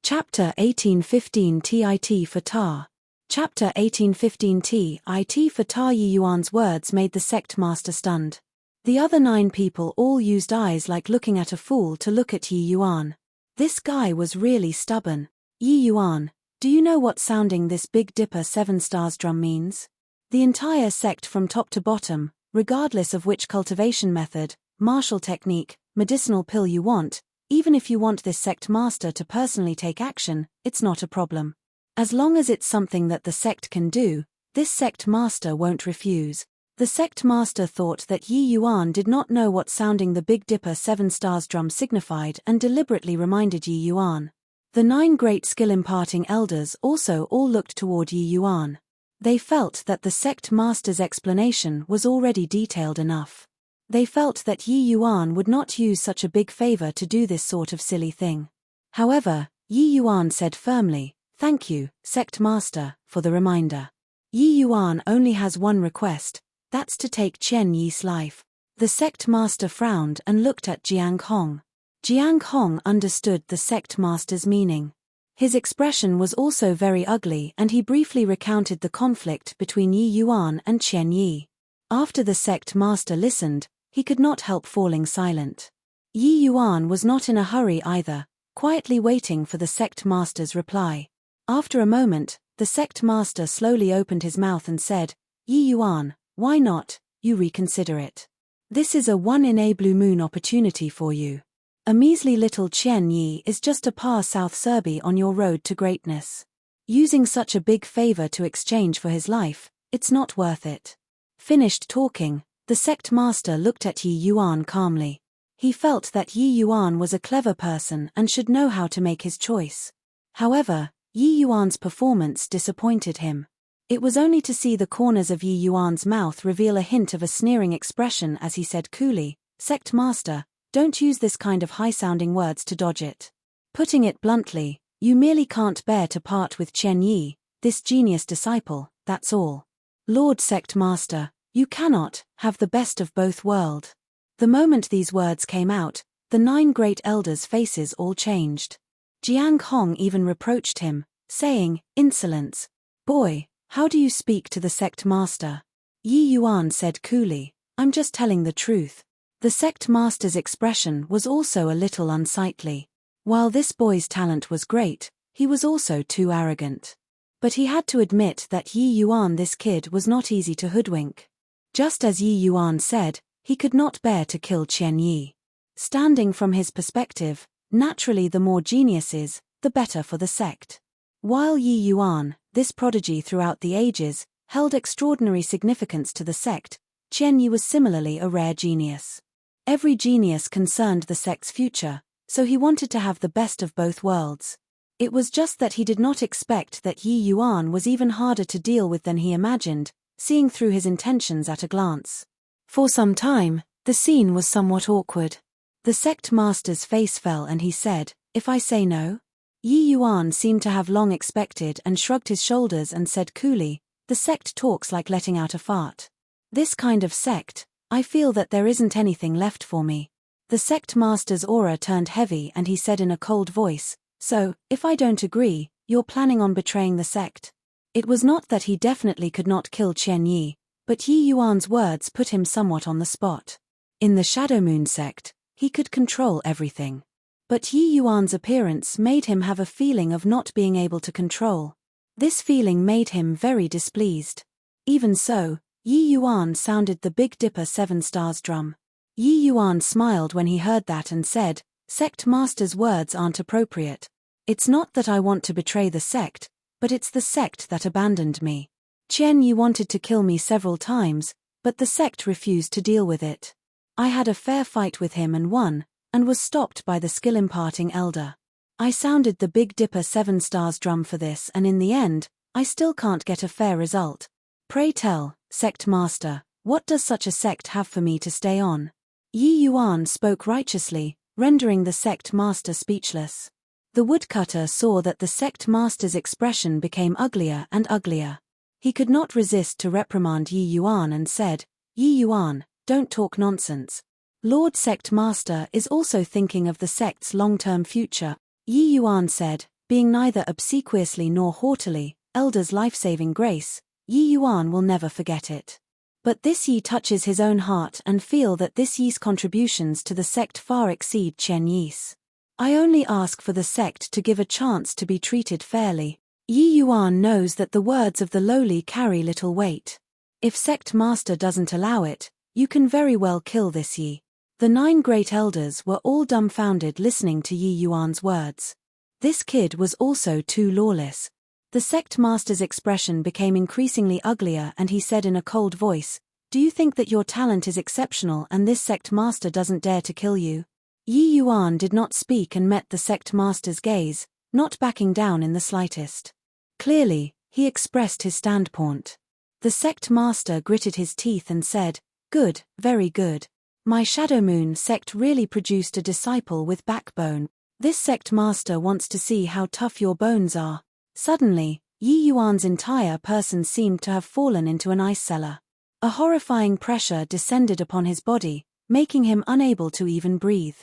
Chapter 1815 Tit for Ta. Chapter 1815 Tit for Ta. Yi Yuan's words made the sect master stunned. The other 9 people all used eyes like looking at a fool to look at Yi Yuan. This guy was really stubborn. Yi Yuan, do you know what sounding this Big Dipper 7 stars drum means? The entire sect from top to bottom, regardless of which cultivation method, martial technique, medicinal pill you want, even if you want this sect master to personally take action, it's not a problem. As long as it's something that the sect can do, this sect master won't refuse. The sect master thought that Yi Yuan did not know what sounding the Big Dipper 7 stars drum signified and deliberately reminded Yi Yuan. The 9 great skill-imparting elders also all looked toward Yi Yuan. They felt that the sect master's explanation was already detailed enough. They felt that Yi Yuan would not use such a big favor to do this sort of silly thing. However, Yi Yuan said firmly, "Thank you, sect master, for the reminder. Yi Yuan only has one request, that's to take Qian Yi's life." The sect master frowned and looked at Jiang Hong. Jiang Hong understood the sect master's meaning. His expression was also very ugly and he briefly recounted the conflict between Yi Yuan and Qian Yi. After the sect master listened, he could not help falling silent. Yi Yuan was not in a hurry either, quietly waiting for the sect master's reply. After a moment, the sect master slowly opened his mouth and said, "Yi Yuan, why not, you reconsider it? This is a 1 in a blue moon opportunity for you. A measly little Qian Yi is just a par South Serbi on your road to greatness. Using such a big favor to exchange for his life, it's not worth it." Finished talking, the sect master looked at Yi Yuan calmly. He felt that Yi Yuan was a clever person and should know how to make his choice. However, Yi Yuan's performance disappointed him. It was only to see the corners of Yi Yuan's mouth reveal a hint of a sneering expression as he said coolly, "Sect master, don't use this kind of high-sounding words to dodge it. Putting it bluntly, you merely can't bear to part with Qian Yi, this genius disciple, that's all. Lord Sect Master, you cannot have the best of both worlds." The moment these words came out, the 9 great elders' faces all changed. Jiang Hong even reproached him, saying, "Insolence. Boy, how do you speak to the sect master?" Yi Yuan said coolly, "I'm just telling the truth." The sect master's expression was also a little unsightly. While this boy's talent was great, he was also too arrogant. But he had to admit that Yi Yuan, this kid, was not easy to hoodwink. Just as Yi Yuan said, he could not bear to kill Qian Yi. Standing from his perspective, naturally the more geniuses, the better for the sect. While Yi Yuan, this prodigy throughout the ages, held extraordinary significance to the sect, Qian Yi was similarly a rare genius. Every genius concerned the sect's future, so he wanted to have the best of both worlds. It was just that he did not expect that Yi Yuan was even harder to deal with than he imagined, seeing through his intentions at a glance. For some time, the scene was somewhat awkward. The sect master's face fell and he said, "If I say no?" Yi Yuan seemed to have long expected and shrugged his shoulders and said coolly, "The sect talks like letting out a fart. This kind of sect, I feel that there isn't anything left for me." The sect master's aura turned heavy and he said in a cold voice, "So, if I don't agree, you're planning on betraying the sect?" It was not that he definitely could not kill Qian Yi, but Yi Yuan's words put him somewhat on the spot. In the Shadow Moon sect, he could control everything. But Yi Yuan's appearance made him have a feeling of not being able to control. This feeling made him very displeased. Even so, Yi Yuan sounded the Big Dipper 7 stars drum. Yi Yuan smiled when he heard that and said, "Sect master's words aren't appropriate. It's not that I want to betray the sect, but it's the sect that abandoned me. Qian Yi wanted to kill me several times, but the sect refused to deal with it. I had a fair fight with him and won, and was stopped by the skill-imparting elder. I sounded the Big Dipper 7 stars drum for this and in the end, I still can't get a fair result. Pray tell, sect master, what does such a sect have for me to stay on?" Yi Yuan spoke righteously, rendering the sect master speechless. The woodcutter saw that the sect master's expression became uglier and uglier. He could not resist to reprimand Yi Yuan and said, "Yi Yuan, don't talk nonsense. Lord Sect Master is also thinking of the sect's long-term future." Yi Yuan said, being neither obsequiously nor haughtily, elders' life-saving grace, Yi Yuan will never forget it. But this Yi touches his own heart and feel that this Yi's contributions to the sect far exceed Chen Yi's. I only ask for the sect to give a chance to be treated fairly. Yi Yuan knows that the words of the lowly carry little weight. If sect master doesn't allow it, you can very well kill this Yi. The 9 great elders were all dumbfounded listening to Yi Yuan's words. This kid was also too lawless. The sect master's expression became increasingly uglier and he said in a cold voice, "Do you think that your talent is exceptional and this sect master doesn't dare to kill you?" Yi Yuan did not speak and met the sect master's gaze, not backing down in the slightest. Clearly, he expressed his standpoint. The sect master gritted his teeth and said, "Good, very good. My Shadow Moon sect really produced a disciple with backbone. This sect master wants to see how tough your bones are." Suddenly, Yi Yuan's entire person seemed to have fallen into an ice cellar. A horrifying pressure descended upon his body, making him unable to even breathe.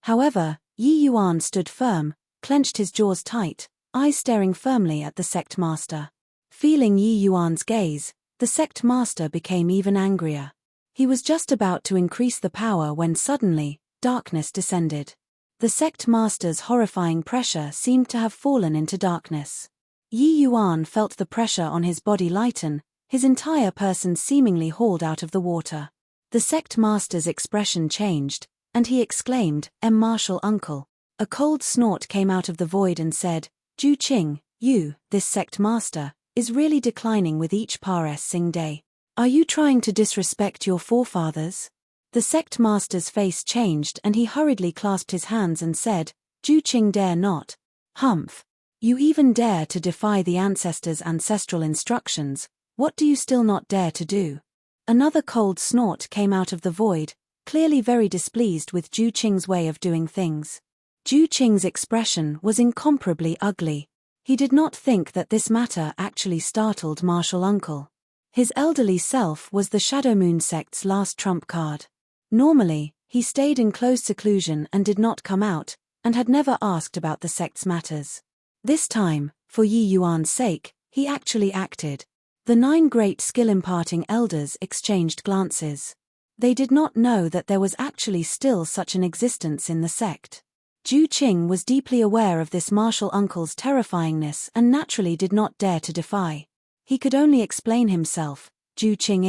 However, Yi Yuan stood firm, clenched his jaws tight, eyes staring firmly at the sect master. Feeling Yi Yuan's gaze, the sect master became even angrier. He was just about to increase the power when suddenly, darkness descended. The sect master's horrifying pressure seemed to have fallen into darkness. Yi Yuan felt the pressure on his body lighten, his entire person seemingly hauled out of the water. The sect master's expression changed, and he exclaimed, "Martial uncle." A cold snort came out of the void and said, "Ju Qing, you, this sect master, is really declining with each passing day. Are you trying to disrespect your forefathers?" The sect master's face changed and he hurriedly clasped his hands and said, "Ju Qing dare not. Humph. You even dare to defy the ancestors' ancestral instructions, what do you still not dare to do?" Another cold snort came out of the void, clearly very displeased with Ju Qing's way of doing things. Ju Qing's expression was incomparably ugly. He did not think that this matter actually startled Martial Uncle. His elderly self was the Shadow Moon sect's last trump card. Normally, he stayed in close seclusion and did not come out, and had never asked about the sect's matters. This time, for Yi Yuan's sake, he actually acted. The 9 great skill-imparting elders exchanged glances. They did not know that there was actually still such an existence in the sect. Ju Qing was deeply aware of this martial uncle's terrifyingness and naturally did not dare to defy. He could only explain himself, Ju Qing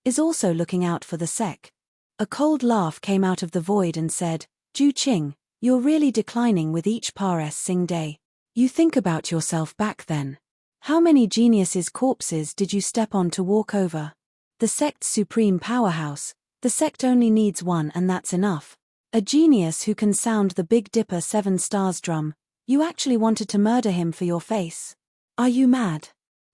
is also looking out for the sect. A cold laugh came out of the void and said, "Ju Qing, you're really declining with each passing day. You think about yourself back then. How many geniuses' corpses did you step on to walk over? The sect's supreme powerhouse, the sect only needs one and that's enough. A genius who can sound the Big Dipper 7 stars drum. You actually wanted to murder him for your face. Are you mad?"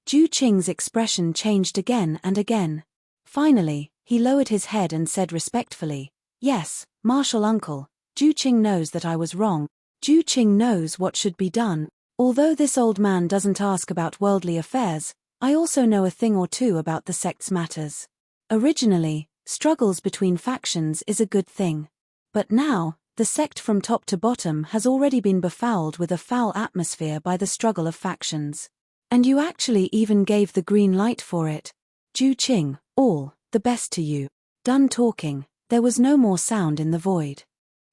Ju Qing's expression changed again and again. Finally, he lowered his head and said respectfully, "Yes, Martial Uncle, Ju Qing knows that I was wrong. Ju Qing knows what should be done. Although this old man doesn't ask about worldly affairs, I also know a thing or two about the sect's matters. Originally, struggles between factions is a good thing. But now, the sect from top to bottom has already been befouled with a foul atmosphere by the struggle of factions. And you actually even gave the green light for it. Ju Qing, all the best to you." Done talking, there was no more sound in the void.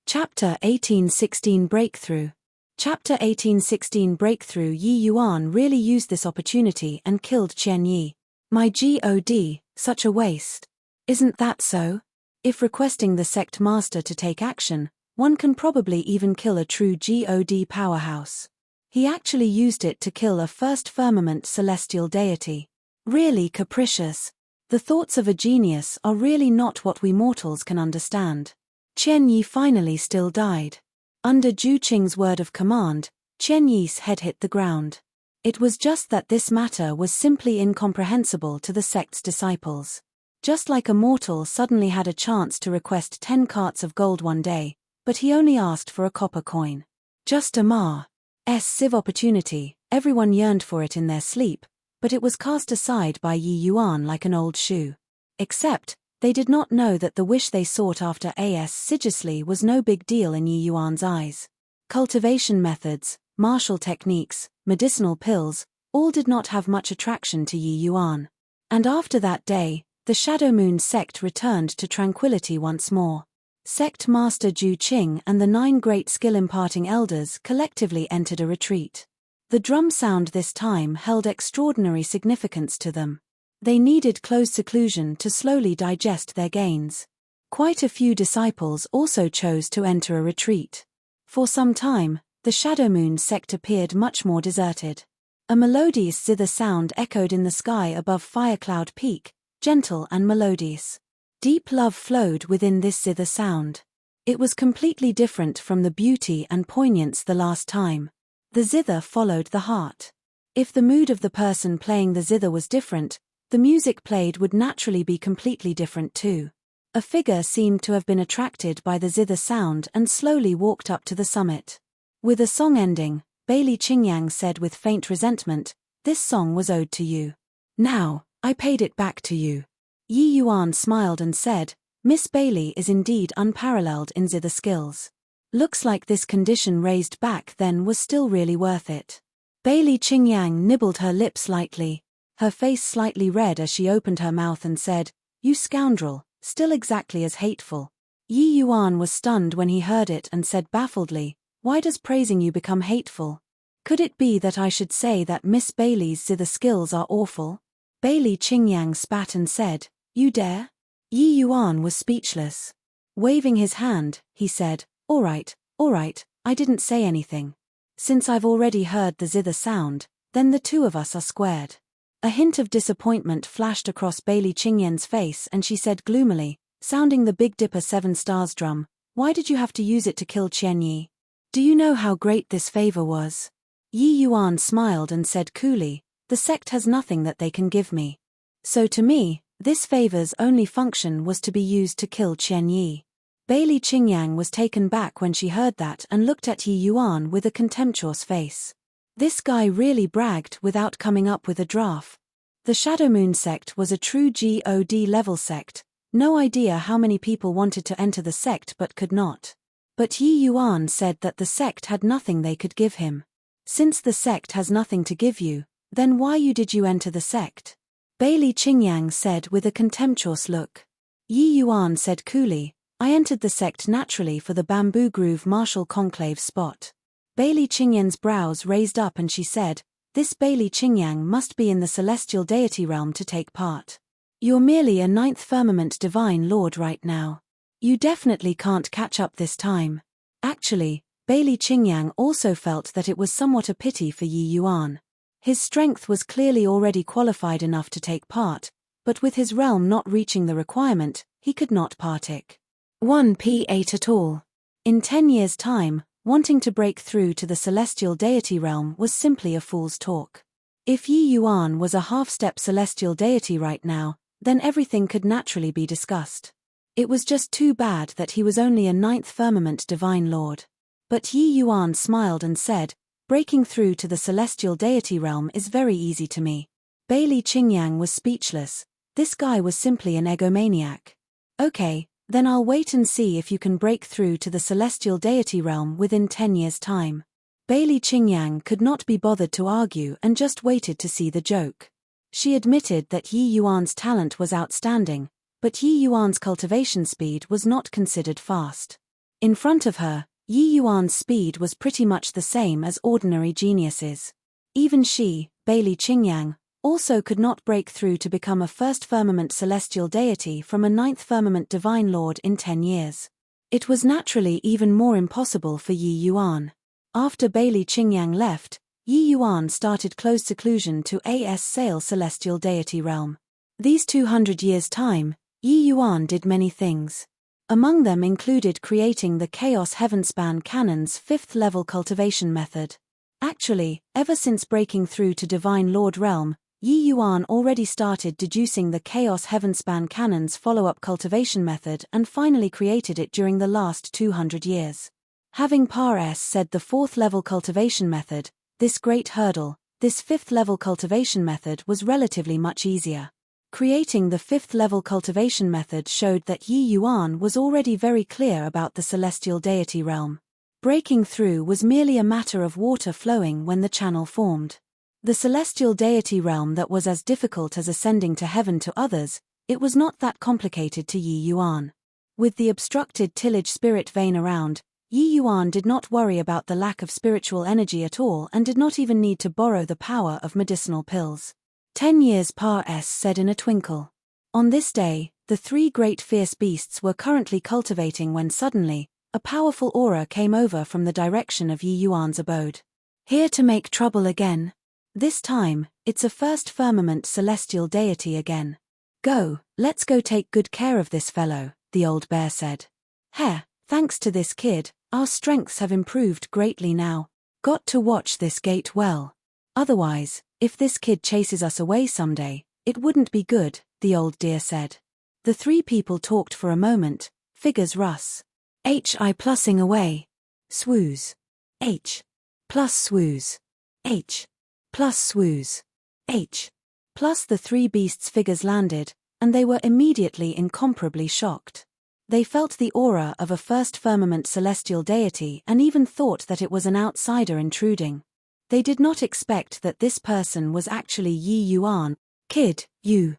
Chapter 1816 Breakthrough. Chapter 1816 Breakthrough. Yi Yuan really used this opportunity and killed Chen Yi. My God, such a waste. Isn't that so? If requesting the sect master to take action, one can probably even kill a true God powerhouse. He actually used it to kill a first firmament celestial deity. Really capricious. The thoughts of a genius are really not what we mortals can understand. Chen Yi finally still died. Under Ju Qing's word of command, Chen Yi's head hit the ground. It was just that this matter was simply incomprehensible to the sect's disciples. Just like a mortal suddenly had a chance to request 10 carts of gold one day, but he only asked for a copper coin. Just a massive opportunity, everyone yearned for it in their sleep, but it was cast aside by Yi Yuan like an old shoe. Except, they did not know that the wish they sought after assiduously was no big deal in Yi Yuan's eyes. Cultivation methods, martial techniques, medicinal pills, all did not have much attraction to Yi Yuan. And after that day, the Shadow Moon sect returned to tranquility once more. Sect Master Ju Qing and the 9 great skill-imparting elders collectively entered a retreat. The drum sound this time held extraordinary significance to them. They needed close seclusion to slowly digest their gains. Quite a few disciples also chose to enter a retreat. For some time, the Shadow Moon sect appeared much more deserted. A melodious zither sound echoed in the sky above Firecloud Peak, gentle and melodious. Deep love flowed within this zither sound. It was completely different from the beauty and poignance the last time. The zither followed the heart. If the mood of the person playing the zither was different, the music played would naturally be completely different too. A figure seemed to have been attracted by the zither sound and slowly walked up to the summit. With a song ending, Bailey Qingyang said with faint resentment, "This song was owed to you. Now, I paid it back to you." Yi Yuan smiled and said, "Miss Bailey is indeed unparalleled in zither skills. Looks like this condition raised back then was still really worth it." Bailey Qingyang nibbled her lips lightly, her face slightly red as she opened her mouth and said, "You scoundrel, still exactly as hateful." Yi Yuan was stunned when he heard it and said baffledly, "Why does praising you become hateful? Could it be that I should say that Miss Bailey's zither skills are awful?" Bailey Qingyang spat and said, "You dare?" Yi Yuan was speechless. Waving his hand, he said, all right, I didn't say anything. Since I've already heard the zither sound, then the two of us are squared." A hint of disappointment flashed across Bailey Qingyang's face and she said gloomily, sounding the Big Dipper 7 stars drum, "Why did you have to use it to kill Qian Yi? Do you know how great this favor was?" Yi Yuan smiled and said coolly, "The sect has nothing that they can give me. So to me, this favor's only function was to be used to kill Qian Yi." Bailey Qingyang was taken back when she heard that and looked at Yi Yuan with a contemptuous face. This guy really bragged without coming up with a draft. The Shadow Moon sect was a true God level sect, no idea how many people wanted to enter the sect but could not. But Yi Yuan said that the sect had nothing they could give him. Since the sect has nothing to give you, then why did you enter the sect? Bailey Qingyang said with a contemptuous look. Yi Yuan said coolly, "I entered the sect naturally for the Bamboo Groove Martial Conclave spot." Bailey Qingyang's brows raised up and she said, "This Bailey Qingyang must be in the celestial deity realm to take part. You're merely a 9th firmament divine lord right now. You definitely can't catch up this time." Actually, Bailey Qingyang also felt that it was somewhat a pity for Yi Yuan. His strength was clearly already qualified enough to take part, but with his realm not reaching the requirement, he could not partake. 1p8 at all. In 10 years' time, wanting to break through to the celestial deity realm was simply a fool's talk. If Yi Yuan was a half-step celestial deity right now, then everything could naturally be discussed. It was just too bad that he was only a 9th firmament divine lord. But Yi Yuan smiled and said, "Breaking through to the celestial deity realm is very easy to me." Bailey Qingyang was speechless. This guy was simply an egomaniac. "Okay, then I'll wait and see if you can break through to the celestial deity realm within 10 years' time." Bailey Qingyang could not be bothered to argue and just waited to see the joke. She admitted that Yi Yuan's talent was outstanding, but Yi Yuan's cultivation speed was not considered fast. In front of her, Yi Yuan's speed was pretty much the same as ordinary geniuses. Even she, Bailey Qingyang, also could not break through to become a 1st firmament celestial deity from a 9th firmament divine lord in 10 years. It was naturally even more impossible for Yi Yuan. After Bailey Qingyang left, Yi Yuan started close seclusion to A.S. Sale celestial deity realm. These 200 years' time, Yi Yuan did many things. Among them included creating the Chaos Heavenspan Cannon's 5th level cultivation method. Actually, ever since breaking through to Divine Lord Realm, Yi Yuan already started deducing the Chaos Heavenspan Cannon's follow-up cultivation method and finally created it during the last 200 years. Having Par-S said the 4th level cultivation method, this great hurdle, this 5th level cultivation method was relatively much easier. Creating the 5th level cultivation method showed that Yi Yuan was already very clear about the celestial deity realm. Breaking through was merely a matter of water flowing when the channel formed. The celestial deity realm that was as difficult as ascending to heaven to others, it was not that complicated to Yi Yuan. With the obstructed tillage spirit vein around, Yi Yuan did not worry about the lack of spiritual energy at all and did not even need to borrow the power of medicinal pills. 10 years said in a twinkle. On this day, the 3 great fierce beasts were currently cultivating when suddenly, a powerful aura came over from the direction of Yi Yuan's abode. Here to make trouble again. This time, it's a first firmament celestial deity again. Go, let's go take good care of this fellow, the old bear said. Heh, thanks to this kid, our strengths have improved greatly now. Got to watch this gate well. Otherwise, if this kid chases us away someday, it wouldn't be good, the old deer said. The 3 people talked for a moment, figures Russ. H.I. plussing away. Swooze. H. Plus swooze. H. Plus swooze. H. Plus the 3 beasts' figures landed, and they were immediately incomparably shocked. They felt the aura of a first firmament celestial deity and even thought that it was an outsider intruding. They did not expect that this person was actually Yi Yuan. Kid, you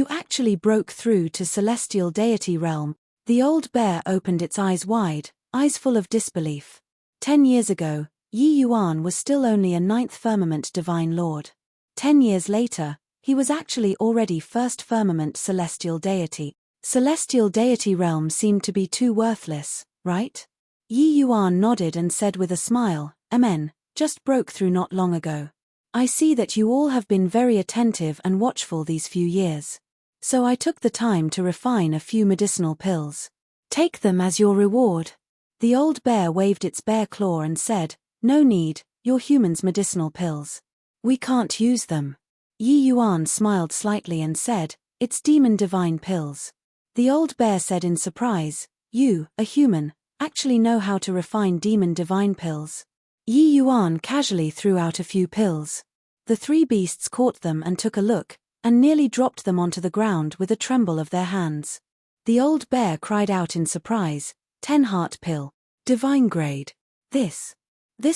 actually broke through to celestial deity realm. The old bear opened its eyes wide, eyes full of disbelief. 10 years ago, Yi Yuan was still only a 9th firmament divine lord. 10 years later, he was actually already first firmament celestial deity. Celestial deity realm seemed to be too worthless, right? Yi Yuan nodded and said with a smile, Amen, just broke through not long ago. I see that you all have been very attentive and watchful these few years. So I took the time to refine a few medicinal pills. Take them as your reward. The old bear waved its bear claw and said, No need, you're humans' medicinal pills. We can't use them. Yi Yuan smiled slightly and said, It's demon divine pills. The old bear said in surprise, You, a human, actually know how to refine demon divine pills. Yi Yuan casually threw out a few pills. The 3 beasts caught them and took a look, and nearly dropped them onto the ground with a tremble of their hands. The old bear cried out in surprise, 10 heart pill. Divine grade. This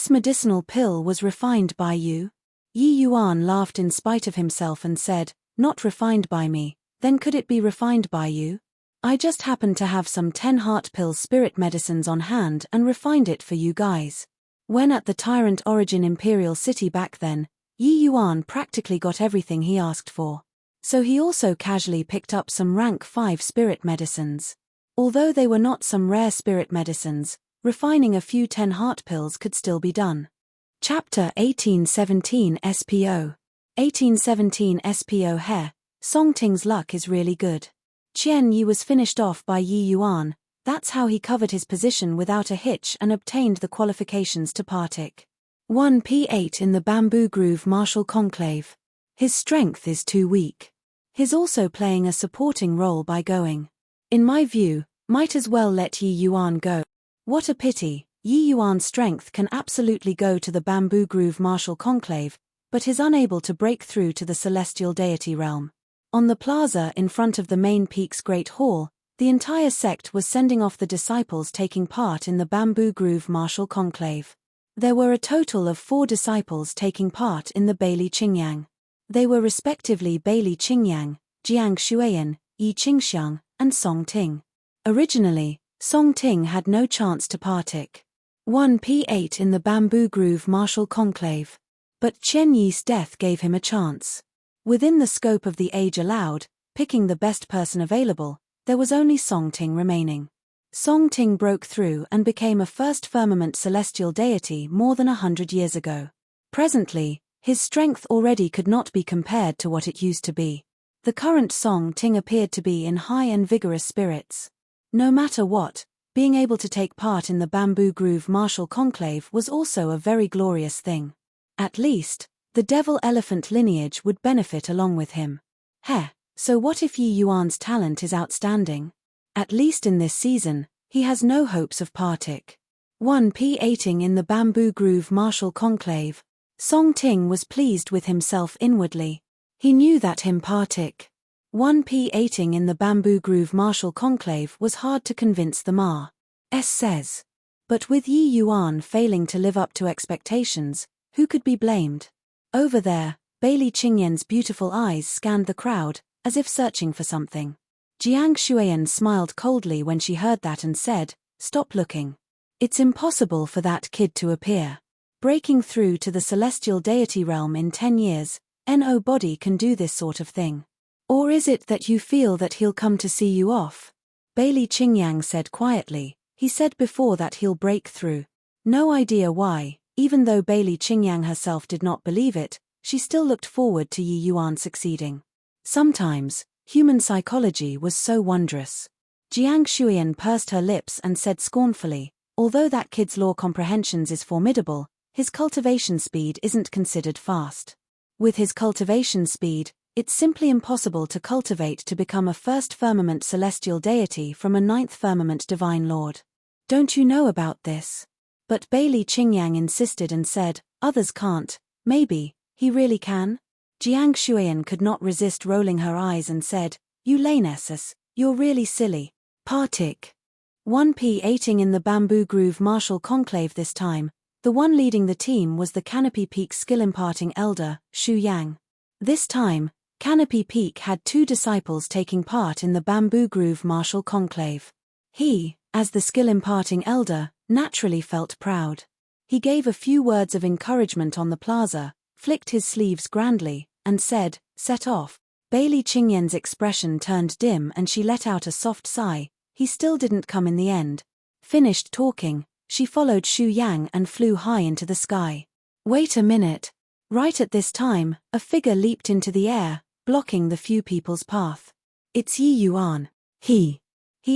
medicinal pill was refined by you? Yi Yuan laughed in spite of himself and said, Not refined by me, then could it be refined by you? I just happened to have some 10 heart pill spirit medicines on hand and refined it for you guys. When at the Tyrant Origin Imperial City back then, Yi Yuan practically got everything he asked for. So he also casually picked up some rank 5 spirit medicines. Although they were not some rare spirit medicines, refining a few 10 heart pills could still be done. Chapter 1817 SPO. 1817 SPO He, Song Ting's luck is really good. Qian Yi was finished off by Yi Yuan. That's how he covered his position without a hitch and obtained the qualifications to partic. 1p8 in the Bamboo Groove Martial Conclave. His strength is too weak. He's also playing a supporting role by going. In my view, might as well let Yi Yuan go. What a pity, Yi Yuan's strength can absolutely go to the Bamboo Groove Martial Conclave, but is unable to break through to the celestial deity realm. On the plaza in front of the main peak's Great Hall, the entire sect was sending off the disciples taking part in the Bamboo Groove Martial Conclave. There were a total of 4 disciples taking part in the Bailey Qingyang. They were respectively Bailey Qingyang, Jiang Shuiyan, Yi Qingxiang, and Song Ting. Originally, Song Ting had no chance to partic. 1p8 in the Bamboo Groove Martial Conclave. But Qian Yi's death gave him a chance. Within the scope of the age allowed, picking the best person available, there was only Song Ting remaining. Song Ting broke through and became a first firmament celestial deity more than 100 years ago. Presently, his strength already could not be compared to what it used to be. The current Song Ting appeared to be in high and vigorous spirits. No matter what, being able to take part in the Bamboo Groove Martial Conclave was also a very glorious thing. At least, the Devil Elephant lineage would benefit along with him. So what if Yi Yuan's talent is outstanding? At least in this season, he has no hopes of partic. 1p8ing in the Bamboo Groove Martial Conclave. Song Ting was pleased with himself inwardly. He knew that him partic. 1p8ing in the Bamboo Groove Martial Conclave was hard to convince the Ma. S says. But with Yi Yuan failing to live up to expectations, who could be blamed? Over there, Bailey Qingyan's beautiful eyes scanned the crowd, as if searching for something. Jiang Shuiyan smiled coldly when she heard that and said, "Stop looking. It's impossible for that kid to appear. Breaking through to the celestial deity realm in 10 years, nobody can do this sort of thing. Or is it that you feel that he'll come to see you off?" Bailey Qingyang said quietly, "He said before that he'll break through." No idea why, even though Bailey Qingyang herself did not believe it, she still looked forward to Yi Yuan succeeding. Sometimes, human psychology was so wondrous. Jiang Shuiyan pursed her lips and said scornfully, "Although that kid's law comprehensions is formidable, his cultivation speed isn't considered fast. With his cultivation speed, it's simply impossible to cultivate to become a first firmament celestial deity from a ninth firmament divine lord. Don't you know about this?" But Bailey Qingyang insisted and said, "Others can't. Maybe he really can?" Jiang Shuiyan could not resist rolling her eyes and said, "You Lanessus, you're really silly." Partic. 1p18 in the Bamboo Groove Martial Conclave this time, the one leading the team was the Canopy Peak skill-imparting elder, Shu Yang. This time, Canopy Peak had 2 disciples taking part in the Bamboo Groove Martial Conclave. He, as the skill-imparting elder, naturally felt proud. He gave a few words of encouragement on the plaza, flicked his sleeves grandly, and said, "Set off." Bailey Qingyan's expression turned dim and she let out a soft sigh. He still didn't come in the end. Finished talking, she followed Shu Yang and flew high into the sky. Wait a minute. Right at this time, a figure leaped into the air, blocking the few people's path. It's Yi Yuan. He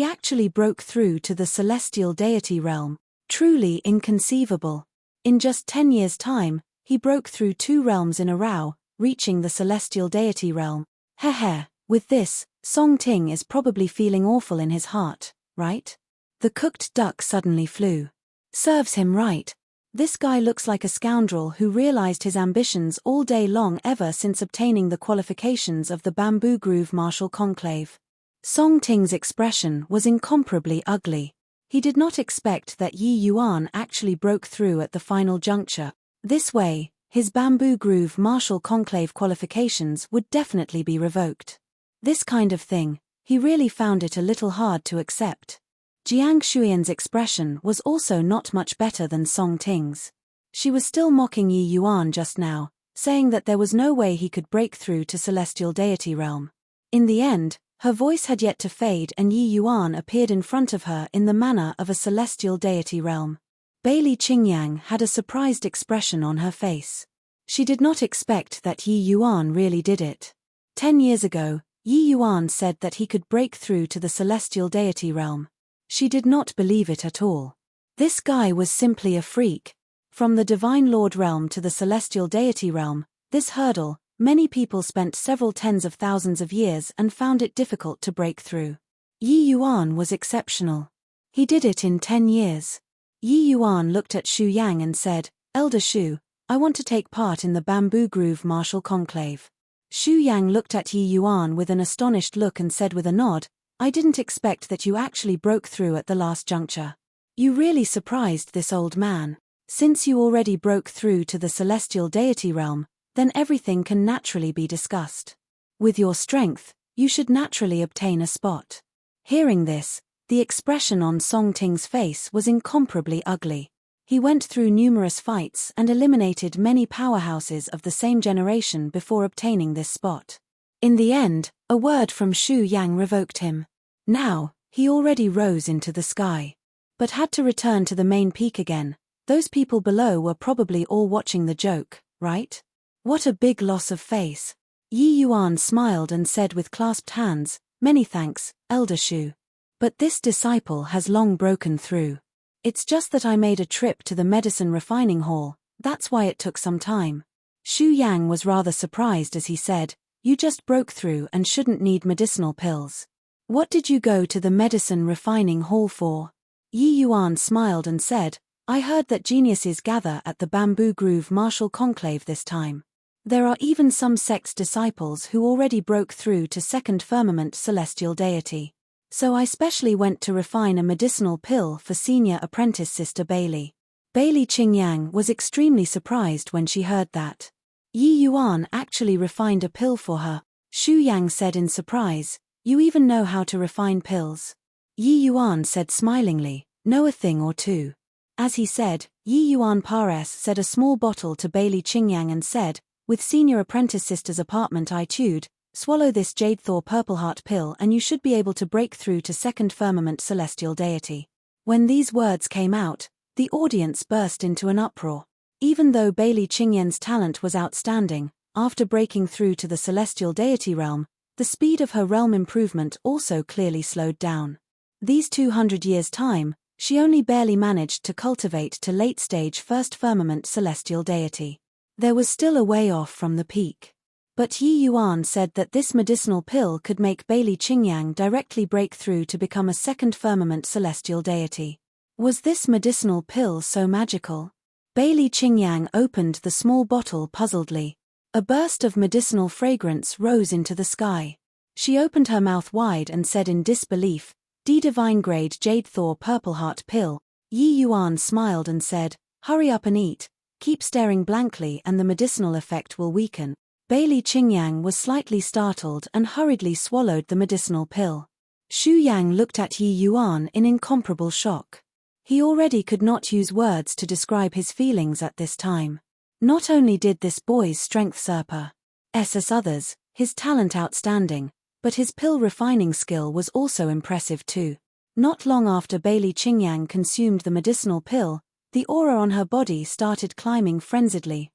actually broke through to the celestial deity realm. Truly inconceivable. In just 10 years' time, he broke through 2 realms in a row, reaching the celestial deity realm. Heh. With this, Song Ting is probably feeling awful in his heart, right? The cooked duck suddenly flew. Serves him right. This guy looks like a scoundrel who realized his ambitions all day long ever since obtaining the qualifications of the Bamboo Groove Martial Conclave. Song Ting's expression was incomparably ugly. He did not expect that Yi Yuan actually broke through at the final juncture. This way, his Bamboo Groove Martial Conclave qualifications would definitely be revoked. This kind of thing, he really found it a little hard to accept. Jiang Shuiyan's expression was also not much better than Song Ting's. She was still mocking Yi Yuan just now, saying that there was no way he could break through to celestial deity realm. In the end, her voice had yet to fade and Yi Yuan appeared in front of her in the manner of a celestial deity realm. Bailey Qingyang had a surprised expression on her face. She did not expect that Yi Yuan really did it. 10 years ago, Yi Yuan said that he could break through to the celestial deity realm. She did not believe it at all. This guy was simply a freak. From the Divine Lord realm to the celestial deity realm, this hurdle, many people spent several tens of thousands of years and found it difficult to break through. Yi Yuan was exceptional. He did it in 10 years. Yi Yuan looked at Shu Yang and said, "Elder Shu, I want to take part in the Bamboo Groove Martial Conclave." Shu Yang looked at Yi Yuan with an astonished look and said with a nod, "I didn't expect that you actually broke through at the last juncture. You really surprised this old man. Since you already broke through to the celestial deity realm, then everything can naturally be discussed. With your strength, you should naturally obtain a spot." Hearing this, the expression on Song Ting's face was incomparably ugly. He went through numerous fights and eliminated many powerhouses of the same generation before obtaining this spot. In the end, a word from Shu Yang revoked him. Now, he already rose into the sky. But had to return to the main peak again. Those people below were probably all watching the joke, right? What a big loss of face. Yi Yuan smiled and said with clasped hands, "Many thanks, Elder Shu. But this disciple has long broken through. It's just that I made a trip to the medicine refining hall, that's why it took some time." Shu Yang was rather surprised as he said, "You just broke through and shouldn't need medicinal pills. What did you go to the medicine refining hall for?" Yi Yuan smiled and said, "I heard that geniuses gather at the Bamboo Groove Martial Conclave this time. There are even some sect's disciples who already broke through to second firmament celestial deity. So I specially went to refine a medicinal pill for senior apprentice Sister Bailey. Bailey Qingyang was extremely surprised when she heard that. Yi Yuan actually refined a pill for her. Xu Yang said in surprise, "You even know how to refine pills?" Yi Yuan said smilingly, "Know a thing or two." As he said, Yi Yuan Pares said a small bottle to Bailey Qingyang and said, "With senior apprentice sister's apartment attitude, swallow this Jade Thor Purple Heart pill and you should be able to break through to second firmament celestial deity." When these words came out, the audience burst into an uproar. Even though Bailey Qingyang's talent was outstanding, after breaking through to the celestial deity realm, the speed of her realm improvement also clearly slowed down. These 200 years' time, she only barely managed to cultivate to late-stage first firmament celestial deity. There was still a way off from the peak. But Yi Yuan said that this medicinal pill could make Bailey Qingyang directly break through to become a second firmament celestial deity. Was this medicinal pill so magical? Bailey Qingyang opened the small bottle puzzledly. A burst of medicinal fragrance rose into the sky. She opened her mouth wide and said in disbelief, "Divine grade Jade Thor Purple Heart pill." Yi Yuan smiled and said, "Hurry up and eat, keep staring blankly and the medicinal effect will weaken." Bailey Qingyang was slightly startled and hurriedly swallowed the medicinal pill. Xu Yang looked at Yi Yuan in incomparable shock. He already could not use words to describe his feelings at this time. Not only did this boy's strength surpass others, his talent outstanding, but his pill refining skill was also impressive too. Not long after Bailey Qingyang consumed the medicinal pill, the aura on her body started climbing frenziedly,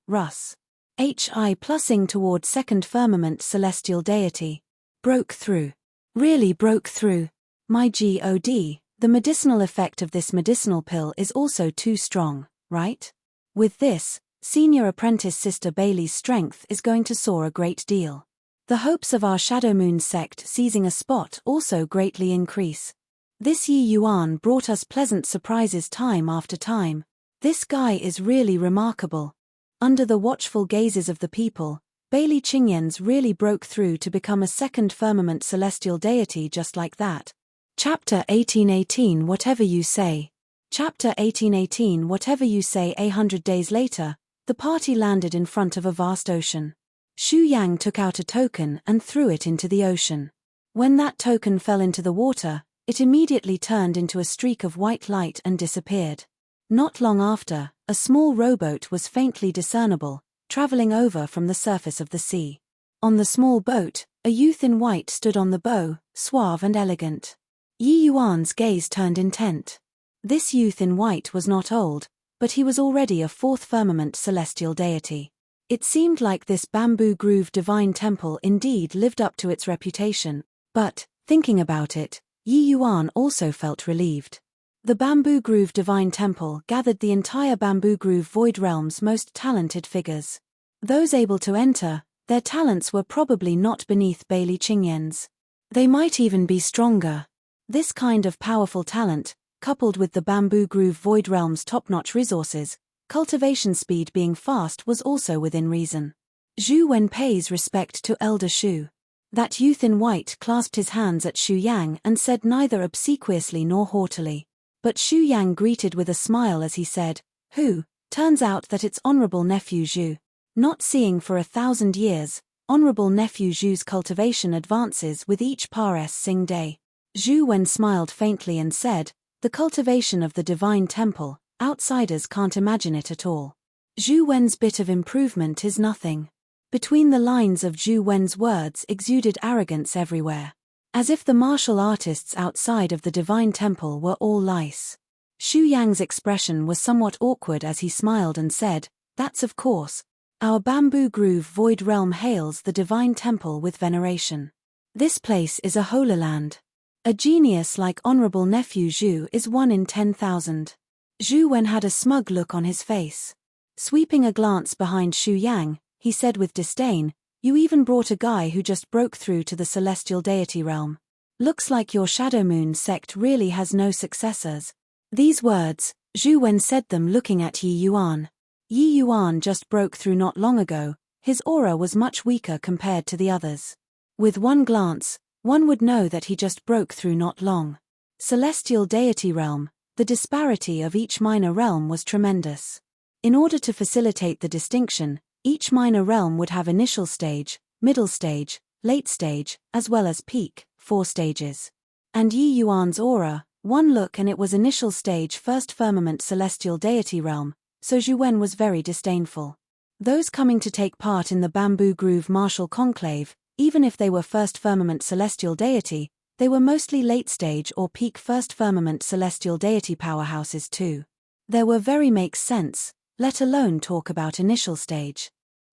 Hi plusing toward second firmament celestial deity. Broke through. Really broke through. My God, the medicinal effect of this medicinal pill is also too strong, right? With this, senior apprentice Sister Bailey's strength is going to soar a great deal. The hopes of our Shadow Moon sect seizing a spot also greatly increase. This Yi Yuan brought us pleasant surprises time after time. This guy is really remarkable. Under the watchful gazes of the people, Bailey Qingyang's really broke through to become a second firmament celestial deity just like that. Chapter 1818 Whatever You Say. Chapter 1818 Whatever You Say. 100 days later, the party landed in front of a vast ocean. Xu Yang took out a token and threw it into the ocean. When that token fell into the water, it immediately turned into a streak of white light and disappeared. Not long after, a small rowboat was faintly discernible, traveling over from the surface of the sea. On the small boat, a youth in white stood on the bow, suave and elegant. Yi Yuan's gaze turned intent. This youth in white was not old, but he was already a fourth firmament celestial deity. It seemed like this Bamboo Groove divine temple indeed lived up to its reputation, but, thinking about it, Yi Yuan also felt relieved. The Bamboo Groove divine temple gathered the entire Bamboo Groove Void Realm's most talented figures. Those able to enter, their talents were probably not beneath Bailey Qingyang's. They might even be stronger. This kind of powerful talent, coupled with the Bamboo Groove Void Realm's top-notch resources, cultivation speed being fast was also within reason. Zhu Wen pays respect to Elder Shu. That youth in white clasped his hands at Xu Yang and said neither obsequiously nor haughtily. But Xu Yang greeted with a smile as he said, "Who? Turns out that it's Honorable Nephew Zhu. Not seeing for 1,000 years, Honorable Nephew Zhu's cultivation advances with each Pares day." Zhu Wen smiled faintly and said, "The cultivation of the divine temple, outsiders can't imagine it at all. Zhu Wen's bit of improvement is nothing." Between the lines of Zhu Wen's words exuded arrogance everywhere. As if the martial artists outside of the divine temple were all lice. Xu Yang's expression was somewhat awkward as he smiled and said, "That's of course. Our Bamboo Groove Void Realm hails the divine temple with veneration. This place is a holy land. A genius like Honorable Nephew Zhu is 1 in 10,000. Zhu Wen had a smug look on his face. Sweeping a glance behind Xu Yang, he said with disdain, "You even brought a guy who just broke through to the celestial deity realm. Looks like your Shadow Moon sect really has no successors." These words, Zhu Wen said them looking at Yi Yuan. Yi Yuan just broke through not long ago, his aura was much weaker compared to the others. With one glance, one would know that he just broke through not long. Celestial deity realm, the disparity of each minor realm was tremendous. In order to facilitate the distinction, each minor realm would have initial stage, middle stage, late stage, as well as peak, 4 stages. And Yi Yuan's aura, one look and it was initial stage first firmament celestial deity realm, so Zhu Wen was very disdainful. Those coming to take part in the Bamboo Groove martial conclave, even if they were first firmament celestial deity, they were mostly late stage or peak first firmament celestial deity powerhouses too. There were very makes sense, let alone talk about initial stage.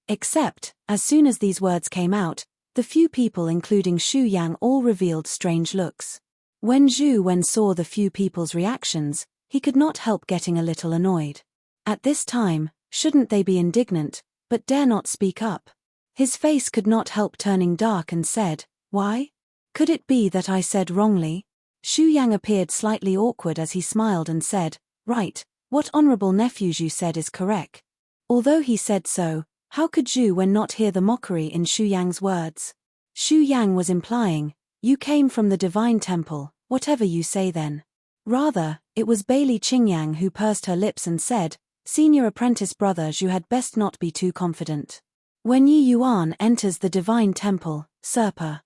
Except, as soon as these words came out, the few people including Xu Yang all revealed strange looks. When Zhu Wen saw the few people's reactions, he could not help getting a little annoyed. At this time, shouldn't they be indignant, but dare not speak up? His face could not help turning dark and said, "Why? Could it be that I said wrongly?" Xu Yang appeared slightly awkward as he smiled and said, "Right, what honorable nephews you said is correct." Although he said so, how could Zhu Wen not hear the mockery in Xu Yang's words? Xu Yang was implying, "You came from the divine temple, whatever you say then." Rather, it was Bailey Qingyang who pursed her lips and said, "Senior apprentice brothers, you had best not be too confident. When Yi Yuan enters the divine temple, Serpa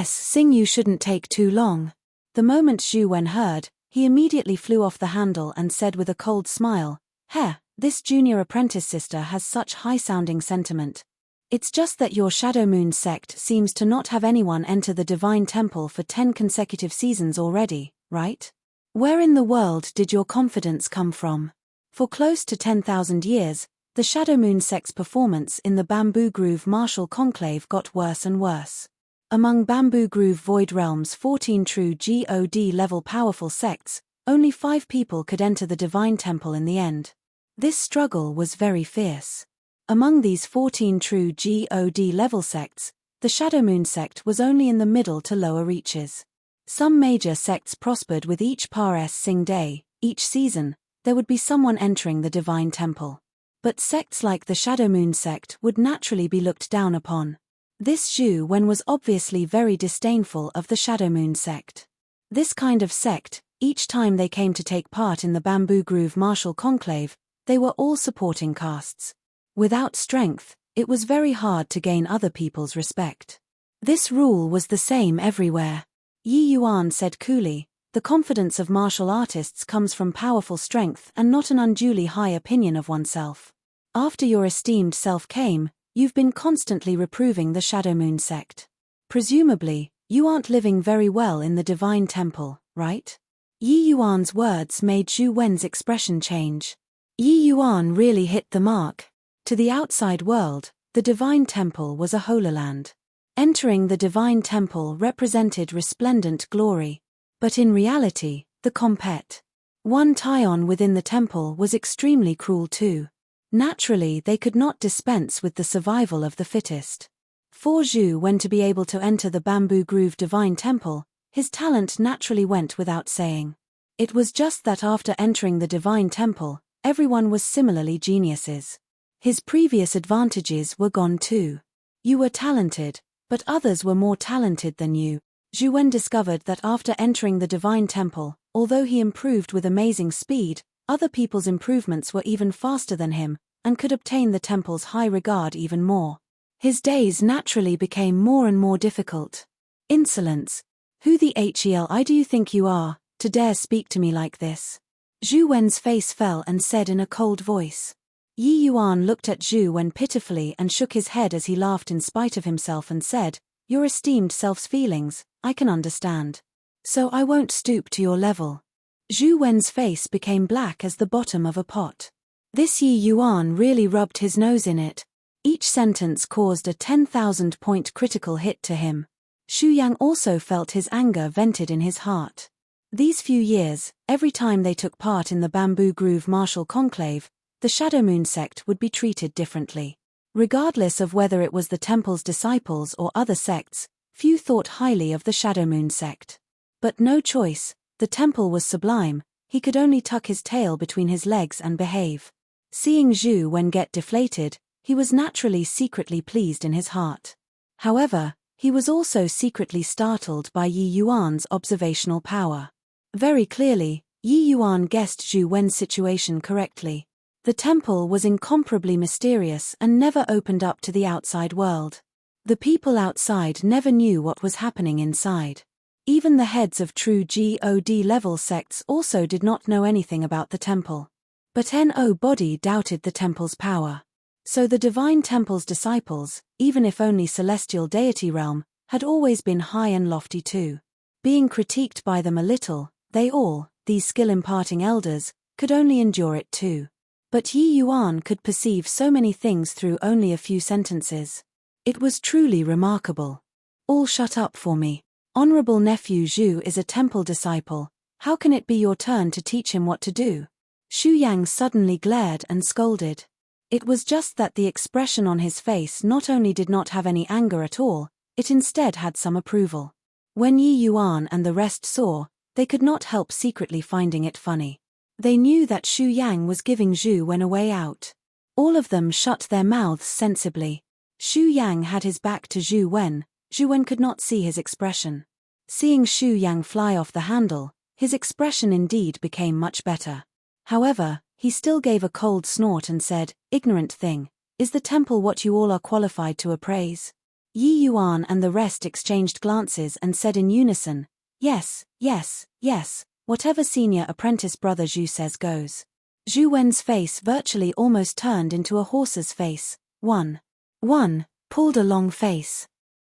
Sing you shouldn't take too long." The moment Zhu Wen heard, he immediately flew off the handle and said with a cold smile, "Heh, this junior apprentice sister has such high-sounding sentiment. It's just that your Shadow Moon sect seems to not have anyone enter the divine temple for 10 consecutive seasons already, right? Where in the world did your confidence come from? For close to 10,000 years, the Shadow Moon sect's performance in the Bamboo Groove martial conclave got worse and worse. Among Bamboo Groove Void Realm's 14 true God level powerful sects, only 5 people could enter the divine temple in the end. This struggle was very fierce. Among these 14 true God level sects, the Shadow Moon sect was only in the middle to lower reaches. Some major sects prospered with each Par Sing day, each season, there would be someone entering the divine temple. But sects like the Shadow Moon sect would naturally be looked down upon. This Zhu Wen was obviously very disdainful of the Shadow Moon sect. This kind of sect, each time they came to take part in the Bamboo Groove martial conclave, they were all supporting castes. Without strength, it was very hard to gain other people's respect. This rule was the same everywhere. Yi Yuan said coolly, "The confidence of martial artists comes from powerful strength and not an unduly high opinion of oneself. After your esteemed self came, you've been constantly reproving the Shadow Moon sect. Presumably, you aren't living very well in the divine temple, right?" Yi Yuan's words made Zhu Wen's expression change. Yi Yuan really hit the mark. To the outside world, the divine temple was a holy land. Entering the divine temple represented resplendent glory. But in reality, the one Taion within the temple was extremely cruel too. Naturally, they could not dispense with the survival of the fittest. For Zhu Wen to be able to enter the Bamboo Groove divine temple, his talent naturally went without saying. It was just that after entering the divine temple, everyone was similarly geniuses. His previous advantages were gone too. You were talented, but others were more talented than you. Zhu Wen discovered that after entering the divine temple, although he improved with amazing speed, other people's improvements were even faster than him, and could obtain the temple's high regard even more. His days naturally became more and more difficult. Insolence. Who the hell do you think you are, to dare speak to me like this? Zhu Wen's face fell and said in a cold voice. Yi Yuan looked at Zhu Wen pitifully and shook his head as he laughed in spite of himself and said, "Your esteemed self's feelings, I can understand. So I won't stoop to your level." Zhu Wen's face became black as the bottom of a pot. This Yi Yuan really rubbed his nose in it. Each sentence caused a 10,000-point critical hit to him. Xu Yang also felt his anger vented in his heart. These few years, every time they took part in the Bamboo Groove martial conclave, the Shadow Moon sect would be treated differently. Regardless of whether it was the temple's disciples or other sects, few thought highly of the Shadow Moon sect. But no choice, the temple was sublime, he could only tuck his tail between his legs and behave. Seeing Zhu Wen get deflated, he was naturally secretly pleased in his heart. However, He was also secretly startled by Yi Yuan's observational power. Very clearly, Yi Yuan guessed Zhu Wen's situation correctly. The temple was incomparably mysterious and never opened up to the outside world. The people outside never knew what was happening inside. Even the heads of true God level sects also did not know anything about the temple. But nobody doubted the temple's power. So the divine temple's disciples, even if only celestial deity realm, had always been high and lofty too. Being critiqued by them a little, they all, these skill-imparting elders, could only endure it too. But Yi Yuan could perceive so many things through only a few sentences. It was truly remarkable. All shut up for me. Honorable nephew Zhu is a temple disciple. How can it be your turn to teach him what to do? Xu Yang suddenly glared and scolded. It was just that the expression on his face not only did not have any anger at all, it instead had some approval. When Yi Yuan and the rest saw, they could not help secretly finding it funny. They knew that Xu Yang was giving Zhu Wen a way out. All of them shut their mouths sensibly. Xu Yang had his back to Zhu Wen. Zhu Wen could not see his expression. Seeing Xu Yang fly off the handle, his expression indeed became much better. However, he still gave a cold snort and said, "Ignorant thing, is the temple what you all are qualified to appraise?" Yi Yuan and the rest exchanged glances and said in unison, "Yes, yes, yes, whatever senior apprentice brother Zhu says goes." Zhu Wen's face virtually almost turned into a horse's face. One pulled a long face.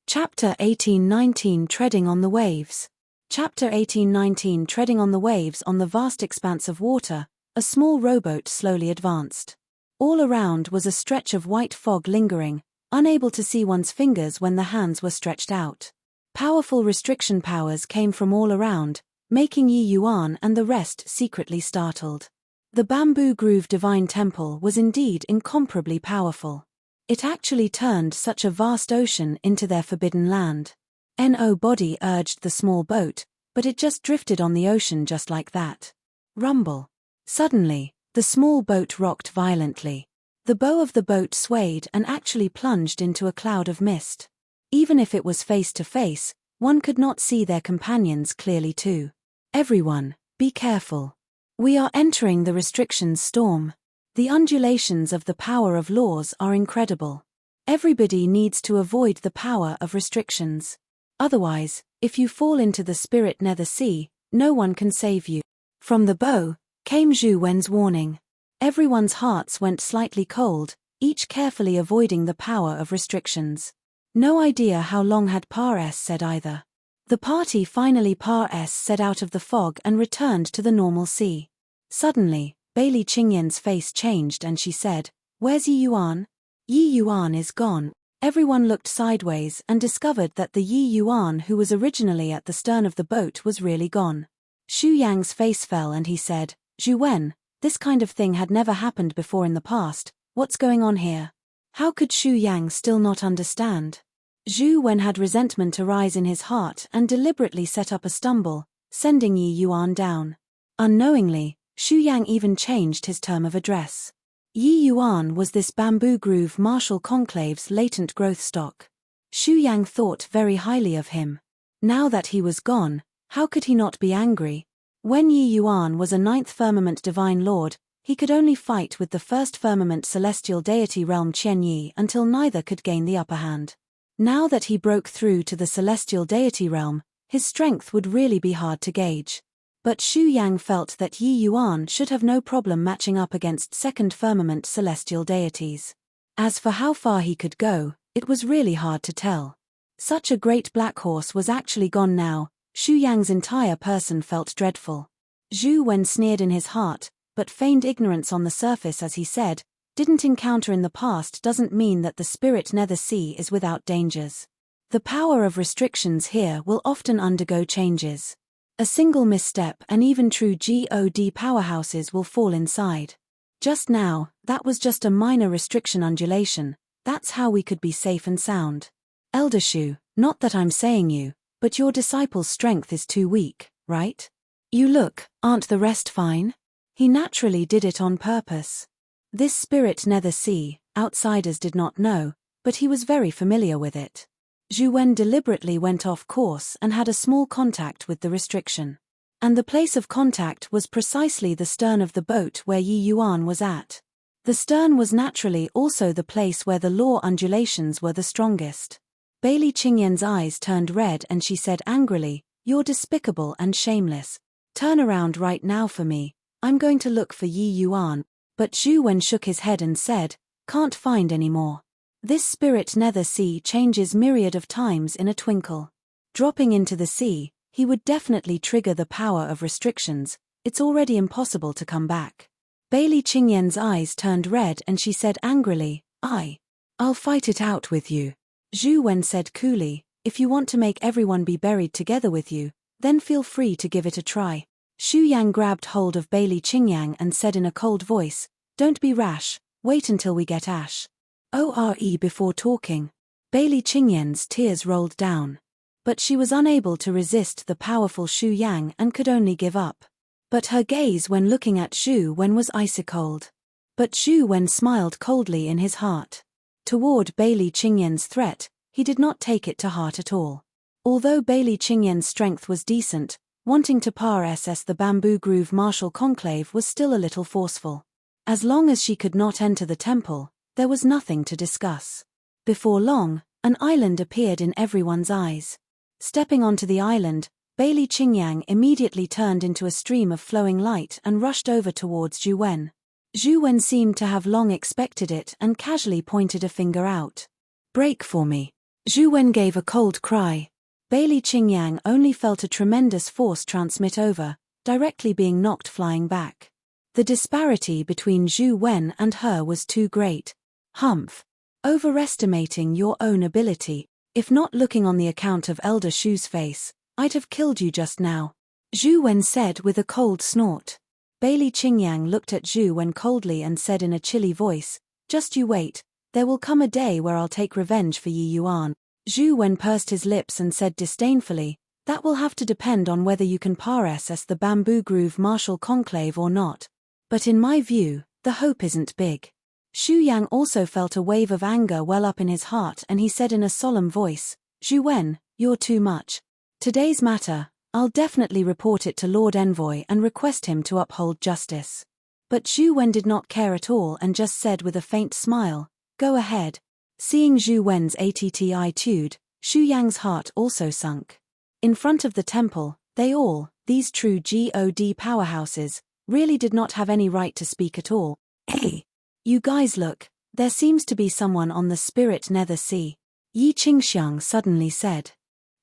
Chapter 18-19 Treading on the Waves. Chapter 18-19 Treading on the waves. On the vast expanse of water, a small rowboat slowly advanced. All around was a stretch of white fog lingering, unable to see one's fingers when the hands were stretched out. Powerful restriction powers came from all around, making Yi Yuan and the rest secretly startled. The bamboo groove divine temple was indeed incomparably powerful. It actually turned such a vast ocean into their forbidden land. Nobody urged the small boat, but it just drifted on the ocean just like that. Rumble. Suddenly, the small boat rocked violently. The bow of the boat swayed and actually plunged into a cloud of mist. Even if it was face to face, one could not see their companions clearly too. Everyone, be careful. We are entering the restrictions storm. The undulations of the power of laws are incredible. Everybody needs to avoid the power of restrictions. Otherwise, if you fall into the spirit nether sea, no one can save you. From the bow came Zhu Wen's warning. Everyone's hearts went slightly cold, each carefully avoiding the power of restrictions. No idea how long had Par said either. The party finally Par set out of the fog and returned to the normal sea. Suddenly, Bailey Qingyan's face changed and she said, "Where's Yi Yuan?" Yi Yuan is gone. Everyone looked sideways and discovered that the Yi Yuan who was originally at the stern of the boat was really gone. Xu Yang's face fell and he said, "Zhu Wen, this kind of thing had never happened before in the past, what's going on here?" How could Xu Yang still not understand? Zhu Wen had resentment arise in his heart and deliberately set up a stumble, sending Yi Yuan down. Unknowingly, Xu Yang even changed his term of address. Yi Yuan was this bamboo groove martial conclave's latent growth stock. Xu Yang thought very highly of him. Now that he was gone, how could he not be angry? When Yi Yuan was a 9th firmament divine lord, he could only fight with the 1st firmament celestial deity realm Qian Yi until neither could gain the upper hand. Now that he broke through to the celestial deity realm, his strength would really be hard to gauge. But Xu Yang felt that Yi Yuan should have no problem matching up against 2nd firmament celestial deities. As for how far he could go, it was really hard to tell. Such a great black horse was actually gone now. Xu Yang's entire person felt dreadful. Zhu Wen sneered in his heart, but feigned ignorance on the surface as he said, "Didn't encounter in the past doesn't mean that the spirit nether sea is without dangers. The power of restrictions here will often undergo changes. A single misstep and even true God powerhouses will fall inside. Just now, that was just a minor restriction undulation, that's how we could be safe and sound. Elder Shu, not that I'm saying you, but your disciple's strength is too weak, right? You look, aren't the rest fine?" He naturally did it on purpose. This spirit nether sea, outsiders did not know, but he was very familiar with it. Zhu Wen deliberately went off course and had a small contact with the restriction. And the place of contact was precisely the stern of the boat where Yi Yuan was at. The stern was naturally also the place where the law undulations were the strongest. Bailey Qingyan's eyes turned red and she said angrily, "You're despicable and shameless. Turn around right now for me, I'm going to look for Yi Yuan." But Zhu Wen shook his head and said, "Can't find any more. This spirit nether sea changes myriad of times in a twinkle. Dropping into the sea, he would definitely trigger the power of restrictions, it's already impossible to come back." Bailey Qingyan's eyes turned red and she said angrily, I'll fight it out with you." Zhu Wen said coolly, "If you want to make everyone be buried together with you, then feel free to give it a try." Xu Yang grabbed hold of Bailey Qingyang and said in a cold voice, "Don't be rash, wait until we get ash. Ore before talking." Bailey Qingyan's tears rolled down. But she was unable to resist the powerful Xu Yang and could only give up. But her gaze when looking at Zhu Wen was icy cold. But Zhu Wen smiled coldly in his heart. Toward Bailey Qingyan's threat, he did not take it to heart at all. Although Bailey Qingyan's strength was decent, wanting to power-SS the Bamboo Groove Martial Conclave was still a little forceful. As long as she could not enter the temple, there was nothing to discuss. Before long, an island appeared in everyone's eyes. Stepping onto the island, Bailey Qingyang immediately turned into a stream of flowing light and rushed over towards Zhu Wen. Zhu Wen seemed to have long expected it and casually pointed a finger out. "Break for me." Zhu Wen gave a cold cry. Bailey Qingyang only felt a tremendous force transmit over, directly being knocked flying back. The disparity between Zhu Wen and her was too great. "Humph. Overestimating your own ability. If not looking on the account of Elder Shu's face, I'd have killed you just now," Zhu Wen said with a cold snort. Bailey Qingyang looked at Zhu Wen coldly and said in a chilly voice, "Just you wait, there will come a day where I'll take revenge for Yi Yuan." Zhu Wen pursed his lips and said disdainfully, "That will have to depend on whether you can power-SS the Bamboo Groove Martial Conclave or not. But in my view, the hope isn't big." Xu Yang also felt a wave of anger well up in his heart and he said in a solemn voice, "Zhu Wen, you're too much. Today's matter, I'll definitely report it to Lord Envoy and request him to uphold justice." But Zhu Wen did not care at all and just said with a faint smile, "Go ahead." Seeing Zhu Wen's attitude, Xu Yang's heart also sunk. In front of the temple, they all, these true God powerhouses, really did not have any right to speak at all. "Hey! You guys look, there seems to be someone on the spirit nether sea," Yi Qingxiang suddenly said.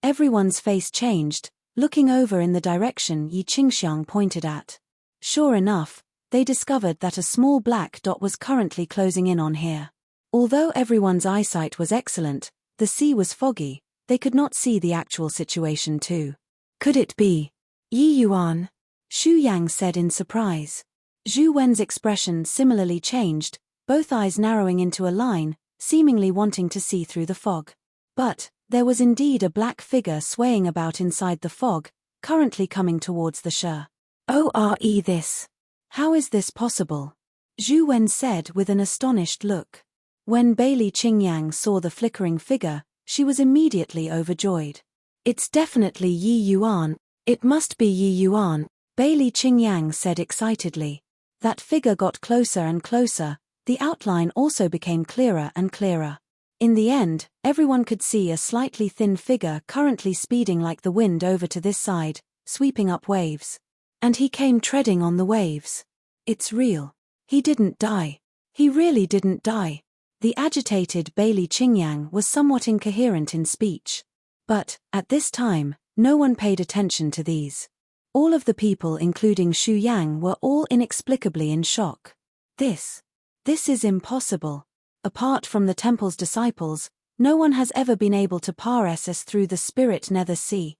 Everyone's face changed, looking over in the direction Yi Qingxiang pointed at. Sure enough, they discovered that a small black dot was currently closing in on here. Although everyone's eyesight was excellent, the sea was foggy, they could not see the actual situation too. "Could it be Yi Yuan?" Xu Yang said in surprise. Zhu Wen's expression similarly changed, both eyes narrowing into a line, seemingly wanting to see through the fog. But there was indeed a black figure swaying about inside the fog, currently coming towards the shore. "Ore this. How is this possible?" Zhu Wen said with an astonished look. When Bailey Qingyang saw the flickering figure, she was immediately overjoyed. "It's definitely Yi Yuan. It must be Yi Yuan," Bailey Qingyang said excitedly. That figure got closer and closer, the outline also became clearer and clearer. In the end, everyone could see a slightly thin figure currently speeding like the wind over to this side, sweeping up waves. And he came treading on the waves. "It's real. He didn't die. He really didn't die." The agitated Bailey Qingyang was somewhat incoherent in speech. But, at this time, no one paid attention to these. All of the people including Xu Yang were all inexplicably in shock. This is impossible. Apart from the temple's disciples, no one has ever been able to power-SS through the spirit nether sea.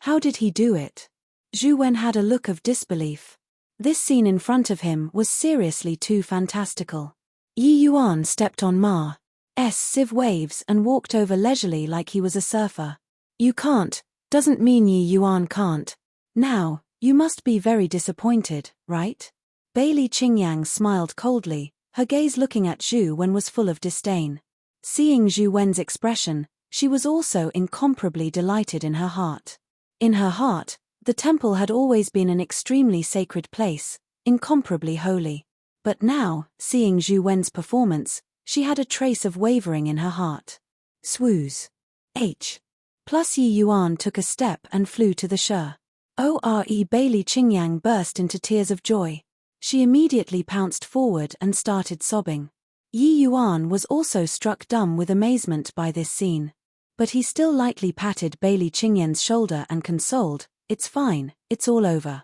How did he do it? Zhu Wen had a look of disbelief. This scene in front of him was seriously too fantastical. Yi Yuan stepped on Ma's sieve waves and walked over leisurely like he was a surfer. "You can't, doesn't mean Yi Yuan can't. Now, you must be very disappointed, right?" Bailey Qingyang smiled coldly, her gaze looking at Zhu Wen was full of disdain. Seeing Zhu Wen's expression, she was also incomparably delighted in her heart. In her heart, the temple had always been an extremely sacred place, incomparably holy. But now, seeing Zhu Wen's performance, she had a trace of wavering in her heart. Swooze. H. Plus Yi Yuan took a step and flew to the Shi. Ore Bailey Qingyang burst into tears of joy. She immediately pounced forward and started sobbing. Yi Yuan was also struck dumb with amazement by this scene. But he still lightly patted Bailey Qingyan's shoulder and consoled, "It's fine, it's all over."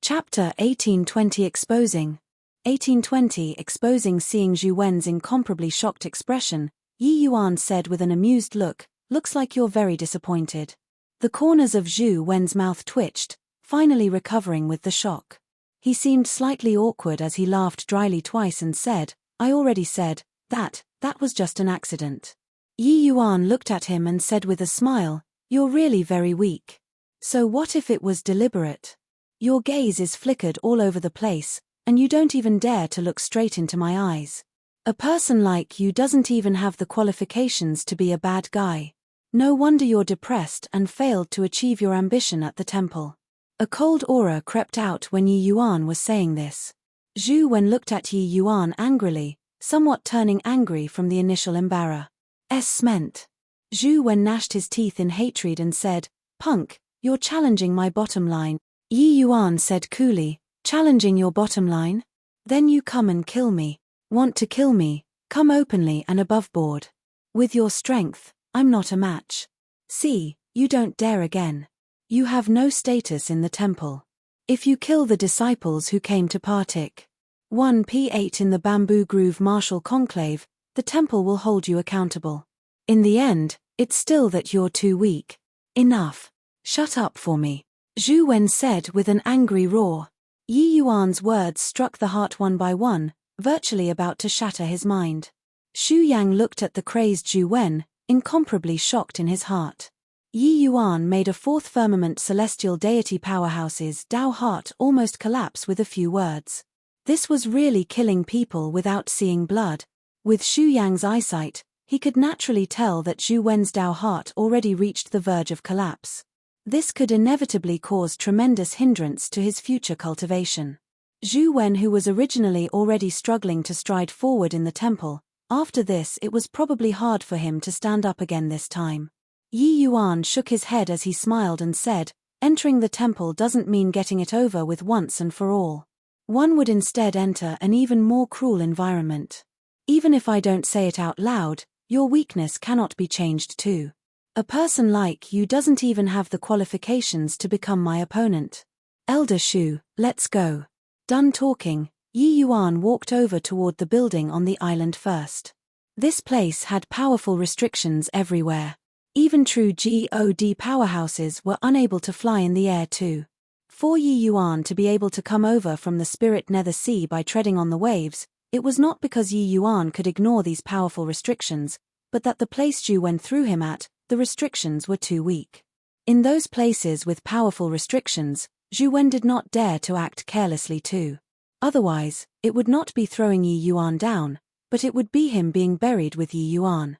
Chapter 1820 Exposing. 1820 Exposing. Seeing Zhu Wen's incomparably shocked expression, Yi Yuan said with an amused look, "Looks like you're very disappointed." The corners of Zhu Wen's mouth twitched, finally recovering with the shock. He seemed slightly awkward as he laughed dryly twice and said, "I already said, that was just an accident." Yi Yuan looked at him and said with a smile, "You're really very weak. So what if it was deliberate? Your gaze is flickered all over the place, and you don't even dare to look straight into my eyes. A person like you doesn't even have the qualifications to be a bad guy. No wonder you're depressed and failed to achieve your ambition at the temple." A cold aura crept out when Yi Yuan was saying this. Zhu Wen looked at Yi Yuan angrily, somewhat turning angry from the initial embarrassment. Zhu Wen gnashed his teeth in hatred and said, "Punk, you're challenging my bottom line." Yi Yuan said coolly, "Challenging your bottom line? Then you come and kill me. Want to kill me? Come openly and above board. With your strength, I'm not a match. See, you don't dare again. You have no status in the temple. If you kill the disciples who came to partake 1p8 in the Bamboo Grove martial conclave, the temple will hold you accountable. In the end, it's still that you're too weak. Enough. Shut up for me." Zhu Wen said with an angry roar. Yi Yuan's words struck the heart one by one, virtually about to shatter his mind. Xu Yang looked at the crazed Zhu Wen, incomparably shocked in his heart. Yi Yuan made a fourth firmament celestial deity powerhouse's Dao heart almost collapse with a few words. This was really killing people without seeing blood. With Xu Yang's eyesight, he could naturally tell that Zhu Wen's Dao heart already reached the verge of collapse. This could inevitably cause tremendous hindrance to his future cultivation. Zhu Wen, who was originally already struggling to stride forward in the temple, after this it was probably hard for him to stand up again this time. Yi Yuan shook his head as he smiled and said, "Entering the temple doesn't mean getting it over with once and for all. One would instead enter an even more cruel environment. Even if I don't say it out loud, your weakness cannot be changed too. A person like you doesn't even have the qualifications to become my opponent. Elder Shu, let's go." Done talking, Yi Yuan walked over toward the building on the island first. This place had powerful restrictions everywhere. Even true God powerhouses were unable to fly in the air too. For Yi Yuan to be able to come over from the spirit nether sea by treading on the waves, it was not because Yi Yuan could ignore these powerful restrictions, but that the place Zhu Wen threw him at, the restrictions were too weak. In those places with powerful restrictions, Zhu Wen did not dare to act carelessly too. Otherwise, it would not be throwing Yi Yuan down, but it would be him being buried with Yi Yuan.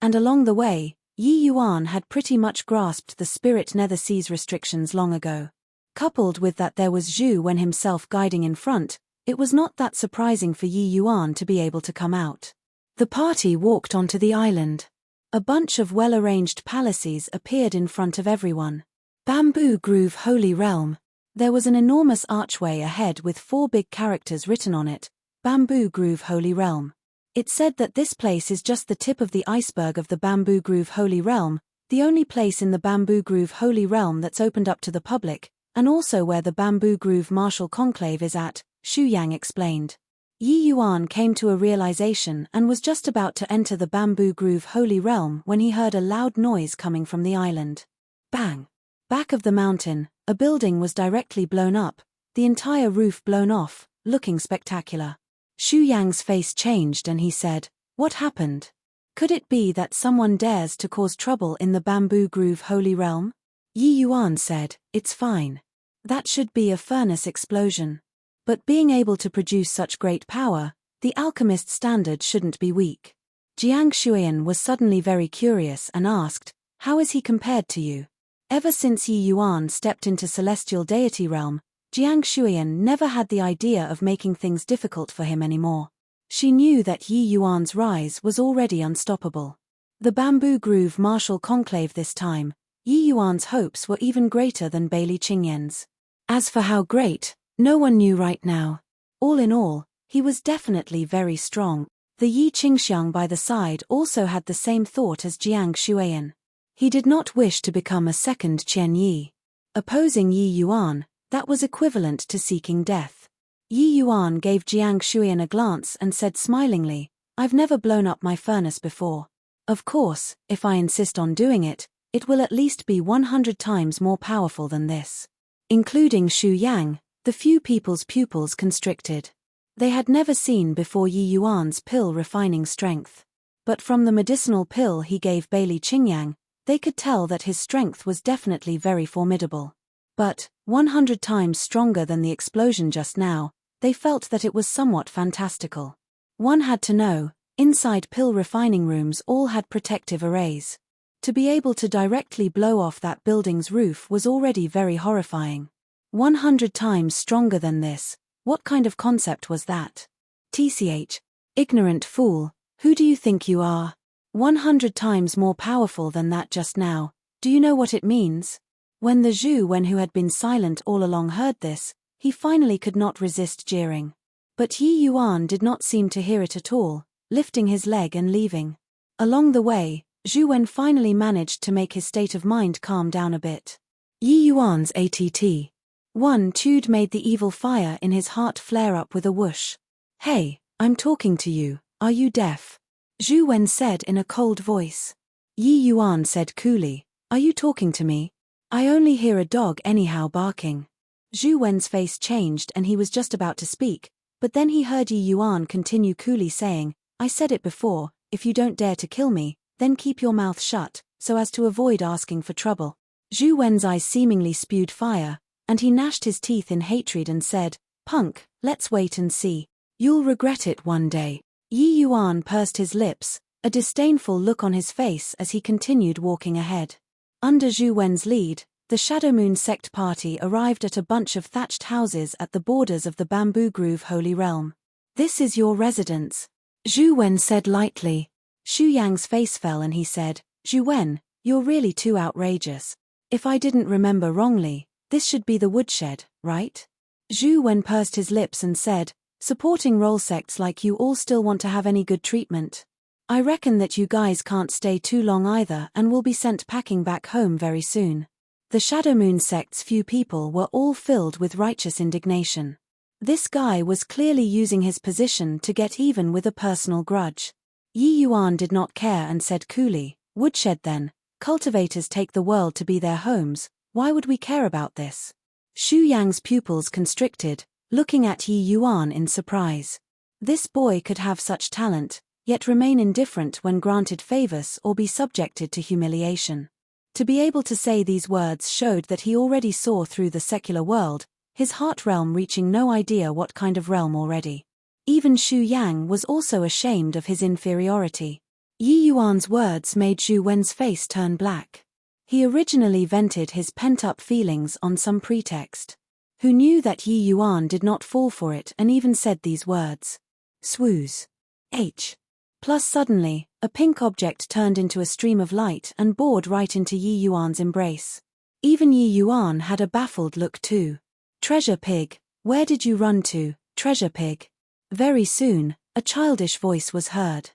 And along the way, Yi Yuan had pretty much grasped the spirit nether sea's restrictions long ago. Coupled with that there was Zhu Wen himself guiding in front, it was not that surprising for Yi Yuan to be able to come out. The party walked onto the island. A bunch of well-arranged palaces appeared in front of everyone. Bamboo Grove Holy Realm. There was an enormous archway ahead with 4 big characters written on it, Bamboo Grove Holy Realm. It said that this place is just the tip of the iceberg of the Bamboo Grove Holy Realm, the only place in the Bamboo Grove Holy Realm that's opened up to the public, and also where the Bamboo Grove Martial Conclave is at, Xu Yang explained. Yi Yuan came to a realization and was just about to enter the Bamboo Grove Holy Realm when he heard a loud noise coming from the island. Bang! Back of the mountain, a building was directly blown up, the entire roof blown off, looking spectacular. Xu Yang's face changed and he said, "What happened? Could it be that someone dares to cause trouble in the Bamboo Grove Holy Realm?" Yi Yuan said, "It's fine. That should be a furnace explosion. But being able to produce such great power, the alchemist's standard shouldn't be weak. Jiang Shuian was suddenly very curious and asked, "How is he compared to you?" Ever since Yi Yuan stepped into celestial deity realm, Jiang Shuian never had the idea of making things difficult for him anymore. She knew that Yi Yuan's rise was already unstoppable. The Bamboo Groove martial conclave this time, Yi Yuan's hopes were even greater than Bailey Qingyan's. As for how great, no one knew right now. All in all, he was definitely very strong. The Yi Qingxiang by the side also had the same thought as Jiang Shuian. He did not wish to become a second Qian Yi. Opposing Yi Yuan, that was equivalent to seeking death. Yi Yuan gave Jiang Shuian a glance and said smilingly, "I've never blown up my furnace before. Of course, if I insist on doing it, it will at least be 100 times more powerful than this." Including Xu Yang, the few people's pupils constricted. They had never seen before Yi Yuan's pill refining strength. But from the medicinal pill he gave Bailey Qingyang, they could tell that his strength was definitely very formidable. But, 100 times stronger than the explosion just now, they felt that it was somewhat fantastical. One had to know, inside pill refining rooms all had protective arrays. To be able to directly blow off that building's roof was already very horrifying. 100 times stronger than this, what kind of concept was that? TCH. Ignorant fool, who do you think you are? 100 times more powerful than that just now, do you know what it means? When the Zhu Wen who had been silent all along heard this, he finally could not resist jeering. But Yi Yuan did not seem to hear it at all, lifting his leg and leaving. Along the way, Zhu Wen finally managed to make his state of mind calm down a bit. Yi Yuan's ATT. One Tude made the evil fire in his heart flare up with a whoosh. "Hey, I'm talking to you, are you deaf?" Zhu Wen said in a cold voice. Yi Yuan said coolly, "Are you talking to me? I only hear a dog anyhow barking." Zhu Wen's face changed and he was just about to speak, but then he heard Yi Yuan continue coolly saying, "I said it before, if you don't dare to kill me, then keep your mouth shut, so as to avoid asking for trouble." Zhu Wen's eyes seemingly spewed fire, and he gnashed his teeth in hatred and said, "Punk, let's wait and see. You'll regret it one day." Yi Yuan pursed his lips, a disdainful look on his face as he continued walking ahead. Under Zhu Wen's lead, the Shadow Moon sect party arrived at a bunch of thatched houses at the borders of the Bamboo Groove Holy Realm. "This is your residence," Zhu Wen said lightly. Xu Yang's face fell and he said, "Zhu Wen, you're really too outrageous. If I didn't remember wrongly, this should be the woodshed, right?" Zhu Wen pursed his lips and said, "Supporting role sects like you all still want to have any good treatment? I reckon that you guys can't stay too long either and will be sent packing back home very soon." The Shadow Moon sect's few people were all filled with righteous indignation. This guy was clearly using his position to get even with a personal grudge. Yi Yuan did not care and said coolly, "Woodshed then, cultivators take the world to be their homes, why would we care about this?" Xu Yang's pupils constricted, looking at Yi Yuan in surprise. This boy could have such talent, yet remain indifferent when granted favors or be subjected to humiliation. To be able to say these words showed that he already saw through the secular world, his heart realm reaching no idea what kind of realm already. Even Xu Yang was also ashamed of his inferiority. Yi Yuan's words made Zhu Wen's face turn black. He originally vented his pent-up feelings on some pretext. Who knew that Yi Yuan did not fall for it and even said these words? Swooze. H. Plus suddenly, a pink object turned into a stream of light and bored right into Yi Yuan's embrace. Even Yi Yuan had a baffled look too. "Treasure pig, where did you run to, treasure pig?" Very soon, a childish voice was heard.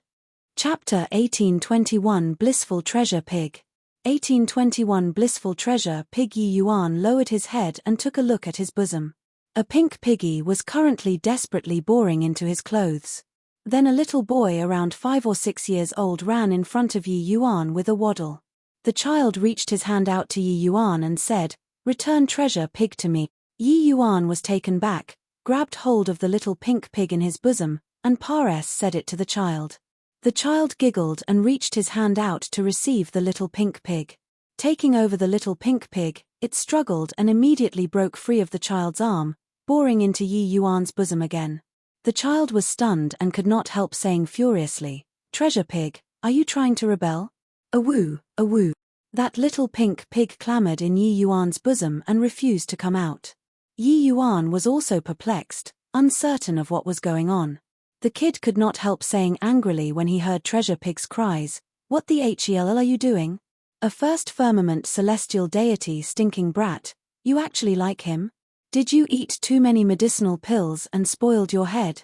Chapter 1821 Blissful Treasure Pig. 1821 Blissful Treasure Pig. Yi Yuan lowered his head and took a look at his bosom. A pink piggy was currently desperately boring into his clothes. Then a little boy around 5 or 6 years old ran in front of Yi Yuan with a waddle. The child reached his hand out to Yi Yuan and said, "Return treasure pig to me." Yi Yuan was taken back, grabbed hold of the little pink pig in his bosom, and Pares said it to the child. The child giggled and reached his hand out to receive the little pink pig. Taking over the little pink pig, it struggled and immediately broke free of the child's arm, boring into Yi Yuan's bosom again. The child was stunned and could not help saying furiously, Treasure pig, are you trying to rebel? Awoo, awoo. That little pink pig clamoured in Yi Yuan's bosom and refused to come out. Yi Yuan was also perplexed, uncertain of what was going on. The kid could not help saying angrily when he heard Treasure Pig's cries, "What the hell are you doing? A first firmament celestial deity stinking brat, you actually like him? Did you eat too many medicinal pills and spoiled your head?"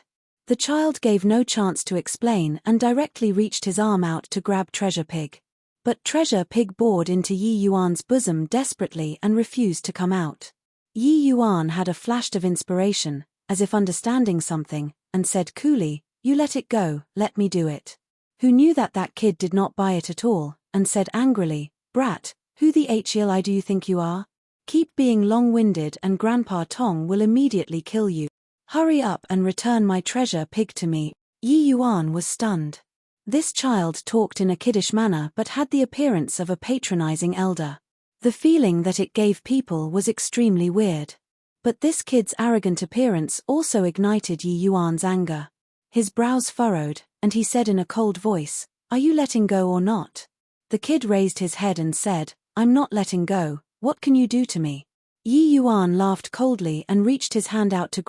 The child gave no chance to explain and directly reached his arm out to grab Treasure Pig. But Treasure Pig bored into Yi Yuan's bosom desperately and refused to come out. Yi Yuan had a flash of inspiration, as if understanding something, and said coolly, "You let it go, let me do it." Who knew that kid did not buy it at all, and said angrily, "Brat, who the hell do you think you are? Keep being long-winded and Grandpa Tong will immediately kill you. Hurry up and return my Treasure Pig to me." Yi Yuan was stunned. This child talked in a kiddish manner but had the appearance of a patronizing elder. The feeling that it gave people was extremely weird. But this kid's arrogant appearance also ignited Yi Yuan's anger. His brows furrowed, and he said in a cold voice, "Are you letting go or not?" The kid raised his head and said, "I'm not letting go, what can you do to me?" Yi Yuan laughed coldly and reached his hand out to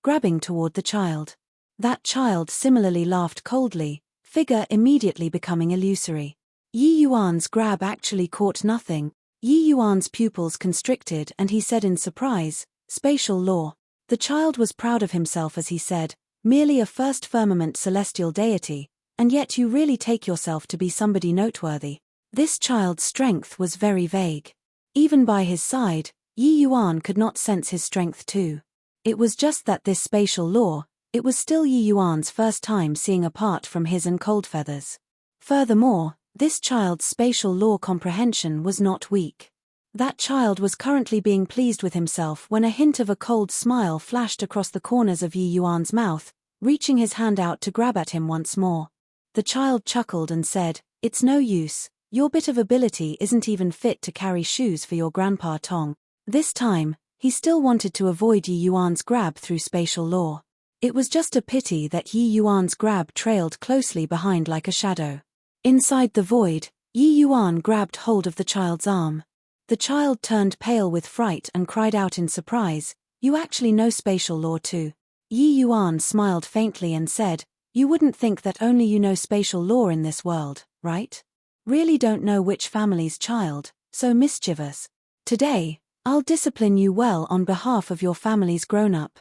grabbing toward the child. That child similarly laughed coldly, figure immediately becoming illusory. Yi Yuan's grab actually caught nothing. Yi Yuan's pupils constricted and he said in surprise, "Spatial law." The child was proud of himself as he said, "Merely a first firmament celestial deity, and yet you really take yourself to be somebody noteworthy." This child's strength was very vague. Even by his side, Yi Yuan could not sense his strength too. It was just that this spatial law, it was still Yi Yuan's first time seeing apart from his and Coldfeather's. Furthermore, this child's spatial law comprehension was not weak. That child was currently being pleased with himself when a hint of a cold smile flashed across the corners of Yi Yuan's mouth, reaching his hand out to grab at him once more. The child chuckled and said, "It's no use, your bit of ability isn't even fit to carry shoes for your Grandpa Tong." This time, he still wanted to avoid Yi Yuan's grab through spatial law. It was just a pity that Yi Yuan's grab trailed closely behind like a shadow. Inside the void, Yi Yuan grabbed hold of the child's arm. The child turned pale with fright and cried out in surprise, "You actually know spatial law too?" Yi Yuan smiled faintly and said, "You wouldn't think that only you know spatial law in this world, right? Really don't know which family's child, so mischievous. Today, I'll discipline you well on behalf of your family's grown-up."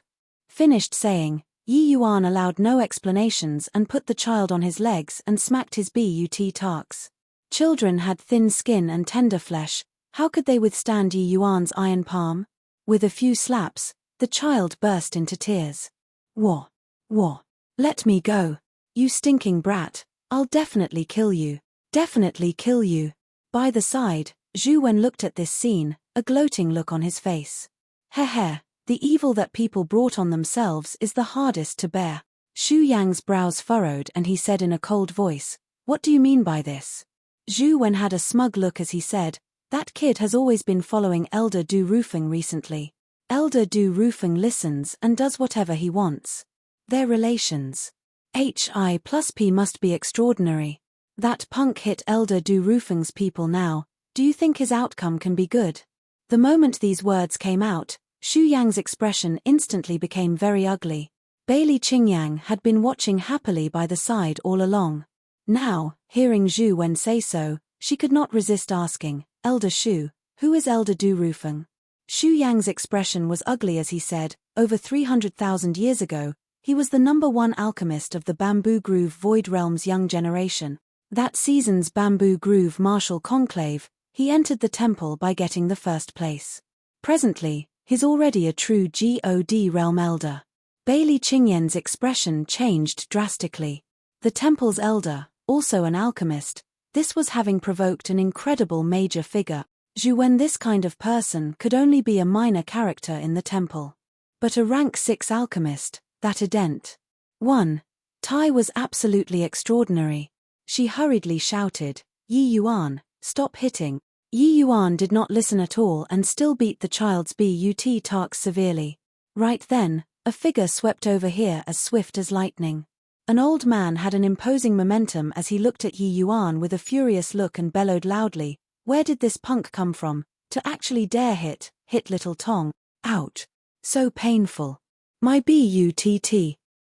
Finished saying, Yi Yuan allowed no explanations and put the child on his legs and smacked his butt. Children had thin skin and tender flesh, how could they withstand Yi Yuan's iron palm? With a few slaps, the child burst into tears. "Wah! Wah! Let me go! You stinking brat, I'll definitely kill you. Definitely kill you." By the side, Zhu Wen looked at this scene, a gloating look on his face. "Heh, the evil that people brought on themselves is the hardest to bear." Xu Yang's brows furrowed and he said in a cold voice, "What do you mean by this?" Zhu Wen had a smug look as he said, "That kid has always been following Elder Du Rufeng recently. Elder Du Rufeng listens and does whatever he wants. Their relations. Hi+P must be extraordinary. That punk hit Elder Du Rufeng's people now, do you think his outcome can be good?" The moment these words came out, Xu Yang's expression instantly became very ugly. Bailey Qingyang had been watching happily by the side all along. Now, hearing Zhu Wen say so, she could not resist asking, "Elder Xu, who is Elder Du Rufeng?" Xu Yang's expression was ugly as he said, "Over 300,000 years ago, he was the #1 alchemist of the Bamboo Groove Void Realm's young generation. That season's Bamboo Groove Martial Conclave, he entered the temple by getting the first place. Presently, he's already a true God realm elder." Bailey Qingyan's expression changed drastically. The temple's elder, also an alchemist, this was having provoked an incredible major figure. Zhu Wen, this kind of person could only be a minor character in the temple. But a rank 6 alchemist, that a dent. 1. Tai was absolutely extraordinary. She hurriedly shouted, "Yi Yuan, stop hitting." Yi Yuan did not listen at all and still beat the child's butt severely. Right then, a figure swept over here as swift as lightning. An old man had an imposing momentum as he looked at Yi Yuan with a furious look and bellowed loudly, "Where did this punk come from, to actually dare hit little Tong? Ouch. So painful. My butt.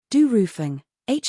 Do Rufeng,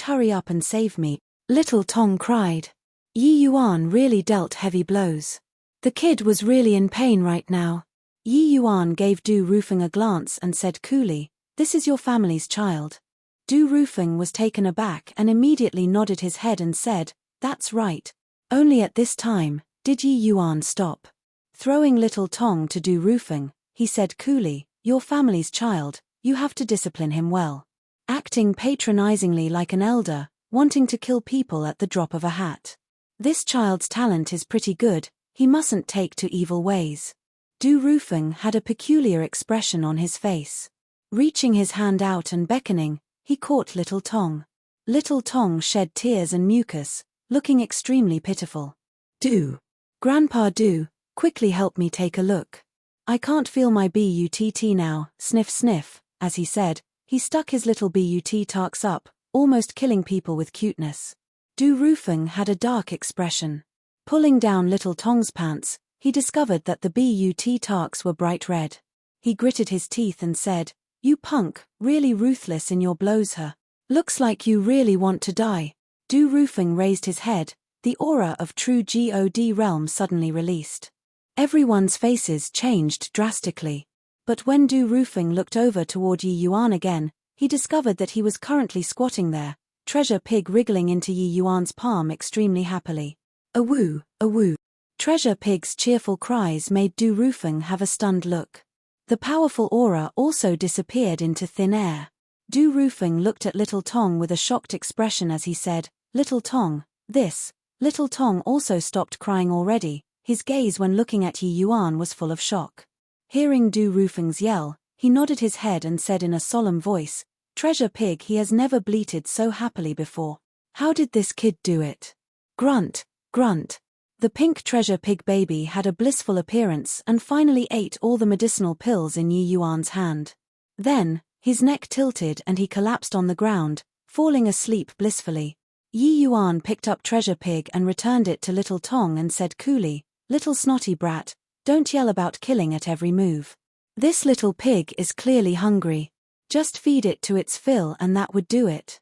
hurry up and save me," little Tong cried. Yi Yuan really dealt heavy blows. The kid was really in pain right now. Yi Yuan gave Du Rufeng a glance and said coolly, "This is your family's child." Du Rufeng was taken aback and immediately nodded his head and said, "That's right." Only at this time did Yi Yuan stop. Throwing little Tong to Du Rufeng, he said coolly, "Your family's child, you have to discipline him well." Acting patronizingly like an elder, wanting to kill people at the drop of a hat. This child's talent is pretty good, he mustn't take to evil ways. Du Rufeng had a peculiar expression on his face. Reaching his hand out and beckoning, he caught little Tong. Little Tong shed tears and mucus, looking extremely pitiful. "Du. Grandpa Du, quickly help me take a look. I can't feel my butt now, sniff sniff," as he said, he stuck his little butt tarks up, almost killing people with cuteness. Du Rufeng had a dark expression. Pulling down little Tong's pants, he discovered that the butt tarks were bright red. He gritted his teeth and said, "You punk, really ruthless in your blows huh? Looks like you really want to die." Du Rufeng raised his head, the aura of true God realm suddenly released. Everyone's faces changed drastically. But when Du Rufeng looked over toward Yi Yuan again, he discovered that he was currently squatting there, Treasure Pig wriggling into Yi Yuan's palm extremely happily. "Awoo, awoo." Treasure Pig's cheerful cries made Du Rufeng have a stunned look. The powerful aura also disappeared into thin air. Du Rufeng looked at little Tong with a shocked expression as he said, "Little Tong, this." Little Tong also stopped crying already, his gaze when looking at Yi Yuan was full of shock. Hearing Du Rufeng's yell, he nodded his head and said in a solemn voice, "Treasure Pig, he has never bleated so happily before. How did this kid do it?" Grunt, grunt. The pink Treasure Pig baby had a blissful appearance and finally ate all the medicinal pills in Yi Yuan's hand. Then, his neck tilted and he collapsed on the ground, falling asleep blissfully. Yi Yuan picked up Treasure Pig and returned it to little Tong and said coolly, "Little snotty brat, don't yell about killing at every move. This little pig is clearly hungry. Just feed it to its fill and that would do it."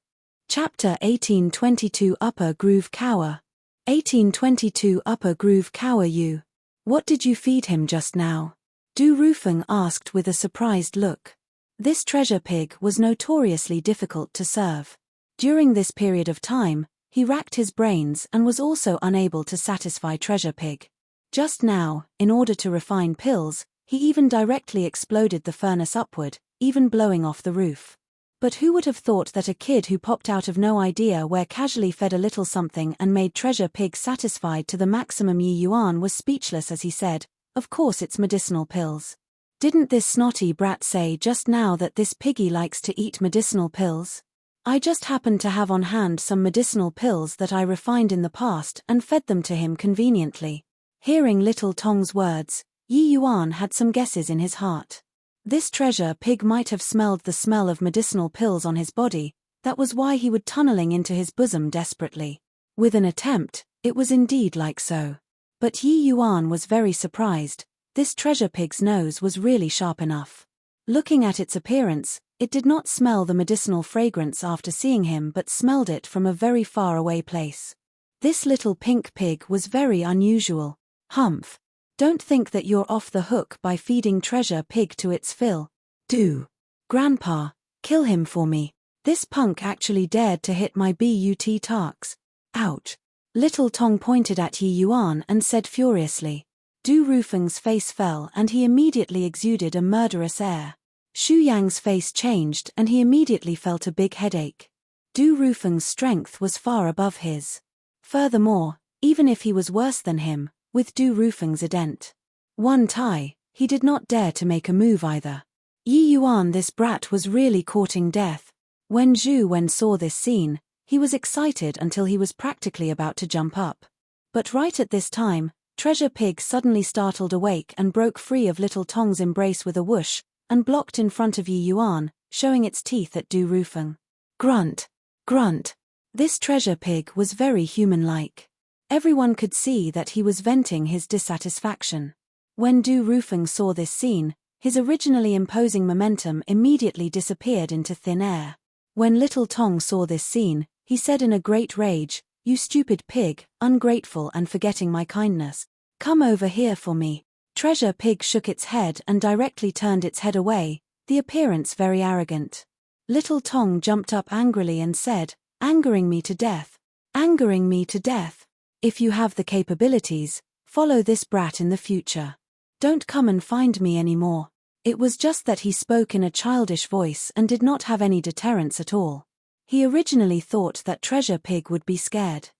Chapter 1822 Upper Groove Cower. 1822 Upper Groove Cower. You. What did you feed him just now? Du Rufeng asked with a surprised look. This Treasure Pig was notoriously difficult to serve. During this period of time, he racked his brains and was also unable to satisfy Treasure Pig. Just now, in order to refine pills, he even directly exploded the furnace upward, even blowing off the roof. But who would have thought that a kid who popped out of no idea where casually fed a little something and made Treasure Pig satisfied to the maximum? Yi Yuan was speechless as he said, "Of course it's medicinal pills. Didn't this snotty brat say just now that this piggy likes to eat medicinal pills? I just happened to have on hand some medicinal pills that I refined in the past and fed them to him conveniently." Hearing little Tong's words, Yi Yuan had some guesses in his heart. This Treasure Pig might have smelled the smell of medicinal pills on his body, that was why he would tunneling into his bosom desperately. With an attempt, it was indeed like so. But Yi Yuan was very surprised, this Treasure Pig's nose was really sharp enough. Looking at its appearance, it did not smell the medicinal fragrance after seeing him but smelled it from a very far away place. This little pink pig was very unusual. Humph. Don't think that you're off the hook by feeding Treasure Pig to its fill. Do. Grandpa, kill him for me. This punk actually dared to hit my butt tarks. Ouch. Little Tong pointed at Yi Yuan and said furiously. Du Rufeng's face fell and he immediately exuded a murderous air. Shu Yang's face changed and he immediately felt a big headache. Du Rufeng's strength was far above his. Furthermore, even if he was worse than him, with Du Rufeng's ident. One tie, he did not dare to make a move either. Yi Yuan, this brat was really courting death. When Zhu Wen saw this scene, he was excited until he was practically about to jump up. But right at this time, Treasure Pig suddenly startled awake and broke free of little Tong's embrace with a whoosh, and blocked in front of Yi Yuan, showing its teeth at Du Rufeng. Grunt. Grunt. This treasure pig was very human-like. Everyone could see that he was venting his dissatisfaction. When Du Rufeng saw this scene, his originally imposing momentum immediately disappeared into thin air. When Little Tong saw this scene, he said in a great rage, "You stupid pig, ungrateful and forgetting my kindness. Come over here for me." Treasure Pig shook its head and directly turned its head away, the appearance very arrogant. Little Tong jumped up angrily and said, "Angering me to death. Angering me to death. If you have the capabilities, follow this brat in the future. Don't come and find me anymore." It was just that he spoke in a childish voice and did not have any deterrence at all. He originally thought that Treasure Pig would be scared.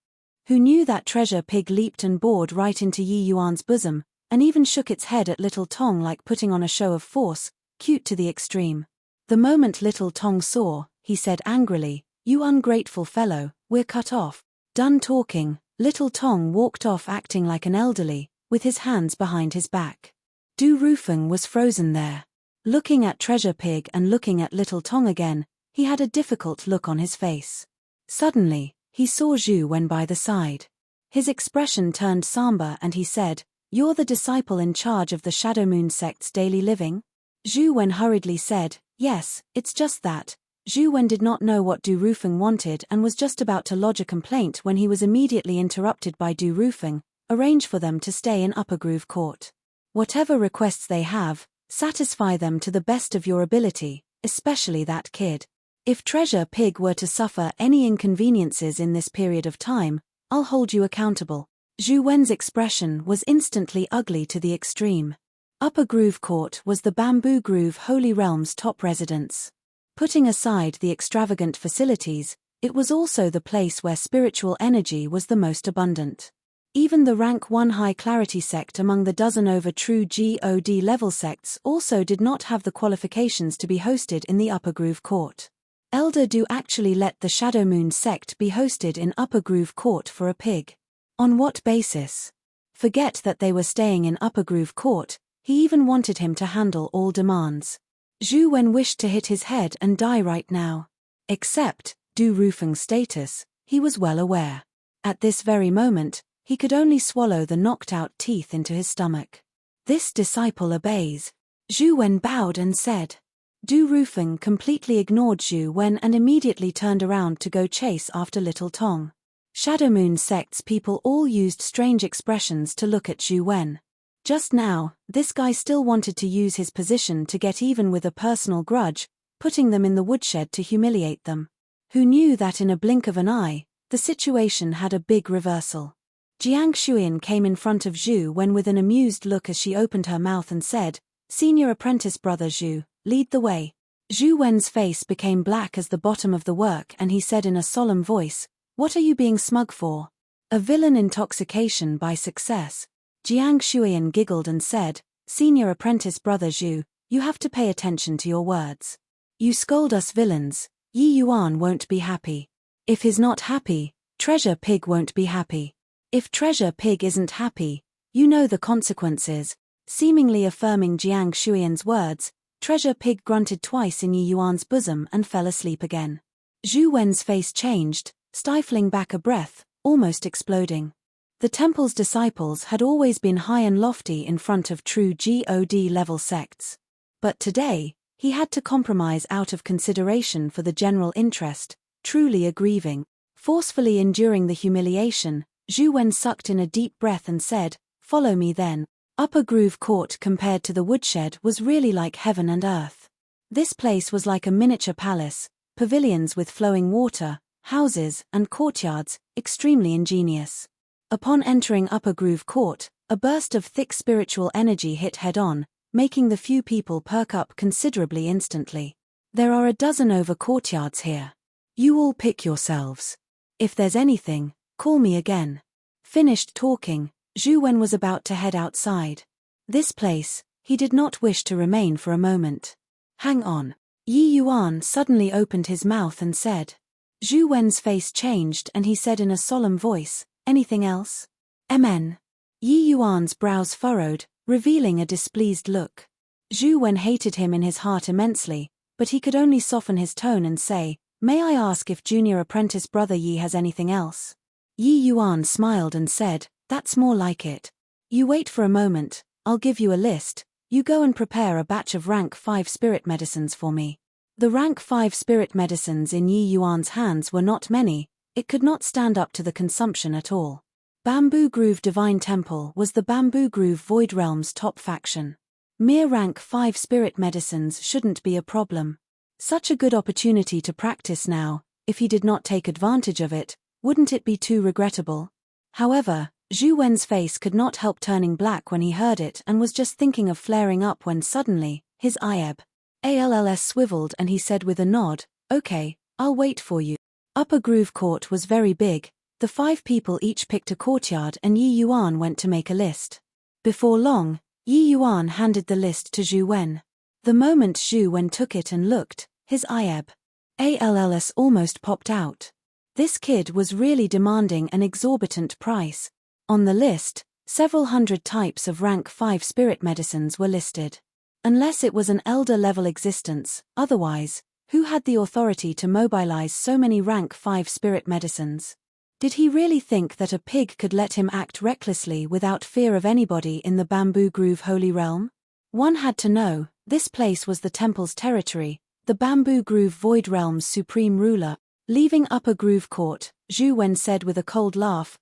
Who knew that Treasure Pig leaped and bored right into Yi Yuan's bosom, and even shook its head at Little Tong like putting on a show of force, cute to the extreme. The moment Little Tong saw, he said angrily, "You ungrateful fellow, we're cut off." Done talking, Little Tong walked off acting like an elderly, with his hands behind his back. Du Rufeng was frozen there. Looking at Treasure Pig and looking at Little Tong again, he had a difficult look on his face. Suddenly, he saw Zhu Wen by the side. His expression turned somber and he said, "You're the disciple in charge of the Shadow Moon sect's daily living?" Zhu Wen hurriedly said, "Yes, it's just that." Zhu Wen did not know what Du Rufeng wanted and was just about to lodge a complaint when he was immediately interrupted by Du Rufeng. "Arrange for them to stay in Upper Groove Court. Whatever requests they have, satisfy them to the best of your ability, especially that kid. If Treasure Pig were to suffer any inconveniences in this period of time, I'll hold you accountable." Zhu Wen's expression was instantly ugly to the extreme. Upper Groove Court was the Bamboo Groove Holy Realm's top residence. Putting aside the extravagant facilities, it was also the place where spiritual energy was the most abundant. Even the rank 1 high clarity sect among the dozen over true God level sects also did not have the qualifications to be hosted in the Upper Groove Court. Elder Du actually let the Shadow Moon sect be hosted in Upper Groove Court for a pig. On what basis? Forget that they were staying in Upper Groove Court, he even wanted him to handle all demands. Zhu Wen wished to hit his head and die right now. Except, Du Rufeng's status, he was well aware. At this very moment, he could only swallow the knocked-out teeth into his stomach. "This disciple obeys." Zhu Wen bowed and said. Du Rufeng completely ignored Zhu Wen and immediately turned around to go chase after Little Tong. Shadow Moon sect's people all used strange expressions to look at Zhu Wen. Just now, this guy still wanted to use his position to get even with a personal grudge, putting them in the woodshed to humiliate them. Who knew that in a blink of an eye, the situation had a big reversal. Jiang Shuyan came in front of Zhu Wen with an amused look as she opened her mouth and said, "Senior apprentice brother Zhu, lead the way." Zhu Wen's face became black as the bottom of the work and he said in a solemn voice, "What are you being smug for? A villain intoxication by success." Jiang Shuyan giggled and said, "Senior apprentice brother Zhu, you have to pay attention to your words. You scold us villains, Yi Yuan won't be happy. If he's not happy, Treasure Pig won't be happy. If Treasure Pig isn't happy, you know the consequences." Seemingly affirming Jiang Shuyan's words, Treasure Pig grunted twice in Yi Yuan's bosom and fell asleep again. Zhu Wen's face changed, stifling back a breath, almost exploding. The temple's disciples had always been high and lofty in front of true God level sects. But today, he had to compromise out of consideration for the general interest, truly a grieving. Forcefully enduring the humiliation, Zhu Wen sucked in a deep breath and said, "Follow me then." Upper Groove Court compared to the woodshed was really like heaven and earth. This place was like a miniature palace, pavilions with flowing water, houses, and courtyards, extremely ingenious. Upon entering Upper Groove Court, a burst of thick spiritual energy hit head-on, making the few people perk up considerably instantly. "There are a dozen over courtyards here. You all pick yourselves. If there's anything, call me again." Finished talking, Zhu Wen was about to head outside. This place, he did not wish to remain for a moment. "Hang on." Yi Yuan suddenly opened his mouth and said. Zhu Wen's face changed and he said in a solemn voice, "Anything else?" "Amen." Yi Yuan's brows furrowed, revealing a displeased look. Zhu Wen hated him in his heart immensely, but he could only soften his tone and say, May I ask if junior apprentice brother Yi has anything else? Yi Yuan smiled and said, that's more like it. You wait for a moment, I'll give you a list, you go and prepare a batch of rank 5 spirit medicines for me. The rank 5 spirit medicines in Yi Yuan's hands were not many, it could not stand up to the consumption at all. Bamboo Groove Divine Temple was the Bamboo Groove Void Realm's top faction. Mere rank 5 spirit medicines shouldn't be a problem. Such a good opportunity to practice now, if he did not take advantage of it, wouldn't it be too regrettable? However, Zhu Wen's face could not help turning black when he heard it and was just thinking of flaring up when suddenly, his eyebrows swiveled and he said with a nod, okay, I'll wait for you. Upper Groove Court was very big, the 5 people each picked a courtyard and Yi Yuan went to make a list. Before long, Yi Yuan handed the list to Zhu Wen. The moment Zhu Wen took it and looked, his eyebrows almost popped out. This kid was really demanding an exorbitant price. On the list, several hundred types of rank 5 spirit medicines were listed. Unless it was an elder-level existence, otherwise, who had the authority to mobilize so many rank 5 spirit medicines? Did he really think that a pig could let him act recklessly without fear of anybody in the Bamboo Groove Holy Realm? One had to know, this place was the temple's territory, the Bamboo Groove Void Realm's supreme ruler. Leaving Upper Groove Court, Zhu Wen said with a cold laugh,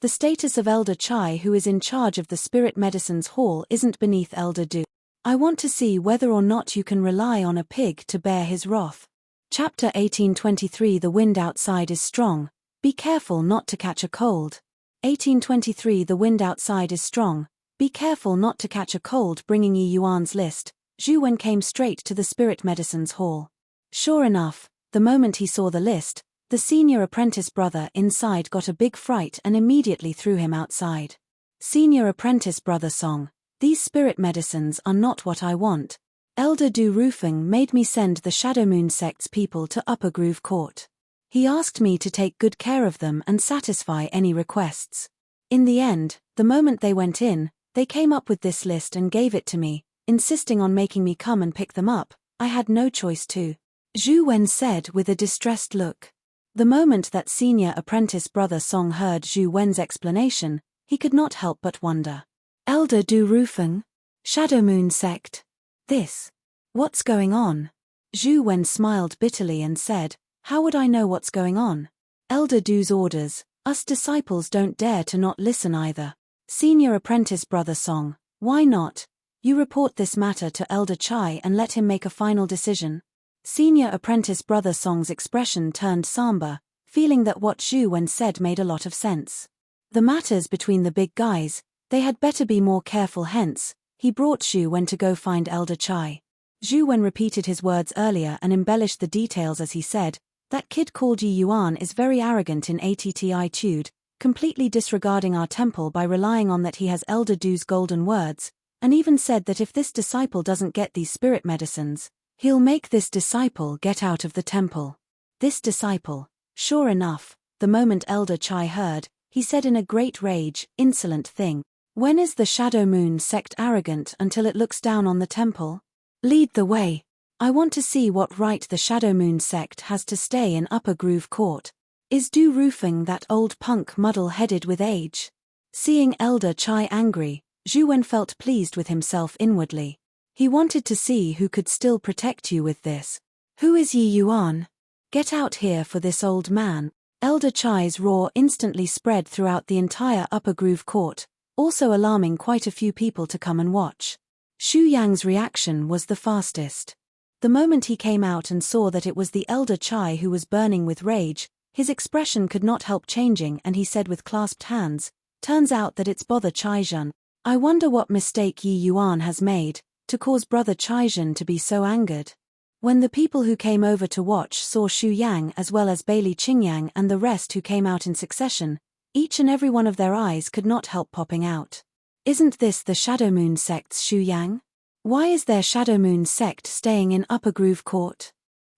the status of Elder Chai who is in charge of the Spirit Medicines Hall isn't beneath Elder Du. I want to see whether or not you can rely on a pig to bear his wrath. Chapter 1823 The wind outside is strong. Be careful not to catch a cold. 1823 The wind outside is strong. Be careful not to catch a cold. Bringing Yi Yuan's list, Zhu Wen came straight to the Spirit Medicines Hall. Sure enough, the moment he saw the list, the senior apprentice brother inside got a big fright and immediately threw him outside. Senior apprentice brother Song, these spirit medicines are not what I want. Elder Du Rufeng made me send the Shadow Moon sect's people to Upper Groove Court. He asked me to take good care of them and satisfy any requests. In the end, the moment they went in, they came up with this list and gave it to me, insisting on making me come and pick them up. I had no choice to. Zhu Wen said with a distressed look. The moment that senior apprentice brother Song heard Zhu Wen's explanation, he could not help but wonder. Elder Du Rufeng? Shadow Moon sect? What's going on? Zhu Wen smiled bitterly and said, how would I know what's going on? Elder Du's orders, us disciples don't dare to not listen either. Senior apprentice brother Song, why not? You report this matter to Elder Chai and let him make a final decision. Senior apprentice brother Song's expression turned somber, feeling that what Zhu Wen said made a lot of sense. The matters between the big guys, they had better be more careful. Hence, he brought Zhu Wen to go find Elder Chai. Zhu Wen repeated his words earlier and embellished the details as he said, that kid called Yi Yuan is very arrogant in attitude, completely disregarding our temple by relying on that he has Elder Du's golden words, and even said that if this disciple doesn't get these spirit medicines, he'll make this disciple get out of the temple. This disciple, sure enough, the moment Elder Chai heard, he said in a great rage, insolent thing. When is the Shadow Moon sect arrogant until it looks down on the temple? Lead the way. I want to see what right the Shadow Moon sect has to stay in Upper Groove Court. Is Du Rufeng that old punk muddle-headed with age? Seeing Elder Chai angry, Zhu Wen felt pleased with himself inwardly. He wanted to see who could still protect you with this. Who is Yi Yuan? Get out here for this old man. Elder Chai's roar instantly spread throughout the entire Upper Groove Court, also alarming quite a few people to come and watch. Xu Yang's reaction was the fastest. The moment he came out and saw that it was the Elder Chai who was burning with rage, his expression could not help changing and he said with clasped hands, turns out that it's Brother Chaizhen. I wonder what mistake Yi Yuan has made to cause Brother Chaizhen to be so angered. When the people who came over to watch saw Xu Yang as well as Bailey Qingyang and the rest who came out in succession, each and every one of their eyes could not help popping out. Isn't this the Shadow Moon sect's Xu Yang? Why is their Shadow Moon sect staying in Upper Groove Court?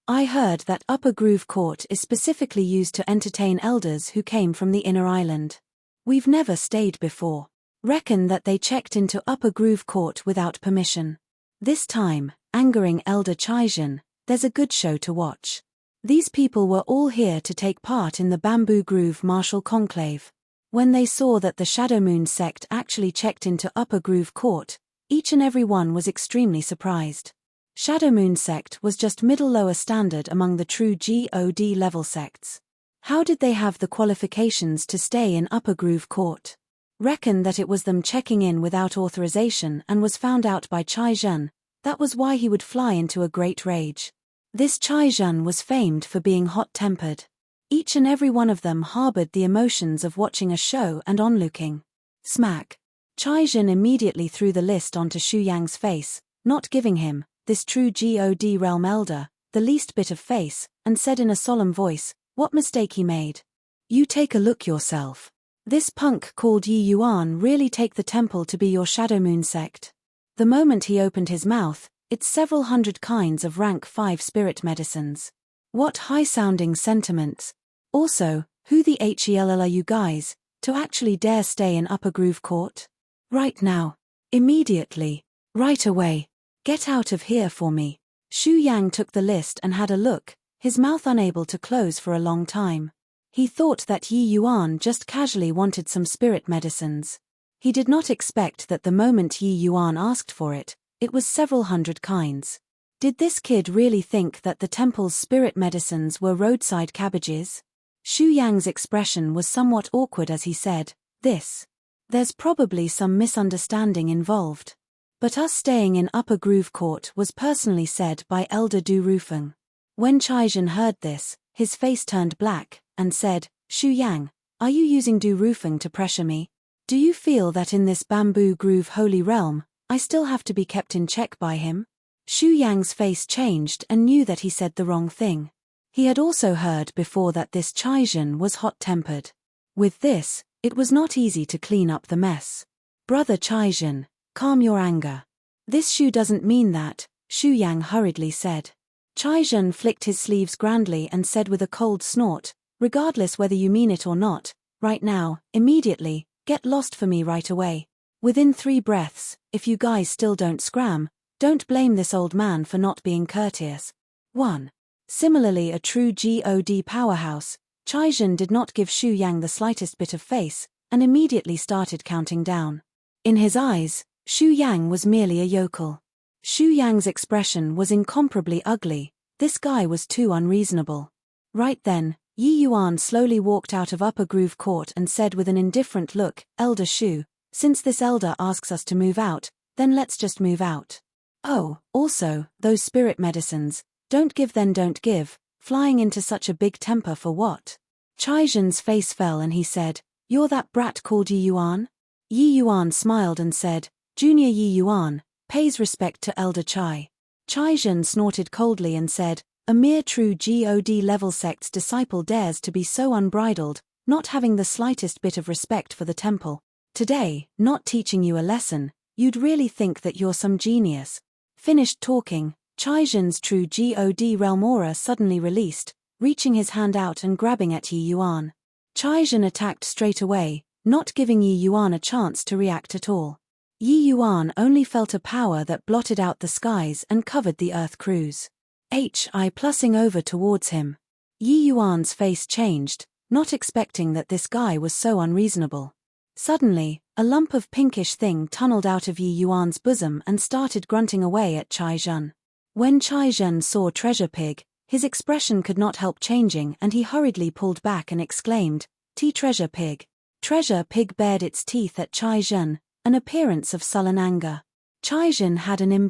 I heard that Upper Groove Court is specifically used to entertain elders who came from the inner island. We've never stayed before. Reckon that they checked into Upper Groove Court without permission. This time, angering Elder Chaizhen, there's a good show to watch. These people were all here to take part in the Bamboo Groove martial conclave. When they saw that the Shadow Moon sect actually checked into Upper Groove Court, each and every one was extremely surprised. Shadow Moon sect was just middle-lower standard among the true God level sects. How did they have the qualifications to stay in Upper Groove Court? Reckon that it was them checking in without authorization and was found out by Chai Jun. That was why he would fly into a great rage. This Chai Jun was famed for being hot-tempered. Each and every one of them harbored the emotions of watching a show and onlooking. Smack. Chai Jun immediately threw the list onto Shu Yang's face, not giving him, this true God realm elder, the least bit of face, and said in a solemn voice, what mistake he made. You take a look yourself. This punk called Yi Yuan really take the temple to be your Shadow Moon sect. The moment he opened his mouth, it's several hundred kinds of rank 5 spirit medicines. What high-sounding sentiments. Also, who the hell are you guys, to actually dare stay in Upper Groove Court? Right now. Immediately. Right away. Get out of here for me. Shu Yang took the list and had a look, his mouth unable to close for a long time. He thought that Yi Yuan just casually wanted some spirit medicines. He did not expect that the moment Yi Yuan asked for it, it was several hundred kinds. Did this kid really think that the temple's spirit medicines were roadside cabbages? Shu Yang's expression was somewhat awkward as he said, this. There's probably some misunderstanding involved. But us staying in Upper Groove Court was personally said by Elder Du Rufeng. When Chai Jun heard this, his face turned black, and said, Shu Yang, are you using Du Rufeng to pressure me? Do you feel that in this Bamboo Groove holy realm, I still have to be kept in check by him? Shu Yang's face changed and knew that he said the wrong thing. He had also heard before that this Chai Jun was hot-tempered. With this, it was not easy to clean up the mess. Brother Chai Jun, calm your anger. This Shu doesn't mean that, Shu Yang hurriedly said. Chai Jun flicked his sleeves grandly and said with a cold snort, regardless whether you mean it or not, right now, immediately, get lost for me right away. Within 3 breaths, if you guys still don't scram, don't blame this old man for not being courteous. 1. Similarly, a true God powerhouse, Chai Jun did not give Shu Yang the slightest bit of face, and immediately started counting down. In his eyes, Shu Yang was merely a yokel. Shu Yang's expression was incomparably ugly. This guy was too unreasonable. Right then, Yi Yuan slowly walked out of Upper Groove Court and said with an indifferent look, Elder Shu, since this elder asks us to move out, then let's just move out. Oh, also, those spirit medicines, don't give then don't give, flying into such a big temper for what? Chai Jun's face fell and he said, you're that brat called Yi Yuan? Yi Yuan smiled and said, Junior Yi Yuan, pays respect to Elder Chai. Chai Jun snorted coldly and said, a mere true God level sect's disciple dares to be so unbridled, not having the slightest bit of respect for the temple. Today, not teaching you a lesson, you'd really think that you're some genius. Finished talking, Chai Jun's true God realm aura suddenly released, reaching his hand out and grabbing at Yi Yuan. Chai Jun attacked straight away, not giving Yi Yuan a chance to react at all. Yi Yuan only felt a power that blotted out the skies and covered the earth cruise. Hi plussing over towards him. Yi Yuan's face changed, not expecting that this guy was so unreasonable. Suddenly, a lump of pinkish thing tunneled out of Yi Yuan's bosom and started grunting away at Chai Jun. When Chai Jun saw Treasure Pig, his expression could not help changing and he hurriedly pulled back and exclaimed, Treasure Pig. Treasure Pig bared its teeth at Chai Jun, an appearance of sullen anger. Chai Jun had an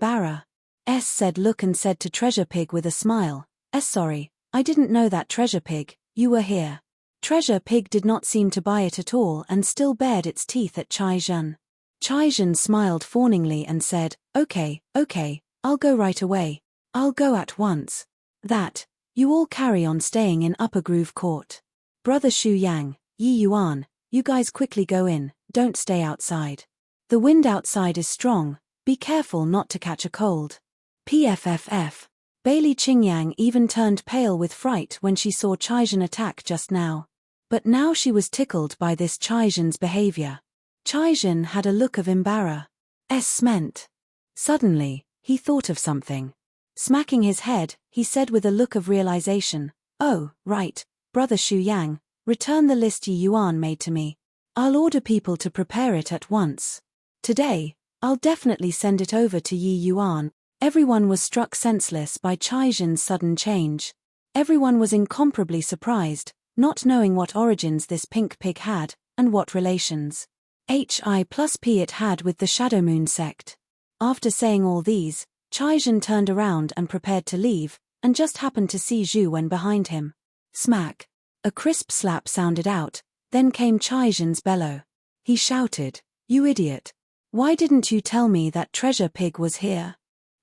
said look and said to Treasure Pig with a smile, sorry, I didn't know that Treasure Pig, you were here. Treasure Pig did not seem to buy it at all and still bared its teeth at Chai Jun. Chai Jun smiled fawningly and said, okay, I'll go right away. I'll go at once. That, you all carry on staying in Upper Groove Court. Brother Shu Yang, Yi Yuan, you guys quickly go in, don't stay outside. The wind outside is strong, be careful not to catch a cold. PFFF. Bailey Qingyang even turned pale with fright when she saw Chai Jun attack just now. But now she was tickled by this Chai Jun's behavior. Chai Jun had a look of embarrassment. Suddenly, he thought of something. Smacking his head, he said with a look of realization, "Oh, right, Brother Shu Yang, return the list Yi Yuan made to me. I'll order people to prepare it at once. Today, I'll definitely send it over to Yi Yuan." Everyone was struck senseless by Chaijin's sudden change. Everyone was incomparably surprised, not knowing what origins this pink pig had, and what relations Hi+P it had with the Shadow Moon sect. After saying all these, Chaijin turned around and prepared to leave, and just happened to see Zhu Wen behind him. Smack! A crisp slap sounded out, then came Chaijin's bellow. He shouted, "You idiot! Why didn't you tell me that treasure pig was here?"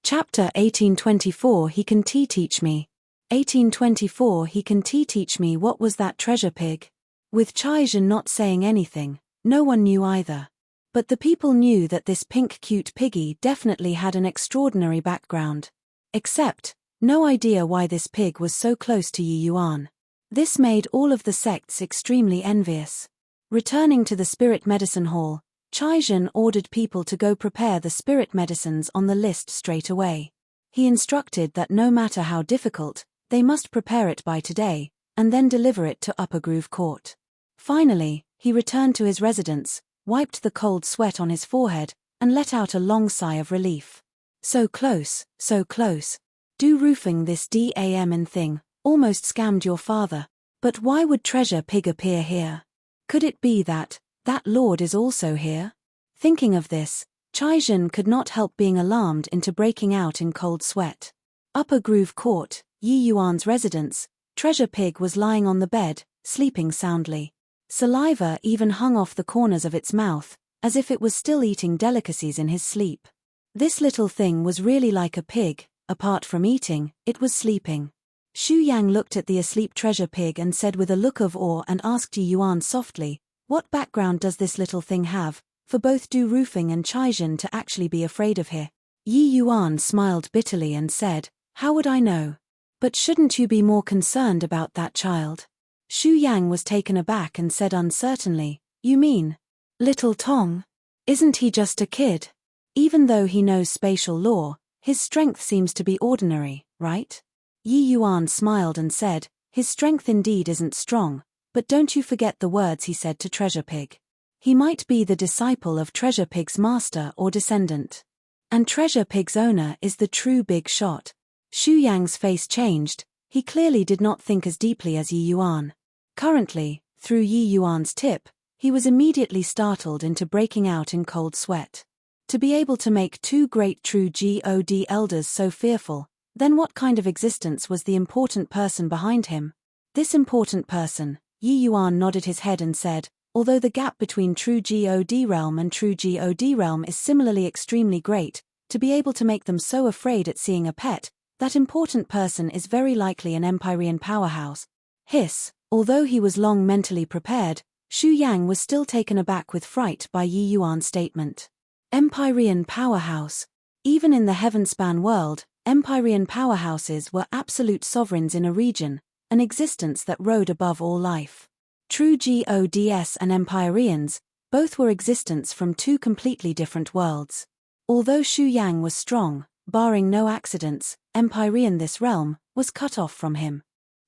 Chapter 1824 He can teach me. 1824 He can teach me. What was that treasure pig? With Chaijin not saying anything, no one knew either. But the people knew that this pink cute piggy definitely had an extraordinary background. Except, no idea why this pig was so close to Yi Yuan. This made all of the sects extremely envious. Returning to the spirit medicine hall, Chaijin ordered people to go prepare the spirit medicines on the list straight away. He instructed that no matter how difficult, they must prepare it by today, and then deliver it to Upper Groove Court. Finally, he returned to his residence, wiped the cold sweat on his forehead, and let out a long sigh of relief. So close, so close. Do roofing this damn thing, almost scammed your father. But why would treasure pig appear here? Could it be that lord is also here? Thinking of this, Chaijin could not help being alarmed into breaking out in cold sweat. Upper Groove Court, Yi Yuan's residence, treasure pig was lying on the bed, sleeping soundly. Saliva even hung off the corners of its mouth, as if it was still eating delicacies in his sleep. This little thing was really like a pig. Apart from eating, it was sleeping. Shu Yang looked at the asleep treasure pig and said with a look of awe and asked Yi Yuan softly, "What background does this little thing have, for both Du Roofing and Chaijin to actually be afraid of here?" Yi Yuan smiled bitterly and said, "How would I know? But shouldn't you be more concerned about that child?" Shu Yang was taken aback and said uncertainly, "You mean little Tong? Isn't he just a kid? Even though he knows spatial law, his strength seems to be ordinary, right?" Yi Yuan smiled and said, "His strength indeed isn't strong, but don't you forget the words he said to Treasure Pig. He might be the disciple of Treasure Pig's master or descendant. And Treasure Pig's owner is the true big shot." Shu Yang's face changed. He clearly did not think as deeply as Yi Yuan. Currently, through Yi Yuan's tip, he was immediately startled into breaking out in cold sweat. To be able to make two great true God elders so fearful, then what kind of existence was the important person behind him? This important person, Yi Yuan nodded his head and said, although the gap between true God realm and true God realm is similarly extremely great, to be able to make them so afraid at seeing a pet, that important person is very likely an Empyrean powerhouse. Hiss. Although he was long mentally prepared, Shu Yang was still taken aback with fright by Yi Yuan's statement. Empyrean powerhouse. Even in the Heavenspan world, Empyrean powerhouses were absolute sovereigns in a region, an existence that rode above all life. True Gods and Empyreans, both were existents from two completely different worlds. Although Shu Yang was strong, barring no accidents, Empyrean this realm was cut off from him.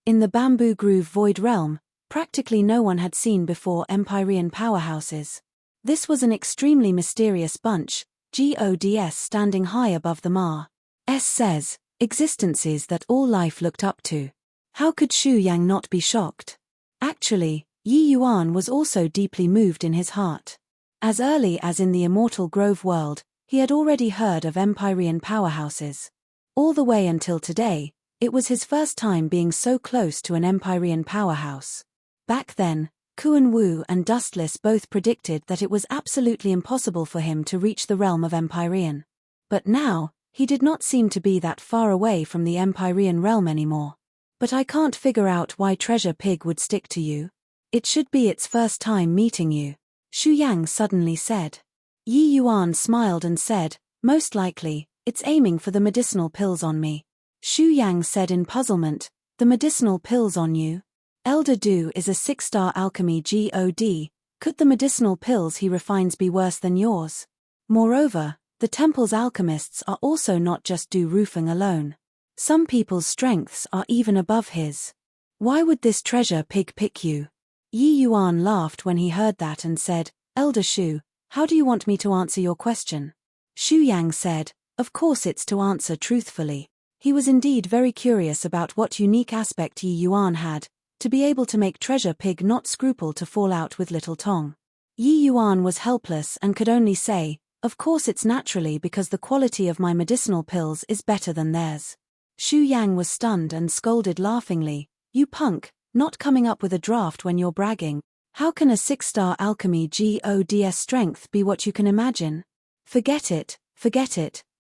In the Bamboo Groove Void realm, practically no one had seen before Empyrean powerhouses. This was an extremely mysterious bunch, Gods standing high above the Ma. S says, existences that all life looked up to. How could Shu Yang not be shocked? Actually, Yi Yuan was also deeply moved in his heart. As early as in the Immortal Grove world, he had already heard of Empyrean powerhouses. All the way until today, it was his first time being so close to an Empyrean powerhouse. Back then, Kuan Wu and Dustless both predicted that it was absolutely impossible for him to reach the realm of Empyrean. But now, he did not seem to be that far away from the Empyrean realm anymore. But I can't figure out why Treasure Pig would stick to you. It should be its first time meeting you, Shu Yang suddenly said. Yi Yuan smiled and said, most likely, it's aiming for the medicinal pills on me. Shu Yang said in puzzlement, the medicinal pills on you? Elder Du is a 6-star alchemy God, could the medicinal pills he refines be worse than yours? Moreover, the temple's alchemists are also not just Du Roofing alone. Some people's strengths are even above his. Why would this treasure pig pick you? Yi Yuan laughed when he heard that and said, Elder Shu, how do you want me to answer your question? Shu Yang said, of course it's to answer truthfully. He was indeed very curious about what unique aspect Yi Yuan had, to be able to make treasure pig not scruple to fall out with little Tong. Yi Yuan was helpless and could only say, of course it's naturally because the quality of my medicinal pills is better than theirs. Shu Yang was stunned and scolded laughingly, you punk, not coming up with a draft when you're bragging. How can a 6-star alchemy gods strength be what you can imagine? Forget it,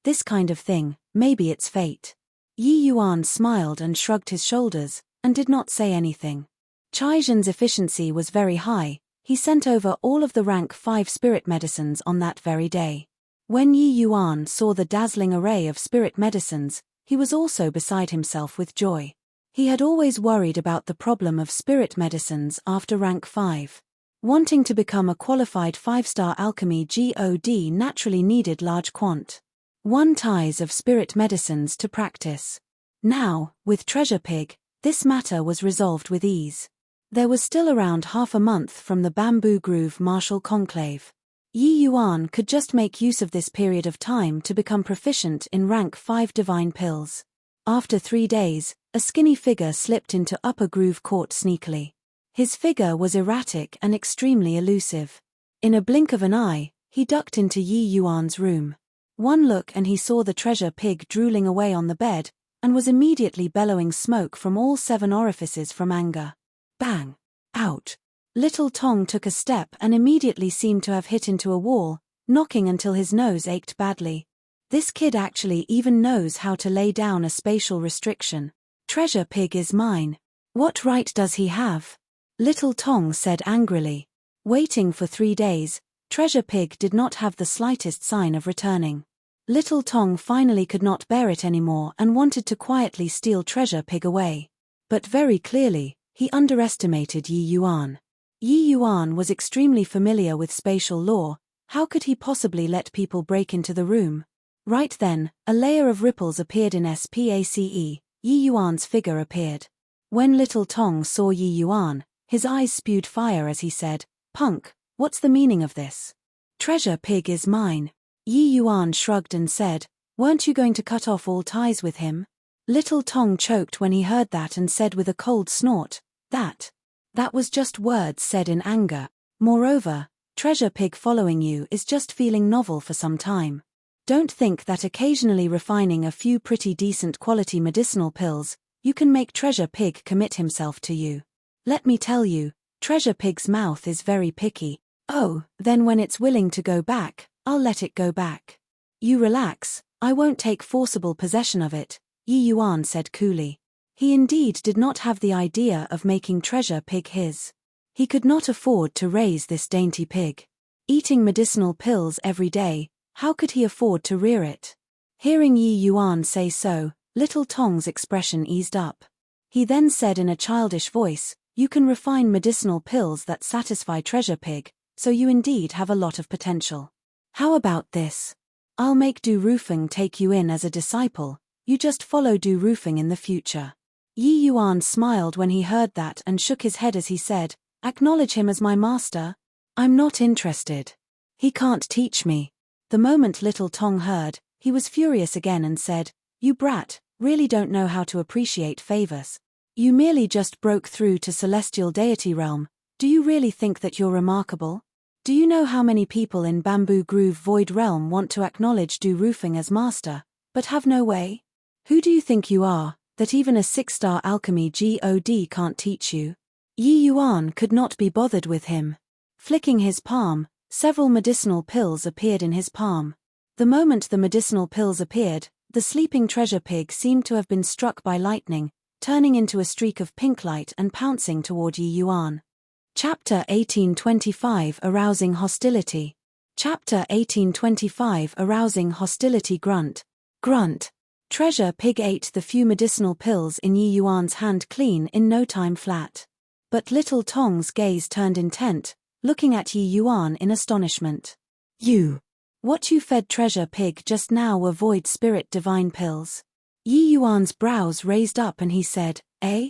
this kind of thing, maybe it's fate. Yi Yuan smiled and shrugged his shoulders, and did not say anything. Chaizhen's efficiency was very high. He sent over all of the rank 5 spirit medicines on that very day. When Yi Yuan saw the dazzling array of spirit medicines, he was also beside himself with joy. He had always worried about the problem of spirit medicines after rank 5. Wanting to become a qualified 5-star alchemy god naturally needed large quantities of spirit medicines to practice. Now, with Treasure Pig, this matter was resolved with ease. There was still around half a month from the Bamboo Grove martial conclave. Yi Yuan could just make use of this period of time to become proficient in rank 5 divine pills. After 3 days, a skinny figure slipped into Upper Groove Court sneakily. His figure was erratic and extremely elusive. In a blink of an eye, he ducked into Yi Yuan's room. One look and he saw the treasure pig drooling away on the bed, and was immediately bellowing smoke from all 7 orifices from anger. Bang! Out! Little Tong took a step and immediately seemed to have hit into a wall, knocking until his nose ached badly. This kid actually even knows how to lay down a spatial restriction. Treasure Pig is mine. What right does he have? Little Tong said angrily. Waiting for 3 days, Treasure Pig did not have the slightest sign of returning. Little Tong finally could not bear it anymore and wanted to quietly steal Treasure Pig away. But very clearly, he underestimated Yi Yuan. Yi Yuan was extremely familiar with spatial law. How could he possibly let people break into the room? Right then, a layer of ripples appeared in Space. Yi Yuan's figure appeared. When Little Tong saw Yi Yuan, his eyes spewed fire as he said, Punk, what's the meaning of this? Treasure Pig is mine. Yi Yuan shrugged and said, weren't you going to cut off all ties with him? Little Tong choked when he heard that and said with a cold snort, That was just words said in anger. Moreover, Treasure Pig following you is just feeling novel for some time. Don't think that occasionally refining a few pretty decent quality medicinal pills, you can make Treasure Pig commit himself to you. Let me tell you, Treasure Pig's mouth is very picky. Oh, then when it's willing to go back, I'll let it go back. You relax, I won't take forcible possession of it, Yi Yuan said coolly. He indeed did not have the idea of making Treasure Pig his. He could not afford to raise this dainty pig. Eating medicinal pills every day, how could he afford to rear it? Hearing Yi Yuan say so, Little Tong's expression eased up. He then said in a childish voice, you can refine medicinal pills that satisfy Treasure Pig, so you indeed have a lot of potential. How about this? I'll make Du Rufeng take you in as a disciple, you just follow Du Rufeng in the future. Yi Yuan smiled when he heard that and shook his head as he said, acknowledge him as my master? I'm not interested. He can't teach me. The moment Little Tong heard, he was furious again and said, you brat, really don't know how to appreciate favors. You merely just broke through to celestial deity realm. Do you really think that you're remarkable? Do you know how many people in Bamboo Grove Void Realm want to acknowledge Du Rufeng as master, but have no way? Who do you think you are, that even a 6-star alchemy god can't teach you? Yi Yuan could not be bothered with him. Flicking his palm, several medicinal pills appeared in his palm. The moment the medicinal pills appeared, the sleeping Treasure Pig seemed to have been struck by lightning, turning into a streak of pink light and pouncing toward Yi Yuan. Chapter 1825 Arousing Hostility. Chapter 1825 Arousing Hostility. Grunt. Grunt. Treasure Pig ate the few medicinal pills in Yi Yuan's hand clean in no time flat. But Little Tong's gaze turned intent, looking at Yi Yuan in astonishment. What you fed Treasure Pig just now were void spirit divine pills. Yi Yuan's brows raised up and he said, eh?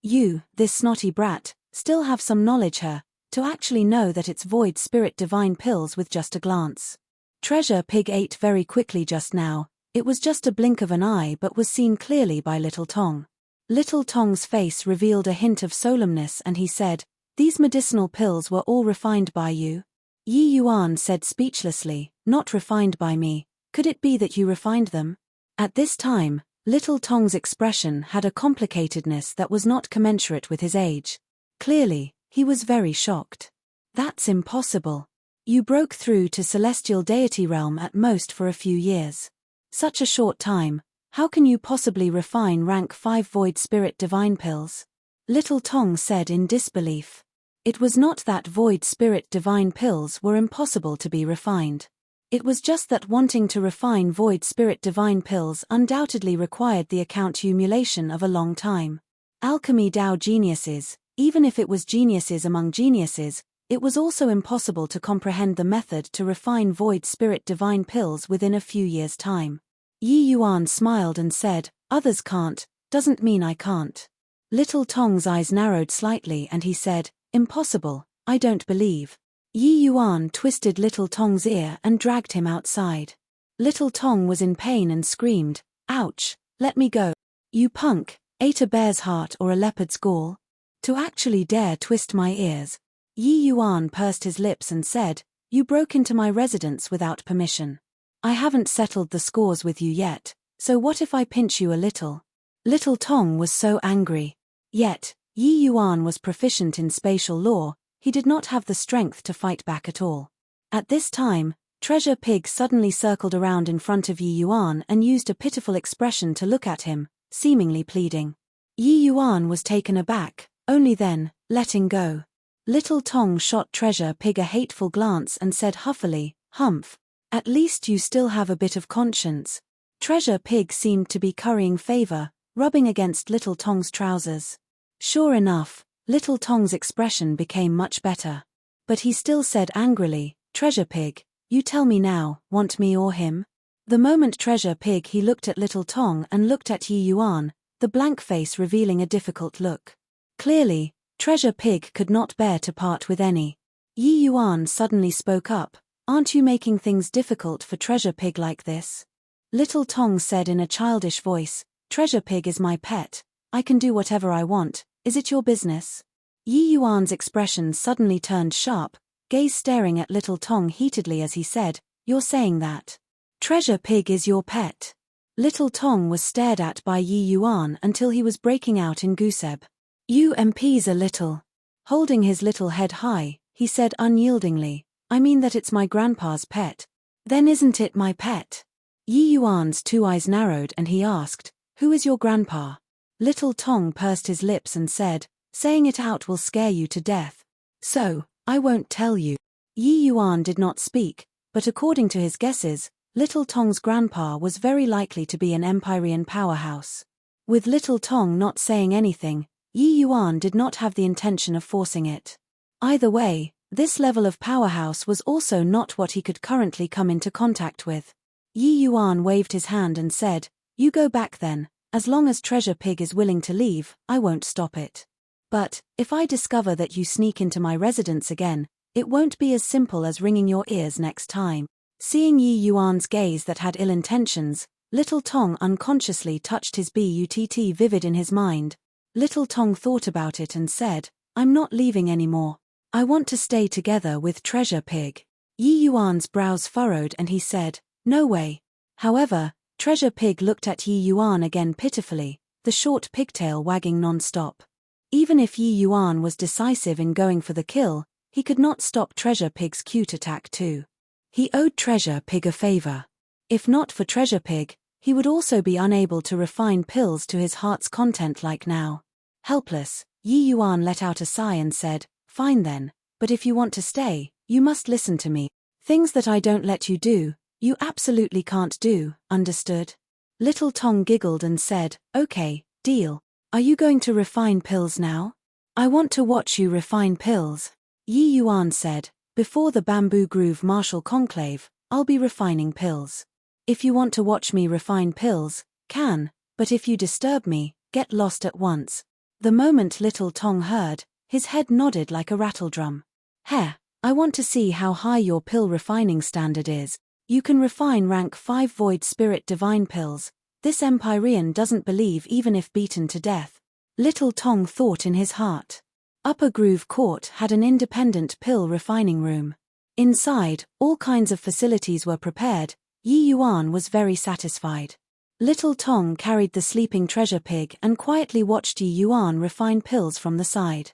You, this snotty brat, still have some knowledge here, to actually know that it's void spirit divine pills with just a glance. Treasure Pig ate very quickly just now. It was just a blink of an eye but was seen clearly by Little Tong. Little Tong's face revealed a hint of solemnness and he said, "These medicinal pills were all refined by you?" Yi Yuan said speechlessly, "Not refined by me. Could it be that you refined them?" At this time, Little Tong's expression had a complicatedness that was not commensurate with his age. Clearly, he was very shocked. "That's impossible. You broke through to celestial deity realm at most for a few years. Such a short time. How can you possibly refine rank 5 void spirit divine pills?" Little Tong said in disbelief. It was not that void spirit divine pills were impossible to be refined. It was just that wanting to refine void spirit divine pills undoubtedly required the accumulation of a long time. Alchemy Dao geniuses, even if it was geniuses among geniuses, it was also impossible to comprehend the method to refine void spirit divine pills within a few years' time. Yi Yuan smiled and said, "Others can't, doesn't mean I can't." Little Tong's eyes narrowed slightly and he said, "Impossible, I don't believe." Yi Yuan twisted Little Tong's ear and dragged him outside. Little Tong was in pain and screamed, "Ouch, let me go. You punk, ate a bear's heart or a leopard's gall? To actually dare twist my ears." Yi Yuan pursed his lips and said, "You broke into my residence without permission. I haven't settled the scores with you yet, so what if I pinch you a little?" Little Tong was so angry. Yet, Yi Yuan was proficient in spatial law, he did not have the strength to fight back at all. At this time, Treasure Pig suddenly circled around in front of Yi Yuan and used a pitiful expression to look at him, seemingly pleading. Yi Yuan was taken aback, only then, letting go. Little Tong shot Treasure Pig a hateful glance and said huffily, "Humph. At least you still have a bit of conscience." Treasure Pig seemed to be currying favor, rubbing against Little Tong's trousers. Sure enough, Little Tong's expression became much better. But he still said angrily, "Treasure Pig, you tell me now, want me or him?" The moment Treasure Pig he looked at Little Tong and looked at Yi Yuan, the blank face revealing a difficult look. Clearly, Treasure Pig could not bear to part with any. Yi Yuan suddenly spoke up, "Aren't you making things difficult for Treasure Pig like this?" Little Tong said in a childish voice, "Treasure Pig is my pet. I can do whatever I want. Is it your business?" Yi Yuan's expression suddenly turned sharp, gaze staring at Little Tong heatedly as he said, "You're saying that Treasure Pig is your pet?" Little Tong was stared at by Yi Yuan until he was breaking out in gooseb. "You MP's a little." Holding his little head high, he said unyieldingly, "I mean that it's my grandpa's pet." "Then isn't it my pet?" Yi Yuan's 2 eyes narrowed and he asked, "Who is your grandpa?" Little Tong pursed his lips and said, "Saying it out will scare you to death. So, I won't tell you." Yi Yuan did not speak, but according to his guesses, Little Tong's grandpa was very likely to be an Empyrean powerhouse. With Little Tong not saying anything, Yi Yuan did not have the intention of forcing it. Either way, this level of powerhouse was also not what he could currently come into contact with. Yi Yuan waved his hand and said, "You go back then. As long as Treasure Pig is willing to leave, I won't stop it. But, if I discover that you sneak into my residence again, it won't be as simple as ringing your ears next time." Seeing Yi Yuan's gaze that had ill intentions, Little Tong unconsciously touched his butt vivid in his mind. Little Tong thought about it and said, "I'm not leaving anymore. I want to stay together with Treasure Pig." Yi Yuan's brows furrowed and he said, "No way." However, Treasure Pig looked at Yi Yuan again pitifully, the short pigtail wagging non-stop. Even if Yi Yuan was decisive in going for the kill, he could not stop Treasure Pig's cute attack too. He owed Treasure Pig a favor. If not for Treasure Pig, he would also be unable to refine pills to his heart's content like now. Helpless, Yi Yuan let out a sigh and said, "Fine then, but if you want to stay, you must listen to me. Things that I don't let you do, you absolutely can't do, understood?" Little Tong giggled and said, "Okay, deal. Are you going to refine pills now?" "I want to watch you refine pills," Yi Yuan said. "Before the Bamboo Groove Martial Conclave, I'll be refining pills. If you want to watch me refine pills, can, but if you disturb me, get lost at once." The moment little Tong heard, his head nodded like a rattledrum. Heh, I want to see how high your pill refining standard is. You can refine rank 5 void spirit divine pills. This Empyrean doesn't believe even if beaten to death. Little Tong thought in his heart. Upper Groove Court had an independent pill refining room. Inside, all kinds of facilities were prepared. Yi Yuan was very satisfied. Little Tong carried the sleeping treasure pig and quietly watched Yi Yuan refine pills from the side.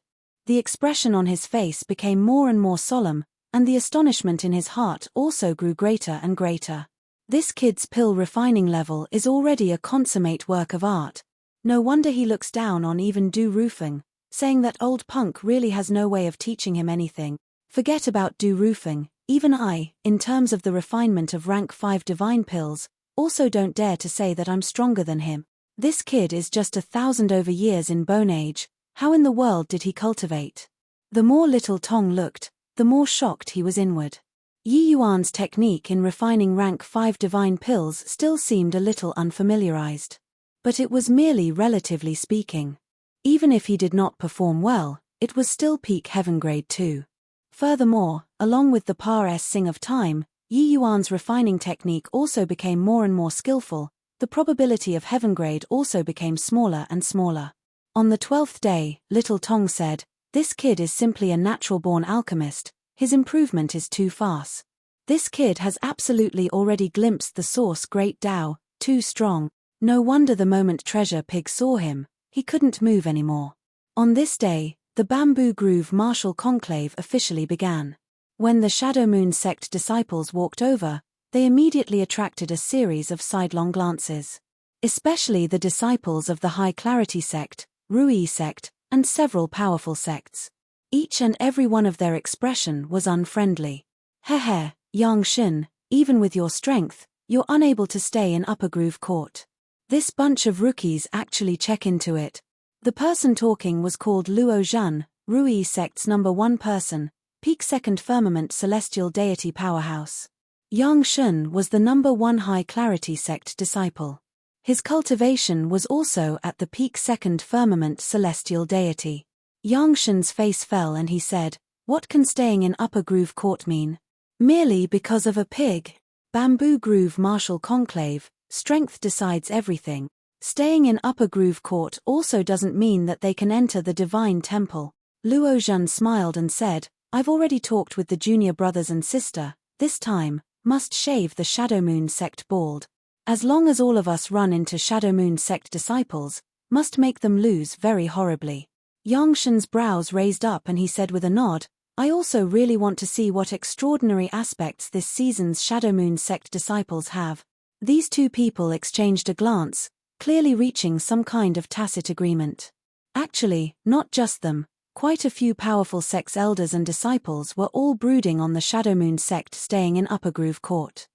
The expression on his face became more and more solemn, and the astonishment in his heart also grew greater and greater. This kid's pill refining level is already a consummate work of art. No wonder he looks down on even Du Rufeng, saying that old punk really has no way of teaching him anything. Forget about Du Rufeng, even I, in terms of the refinement of rank 5 divine pills, also don't dare to say that I'm stronger than him. This kid is just 1,000 over years in bone age. How in the world did he cultivate? The more little Tong looked, the more shocked he was inward. Yi Yuan's technique in refining rank 5 divine pills still seemed a little unfamiliarized. But it was merely relatively speaking. Even if he did not perform well, it was still peak heaven grade 2. Furthermore, along with the passing of time, Yi Yuan's refining technique also became more and more skillful. The probability of heaven grade also became smaller and smaller. On the 12th day, little Tong said, "This kid is simply a natural-born alchemist. His improvement is too fast. This kid has absolutely already glimpsed the source great Tao, too strong. No wonder the moment Treasure Pig saw him, he couldn't move anymore." On this day, the Bamboo Groove Martial Conclave officially began. When the Shadow Moon sect disciples walked over, they immediately attracted a series of sidelong glances. Especially the disciples of the High Clarity sect, Rui sect, and several powerful sects. Each and every one of their expression was unfriendly. Heh, Yang Shin, even with your strength, you're unable to stay in Upper Groove Court. This bunch of rookies actually check into it. The person talking was called Luo Zhan, Rui sect's #1 person, peak 2nd firmament celestial deity powerhouse. Yang Shun was the #1 High Clarity sect disciple. His cultivation was also at the peak 2nd firmament celestial deity. Yang Shun's face fell and he said, "What can staying in Upper Groove Court mean? Merely because of a pig? Bamboo Groove Martial Conclave, strength decides everything. Staying in Upper Groove Court also doesn't mean that they can enter the Divine Temple." Luo Zhan smiled and said, "I've already talked with the junior brothers and sister, this time, must shave the Shadow Moon sect bald. As long as all of us run into Shadow Moon sect disciples, must make them lose very horribly." Yang Shen's brows raised up and he said with a nod, "I also really want to see what extraordinary aspects this season's Shadow Moon sect disciples have." These two people exchanged a glance, clearly reaching some kind of tacit agreement. Actually, not just them, quite a few powerful sect's elders and disciples were all brooding on the Shadow Moon sect staying in Upper Groove Court.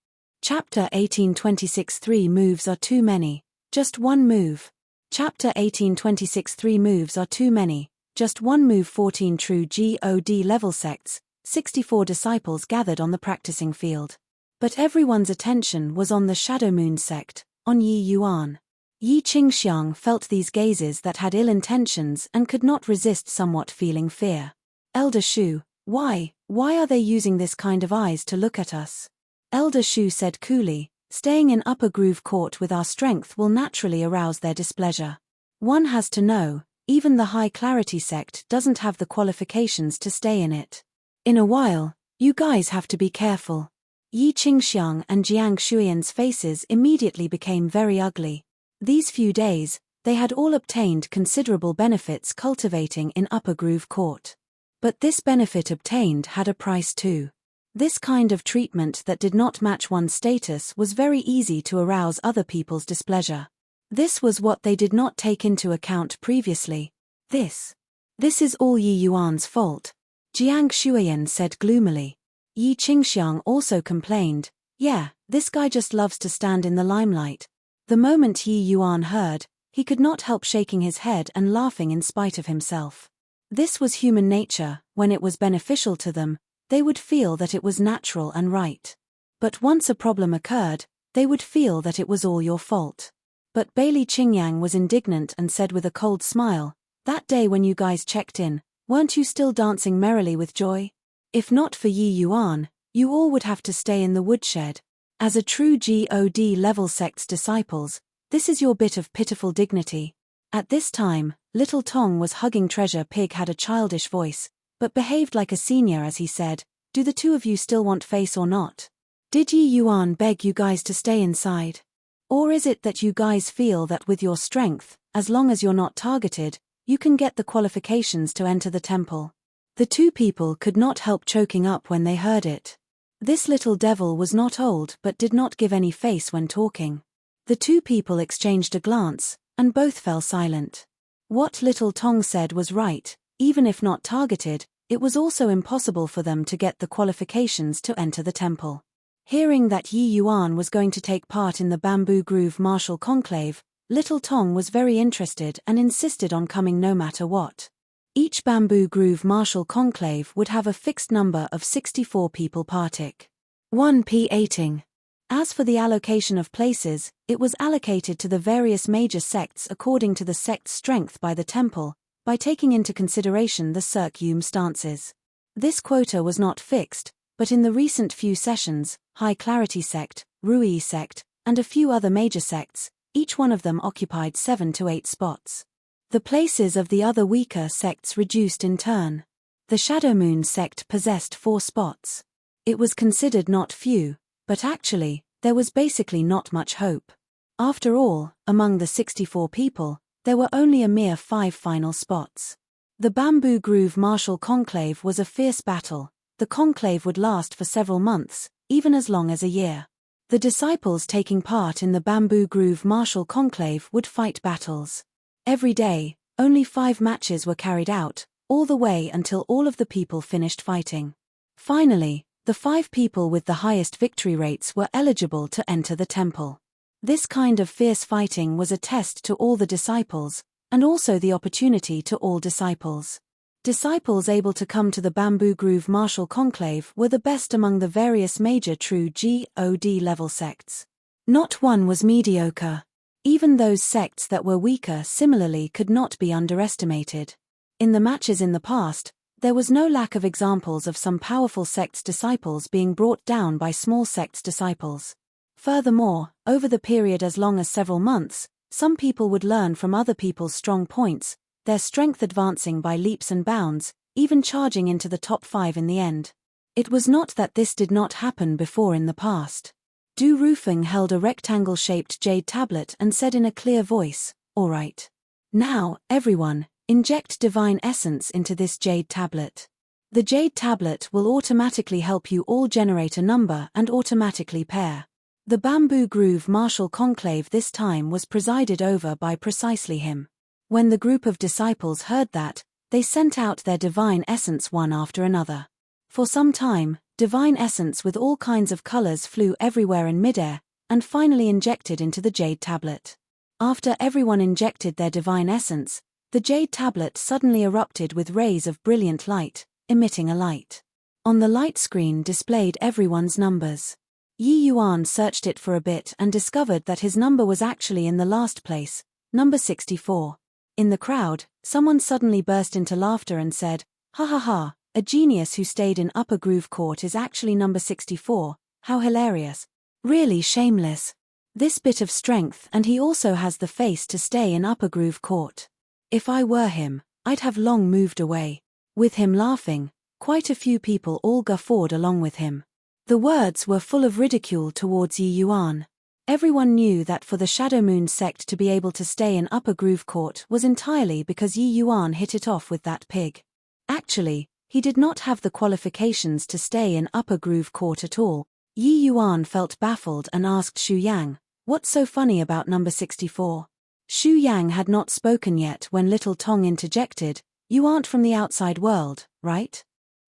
Chapter 1826 3 moves are too many, just one move. Chapter 1826 3 moves are too many, just one move. 14 true God level sects, 64 disciples gathered on the practicing field. But everyone's attention was on the Shadow Moon sect, on Yi Yuan. Yi Qingxiang felt these gazes that had ill intentions and could not resist somewhat feeling fear. "Elder Shu, why are they using this kind of eyes to look at us?" Elder Shu said coolly, "Staying in Upper Groove Court with our strength will naturally arouse their displeasure. One has to know, even the High Clarity sect doesn't have the qualifications to stay in it. In a while, you guys have to be careful." Yi Qingxiang and Jiang Shuiyan's faces immediately became very ugly. These few days, they had all obtained considerable benefits cultivating in Upper Groove Court. But this benefit obtained had a price too. This kind of treatment that did not match one's status was very easy to arouse other people's displeasure. This was what they did not take into account previously. This is all Yi Yuan's fault," Jiang Shuiyan said gloomily. Yi Qingxiang also complained, "Yeah, this guy just loves to stand in the limelight." The moment Yi Yuan heard, he could not help shaking his head and laughing in spite of himself. This was human nature. When it was beneficial to them, they would feel that it was natural and right. But once a problem occurred, they would feel that it was all your fault. But Bailey Qingyang was indignant and said with a cold smile, That day when you guys checked in, weren't you still dancing merrily with joy? If not for Yi Yuan, you all would have to stay in the woodshed. As a true God level sect's disciples, this is your bit of pitiful dignity. At this time, little Tong was hugging Treasure Pig had a childish voice, but behaved like a senior as he said, "Do the two of you still want face or not? Did Yi Yuan beg you guys to stay inside? Or is it that you guys feel that with your strength, as long as you're not targeted, you can get the qualifications to enter the temple?" The two people could not help choking up when they heard it. This little devil was not old but did not give any face when talking. The two people exchanged a glance, and both fell silent. What little Tong said was right, even if not targeted, it was also impossible for them to get the qualifications to enter the temple. Hearing that Yi Yuan was going to take part in the Bamboo Groove Martial Conclave, little Tong was very interested and insisted on coming no matter what. Each Bamboo Groove Martial Conclave would have a fixed number of 64 people partic. 1 P8ing. As for the allocation of places, it was allocated to the various major sects according to the sect's strength by the temple, by taking into consideration the Cirque stances. This quota was not fixed, but in the recent few sessions, High Clarity Sect, Rui Sect, and a few other major sects, each one of them occupied 7 to 8 spots. The places of the other weaker sects reduced in turn. The Shadow Moon sect possessed 4 spots. It was considered not few, but actually, there was basically not much hope. After all, among the 64 people, there were only a mere 5 final spots. The Bamboo Groove Martial Conclave was a fierce battle. The conclave would last for several months, even as long as a year. The disciples taking part in the Bamboo Groove Martial Conclave would fight battles. Every day, only 5 matches were carried out, all the way until all of the people finished fighting. Finally, the 5 people with the highest victory rates were eligible to enter the temple. This kind of fierce fighting was a test to all the disciples, and also the opportunity to all disciples. Disciples able to come to the Bamboo Groove Martial Conclave were the best among the various major true God level sects. Not one was mediocre. Even those sects that were weaker similarly could not be underestimated. In the matches in the past, there was no lack of examples of some powerful sects' disciples being brought down by small sects' disciples. Furthermore, over the period as long as several months, some people would learn from other people's strong points, their strength advancing by leaps and bounds, even charging into the top 5 in the end. It was not that this did not happen before in the past. Du Rufeng held a rectangle-shaped jade tablet and said in a clear voice, "All right. Now, everyone, inject divine essence into this jade tablet. The jade tablet will automatically help you all generate a number and automatically pair." The Bamboo Groove Martial Conclave this time was presided over by precisely him. When the group of disciples heard that, they sent out their divine essence one after another. For some time, divine essence with all kinds of colors flew everywhere in midair, and finally injected into the jade tablet. After everyone injected their divine essence, the jade tablet suddenly erupted with rays of brilliant light, emitting a light. On the light screen displayed everyone's numbers. Yi Yuan searched it for a bit and discovered that his number was actually in the last place, number 64. In the crowd, someone suddenly burst into laughter and said, "Ha ha ha, a genius who stayed in Upper Groove Court is actually number 64, how hilarious. Really shameless. This bit of strength and he also has the face to stay in Upper Groove Court. If I were him, I'd have long moved away." With him laughing, quite a few people all guffawed along with him. The words were full of ridicule towards Yi Yuan. Everyone knew that for the Shadow Moon sect to be able to stay in Upper Groove Court was entirely because Yi Yuan hit it off with that pig. Actually, he did not have the qualifications to stay in Upper Groove Court at all. Yi Yuan felt baffled and asked Xu Yang, "What's so funny about number 64? Xu Yang had not spoken yet when little Tong interjected, "You aren't from the outside world, right?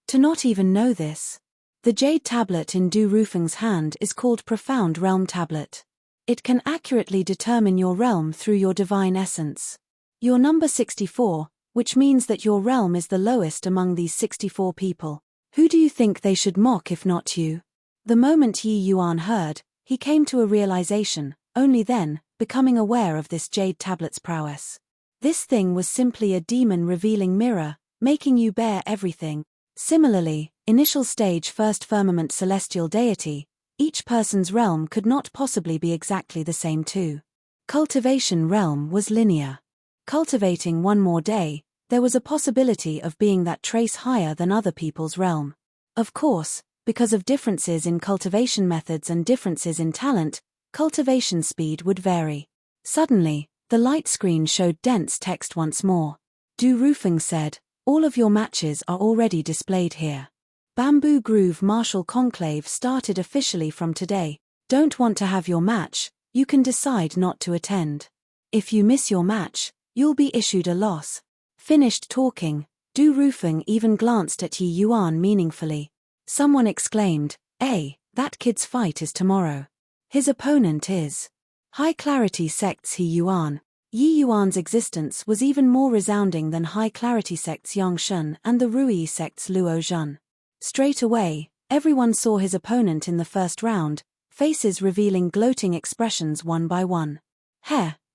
To not even know this." The jade tablet in Du Rufeng's hand is called Profound Realm Tablet. It can accurately determine your realm through your divine essence. Your number 64, which means that your realm is the lowest among these 64 people. Who do you think they should mock if not you? The moment Yi Yuan heard, he came to a realization, only then, becoming aware of this jade tablet's prowess. This thing was simply a demon-revealing mirror, making you bear everything. Similarly, initial stage first firmament celestial deity, each person's realm could not possibly be exactly the same too. Cultivation realm was linear. Cultivating one more day, there was a possibility of being that trace higher than other people's realm. Of course, because of differences in cultivation methods and differences in talent, cultivation speed would vary. Suddenly, the light screen showed dense text once more. Du Roofing said, "All of your matches are already displayed here. Bamboo Groove Martial Conclave started officially from today. Don't want to have your match? You can decide not to attend. If you miss your match, you'll be issued a loss." Finished talking, Du Roofing even glanced at Yi Yuan meaningfully. Someone exclaimed, that kid's fight is tomorrow. His opponent is High Clarity Sect's Yi Yuan. Yi Yuan's existence was even more resounding than High Clarity Sect's Yang Shun and the Rui Sect's Luo Zhun. Straight away, everyone saw his opponent in the first round, faces revealing gloating expressions one by one.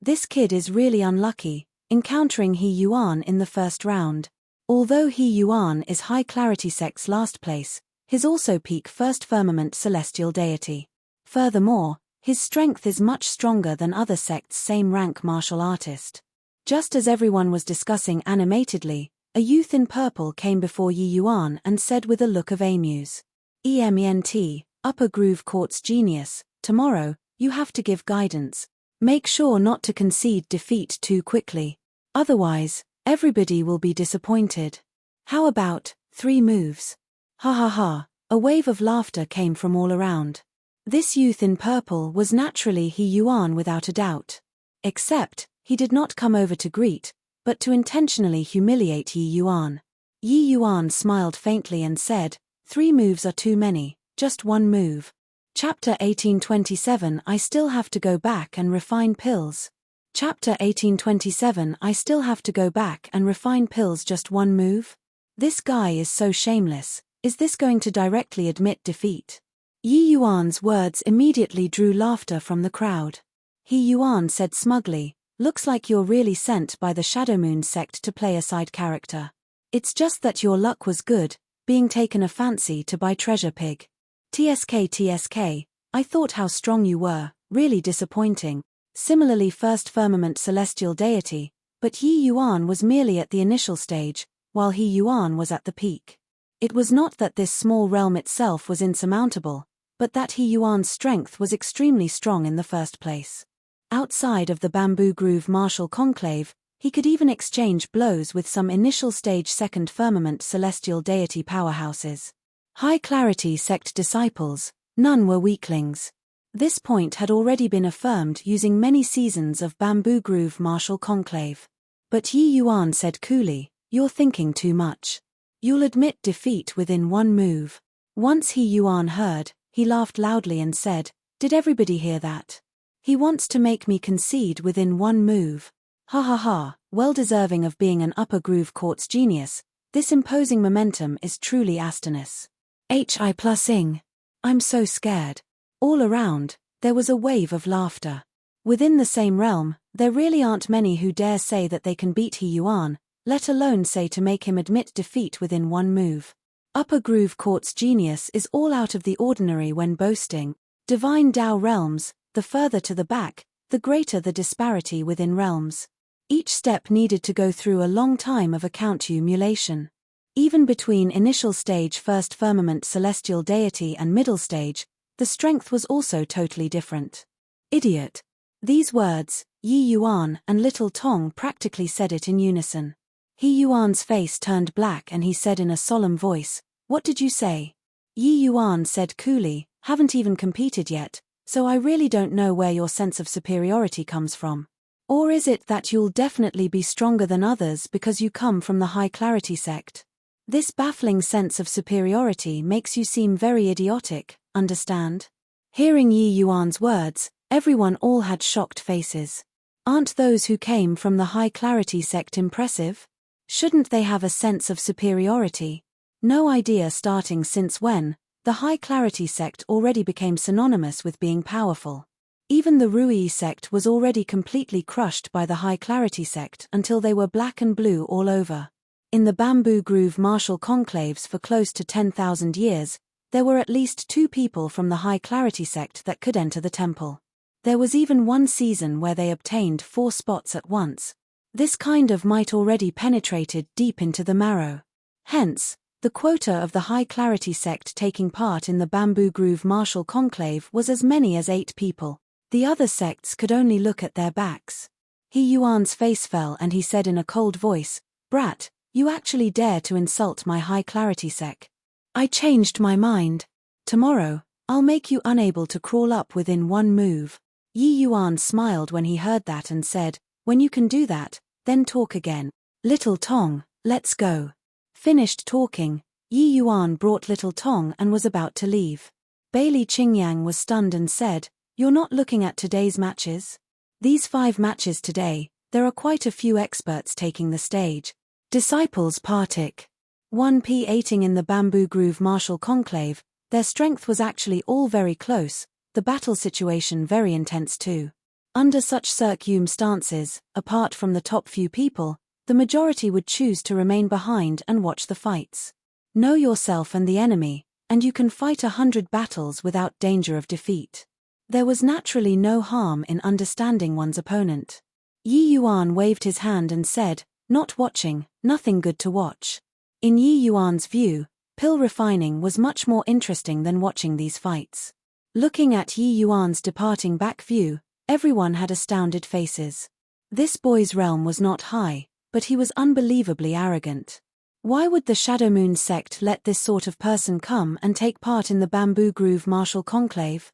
This kid is really unlucky, encountering He Yuan in the first round. Although He Yuan is High Clarity Sect's last place, he's also peak first firmament celestial deity. Furthermore, his strength is much stronger than other sects' same rank martial artist. Just as everyone was discussing animatedly, a youth in purple came before Yi Yuan and said with a look of amuse, "EMENT, Upper Groove Quartz Genius, tomorrow, you have to give guidance. Make sure not to concede defeat too quickly. Otherwise, everybody will be disappointed. How about 3 moves? Ha ha ha." A wave of laughter came from all around. This youth in purple was naturally He Yuan without a doubt. Except, he did not come over to greet, but to intentionally humiliate Yi Yuan. Yi Yuan smiled faintly and said, 3 moves are too many, just 1 move. Chapter 1827 I still have to go back and refine pills. Chapter 1827 I still have to go back and refine pills, just 1 move? This guy is so shameless. Is this going to directly admit defeat? Yi Yuan's words immediately drew laughter from the crowd. He Yuan said smugly, "Looks like you're really sent by the Shadow Moon sect to play a side character. It's just that your luck was good, being taken a fancy to by Treasure Pig. TSK, I thought how strong you were, really disappointing." Similarly, first firmament celestial deity, but Yi Yuan was merely at the initial stage, while He Yuan was at the peak. It was not that this small realm itself was insurmountable, but that He Yuan's strength was extremely strong in the first place. Outside of the Bamboo Groove Martial Conclave, he could even exchange blows with some initial stage second firmament celestial deity powerhouses. High Clarity Sect disciples, none were weaklings. This point had already been affirmed using many seasons of Bamboo Groove Martial Conclave. But Yi Yuan said coolly, "You're thinking too much. You'll admit defeat within 1 move." Once He Yuan heard, he laughed loudly and said, "Did everybody hear that? He wants to make me concede within 1 move. Ha ha ha, well deserving of being an Upper Groove Quartz Genius. This imposing momentum is truly astonishing. HI+ing. I'm so scared." All around, there was a wave of laughter. Within the same realm, there really aren't many who dare say that they can beat He Yuan, let alone say to make him admit defeat within 1 move. Upper Groove Quartz Genius is all out of the ordinary when boasting. Divine Tao realms, the further to the back, the greater the disparity within realms. Each step needed to go through a long time of accumulation. Even between initial stage first firmament celestial deity and middle stage, the strength was also totally different. Idiot. These words, Yi Yuan and Little Tong practically said it in unison. He Yuan's face turned black and he said in a solemn voice, "What did you say?" Yi Yuan said coolly, "Haven't even competed yet, so I really don't know where your sense of superiority comes from. Or is it that you'll definitely be stronger than others because you come from the High Clarity sect? This baffling sense of superiority makes you seem very idiotic, understand?" Hearing Yi Yuan's words, everyone all had shocked faces. Aren't those who came from the High Clarity sect impressive? Shouldn't they have a sense of superiority? No idea starting since when, the High Clarity sect already became synonymous with being powerful. Even the Rui sect was already completely crushed by the High Clarity sect until they were black and blue all over. In the Bamboo Groove martial conclaves for close to 10,000 years, there were at least 2 people from the High Clarity sect that could enter the temple. There was even one season where they obtained 4 spots at once. This kind of might already penetrated deep into the marrow. Hence, the quota of the High Clarity sect taking part in the Bamboo Groove martial conclave was as many as 8 people. The other sects could only look at their backs. He Yuan's face fell and he said in a cold voice, "Brat, you actually dare to insult my High Clarity sect. I changed my mind. Tomorrow, I'll make you unable to crawl up within 1 move." Yi Yuan smiled when he heard that and said, "When you can do that, then talk again. Little Tong, let's go." Finished talking, Yi Yuan brought Little Tong and was about to leave. Bailey Qingyang was stunned and said, "You're not looking at today's matches? These 5 matches today, there are quite a few experts taking the stage. Disciples partic. 1p18 in the Bamboo Groove martial conclave, their strength was actually all very close, the battle situation very intense too. Under such stances, apart from the top few people, the majority would choose to remain behind and watch the fights. Know yourself and the enemy, and you can fight 100 battles without danger of defeat. There was naturally no harm in understanding one's opponent." Yi Yuan waved his hand and said, "Not watching, nothing good to watch." In Yi Yuan's view, pill refining was much more interesting than watching these fights. Looking at Yi Yuan's departing back view, everyone had astounded faces. This boy's realm was not high, but he was unbelievably arrogant. Why would the Shadow Moon sect let this sort of person come and take part in the Bamboo Groove martial conclave?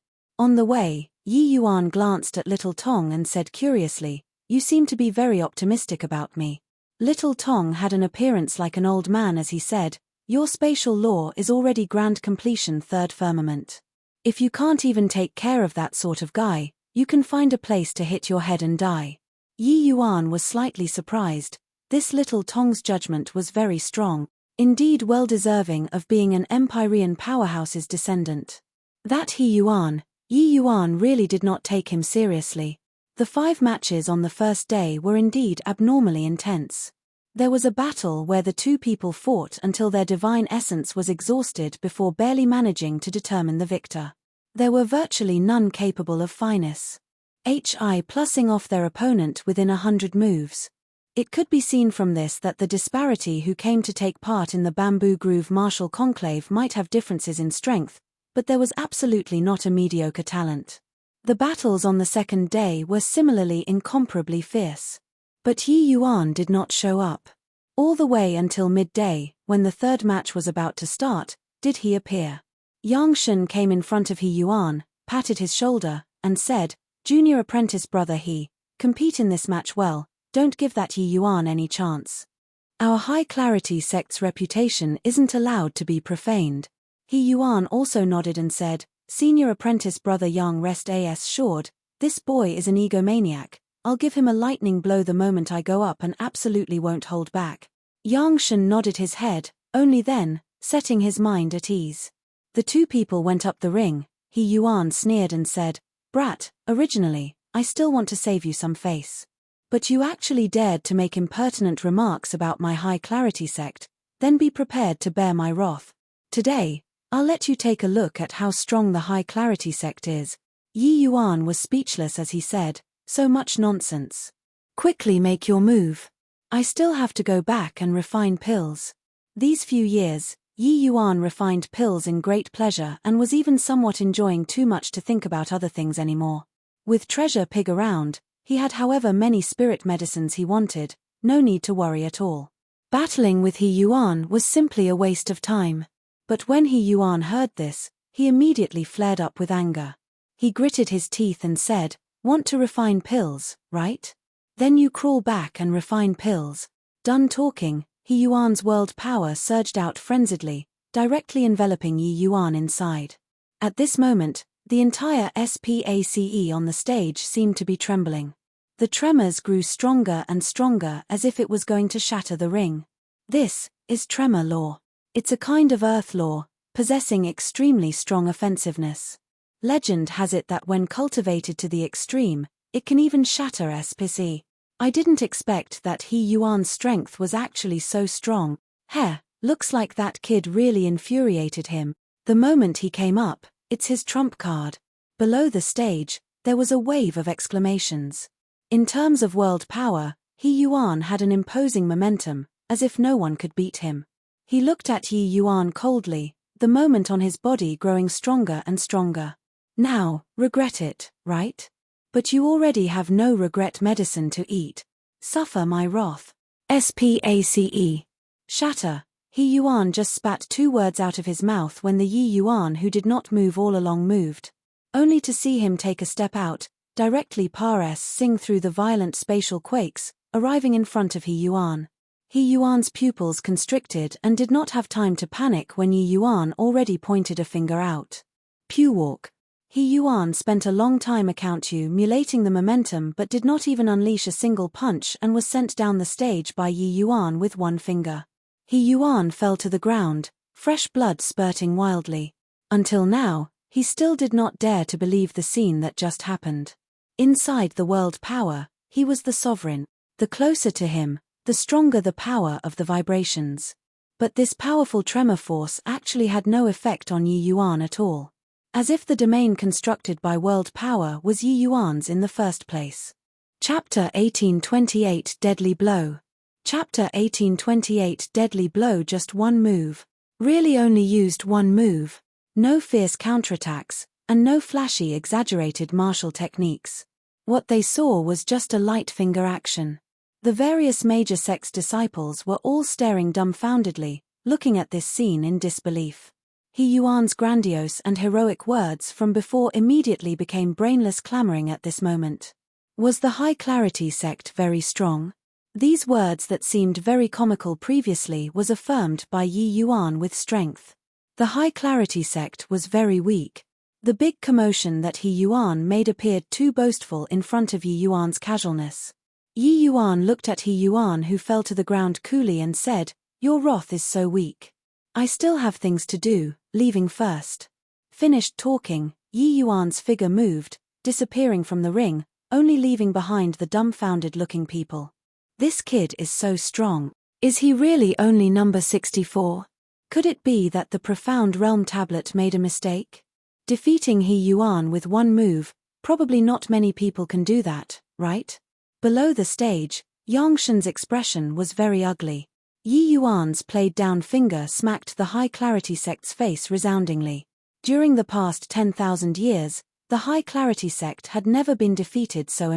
On the way, Yi Yuan glanced at Little Tong and said curiously, "You seem to be very optimistic about me." Little Tong had an appearance like an old man as he said, "Your spatial law is already grand completion 3rd firmament. If you can't even take care of that sort of guy, you can find a place to hit your head and die." Yi Yuan was slightly surprised. This Little Tong's judgment was very strong, indeed well deserving of being an Empyrean powerhouse's descendant. That Yi Yuan really did not take him seriously. The 5 matches on the first day were indeed abnormally intense. There was a battle where the 2 people fought until their divine essence was exhausted before barely managing to determine the victor. There were virtually none capable of finesse. Plussing off their opponent within 100 moves. It could be seen from this that the disparity who came to take part in the Bamboo Groove martial conclave might have differences in strength, but there was absolutely not a mediocre talent. The battles on the second day were similarly incomparably fierce. But Yi Yuan did not show up. All the way until midday, when the 3rd match was about to start, did he appear. Yang Shen came in front of Yi Yuan, patted his shoulder, and said, "Junior apprentice brother He, compete in this match well, don't give that Yi Yuan any chance. Our High Clarity sect's reputation isn't allowed to be profaned." He Yuan also nodded and said, "Senior apprentice brother Yang rest assured, this boy is an egomaniac, I'll give him a lightning blow the moment I go up and absolutely won't hold back." Yang Shen nodded his head, only then, setting his mind at ease. The 2 people went up the ring. He Yuan sneered and said, "Brat, originally, I still want to save you some face. But you actually dared to make impertinent remarks about my High Clarity sect, then be prepared to bear my wrath. Today, I'll let you take a look at how strong the High Clarity sect is." Yi Yuan was speechless as he said, "So much nonsense. Quickly make your move. I still have to go back and refine pills." These few years, Yi Yuan refined pills in great pleasure and was even somewhat enjoying too much to think about other things anymore. With Treasure Pig around, he had however many spirit medicines he wanted, no need to worry at all. Battling with He Yuan was simply a waste of time. But when He Yuan heard this, he immediately flared up with anger. He gritted his teeth and said, "Want to refine pills, right? Then you crawl back and refine pills." Done talking, He Yuan's world power surged out frenziedly, directly enveloping Yi Yuan inside. At this moment, the entire SPACE on the stage seemed to be trembling. The tremors grew stronger and stronger as if it was going to shatter the ring. This is tremor law. It's a kind of earth law, possessing extremely strong offensiveness. Legend has it that when cultivated to the extreme, it can even shatter SPC. I didn't expect that He Yuan's strength was actually so strong. Heh, looks like that kid really infuriated him. The moment he came up, it's his trump card. Below the stage, there was a wave of exclamations. In terms of world power, He Yuan had an imposing momentum, as if no one could beat him. He looked at Yi Yuan coldly, the moment on his body growing stronger and stronger. Now, regret it, right? But you already have no regret medicine to eat. Suffer my wrath. SPACE. Shatter. He Yuan just spat 2 words out of his mouth when the Yi Yuan who did not move all along moved. Only to see him take a step out, directly pares sing through the violent spatial quakes, arriving in front of He Yuan. He Yuan's pupils constricted and did not have time to panic when Yi Yuan already pointed a finger out. Pew walk. He Yuan spent a long time accumulating the momentum but did not even unleash a single punch and was sent down the stage by Yi Yuan with 1 finger. He Yuan fell to the ground, fresh blood spurting wildly. Until now, he still did not dare to believe the scene that just happened. Inside the world power, he was the sovereign. The closer to him, the stronger the power of the vibrations. But this powerful tremor force actually had no effect on Yi Yuan at all. As if the domain constructed by world power was Yi Yuan's in the first place. Chapter 1828 Deadly Blow. Chapter 1828 Deadly Blow. Just 1 move. Really only used 1 move. No fierce counterattacks, and no flashy exaggerated martial techniques. What they saw was just a light finger action. The various major sect's disciples were all staring dumbfoundedly, looking at this scene in disbelief. He Yuan's grandiose and heroic words from before immediately became brainless clamoring at this moment. Was the High Clarity sect very strong? These words that seemed very comical previously was affirmed by Yi Yuan with strength. The High Clarity sect was very weak. The big commotion that He Yuan made appeared too boastful in front of Yi Yuan's casualness. Yi Yuan looked at He Yuan who fell to the ground coolly and said, "Your wrath is so weak. I still have things to do, leaving first." Finished talking, Yi Yuan's figure moved, disappearing from the ring, only leaving behind the dumbfounded-looking people. This kid is so strong. Is he really only number 64? Could it be that the profound realm tablet made a mistake? Defeating He Yuan with 1 move, probably not many people can do that, right? Below the stage, Yangshan's expression was very ugly. Yi Yuan's played down finger smacked the High Clarity sect's face resoundingly. During the past 10,000 years, the High Clarity sect had never been defeated so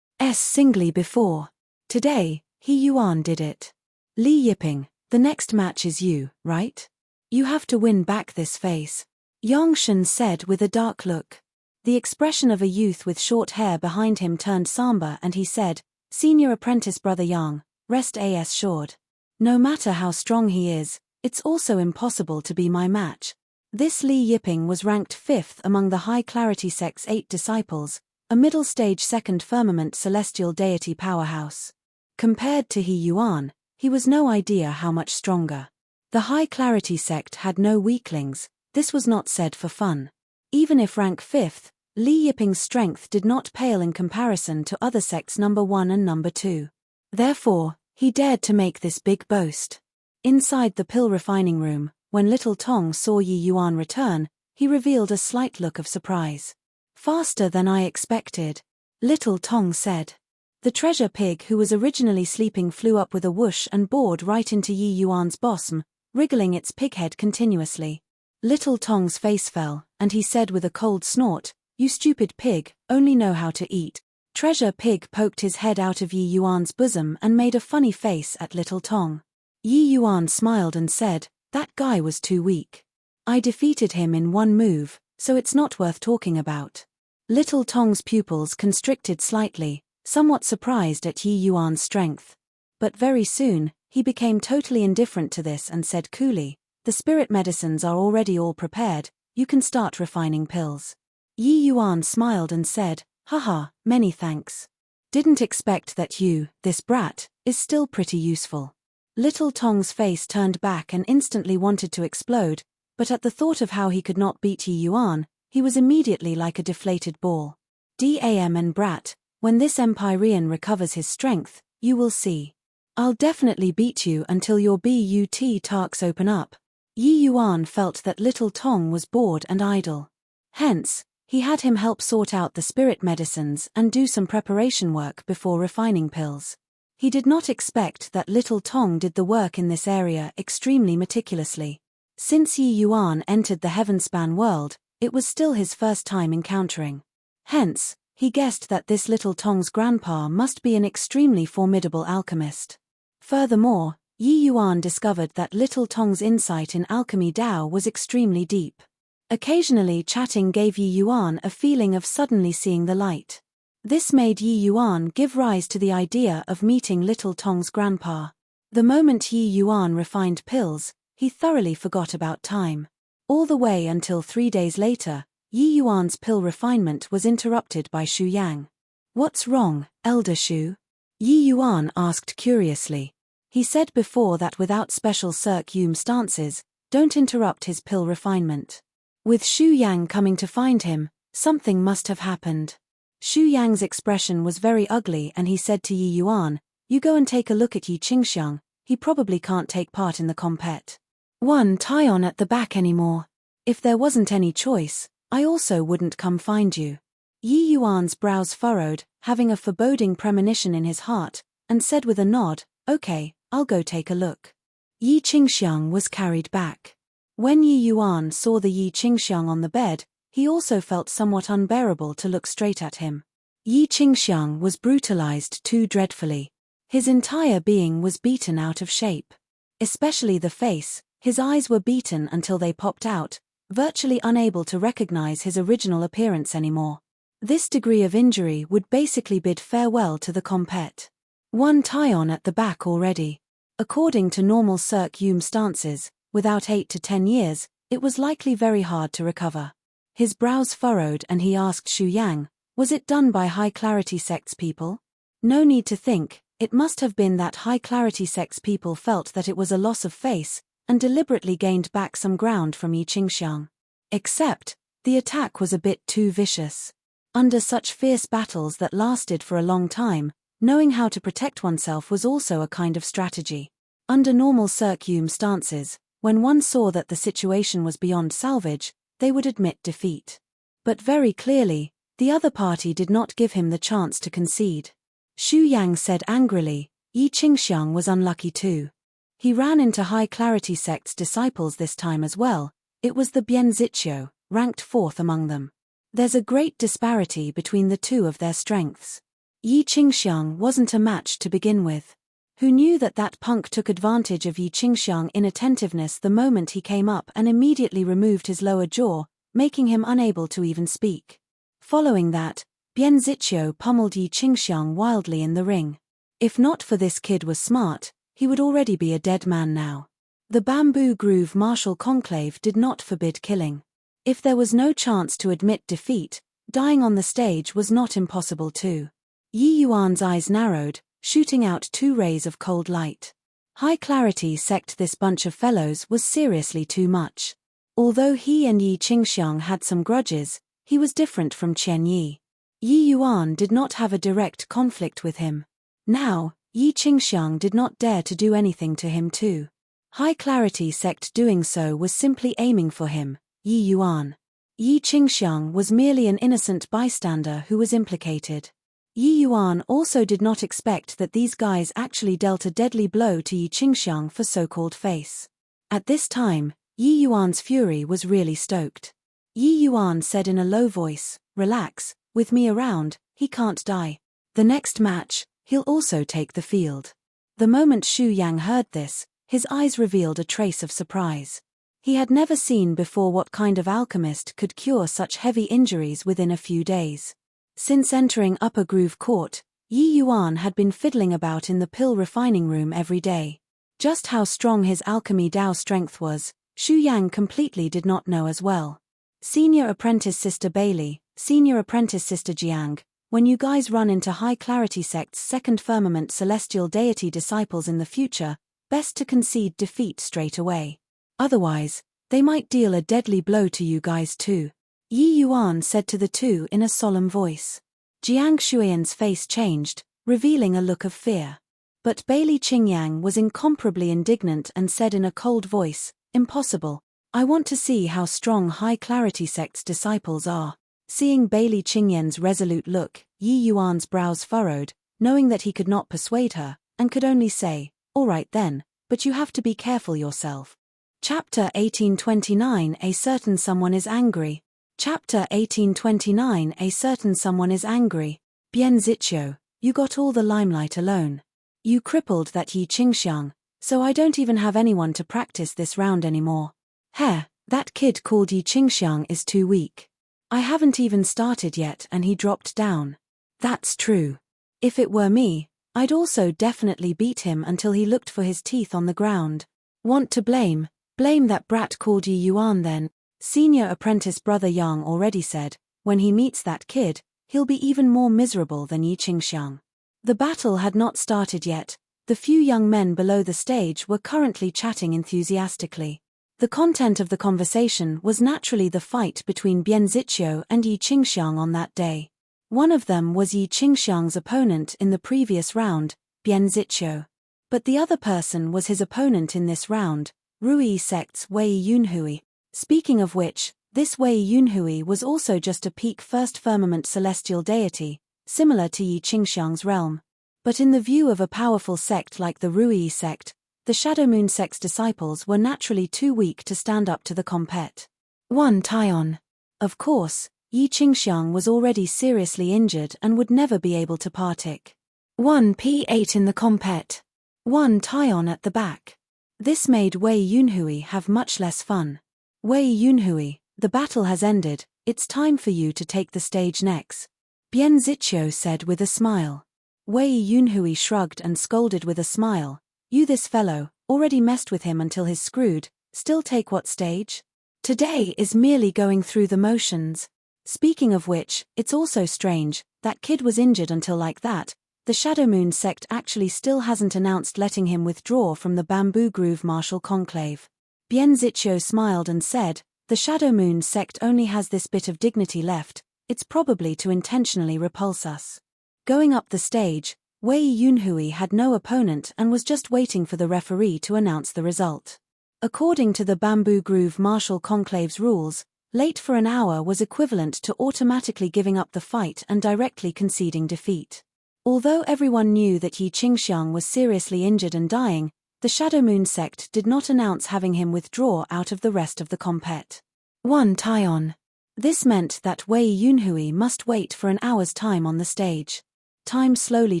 singly before. Today, He Yuan did it. Li Yiping, the next match is you, right? You have to win back this face. Yangshan said with a dark look. The expression of a youth with short hair behind him turned somber and he said, "Senior apprentice brother Yang, rest assured. No matter how strong he is, it's also impossible to be my match." This Li Yiping was ranked 5th among the High Clarity sect's 8 disciples, a middle stage 2nd firmament celestial deity powerhouse. Compared to He Yuan, he was no idea how much stronger. The High Clarity sect had no weaklings, this was not said for fun. Even if rank 5th, Li Yiping's strength did not pale in comparison to other sects number 1 and number 2. Therefore, he dared to make this big boast. Inside the pill refining room, when Little Tong saw Yi Yuan return, he revealed a slight look of surprise. "Faster than I expected," Little Tong said. The treasure pig who was originally sleeping flew up with a whoosh and bored right into Yi Yuan's bosom, wriggling its pig head continuously. Little Tong's face fell, and he said with a cold snort, "You stupid pig, only know how to eat." Treasure Pig poked his head out of Yi Yuan's bosom and made a funny face at Little Tong. Yi Yuan smiled and said, "That guy was too weak. I defeated him in 1 move, so it's not worth talking about." Little Tong's pupils constricted slightly, somewhat surprised at Yi Yuan's strength. But very soon, he became totally indifferent to this and said coolly, "The spirit medicines are already all prepared, you can start refining pills." Yi Yuan smiled and said, "Haha, many thanks. Didn't expect that you, this brat, is still pretty useful." Little Tong's face turned back and instantly wanted to explode, but at the thought of how he could not beat Yi Yuan, He was immediately like a deflated ball. "Dam and brat, when this Empyrean recovers his strength, you will see. I'll definitely beat you until your BUT tarks open up." Yi Yuan felt that little Tong was bored and idle. Hence, he had him help sort out the spirit medicines and do some preparation work before refining pills. He did not expect that little Tong did the work in this area extremely meticulously. Since Yi Yuan entered the Heavenspan world, it was still his first time encountering. Hence, he guessed that this little Tong's grandpa must be an extremely formidable alchemist. Furthermore, Yi Yuan discovered that little Tong's insight in alchemy Dao was extremely deep. Occasionally chatting gave Yi Yuan a feeling of suddenly seeing the light. This made Yi Yuan give rise to the idea of meeting little Tong's grandpa. The moment Yi Yuan refined pills, he thoroughly forgot about time. All the way until 3 days later, Yi Yuan's pill refinement was interrupted by Shu Yang. "What's wrong, Elder Shu?" Yi Yuan asked curiously. He said before that without special circumstances, don't interrupt his pill refinement. With Shu Yang coming to find him, something must have happened. Shu Yang's expression was very ugly and he said to Yi Yuan, "You go and take a look at Yi Qingxiang, he probably can't take part in the compet. One tie on at the back anymore. If there wasn't any choice, I also wouldn't come find you." Yi Yuan's brows furrowed, having a foreboding premonition in his heart, and said with a nod, "Okay, I'll go take a look." Yi Qingxiang was carried back. When Yi Yuan saw the Yi Qingxiang on the bed, he also felt somewhat unbearable to look straight at him. Yi Qingxiang was brutalized too dreadfully. His entire being was beaten out of shape. Especially the face, his eyes were beaten until they popped out, virtually unable to recognize his original appearance anymore. This degree of injury would basically bid farewell to the compet. One tie on at the back already. According to normal circumstances, without 8 to 10 years, it was likely very hard to recover. His brows furrowed and he asked Shu Yang, "Was it done by high-clarity sects people?" No need to think, it must have been that high-clarity sects people felt that it was a loss of face, and deliberately gained back some ground from Yi Qingxiang. Except, the attack was a bit too vicious. Under such fierce battles that lasted for a long time, knowing how to protect oneself was also a kind of strategy. Under normal circumstances, when one saw that the situation was beyond salvage, they would admit defeat. But very clearly, the other party did not give him the chance to concede. Shu Yang said angrily, "Yi Qingxiang was unlucky too. He ran into high-clarity sect's disciples this time as well. It was the Bianzitio, ranked 4th among them. There's a great disparity between the two of their strengths. Yi Qingxiang wasn't a match to begin with. Who knew that that punk took advantage of Yi Qingxiang inattentiveness the moment he came up and immediately removed his lower jaw, making him unable to even speak. Following that, Bianzitio pummeled Yi Qingxiang wildly in the ring. If not for this kid was smart, he would already be a dead man now. The Bamboo Groove martial conclave did not forbid killing. If there was no chance to admit defeat, dying on the stage was not impossible too. Yi Yuan's eyes narrowed, shooting out 2 rays of cold light. High-clarity sect this bunch of fellows was seriously too much. Although he and Yi Qingxiang had some grudges, he was different from Chen Yi. Yi Yuan did not have a direct conflict with him. Now, Yi Qingxiang did not dare to do anything to him too. High-clarity sect doing so was simply aiming for him, Yi Yuan. Yi Qingxiang was merely an innocent bystander who was implicated. Yi Yuan also did not expect that these guys actually dealt a deadly blow to Yi Qingxiang for so-called face. At this time, Yi Yuan's fury was really stoked. Yi Yuan said in a low voice, "Relax, with me around, he can't die. The next match, he'll also take the field." The moment Shu Yang heard this, his eyes revealed a trace of surprise. He had never seen before what kind of alchemist could cure such heavy injuries within a few days. Since entering Upper Groove Court, Yi Yuan had been fiddling about in the pill refining room every day. Just how strong his alchemy Dao strength was, Shu Yang completely did not know as well. Senior Apprentice Sister Bailey, Senior Apprentice Sister Jiang, when you guys run into high-clarity sect's second firmament celestial deity disciples in the future, best to concede defeat straight away. Otherwise, they might deal a deadly blow to you guys too. Yi Yuan said to the two in a solemn voice. Jiang Shuiyan's face changed, revealing a look of fear. But Bailey Qingyang was incomparably indignant and said in a cold voice, "Impossible. I want to see how strong high-clarity sect's disciples are." Seeing Bailey Qingyang's resolute look, Yi Yuan's brows furrowed, knowing that he could not persuade her, and could only say, "All right then, but you have to be careful yourself." Chapter 1829 A certain someone is angry. Chapter 1829 A certain someone is angry. Bian Ziqiu, you got all the limelight alone. You crippled that Yi Qingxiang, so I don't even have anyone to practice this round anymore. Heh, that kid called Yi Qingxiang is too weak. I haven't even started yet and he dropped down. That's true. If it were me, I'd also definitely beat him until he looked for his teeth on the ground. Want to blame? Blame that brat called Yi Yuan then. Senior apprentice brother Yang already said, when he meets that kid, he'll be even more miserable than Yi Qingxiang. The battle had not started yet. The few young men below the stage were currently chatting enthusiastically. The content of the conversation was naturally the fight between Bian Ziqiu and Yi Qingxiang on that day. One of them was Yi Qingxiang's opponent in the previous round, Bian Ziqiu. But the other person was his opponent in this round, Rui sect's Wei Yunhui. Speaking of which, this Wei Yunhui was also just a peak first firmament celestial deity, similar to Yi Qingxiang's realm. But in the view of a powerful sect like the Rui sect, the Shadow Moon sect's disciples were naturally too weak to stand up to the compet. 1 Taion. Of course, Yi Qingxiang was already seriously injured and would never be able to partake. 1 P8 in the compet. 1 Taion at the back. This made Wei Yunhui have much less fun. Wei Yunhui, the battle has ended, it's time for you to take the stage next. Bian Ziqiu said with a smile. Wei Yunhui shrugged and scolded with a smile. You this fellow, already messed with him until he's screwed, still take what stage? Today is merely going through the motions. Speaking of which, it's also strange, that kid was injured until like that. The Shadow Moon sect actually still hasn't announced letting him withdraw from the Bamboo Groove Martial Conclave. Bian Ziqiu smiled and said, the Shadow Moon sect only has this bit of dignity left, it's probably to intentionally repulse us. Going up the stage, Wei Yunhui had no opponent and was just waiting for the referee to announce the result. According to the Bamboo Groove Martial Conclave's rules, late for an hour was equivalent to automatically giving up the fight and directly conceding defeat. Although everyone knew that Yi Qingxiang was seriously injured and dying, the Shadow Moon sect did not announce having him withdraw out of the rest of the compet. 1 Taion. This meant that Wei Yunhui must wait for an hour's time on the stage. Time slowly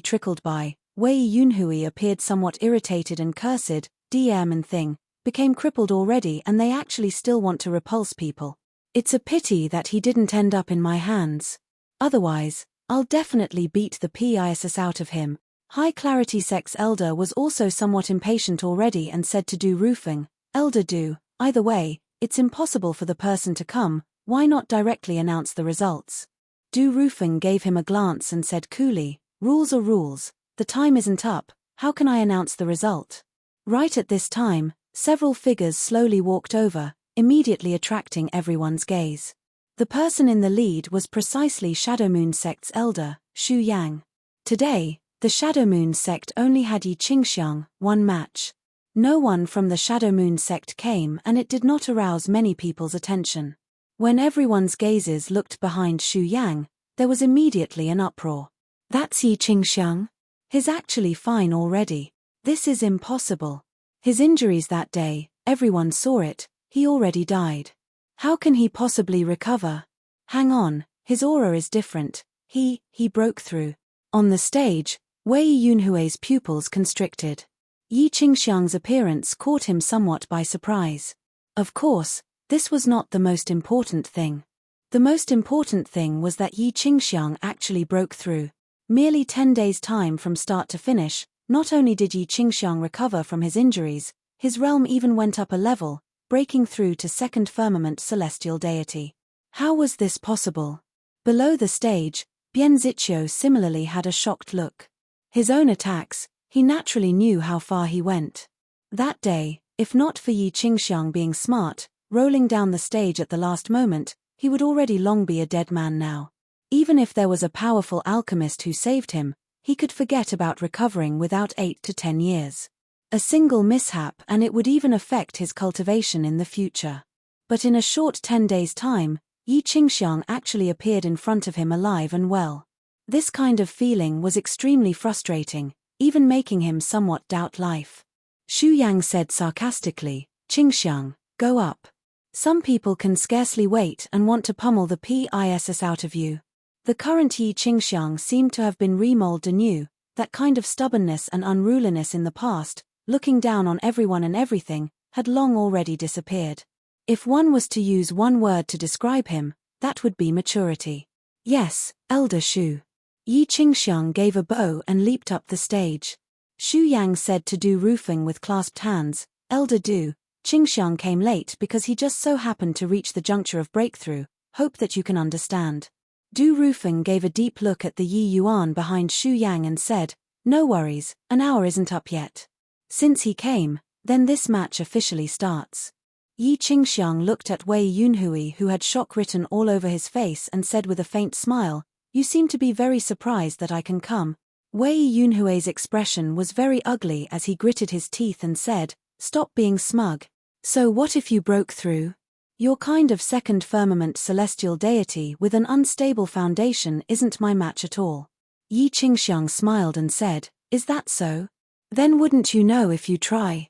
trickled by. Wei Yunhui appeared somewhat irritated and cursed, DM and thing, became crippled already and they actually still want to repulse people. It's a pity that he didn't end up in my hands. Otherwise, I'll definitely beat the piss out of him. High Clarity Sect's elder was also somewhat impatient already and said to Du Rufeng, Elder Du, either way, it's impossible for the person to come, why not directly announce the results? Du Rufeng gave him a glance and said coolly, rules are rules, the time isn't up, how can I announce the result? Right at this time, several figures slowly walked over, immediately attracting everyone's gaze. The person in the lead was precisely Shadow Moon Sect's elder, Xu Yang. Today, the Shadow Moon Sect only had Yi Qingxiang, one match. No one from the Shadow Moon Sect came and it did not arouse many people's attention. When everyone's gazes looked behind Xu Yang, there was immediately an uproar. That's Yi Qingxiang? He's actually fine already. This is impossible. His injuries that day, everyone saw it, he already died. How can he possibly recover? Hang on, his aura is different. He broke through. On the stage, Wei Yunhui's pupils constricted. Yi Qingxiang's appearance caught him somewhat by surprise. Of course, this was not the most important thing. The most important thing was that Yi Qingxiang actually broke through. Merely 10 days' time from start to finish, not only did Yi Qingxiang recover from his injuries, his realm even went up a level, breaking through to second firmament celestial deity. How was this possible? Below the stage, Bian Ziqiu similarly had a shocked look. His own attacks, he naturally knew how far he went. That day, if not for Yi Qingxiang being smart, rolling down the stage at the last moment, he would already long be a dead man now. Even if there was a powerful alchemist who saved him, he could forget about recovering without 8 to 10 years. A single mishap and it would even affect his cultivation in the future. But in a short 10 days' time, Yi Qingxiang actually appeared in front of him alive and well. This kind of feeling was extremely frustrating, even making him somewhat doubt life. Xu Yang said sarcastically, "Qingxiang, go up. Some people can scarcely wait and want to pummel the piss out of you." The current Yi Qingxiang seemed to have been remolded anew, that kind of stubbornness and unruliness in the past, looking down on everyone and everything, had long already disappeared. If one was to use one word to describe him, that would be maturity. "Yes, Elder Xu." Yi Qingxiang gave a bow and leaped up the stage. Xu Yang said to Du Rufeng with clasped hands, "Elder Du, Qingxiang came late because he just so happened to reach the juncture of breakthrough, hope that you can understand." Du Rufeng gave a deep look at the Yi Yuan behind Xu Yang and said, "No worries, an hour isn't up yet. Since he came, then this match officially starts." Yi Qingxiang looked at Wei Yunhui who had shock written all over his face and said with a faint smile, "You seem to be very surprised that I can come." Wei Yunhui's expression was very ugly as he gritted his teeth and said, "Stop being smug. So what if you broke through? Your kind of second firmament celestial deity with an unstable foundation isn't my match at all." Yi Qingxiang smiled and said, "Is that so? Then wouldn't you know if you try?"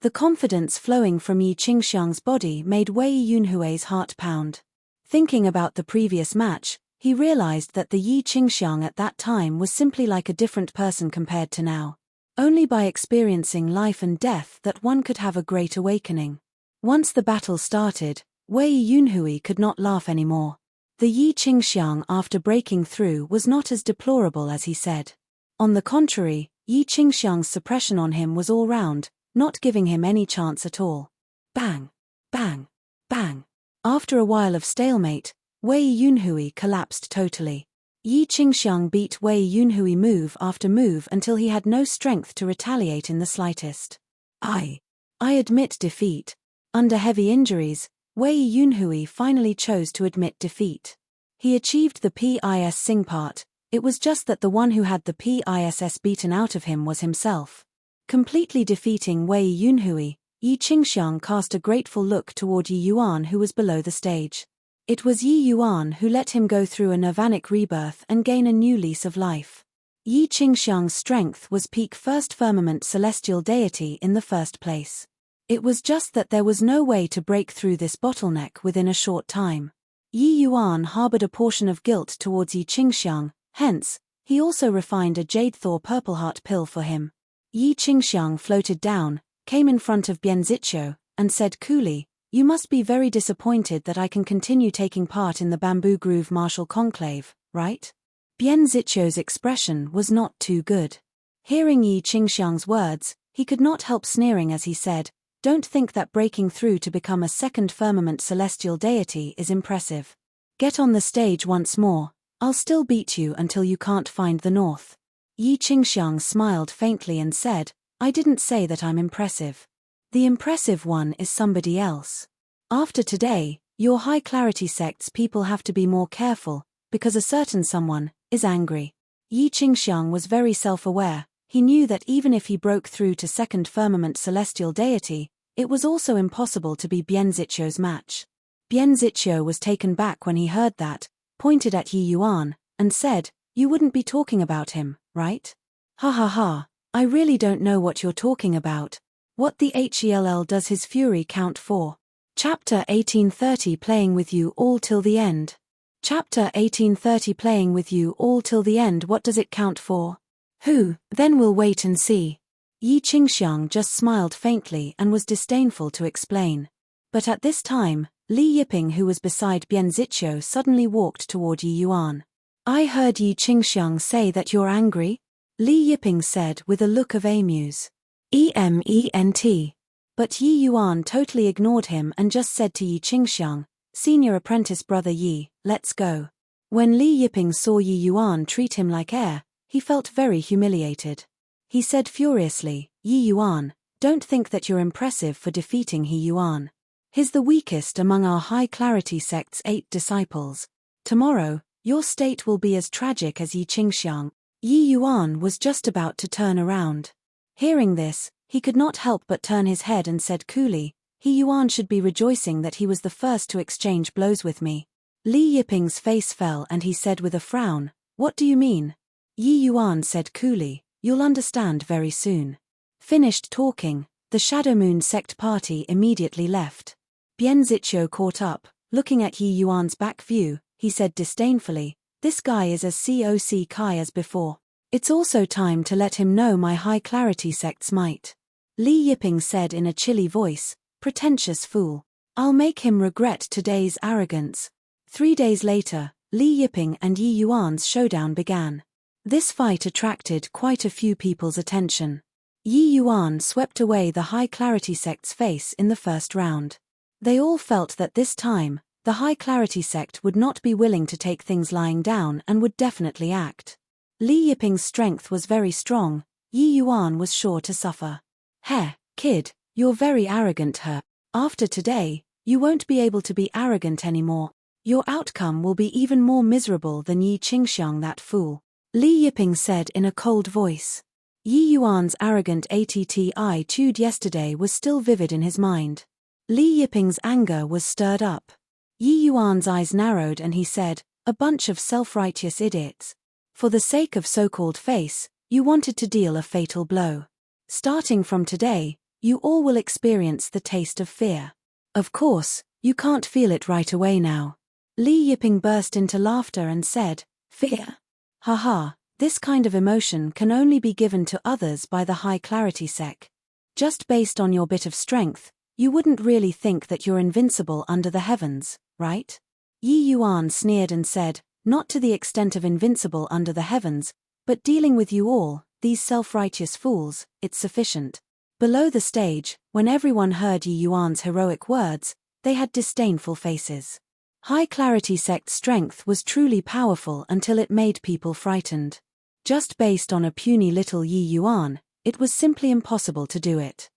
The confidence flowing from Yi Qingxiang's body made Wei Yunhui's heart pound. Thinking about the previous match, he realized that the Yi Qingxiang at that time was simply like a different person compared to now. Only by experiencing life and death that one could have a great awakening. Once the battle started, Wei Yunhui could not laugh anymore. The Yi Qingxiang after breaking through was not as deplorable as he said. On the contrary, Yi Qingxiang's suppression on him was all round, not giving him any chance at all. Bang! Bang! Bang! After a while of stalemate, Wei Yunhui collapsed totally. Yi Qingxiang beat Wei Yunhui move after move until he had no strength to retaliate in the slightest. I admit defeat." Under heavy injuries, Wei Yunhui finally chose to admit defeat. He achieved the PIS sing part, it was just that the one who had the PISS beaten out of him was himself. Completely defeating Wei Yunhui, Yi Qingxiang cast a grateful look toward Yi Yuan who was below the stage. It was Yi Yuan who let him go through a nirvanic rebirth and gain a new lease of life. Yi Qingxiang's strength was peak first firmament celestial deity in the first place. It was just that there was no way to break through this bottleneck within a short time. Yi Yuan harbored a portion of guilt towards Yi Qingxiang, hence, he also refined a Jade Thor Purple Heart pill for him. Yi Qingxiang floated down, came in front of Bianziqiu, and said coolly, "You must be very disappointed that I can continue taking part in the Bamboo Groove Martial Conclave, right?" Bianziqiu's expression was not too good. Hearing Yi Qingxiang's words, he could not help sneering as he said, "Don't think that breaking through to become a second firmament celestial deity is impressive. Get on the stage once more, I'll still beat you until you can't find the north." Yi Qingxiang smiled faintly and said, "I didn't say that I'm impressive. The impressive one is somebody else. After today, your high-clarity sect's people have to be more careful, because a certain someone is angry." Yi Qingxiang was very self-aware. He knew that even if he broke through to second firmament celestial deity, it was also impossible to be Bianziqiu's match. Bianziqiu was taken back when he heard that, pointed at Yi Yuan, and said, "You wouldn't be talking about him, right?" "Ha ha ha, I really don't know what you're talking about. What the hell does his fury count for?" Chapter 1830 Playing with you all till the end. Chapter 1830 Playing with you all till the end. What does it count for? Who? Then we'll wait and see. Yi Qingxiang just smiled faintly and was disdainful to explain. But at this time, Li Yiping who was beside Bianziqiu suddenly walked toward Yi Yuan. "I heard Yi Qingxiang say that you're angry?" Li Yiping said with a look of amuse. "EMENT. But Yi Yuan totally ignored him and just said to Yi Qingxiang, "Senior apprentice brother Yi, let's go." When Li Yiping saw Yi Yuan treat him like air, he felt very humiliated. He said furiously, "Yi Yuan, don't think that you're impressive for defeating He Yuan. He's the weakest among our high-clarity sect's 8 disciples. Tomorrow, your state will be as tragic as Yi Qingxiang. Yi Yuan was just about to turn around. Hearing this, he could not help but turn his head and said coolly, He Yuan should be rejoicing that he was the first to exchange blows with me. Li Yiping's face fell and he said with a frown, What do you mean? Yi Yuan said coolly, You'll understand very soon. Finished talking, the Shadow Moon sect party immediately left. Bian Ziqiu caught up, looking at Yi Yuan's back view, he said disdainfully, This guy is as COC Kai as before. It's also time to let him know my high-clarity sect's might. Li Yiping said in a chilly voice, Pretentious fool. I'll make him regret today's arrogance. 3 days later, Li Yiping and Yi Yuan's showdown began. This fight attracted quite a few people's attention. Yi Yuan swept away the high-clarity sect's face in the first round. They all felt that this time, the high-clarity sect would not be willing to take things lying down and would definitely act. Li Yiping's strength was very strong, Yi Yuan was sure to suffer. Heh, kid, you're very arrogant her. After today, you won't be able to be arrogant anymore. Your outcome will be even more miserable than Yi Qingxiang that fool. Li Yiping said in a cold voice. Yi Yuan's arrogant attitude yesterday was still vivid in his mind. Li Yiping's anger was stirred up. Yi Yuan's eyes narrowed and he said, A bunch of self-righteous idiots. For the sake of so-called face, you wanted to deal a fatal blow. Starting from today, you all will experience the taste of fear. Of course, you can't feel it right away now. Li Yiping burst into laughter and said, Fear? Haha, this kind of emotion can only be given to others by the high-clarity sect. Just based on your bit of strength, you wouldn't really think that you're invincible under the heavens, right? Yi Yuan sneered and said, Not to the extent of invincible under the heavens, but dealing with you all, these self-righteous fools, it's sufficient. Below the stage, when everyone heard Yi Yuan's heroic words, they had disdainful faces. High-clarity sect strength was truly powerful until it made people frightened. Just based on a puny little Yi Yuan, it was simply impossible to do it.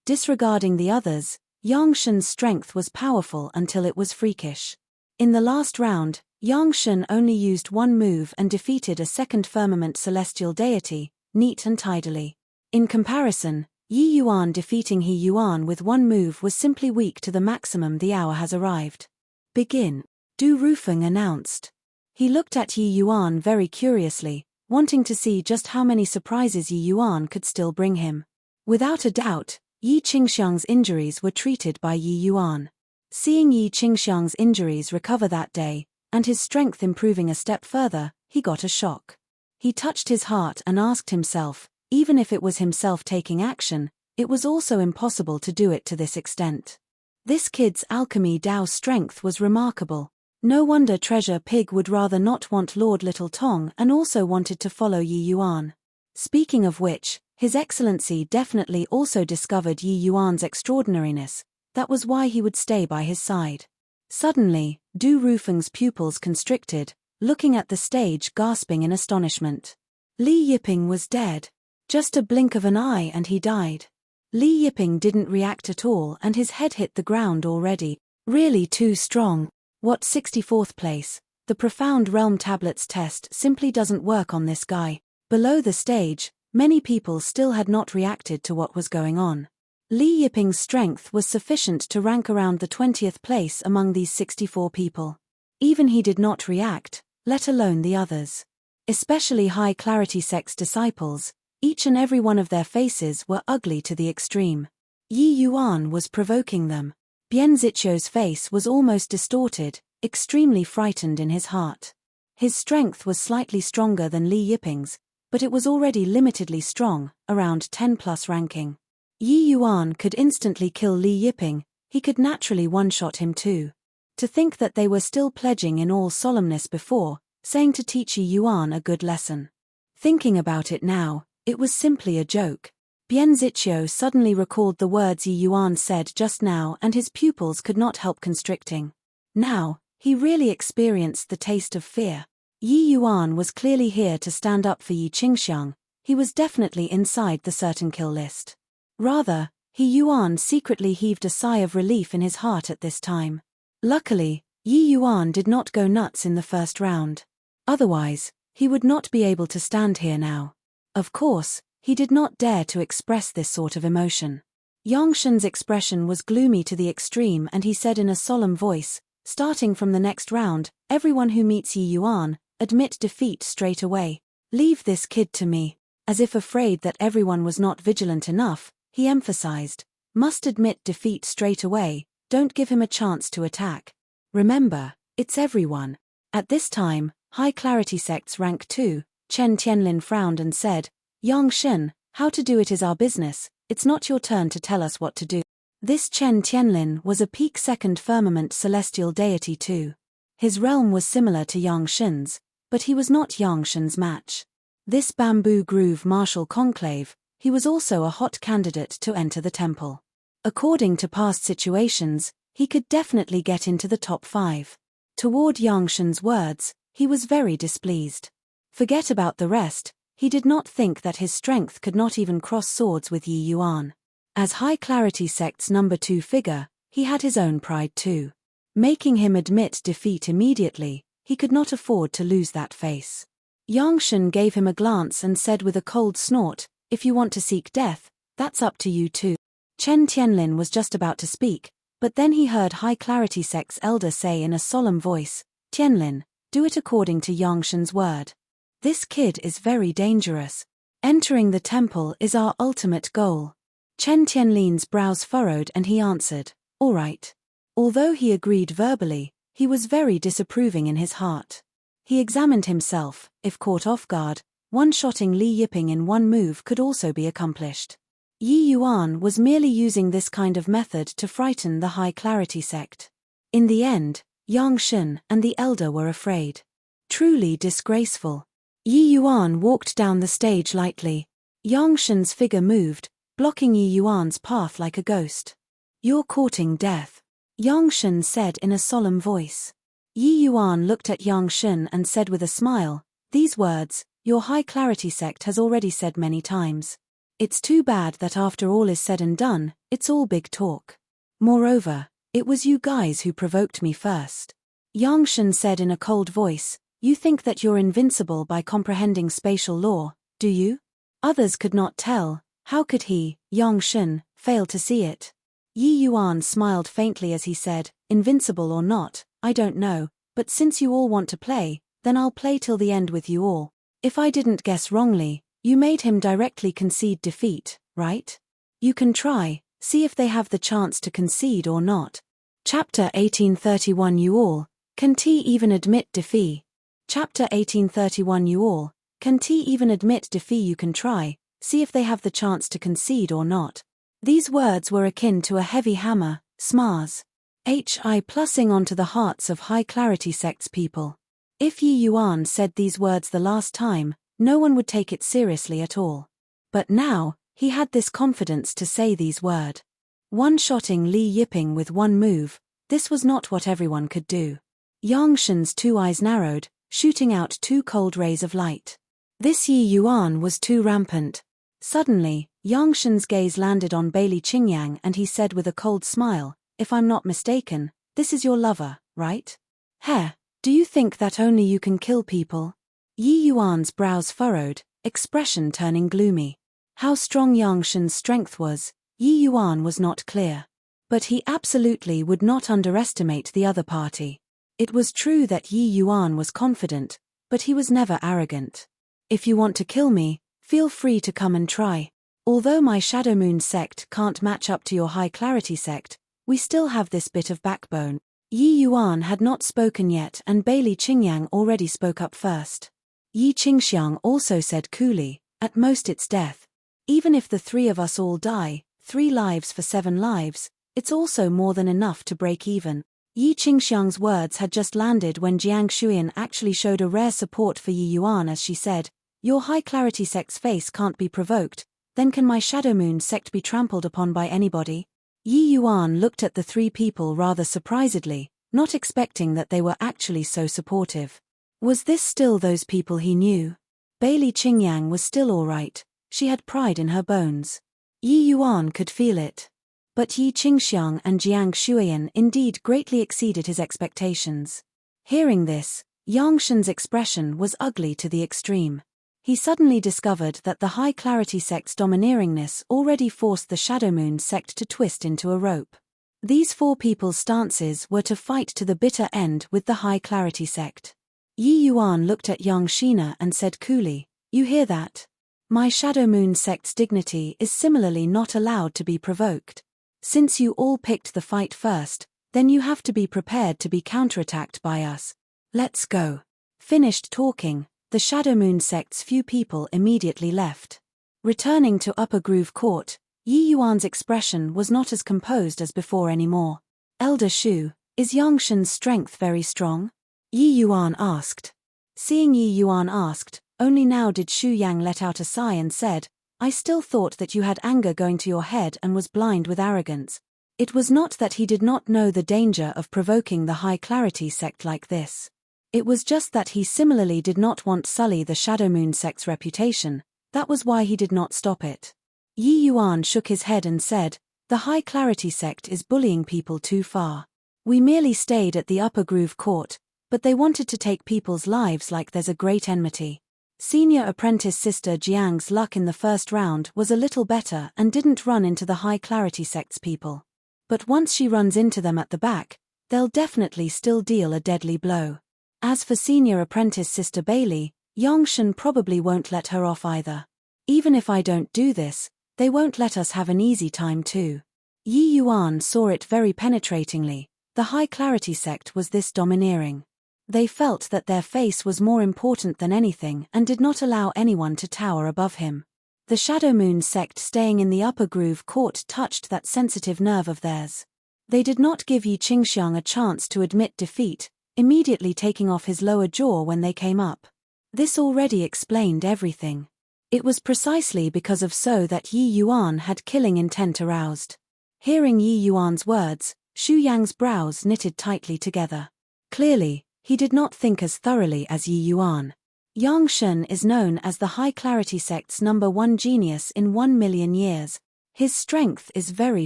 Disregarding the others, Yang Shen's strength was powerful until it was freakish. In the last round, Yang Shen only used one move and defeated a second firmament celestial deity, neat and tidily. In comparison, Yi Yuan defeating He Yuan with one move was simply weak to the maximum. The hour has arrived. Begin. Du Rufeng announced. He looked at Yi Yuan very curiously, wanting to see just how many surprises Yi Yuan could still bring him. Without a doubt, Yi Qingxiang's injuries were treated by Yi Yuan. Seeing Yi Qingxiang's injuries recover that day, and his strength improving a step further, he got a shock. He touched his heart and asked himself, even if it was himself taking action, it was also impossible to do it to this extent. This kid's alchemy Dao strength was remarkable. No wonder Treasure Pig would rather not want Lord Little Tong and also wanted to follow Yi Yuan. Speaking of which, His Excellency definitely also discovered Yi Yuan's extraordinariness. That was why he would stay by his side. Suddenly, Du Rufeng's pupils constricted, looking at the stage gasping in astonishment. Li Yiping was dead. Just a blink of an eye and he died. Li Yiping didn't react at all and his head hit the ground already. Really too strong. What 64th place? The Profound Realm Tablets test simply doesn't work on this guy. Below the stage, many people still had not reacted to what was going on. Li Yiping's strength was sufficient to rank around the 20th place among these 64 people. Even he did not react, let alone the others. Especially high-clarity sect's disciples, each and every one of their faces were ugly to the extreme. Yi Yuan was provoking them. Bian Ziqiu's face was almost distorted, extremely frightened in his heart. His strength was slightly stronger than Li Yiping's, but it was already limitedly strong, around 10+ ranking. Yi Yuan could instantly kill Li Yiping, he could naturally one-shot him too. To think that they were still pledging in all solemnness before, saying to teach Yi Yuan a good lesson. Thinking about it now, it was simply a joke. Bian Ziqiu suddenly recalled the words Yi Yuan said just now and his pupils could not help constricting. Now, he really experienced the taste of fear. Yi Yuan was clearly here to stand up for Yi Qingxiang, he was definitely inside the certain kill list. Rather, He Yuan secretly heaved a sigh of relief in his heart at this time. Luckily, Yi Yuan did not go nuts in the first round. Otherwise, he would not be able to stand here now. Of course, he did not dare to express this sort of emotion. Yang Shen's expression was gloomy to the extreme and he said in a solemn voice, starting from the next round, everyone who meets Yi Yuan, admit defeat straight away. Leave this kid to me. As if afraid that everyone was not vigilant enough, he emphasized, must admit defeat straight away, don't give him a chance to attack. Remember, it's everyone. At this time, High Clarity Sect's rank 2, Chen Tianlin frowned and said, Yang Shen, how to do it is our business, it's not your turn to tell us what to do. This Chen Tianlin was a peak second firmament celestial deity too. His realm was similar to Yang Shen's, but he was not Yang Shen's match. This Bamboo Groove martial conclave, he was also a hot candidate to enter the temple. According to past situations, he could definitely get into the top 5. Toward Yang Shen's words, he was very displeased. Forget about the rest, he did not think that his strength could not even cross swords with Yi Yuan. As High Clarity Sect's number 2 figure, he had his own pride too. Making him admit defeat immediately, he could not afford to lose that face. Yang Shen gave him a glance and said with a cold snort, if you want to seek death, that's up to you too. Chen Tianlin was just about to speak, but then he heard High Clarity Sect's elder say in a solemn voice, Tianlin, do it according to Yang Shen's word. This kid is very dangerous. Entering the temple is our ultimate goal. Chen Tianlin's brows furrowed and he answered, all right. Although he agreed verbally, he was very disapproving in his heart. He examined himself, if caught off guard, one-shotting Li Yiping in one move could also be accomplished. Yi Yuan was merely using this kind of method to frighten the High Clarity Sect. In the end, Yang Shen and the elder were afraid. Truly disgraceful. Yi Yuan walked down the stage lightly. Yang Shen's figure moved, blocking Yi Yuan's path like a ghost. You're courting death, Yang Shen said in a solemn voice. Yi Yuan looked at Yang Shen and said with a smile, these words, your High Clarity Sect has already said many times. It's too bad that after all is said and done, it's all big talk. Moreover, it was you guys who provoked me first. Yang Shen said in a cold voice, you think that you're invincible by comprehending spatial law, do you? Others could not tell, how could he, Yang Shen, fail to see it? Yi Yuan smiled faintly as he said, invincible or not, I don't know, but since you all want to play, then I'll play till the end with you all. If I didn't guess wrongly, you made him directly concede defeat, right? You can try, see if they have the chance to concede or not. Chapter 1831 You all, can T even admit defeat? Chapter 1831 You all, can T even admit defeat? You can try, see if they have the chance to concede or not. These words were akin to a heavy hammer, smars. Hi plussing onto the hearts of High Clarity Sect's people. If Yi Yuan said these words the last time, no one would take it seriously at all. But now, he had this confidence to say these words. One-shotting Li Yiping with one move, this was not what everyone could do. Yang Shen's 2 eyes narrowed, shooting out 2 cold rays of light. This Yi Yuan was too rampant. Suddenly, Yang Shen's gaze landed on Bailey Qingyang and he said with a cold smile, if I'm not mistaken, this is your lover, right? Heh, do you think that only you can kill people? Yi Yuan's brows furrowed, expression turning gloomy. How strong Yang Shen's strength was, Yi Yuan was not clear. But he absolutely would not underestimate the other party. It was true that Yi Yuan was confident, but he was never arrogant. If you want to kill me, feel free to come and try. Although my Shadow Moon sect can't match up to your High Clarity sect, we still have this bit of backbone. Yi Yuan had not spoken yet and Bailey Qingyang already spoke up first. Yi Qingxiang also said coolly, at most it's death. Even if the 3 of us all die, 3 lives for 7 lives, it's also more than enough to break even. Yi Qingxiang's words had just landed when Jiang Shuyan actually showed a rare support for Yi Yuan as she said, your High Clarity sect's face can't be provoked, then can my Shadow Moon sect be trampled upon by anybody? Yi Yuan looked at the 3 people rather surprisedly, not expecting that they were actually so supportive. Was this still those people he knew? Bailey Qingyang was still all right, she had pride in her bones. Yi Yuan could feel it. But Yi Qingxiang and Jiang Shuiyan indeed greatly exceeded his expectations. Hearing this, Yang Shen's expression was ugly to the extreme. He suddenly discovered that the High Clarity sect's domineeringness already forced the Shadow Moon sect to twist into a rope. These four people's stances were to fight to the bitter end with the High Clarity sect. Yi Yuan looked at Yang Shina and said coolly, "You hear that? My Shadow Moon sect's dignity is similarly not allowed to be provoked. Since you all picked the fight first, then you have to be prepared to be counterattacked by us. Let's go." Finished talking, the Shadow Moon sect's few people immediately left. Returning to Upper Groove Court, Yi Yuan's expression was not as composed as before anymore. "Elder Shu, is Yang Shen's strength very strong?" Yi Yuan asked. Seeing Yi Yuan asked, only now did Shu Yang let out a sigh and said, "I still thought that you had anger going to your head and was blind with arrogance." It was not that he did not know the danger of provoking the High Clarity sect like this. It was just that he similarly did not want to sully the Shadow Moon sect's reputation. That was why he did not stop it. Yi Yuan shook his head and said, "The High Clarity sect is bullying people too far. We merely stayed at the Upper Groove Court, but they wanted to take people's lives like there's a great enmity." Senior apprentice sister Jiang's luck in the first round was a little better and didn't run into the High Clarity sect's people. But once she runs into them at the back, they'll definitely still deal a deadly blow. As for senior apprentice sister Bailey, Yang Shen probably won't let her off either. Even if I don't do this, they won't let us have an easy time too. Yi Yuan saw it very penetratingly. The High Clarity sect was this domineering. They felt that their face was more important than anything and did not allow anyone to tower above him. The Shadow Moon sect staying in the Upper Groove Court touched that sensitive nerve of theirs. They did not give Yi Qingxiang a chance to admit defeat, immediately taking off his lower jaw when they came up. This already explained everything. It was precisely because of so that Yi Yuan had killing intent aroused. Hearing Yi Yuan's words, Shu Yang's brows knitted tightly together. Clearly, he did not think as thoroughly as Yi Yuan. Yang Shen is known as the High Clarity sect's #1 genius in 1,000,000 years. His strength is very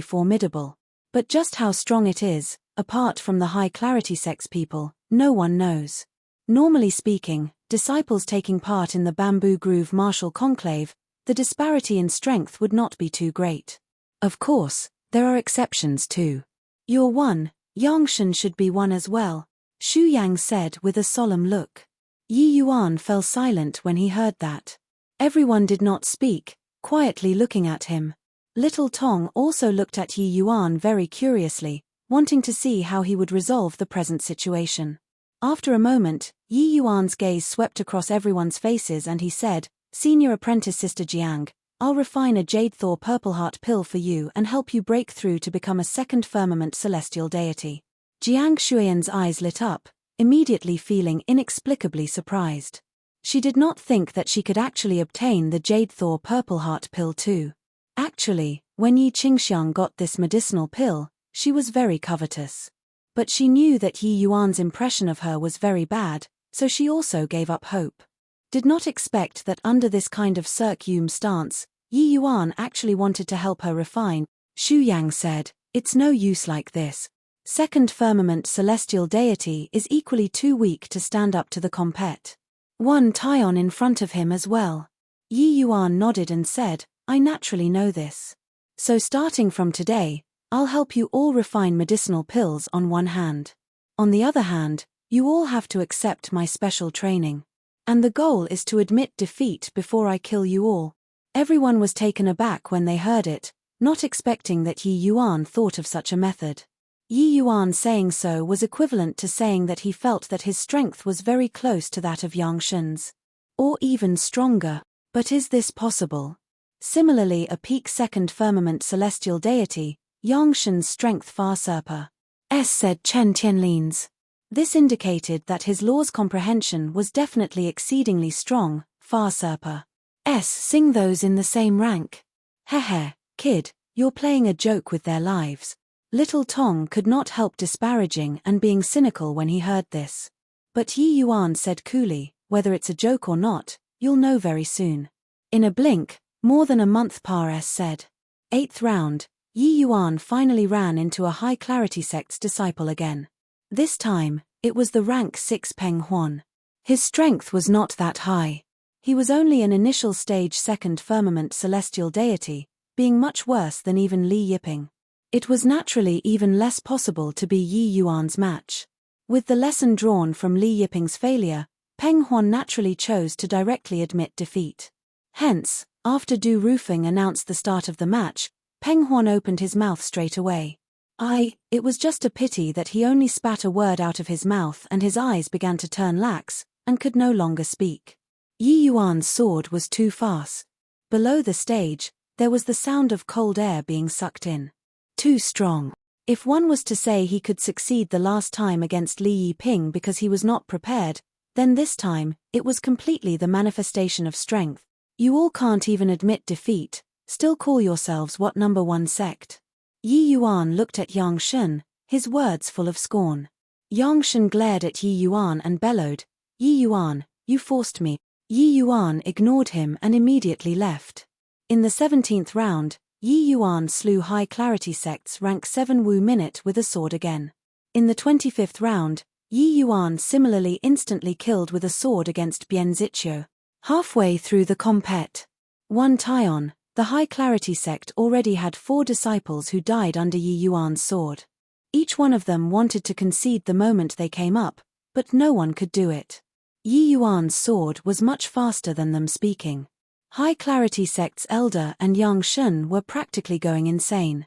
formidable. But just how strong it is, apart from the High Clarity sect's people, no one knows. Normally speaking, disciples taking part in the Bamboo Groove Martial Conclave, the disparity in strength would not be too great. Of course, there are exceptions too. "You're one, Yang Shen should be one as well," Shu Yang said with a solemn look. Yi Yuan fell silent when he heard that. Everyone did not speak, quietly looking at him. Little Tong also looked at Yi Yuan very curiously, wanting to see how he would resolve the present situation. After a moment, Yi Yuan's gaze swept across everyone's faces and he said, "Senior apprentice sister Jiang, I'll refine a Jade Thor Purple Heart pill for you and help you break through to become a second firmament celestial deity." Jiang Shuiyan's eyes lit up, immediately feeling inexplicably surprised. She did not think that she could actually obtain the Jade Thor Purple Heart pill too. Actually, when Yi Qingxiang got this medicinal pill, she was very covetous. But she knew that Yi Yuan's impression of her was very bad, so she also gave up hope. Did not expect that under this kind of circum stance, Yi Yuan actually wanted to help her refine. Shu Yang said, "It's no use like this. Second firmament celestial deity is equally too weak to stand up to the compet. One Taion in front of him as well." Yi Yuan nodded and said, "I naturally know this. So starting from today, I'll help you all refine medicinal pills on one hand. On the other hand, you all have to accept my special training. And the goal is to admit defeat before I kill you all." Everyone was taken aback when they heard it, not expecting that Yi Yuan thought of such a method. Yi Yuan saying so was equivalent to saying that he felt that his strength was very close to that of Yang Shen's. Or even stronger. But is this possible? Similarly, a peak second firmament celestial deity, Yang Shen's strength far surpassed, said Chen Tianlin's. This indicated that his law's comprehension was definitely exceedingly strong, far surpassed. Sing those in the same rank. Heh, kid, you're playing a joke with their lives. Little Tong could not help disparaging and being cynical when he heard this. But Yi Yuan said coolly, "Whether it's a joke or not, you'll know very soon." In a blink, more than a month said. 8th round, Yi Yuan finally ran into a high-clarity sect's disciple again. This time, it was the rank 6 Peng Huan. His strength was not that high. He was only an initial stage 2nd firmament celestial deity, being much worse than even Li Yiping. It was naturally even less possible to be Yi Yuan's match. With the lesson drawn from Li Yiping's failure, Peng Huan naturally chose to directly admit defeat. Hence, after Du Rufeng announced the start of the match, Peng Huan opened his mouth straight away. It was just a pity that he only spat a word out of his mouth and his eyes began to turn lax, and could no longer speak. Yi Yuan's sword was too fast. Below the stage, there was the sound of cold air being sucked in. Too strong. If one was to say he could succeed the last time against Li Yiping because he was not prepared, then this time, it was completely the manifestation of strength. You all can't even admit defeat, still call yourselves what number 1 sect? Yi Yuan looked at Yang Shen, his words full of scorn. Yang Shen glared at Yi Yuan and bellowed, "Yi Yuan, you forced me." Yi Yuan ignored him and immediately left. In the 17th round, Yi Yuan slew high-clarity sect's rank 7 Wu Minute with a sword again. In the 25th round, Yi Yuan similarly instantly killed with a sword against Bian Ziqiu. Halfway through the compet. 1 Taion, the high-clarity sect already had 4 disciples who died under Yi Yuan's sword. Each one of them wanted to concede the moment they came up, but no one could do it. Yi Yuan's sword was much faster than them speaking. High-clarity sect's elder and Yang Shen were practically going insane.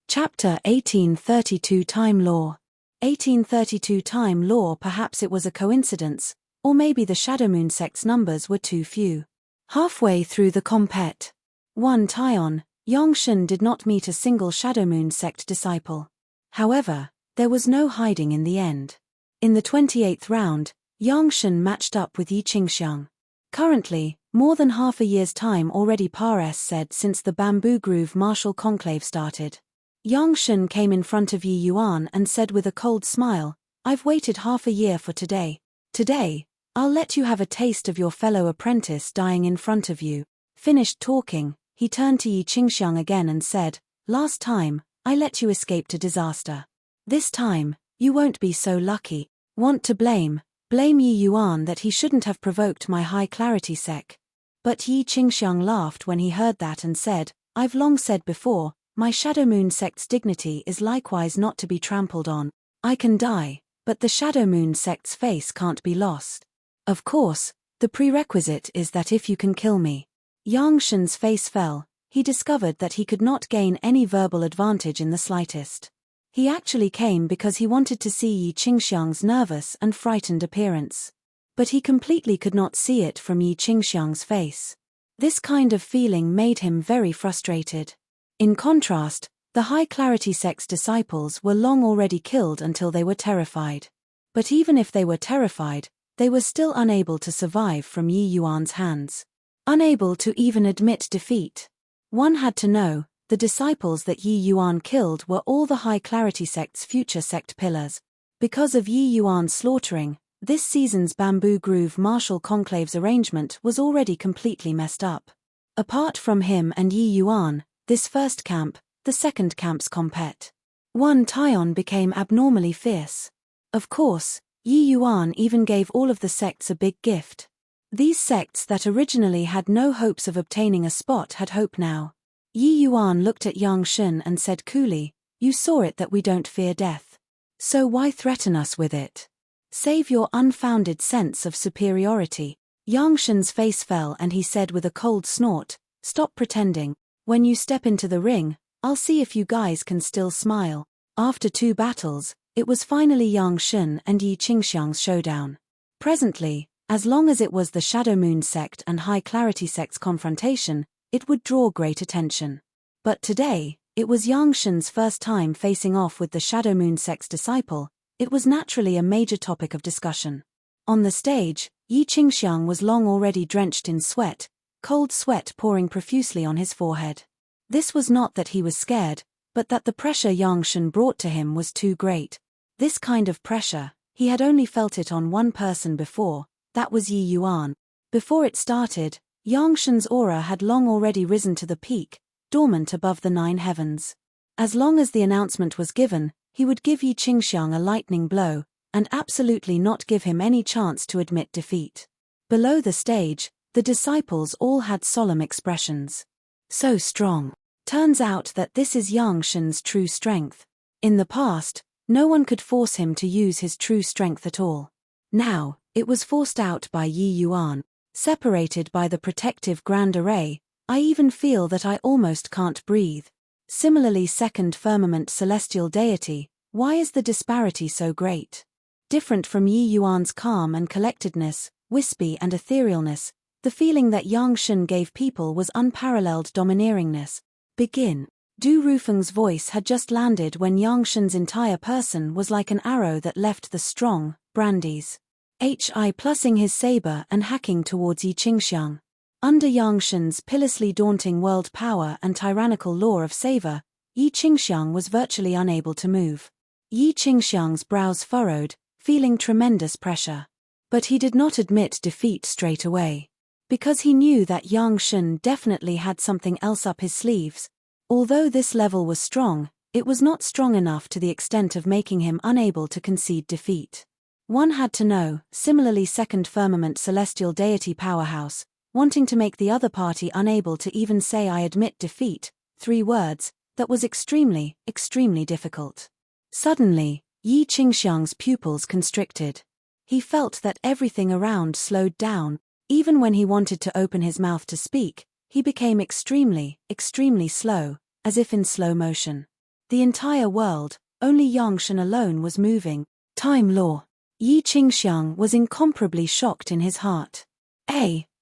Chapter 1832 Time Law. 1832 Time Law. Perhaps it was a coincidence, or maybe the Shadow Moon sect's numbers were too few. Halfway through the compet. 1 Taion, Yang Shen did not meet a single Shadow Moon sect disciple. However, there was no hiding in the end. In the 28th round, Yang Shen matched up with Yi Qingxiang. Currently, more than half a year's time already said since the Bamboo Groove martial conclave started. Yang Shen came in front of Yi Yuan and said with a cold smile, "I've waited half a year for today. Today, I'll let you have a taste of your fellow apprentice dying in front of you." Finished talking, he turned to Yi Qingxiang again and said, "Last time, I let you escape to disaster. This time, you won't be so lucky. Want to blame Yi Yuan that he shouldn't have provoked my high-clarity sec." But Yi Qingxiang laughed when he heard that and said, "I've long said before, my Shadow Moon sect's dignity is likewise not to be trampled on. I can die, but the Shadow Moon sect's face can't be lost. Of course, the prerequisite is that if you can kill me." Yang Shen's face fell. He discovered that he could not gain any verbal advantage in the slightest. He actually came because he wanted to see Yi Qingxiang's nervous and frightened appearance. But he completely could not see it from Yi Qingxiang's face. This kind of feeling made him very frustrated. In contrast, the high-clarity sect's disciples were long already killed until they were terrified. But even if they were terrified, they were still unable to survive from Yi Yuan's hands. Unable to even admit defeat. One had to know, the disciples that Yi Yuan killed were all the high-clarity sect's future sect pillars. Because of Yi Yuan's slaughtering, this season's Bamboo Groove martial conclave's arrangement was already completely messed up. Apart from him and Yi Yuan, this first camp, the second camp's compet. 1 Taion became abnormally fierce. Of course, Yi Yuan even gave all of the sects a big gift. These sects that originally had no hopes of obtaining a spot had hope now. Yi Yuan looked at Yang Shen and said coolly, "You saw it that we don't fear death. So why threaten us with it? Save your unfounded sense of superiority." Yang Shen's face fell and he said with a cold snort, "Stop pretending. When you step into the ring, I'll see if you guys can still smile." After 2 battles, it was finally Yang Shen and Yi Qingxiang's showdown. Presently, as long as it was the Shadow Moon sect and high-clarity sect's confrontation, it would draw great attention. But today, it was Yang Shen's first time facing off with the Shadow Moon sect's disciple. It was naturally a major topic of discussion. On the stage, Yi Qingxiang was long already drenched in sweat, cold sweat pouring profusely on his forehead. This was not that he was scared, but that the pressure Yang Shen brought to him was too great. This kind of pressure, he had only felt it on one person before, that was Yi Yuan. Before it started, Yang Shen's aura had long already risen to the peak, dormant above the 9 heavens. As long as the announcement was given, he would give Yi Qingxiang a lightning blow, and absolutely not give him any chance to admit defeat. Below the stage, the disciples all had solemn expressions. So strong. Turns out that this is Yang Shen's true strength. In the past, no one could force him to use his true strength at all. Now, it was forced out by Yi Yuan. Separated by the protective grand array, I even feel that I almost can't breathe. Similarly, second firmament celestial deity, why is the disparity so great? Different from Yi Yuan's calm and collectedness, wispy and etherealness, the feeling that Yang Shen gave people was unparalleled domineeringness. Begin. Du Rufeng's voice had just landed when Yang Shen's entire person was like an arrow that left the strong, Brandy's. Hi plussing his saber and hacking towards Yi Qingxiang. Under Yang Shen's pitilessly daunting world power and tyrannical law of savor, Yi Qingxiang was virtually unable to move. Yi Qingxiang's brows furrowed, feeling tremendous pressure. But he did not admit defeat straight away. Because he knew that Yang Shen definitely had something else up his sleeves. Although this level was strong, it was not strong enough to the extent of making him unable to concede defeat. One had to know, similarly second firmament celestial deity powerhouse, wanting to make the other party unable to even say I admit defeat, 3 words, that was extremely, extremely difficult. Suddenly, Yi Qingxiang's pupils constricted. He felt that everything around slowed down. Even when he wanted to open his mouth to speak, he became extremely, extremely slow, as if in slow motion. The entire world, only Yang Shen alone was moving. Time law. Yi Qingxiang was incomparably shocked in his heart.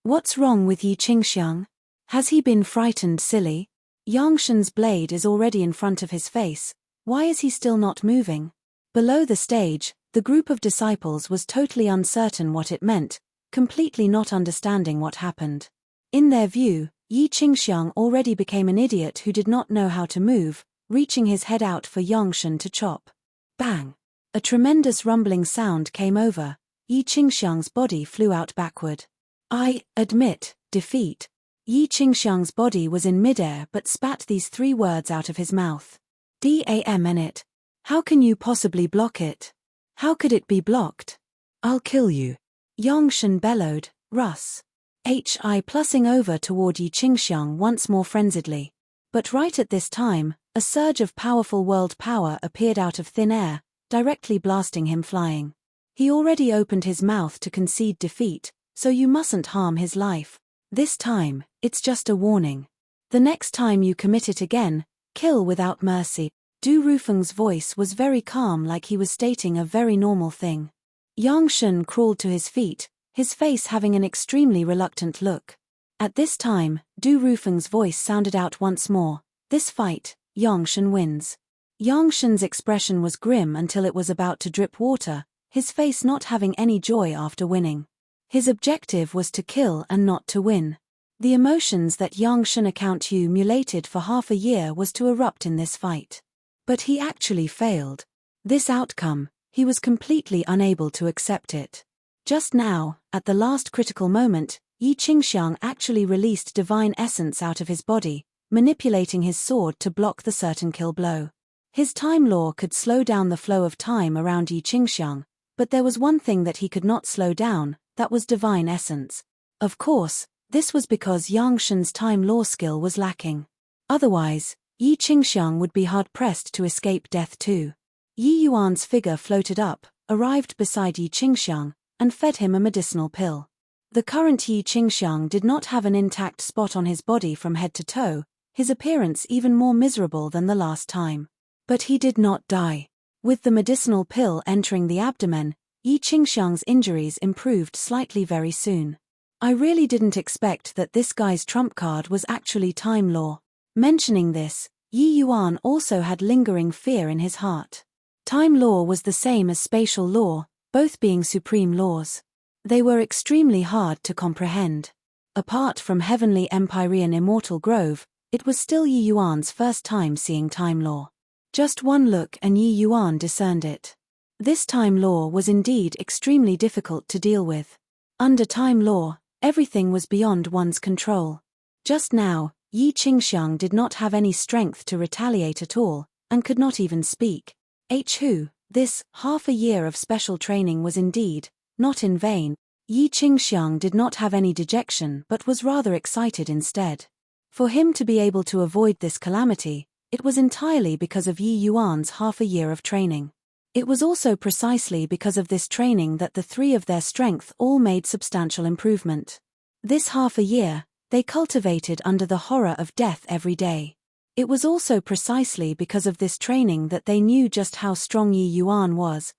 What's wrong with Yi Qingxiang? Has he been frightened silly? Yang Shen's blade is already in front of his face. Why is he still not moving? Below the stage, the group of disciples was totally uncertain what it meant, completely not understanding what happened. In their view, Yi Qingxiang already became an idiot who did not know how to move, reaching his head out for Yang Shen to chop. Bang! A tremendous rumbling sound came over. Yi Qingxiang's body flew out backward. I admit defeat. Yi Qingxiang's body was in midair but spat these 3 words out of his mouth. Damn it. How can you possibly block it? How could it be blocked? I'll kill you. Yang Shen bellowed, Russ. Hi plussing over toward Yi Qingxiang once more frenziedly. But right at this time, a surge of powerful world power appeared out of thin air, directly blasting him flying. He already opened his mouth to concede defeat, so you mustn't harm his life. This time, it's just a warning. The next time you commit it again, kill without mercy. Du Rufeng's voice was very calm, like he was stating a very normal thing. Yang Shen crawled to his feet, his face having an extremely reluctant look. At this time, Du Rufeng's voice sounded out once more. This fight, Yang Shen wins. Yang Shen's expression was grim until it was about to drip water, his face not having any joy after winning. His objective was to kill and not to win. The emotions that Yang Shen accumulated for half a year was to erupt in this fight. But he actually failed. This outcome, he was completely unable to accept it. Just now, at the last critical moment, Yi Qingxiang actually released divine essence out of his body, manipulating his sword to block the certain kill blow. His time law could slow down the flow of time around Yi Qingxiang, but there was one thing that he could not slow down, that was divine essence. Of course, this was because Yang Shen's time law skill was lacking. Otherwise, Yi Qingxiang would be hard-pressed to escape death too. Yi Yuan's figure floated up, arrived beside Yi Qingxiang, and fed him a medicinal pill. The current Yi Qingxiang did not have an intact spot on his body from head to toe, his appearance even more miserable than the last time. But he did not die. With the medicinal pill entering the abdomen, Yi Qingxiang's injuries improved slightly very soon. I really didn't expect that this guy's trump card was actually time law. Mentioning this, Yi Yuan also had lingering fear in his heart. Time law was the same as spatial law, both being supreme laws. They were extremely hard to comprehend. Apart from Heavenly Empyrean Immortal Grove, it was still Yi Yuan's first time seeing time law. Just one look and Yi Yuan discerned it. This time law was indeed extremely difficult to deal with. Under time law, everything was beyond one's control. Just now, Yi Qingxiang did not have any strength to retaliate at all, and could not even speak. This half a year of special training was indeed not in vain. Yi Qingxiang did not have any dejection but was rather excited instead. For him to be able to avoid this calamity, it was entirely because of Yi Yuan's half a year of training. It was also precisely because of this training that the three of their strength all made substantial improvement. This half a year, they cultivated under the horror of death every day. It was also precisely because of this training that they knew just how strong Yi Yuan was.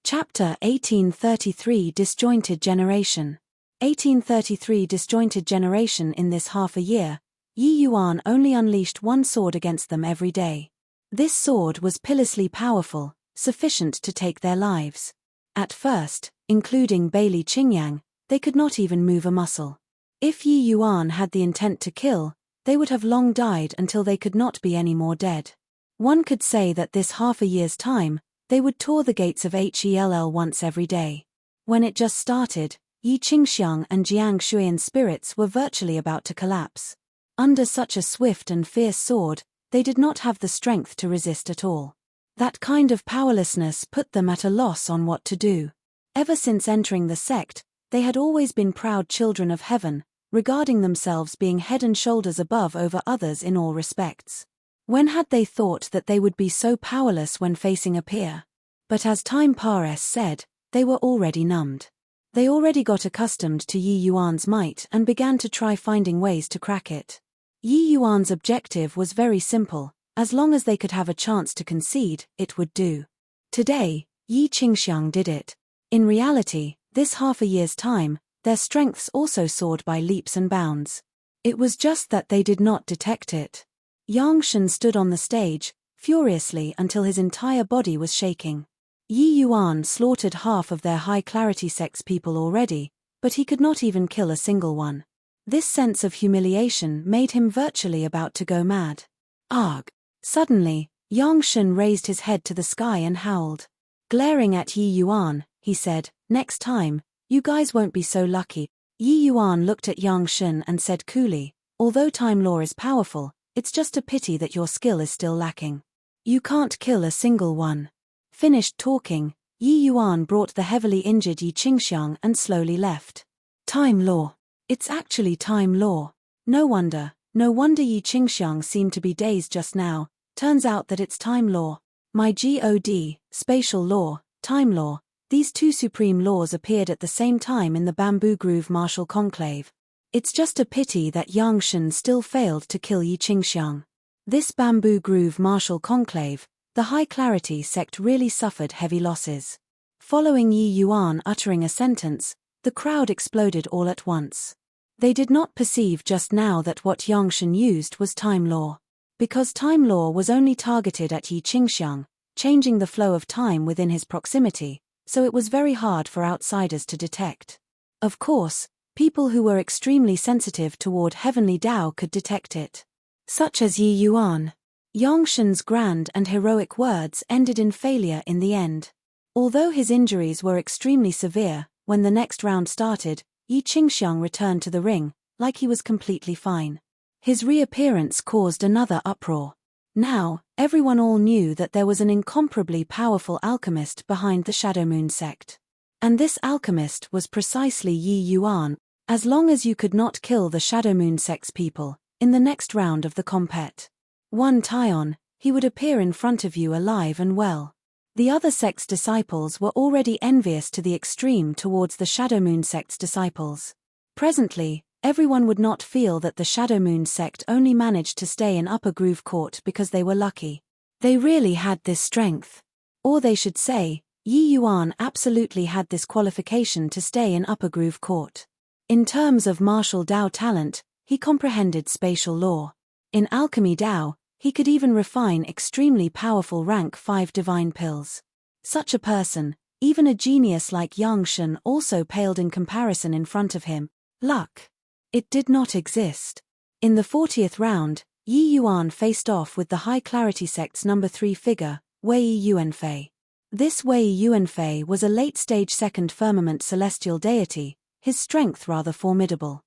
Chapter 1833 Disjointed Generation. 1833 Disjointed Generation. In this half a year, Yi Yuan only unleashed one sword against them every day. This sword was pitilessly powerful, sufficient to take their lives. At first, including Bailey Qingyang, they could not even move a muscle. If Yi Yuan had the intent to kill, they would have long died until they could not be any more dead. One could say that this half a year's time, they would tour the gates of Hell once every day. When it just started, Yi Qingxiang and Jiang Shuiyan's spirits were virtually about to collapse. Under such a swift and fierce sword, they did not have the strength to resist at all. That kind of powerlessness put them at a loss on what to do. Ever since entering the sect, they had always been proud children of heaven, regarding themselves being head and shoulders above over others in all respects. When had they thought that they would be so powerless when facing a peer? But as time said, they were already numbed. They already got accustomed to Yi Yuan's might and began to try finding ways to crack it. Yi Yuan's objective was very simple: as long as they could have a chance to concede, it would do. Today, Yi Qingxiang did it. In reality, this half a year's time, their strengths also soared by leaps and bounds. It was just that they did not detect it. Yang Shen stood on the stage, furiously until his entire body was shaking. Yi Yuan slaughtered half of their high-clarity sex people already, but he could not even kill a single one. This sense of humiliation made him virtually about to go mad. Arg! Suddenly, Yang Shen raised his head to the sky and howled. Glaring at Yi Yuan, he said, "Next time, you guys won't be so lucky." Yi Yuan looked at Yang Shen and said coolly, "Although time law is powerful, it's just a pity that your skill is still lacking. You can't kill a single one." Finished talking, Yi Yuan brought the heavily injured Yi Qingxiang and slowly left. Time law. It's actually time law. No wonder Yi Qingxiang seemed to be dazed just now. Turns out that it's time law. My God, spatial law, time law. These two supreme laws appeared at the same time in the Bamboo Groove martial conclave. It's just a pity that Yang Shen still failed to kill Yi Qingxiang. This Bamboo Groove martial conclave, the high-clarity sect really suffered heavy losses. Following Yi Yuan uttering a sentence, the crowd exploded all at once. They did not perceive just now that what Yang Shen used was time law. Because time law was only targeted at Yi Qingxiang, changing the flow of time within his proximity, so it was very hard for outsiders to detect. Of course, people who were extremely sensitive toward heavenly Tao could detect it. Such as Yi Yuan. Yang Shen's grand and heroic words ended in failure in the end. Although his injuries were extremely severe, when the next round started, Yi Qingxiang returned to the ring, like he was completely fine. His reappearance caused another uproar. Now, everyone all knew that there was an incomparably powerful alchemist behind the Shadow Moon sect. And this alchemist was precisely Yi Yuan. As long as you could not kill the Shadow Moon sect's people, in the next round of the compet, one Taion, he would appear in front of you alive and well. The other sect's disciples were already envious to the extreme towards the Shadow Moon sect's disciples. Presently, everyone would not feel that the Shadow Moon sect only managed to stay in Upper Groove Court because they were lucky. They really had this strength. Or they should say, Yi Yuan absolutely had this qualification to stay in Upper Groove Court. In terms of martial Dao talent, he comprehended spatial law. In alchemy Dao, he could even refine extremely powerful rank 5 divine pills. Such a person, even a genius like Yang Shen, also paled in comparison in front of him. Luck. It did not exist. In the 40th round, Yi Yuan faced off with the high-clarity sect's number 3 figure, Wei Yuanfei. This Wei Yuanfei was a late-stage second firmament celestial deity, his strength rather formidable.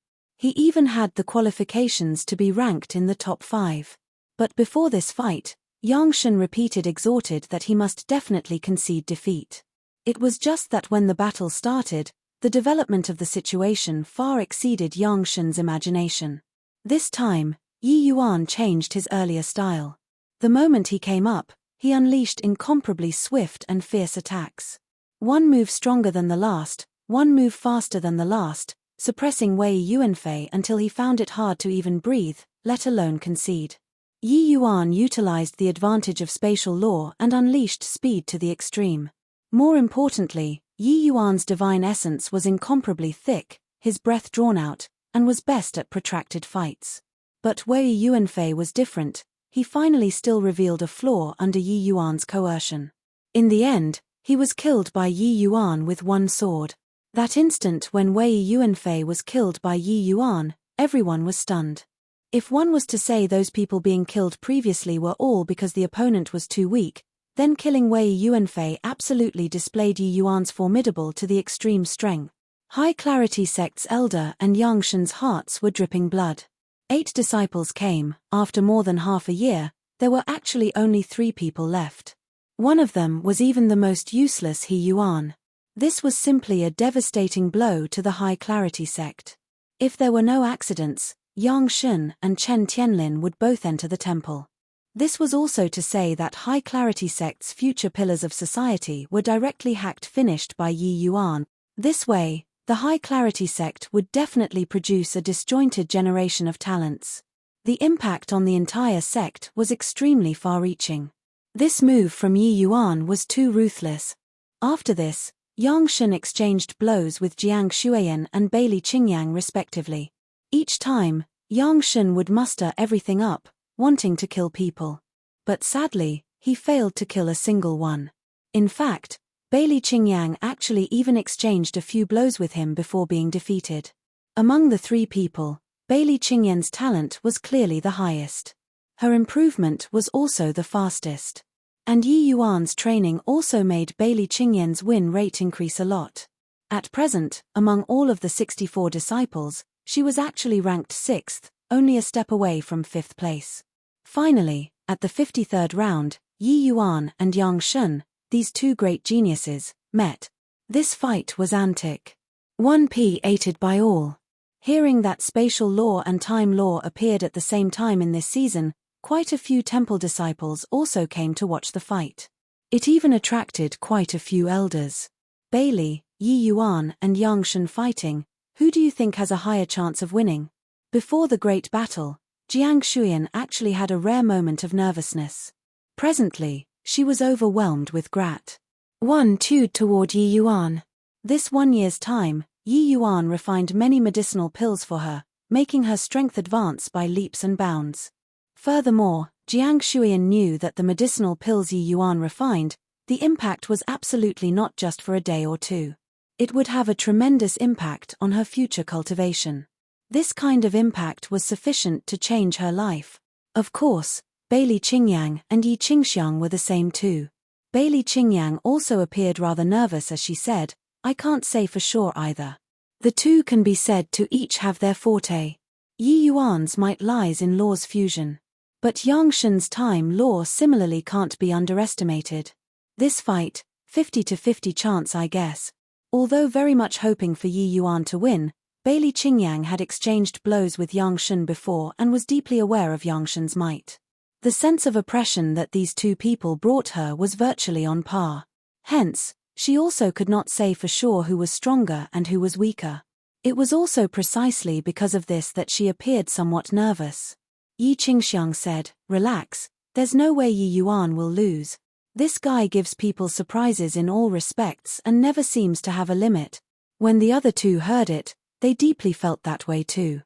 He even had the qualifications to be ranked in the top 5. But before this fight, Yang Shen repeated exhorted that he must definitely concede defeat. It was just that when the battle started, the development of the situation far exceeded Yang Shen's imagination. This time, Yi Yuan changed his earlier style. The moment he came up, he unleashed incomparably swift and fierce attacks. One move stronger than the last, one move faster than the last, suppressing Wei Yuanfei until he found it hard to even breathe, let alone concede. Yi Yuan utilized the advantage of spatial law and unleashed speed to the extreme. More importantly, Yi Yuan's divine essence was incomparably thick, his breath drawn out, and was best at protracted fights. But Wei Yuanfei was different. He finally still revealed a flaw under Yi Yuan's coercion. In the end, he was killed by Yi Yuan with one sword. That instant when Wei Yuanfei was killed by Yi Yuan, everyone was stunned. If one was to say those people being killed previously were all because the opponent was too weak, then killing Wei Yuanfei absolutely displayed Yi Yuan's formidable to the extreme strength. High Clarity Sect's elder and Yang Shen's hearts were dripping blood. 8 disciples came. After more than half a year, there were actually only 3 people left. One of them was even the most useless He Yuan. This was simply a devastating blow to the High Clarity Sect. If there were no accidents, Yang Shen and Chen Tianlin would both enter the temple. This was also to say that High Clarity Sect's future pillars of society were directly hacked finished by Yi Yuan. This way, the High Clarity Sect would definitely produce a disjointed generation of talents. The impact on the entire sect was extremely far-reaching. This move from Yi Yuan was too ruthless. After this, Yang Shen exchanged blows with Jiang Shuiyan and Bailey Qingyang respectively. Each time, Yang Shen would muster everything up, wanting to kill people. But sadly, he failed to kill a single one. In fact, Bailey Qingyang actually even exchanged a few blows with him before being defeated. Among the 3 people, Bailey Qingyan's talent was clearly the highest. Her improvement was also the fastest. And Yi Yuan's training also made Bailey Qingyan's win rate increase a lot. At present, among all of the 64 disciples, she was actually ranked 6th, only a step away from 5th place. Finally, at the 53rd round, Yi Yuan and Yang Shen, these 2 great geniuses, met. This fight was antic. 1P ated by all. Hearing that spatial law and time law appeared at the same time in this season, quite a few temple disciples also came to watch the fight. It even attracted quite a few elders. Bailey, Yi Yuan and Yang Shen fighting, who do you think has a higher chance of winning? Before the great battle, Jiang Shuiyan actually had a rare moment of nervousness. Presently, she was overwhelmed with gratitude toward Yi Yuan. This 1 year's time, Yi Yuan refined many medicinal pills for her, making her strength advance by leaps and bounds. Furthermore, Jiang Shuiyan knew that the medicinal pills Yi Yuan refined, the impact was absolutely not just for a day or 2. It would have a tremendous impact on her future cultivation. This kind of impact was sufficient to change her life. Of course, Bailey Qingyang and Yi Qingxiang were the same too. Bailey Qingyang also appeared rather nervous as she said, "I can't say for sure either." The 2 can be said to each have their forte. Yi Yuan's might lies in law's fusion. But Yang Shen's time law similarly can't be underestimated. This fight, 50-50 chance I guess. Although very much hoping for Yi Yuan to win, Bailey Qingyang had exchanged blows with Yang Shen before and was deeply aware of Yang Shen's might. The sense of oppression that these 2 people brought her was virtually on par. Hence, she also could not say for sure who was stronger and who was weaker. It was also precisely because of this that she appeared somewhat nervous. Yi Qingxiang said, "Relax, there's no way Yi Yuan will lose. This guy gives people surprises in all respects and never seems to have a limit." When the other 2 heard it, they deeply felt that way too.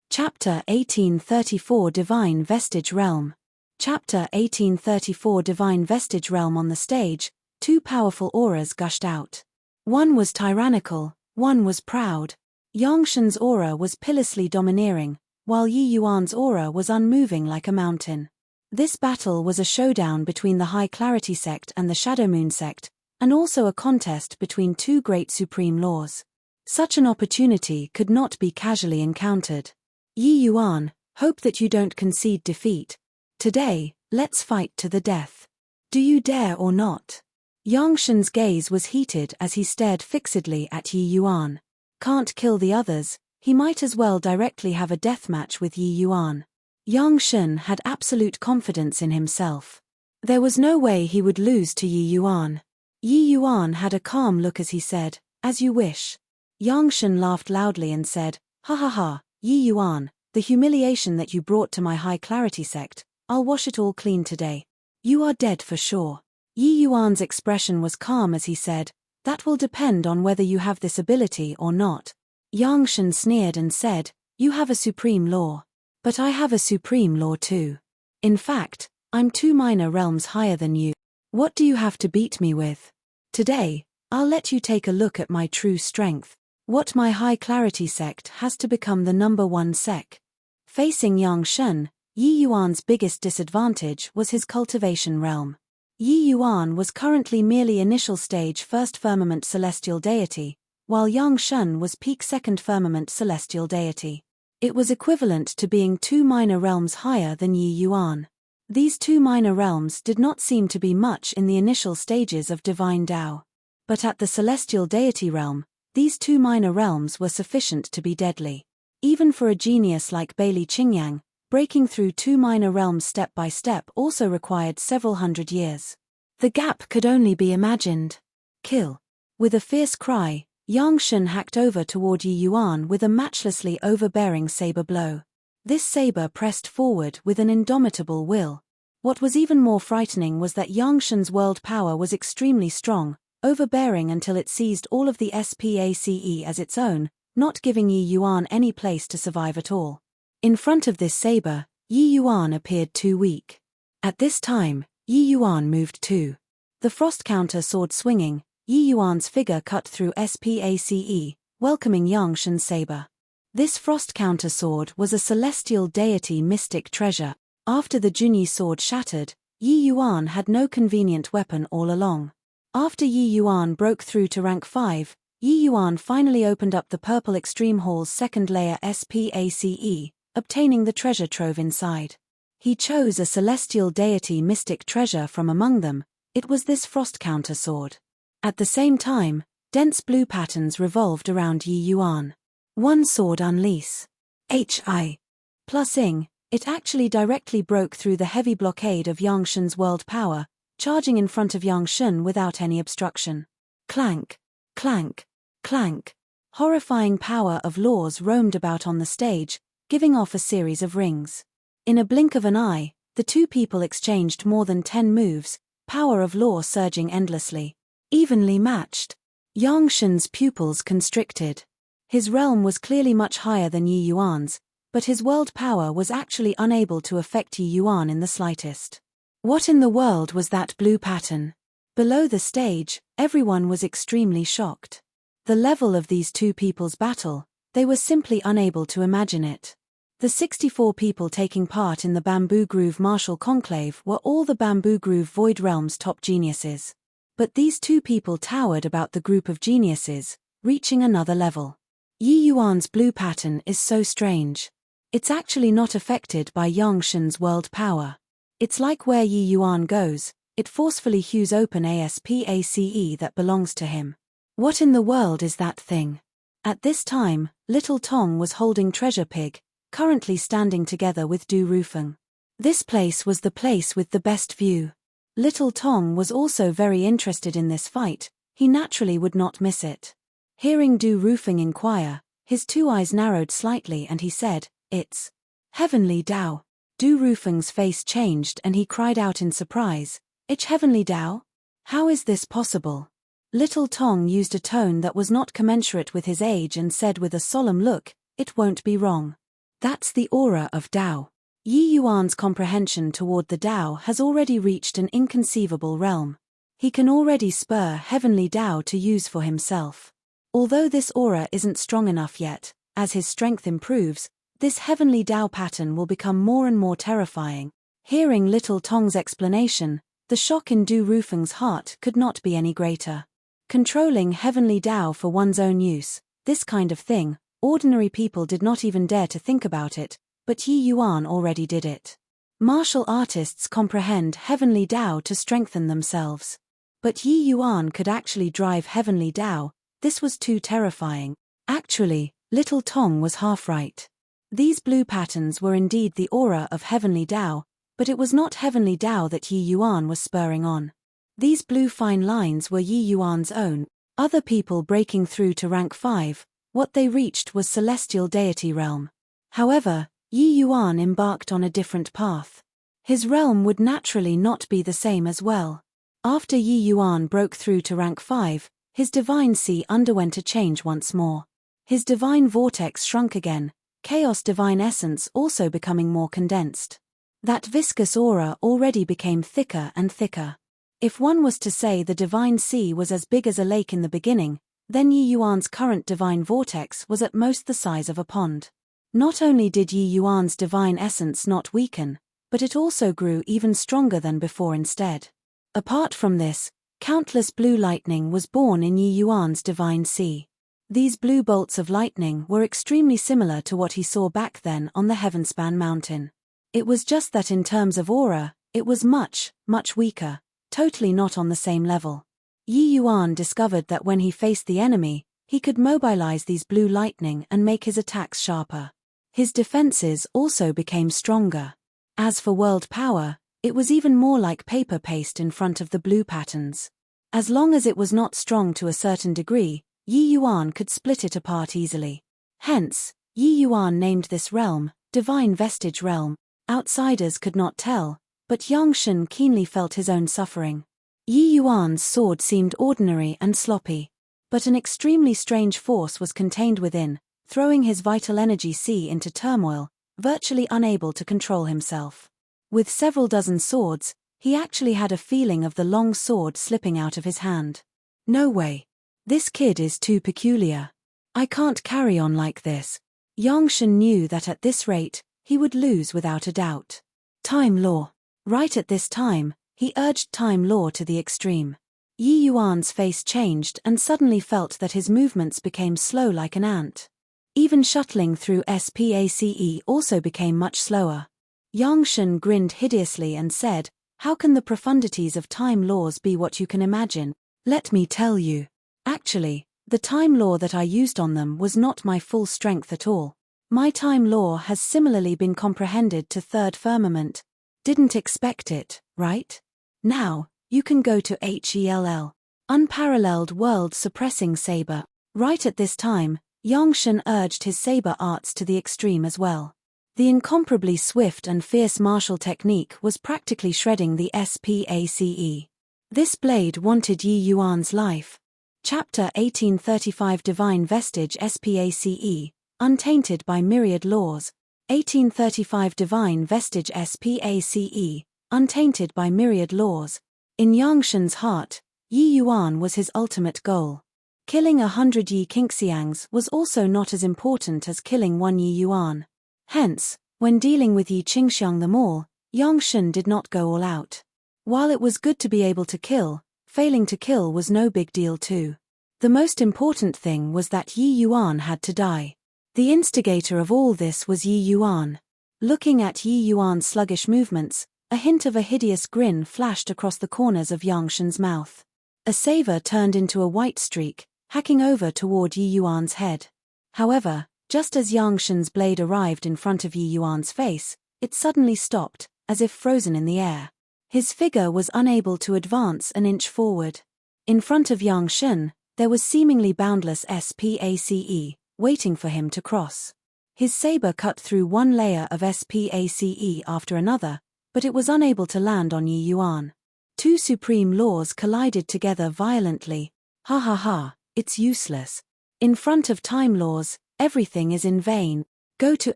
Chapter 1834 Divine Vestige Realm. Chapter 1834 Divine Vestige Realm. On the stage, 2 powerful auras gushed out. One was tyrannical, one was proud. Yang Shen's aura was pitilessly domineering, while Yi Yuan's aura was unmoving like a mountain. This battle was a showdown between the High Clarity Sect and the Shadow Moon Sect, and also a contest between 2 great supreme laws. Such an opportunity could not be casually encountered. Yi Yuan, hope that you don't concede defeat. Today, let's fight to the death. Do you dare or not? Yang Shen's gaze was heated as he stared fixedly at Yi Yuan. Can't kill the others, he might as well directly have a deathmatch with Yi Yuan. Yang Shen had absolute confidence in himself. There was no way he would lose to Yi Yuan. Yi Yuan had a calm look as he said, "As you wish." Yang Shen laughed loudly and said, "Ha ha ha, Yi Yuan, the humiliation that you brought to my high clarity sect, I'll wash it all clean today. You are dead for sure." Yi Yuan's expression was calm as he said, "That will depend on whether you have this ability or not." Yang Shen sneered and said, "You have a supreme law. But I have a supreme law too. In fact, I'm 2 minor realms higher than you. What do you have to beat me with? Today, I'll let you take a look at my true strength. What my high clarity sect has to become the #1 sect." Facing Yang Shen, Yi Yuan's biggest disadvantage was his cultivation realm. Yi Yuan was currently merely initial stage 1st firmament celestial deity, while Yang Shen was peak 2nd firmament celestial deity. It was equivalent to being 2 minor realms higher than Yi Yuan. These 2 minor realms did not seem to be much in the initial stages of divine Tao. But at the celestial deity realm, these 2 minor realms were sufficient to be deadly. Even for a genius like Bailey Qingyang, breaking through 2 minor realms step by step also required several hundred years. The gap could only be imagined. Kill. With a fierce cry, Yang Shen hacked over toward Yi Yuan with a matchlessly overbearing saber blow. This saber pressed forward with an indomitable will. What was even more frightening was that Yang Shen's world power was extremely strong, overbearing until it seized all of the SPACE as its own, not giving Yi Yuan any place to survive at all. In front of this saber, Yi Yuan appeared too weak. At this time, Yi Yuan moved too. The frost counter sword swinging, Yi Yuan's figure cut through SPACE, welcoming Yang Shen's saber. This frost counter sword was a celestial deity mystic treasure. After the Junyi sword shattered, Yi Yuan had no convenient weapon all along. After Yi Yuan broke through to rank 5, Yi Yuan finally opened up the Purple Extreme Hall's 2nd layer SPACE, obtaining the treasure trove inside. He chose a celestial deity mystic treasure from among them. It was this frost counter sword. At the same time, dense blue patterns revolved around Yi Yuan. One sword unleash. HI. Plus ing, it actually directly broke through the heavy blockade of Yang Shen's world power, charging in front of Yang Shen without any obstruction. Clank, clank, clank. Horrifying power of laws roamed about on the stage, giving off a series of rings. In a blink of an eye, the two people exchanged more than 10 moves, power of law surging endlessly. Evenly matched. Yang Shen's pupils constricted. His realm was clearly much higher than Yi Yuan's, but his world power was actually unable to affect Yi Yuan in the slightest. What in the world was that blue pattern? Below the stage, everyone was extremely shocked. The level of these two people's battle, they were simply unable to imagine it. The 64 people taking part in the Bamboo Groove Martial Conclave were all the Bamboo Groove Void Realm's top geniuses. But these two people towered about the group of geniuses, reaching another level. Yi Yuan's blue pattern is so strange. It's actually not affected by Yang Shen's world power. It's like where Yi Yuan goes, it forcefully hews open a SPACE that belongs to him. What in the world is that thing? At this time, Little Tong was holding Treasure Pig, currently standing together with Du Rufeng. This place was the place with the best view. Little Tong was also very interested in this fight, he naturally would not miss it. Hearing Du Rufeng inquire, his two eyes narrowed slightly and he said, "It's Heavenly Tao." Du Rufeng's face changed and he cried out in surprise, "It's Heavenly Tao? How is this possible?" Little Tong used a tone that was not commensurate with his age and said with a solemn look, "It won't be wrong. That's the aura of Tao." Yi Yuan's comprehension toward the Tao has already reached an inconceivable realm. He can already spur Heavenly Tao to use for himself. Although this aura isn't strong enough yet, as his strength improves, this Heavenly Tao pattern will become more and more terrifying. Hearing Little Tong's explanation, the shock in Du Rufeng's heart could not be any greater. Controlling Heavenly Tao for one's own use, this kind of thing, ordinary people did not even dare to think about it, but Yi Yuan already did it. Martial artists comprehend heavenly Tao to strengthen themselves. But Yi Yuan could actually drive heavenly Tao. This was too terrifying. Actually, little Tong was half right. These blue patterns were indeed the aura of heavenly Tao, but it was not heavenly Tao that Yi Yuan was spurring on. These blue fine lines were Yi Yuan's own. Other people breaking through to rank 5, what they reached was celestial deity realm. However, Yi Yuan embarked on a different path. His realm would naturally not be the same as well. After Yi Yuan broke through to rank 5, his divine sea underwent a change once more. His divine vortex shrunk again, chaos divine essence also becoming more condensed. That viscous aura already became thicker and thicker. If one was to say the divine sea was as big as a lake in the beginning, then Yi Yuan's current divine vortex was at most the size of a pond. Not only did Yi Yuan's divine essence not weaken, but it also grew even stronger than before instead. Apart from this, countless blue lightning was born in Yi Yuan's divine sea. These blue bolts of lightning were extremely similar to what he saw back then on the Heavenspan mountain. It was just that in terms of aura, it was much, much weaker, totally not on the same level. Yi Yuan discovered that when he faced the enemy, he could mobilize these blue lightning and make his attacks sharper. His defenses also became stronger. As for world power, it was even more like paper paste in front of the blue patterns. As long as it was not strong to a certain degree, Yi Yuan could split it apart easily. Hence, Yi Yuan named this realm, Divine Vestige Realm. Outsiders could not tell, but Yang Shen keenly felt his own suffering. Yi Yuan's sword seemed ordinary and sloppy. But an extremely strange force was contained within, throwing his vital energy sea into turmoil, virtually unable to control himself. With several dozen swords, he actually had a feeling of the long sword slipping out of his hand. No way. This kid is too peculiar. I can't carry on like this. Yang Shen knew that at this rate, he would lose without a doubt. Time law. Right at this time, he urged time law to the extreme. Yi Yuan's face changed and suddenly felt that his movements became slow like an ant. Even shuttling through space also became much slower. Yang Shen grinned hideously and said, "How can the profundities of time laws be what you can imagine? Let me tell you. Actually, the time law that I used on them was not my full strength at all. My time law has similarly been comprehended to third firmament. Didn't expect it, right? Now, you can go to HELL. Unparalleled world-suppressing saber." Right at this time, Yang Shen urged his saber arts to the extreme as well. The incomparably swift and fierce martial technique was practically shredding the SPACE. This blade wanted Yi Yuan's life. Chapter 1835 Divine Vestige SPACE, Untainted by Myriad Laws. 1835 Divine Vestige SPACE, Untainted by Myriad Laws. In Yang Shen's heart, Yi Yuan was his ultimate goal. Killing 100 Yi Qingxiangs was also not as important as killing one Yi Yuan. Hence, when dealing with Yi Qingxiang them all, Yang Shen did not go all out. While it was good to be able to kill, failing to kill was no big deal too. The most important thing was that Yi Yuan had to die. The instigator of all this was Yi Yuan. Looking at Yi Yuan's sluggish movements, a hint of a hideous grin flashed across the corners of Yang Shen's mouth. A saver turned into a white streak, hacking over toward Yi Yuan's head. However, just as Yang Shen's blade arrived in front of Yi Yuan's face, it suddenly stopped, as if frozen in the air. His figure was unable to advance an inch forward. In front of Yang Shen, there was seemingly boundless SPACE, waiting for him to cross. His saber cut through one layer of SPACE after another, but it was unable to land on Yi Yuan. Two supreme laws collided together violently. Ha ha ha, it's useless. In front of time laws, everything is in vain. Go to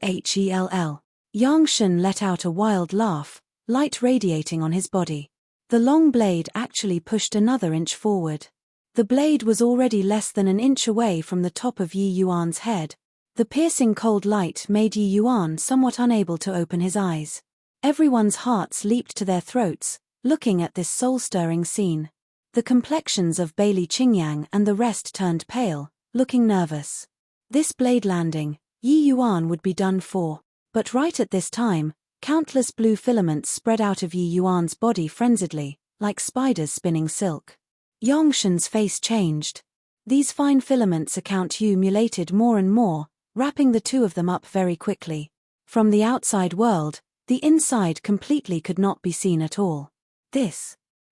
HELL. Yang Shen let out a wild laugh, light radiating on his body. The long blade actually pushed another inch forward. The blade was already less than an inch away from the top of Yi Yuan's head. The piercing cold light made Yi Yuan somewhat unable to open his eyes. Everyone's hearts leaped to their throats, looking at this soul-stirring scene. The complexions of Bailey Qingyang and the rest turned pale, looking nervous. This blade landing, Yi Yuan would be done for. But right at this time, countless blue filaments spread out of Yi Yuan's body frenziedly, like spiders spinning silk. Yongshen's face changed. These fine filaments accumulated more and more, wrapping the two of them up very quickly. From the outside world, the inside completely could not be seen at all.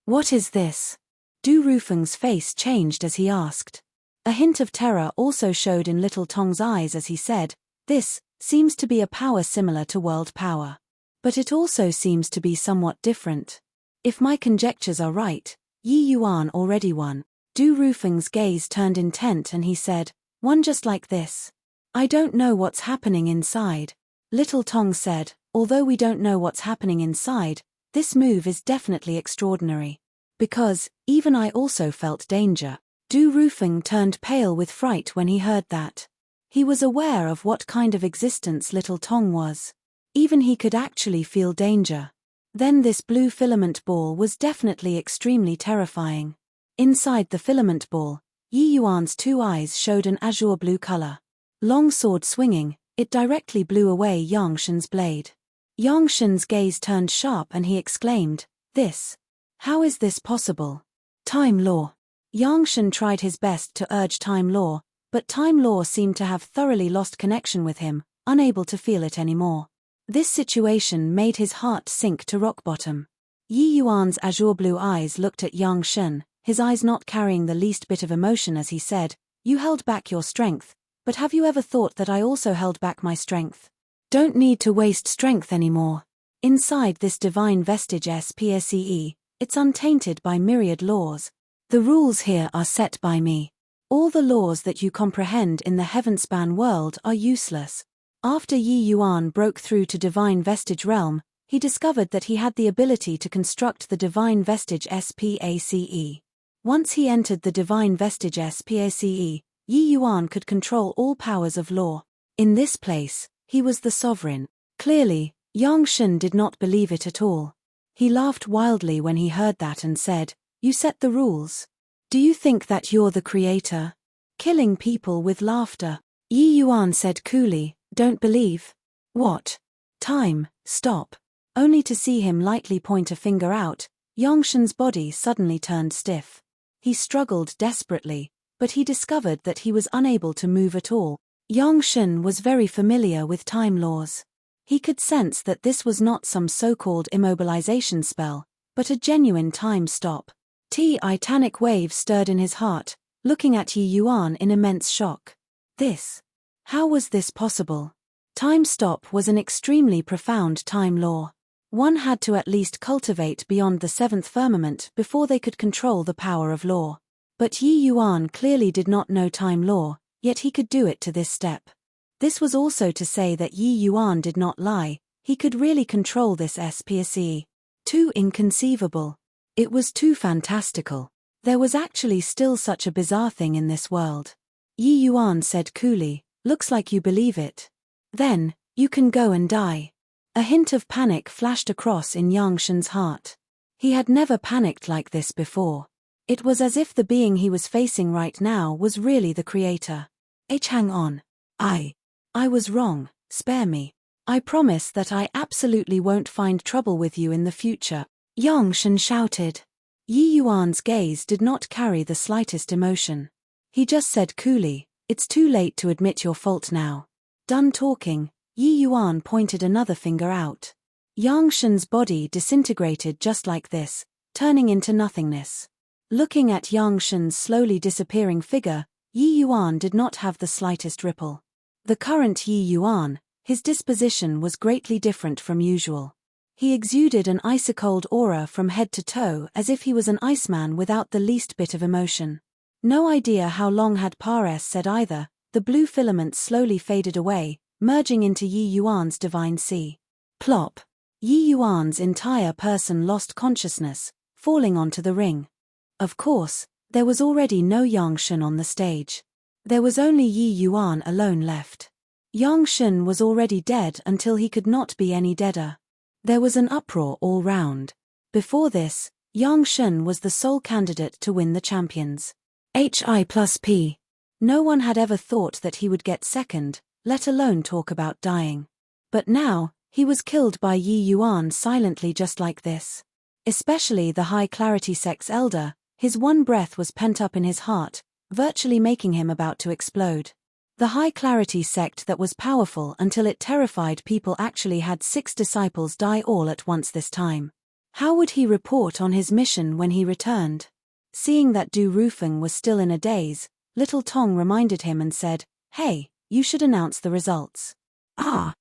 What is this? Du Rufeng's face changed as he asked. A hint of terror also showed in Little Tong's eyes as he said, "This seems to be a power similar to world power. But it also seems to be somewhat different. If my conjectures are right, Yi Yuan already won." Du Rufeng's gaze turned intent and he said, "One just like this. I don't know what's happening inside." Little Tong said, "Although we don't know what's happening inside, this move is definitely extraordinary. Because, even I also felt danger." Du Rufeng turned pale with fright when he heard that. He was aware of what kind of existence Little Tong was. Even he could actually feel danger. Then this blue filament ball was definitely extremely terrifying. Inside the filament ball, Yi Yuan's two eyes showed an azure blue color. Long sword swinging, it directly blew away Yongshen's blade. Yongshen's gaze turned sharp and he exclaimed, How is this possible? Time Law." Yongshen tried his best to urge Time Law, but Time Law seemed to have thoroughly lost connection with him, unable to feel it anymore. This situation made his heart sink to rock bottom. Yi Yuan's azure blue eyes looked at Yongshen, his eyes not carrying the least bit of emotion as he said, "You held back your strength, but have you ever thought that I also held back my strength? Don't need to waste strength anymore. Inside this divine vestige SPSE, it's untainted by myriad laws. The rules here are set by me. All the laws that you comprehend in the heavenspan world are useless." After Yi Yuan broke through to divine vestige realm, he discovered that he had the ability to construct the divine vestige SPACE. Once he entered the divine vestige SPACE, Yi Yuan could control all powers of law. In this place, he was the sovereign. Clearly, Yongshen did not believe it at all. He laughed wildly when he heard that and said, "You set the rules. Do you think that you're the creator?" Killing people with laughter. Yi Yuan said coolly, "Don't believe." "What? Time, stop." Only to see him lightly point a finger out, Yongshen's body suddenly turned stiff. He struggled desperately, but he discovered that he was unable to move at all. Yongshen was very familiar with time laws. He could sense that this was not some so-called immobilization spell, but a genuine time stop. Titanic waves stirred in his heart, looking at Yi Yuan in immense shock. How was this possible? Time stop was an extremely profound time law. One had to at least cultivate beyond the seventh firmament before they could control the power of law. But Yi Yuan clearly did not know time law, yet he could do it to this step. This was also to say that Yi Yuan did not lie, he could really control this SPSE. Too inconceivable. It was too fantastical. There was actually still such a bizarre thing in this world. Yi Yuan said coolly, "Looks like you believe it. Then, you can go and die." A hint of panic flashed across in Yongshen's heart. He had never panicked like this before. It was as if the being he was facing right now was really the creator. Hang on. I was wrong, spare me. I promise that I absolutely won't find trouble with you in the future. Yongshen shouted. Yi Yuan's gaze did not carry the slightest emotion. He just said coolly, "It's too late to admit your fault now." Done talking, Yi Yuan pointed another finger out. Yongshen's body disintegrated just like this, turning into nothingness. Looking at Yongshen's slowly disappearing figure, Yi Yuan did not have the slightest ripple. The current Yi Yuan, his disposition was greatly different from usual. He exuded an ice-cold aura from head to toe as if he was an iceman without the least bit of emotion. No idea how long had Pares said either, the blue filaments slowly faded away, merging into Yi Yuan's divine sea. Plop! Yi Yuan's entire person lost consciousness, falling onto the ring. Of course, there was already no Yongshen on the stage. There was only Yi Yuan alone left. Yongshen was already dead until he could not be any deader. There was an uproar all round. Before this, Yongshen was the sole candidate to win the champions. HI plus P. No one had ever thought that he would get second, let alone talk about dying. But now, he was killed by Yi Yuan silently just like this. Especially the high-clarity sect's elder, his one breath was pent up in his heart, virtually making him about to explode. The high-clarity sect that was powerful until it terrified people actually had 6 disciples die all at once this time. How would he report on his mission when he returned? Seeing that Du Rufeng was still in a daze, Little Tong reminded him and said, "Hey, you should announce the results." Oh.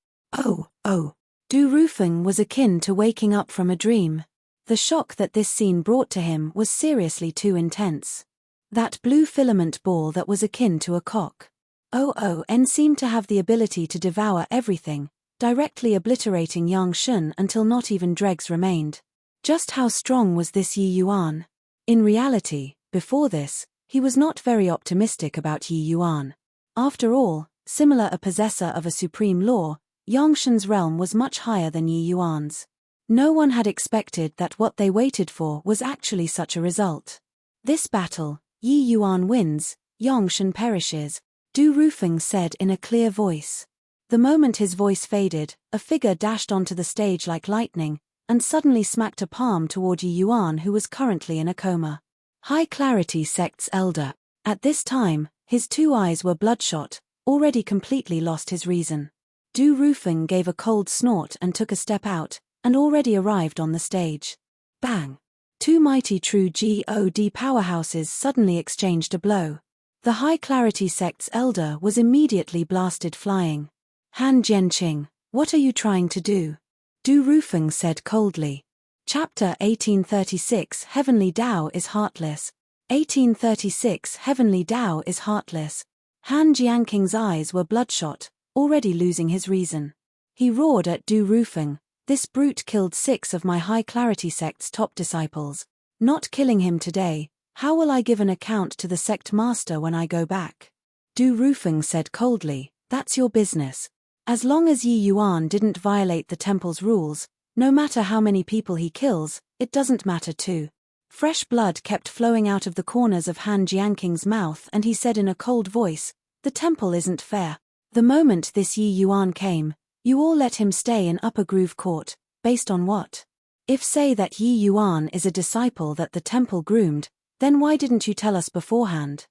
Du Rufeng was akin to waking up from a dream. The shock that this scene brought to him was seriously too intense. That blue filament ball that was akin to a cock. And seemed to have the ability to devour everything, directly obliterating Yang Shun until not even dregs remained. Just how strong was this Yi Yuan? In reality, before this, he was not very optimistic about Yi Yuan. After all, similar a possessor of a supreme law, Yang Shun's realm was much higher than Yi Yuan's. No one had expected that what they waited for was actually such a result. This battle, Yi Yuan wins, Yang Shun perishes, Du Rufeng said in a clear voice. The moment his voice faded, a figure dashed onto the stage like lightning, and suddenly smacked a palm toward Yi Yuan, who was currently in a coma. High-clarity sect's elder. At this time, his 2 eyes were bloodshot, already completely lost his reason. Du Rufeng gave a cold snort and took a step out, and already arrived on the stage. Bang! 2 mighty true God powerhouses suddenly exchanged a blow. The high-clarity sect's elder was immediately blasted flying. Han Jianqing, what are you trying to do? Du Rufeng said coldly. Chapter 1836 Heavenly Tao is Heartless. 1836 Heavenly Tao is Heartless. Han Jianqing's eyes were bloodshot, already losing his reason. He roared at Du Rufeng, "This brute killed 6 of my high-clarity sect's top disciples. Not killing him today, how will I give an account to the sect master when I go back?" Du Rufeng said coldly, "That's your business. As long as Yi Yuan didn't violate the temple's rules, no matter how many people he kills, it doesn't matter too." Fresh blood kept flowing out of the corners of Han Jianqing's mouth, and he said in a cold voice, "The temple isn't fair. The moment this Yi Yuan came, you all let him stay in Upper Groove Court, based on what? If say that Yi Yuan is a disciple that the temple groomed, then why didn't you tell us beforehand?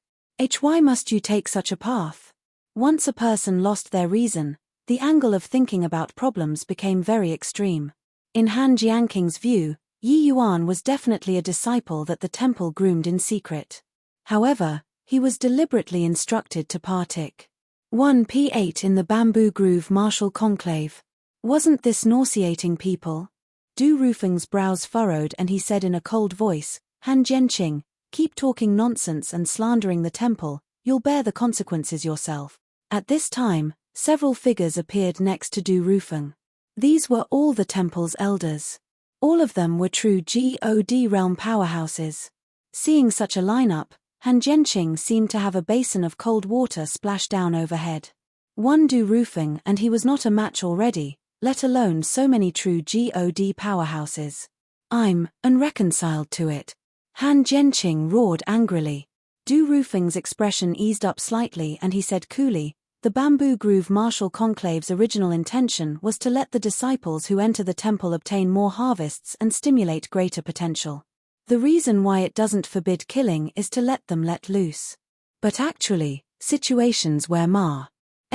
Why must you take such a path?" Once a person lost their reason, the angle of thinking about problems became very extreme. In Han Jianqing's view, Yi Yuan was definitely a disciple that the temple groomed in secret. However, he was deliberately instructed to partake. 1p8 in the Bamboo Groove Martial Conclave. Wasn't this nauseating people? Du Rufeng's brows furrowed and he said in a cold voice, "Han Jianqing, keep talking nonsense and slandering the temple, you'll bear the consequences yourself." At this time, several figures appeared next to Du Rufeng. These were all the temple's elders. All of them were true God realm powerhouses. Seeing such a lineup, Han Jianqing seemed to have a basin of cold water splash down overhead. One Du Rufeng and he was not a match already, let alone so many true God powerhouses. "I'm unreconciled to it." Han Jianqing roared angrily. Du Rufeng's expression eased up slightly and he said coolly, "The Bamboo Groove Martial Conclave's original intention was to let the disciples who enter the temple obtain more harvests and stimulate greater potential. The reason why it doesn't forbid killing is to let them let loose. But actually, situations where Ma's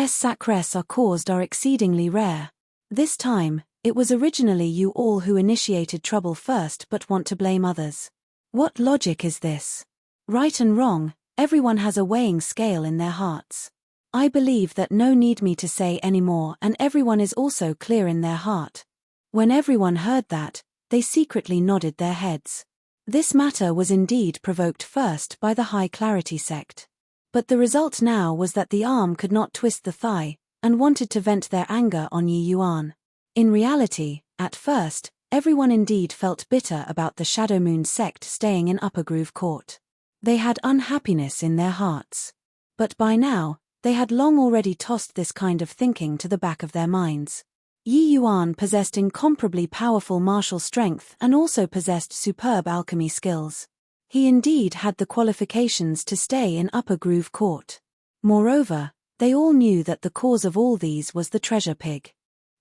sacres are caused are exceedingly rare. This time, it was originally you all who initiated trouble first but want to blame others. What logic is this? Right and wrong, everyone has a weighing scale in their hearts. I believe that no need me to say any more, and everyone is also clear in their heart." When everyone heard that, they secretly nodded their heads. This matter was indeed provoked first by the high-clarity sect. But the result now was that the arm could not twist the thigh, and wanted to vent their anger on Yi Yuan. In reality, at first, everyone indeed felt bitter about the Shadow Moon sect staying in Upper Groove Court. They had unhappiness in their hearts. But by now, they had long already tossed this kind of thinking to the back of their minds. Yi Yuan possessed incomparably powerful martial strength and also possessed superb alchemy skills. He indeed had the qualifications to stay in Upper Groove Court. Moreover, they all knew that the cause of all these was the treasure pig.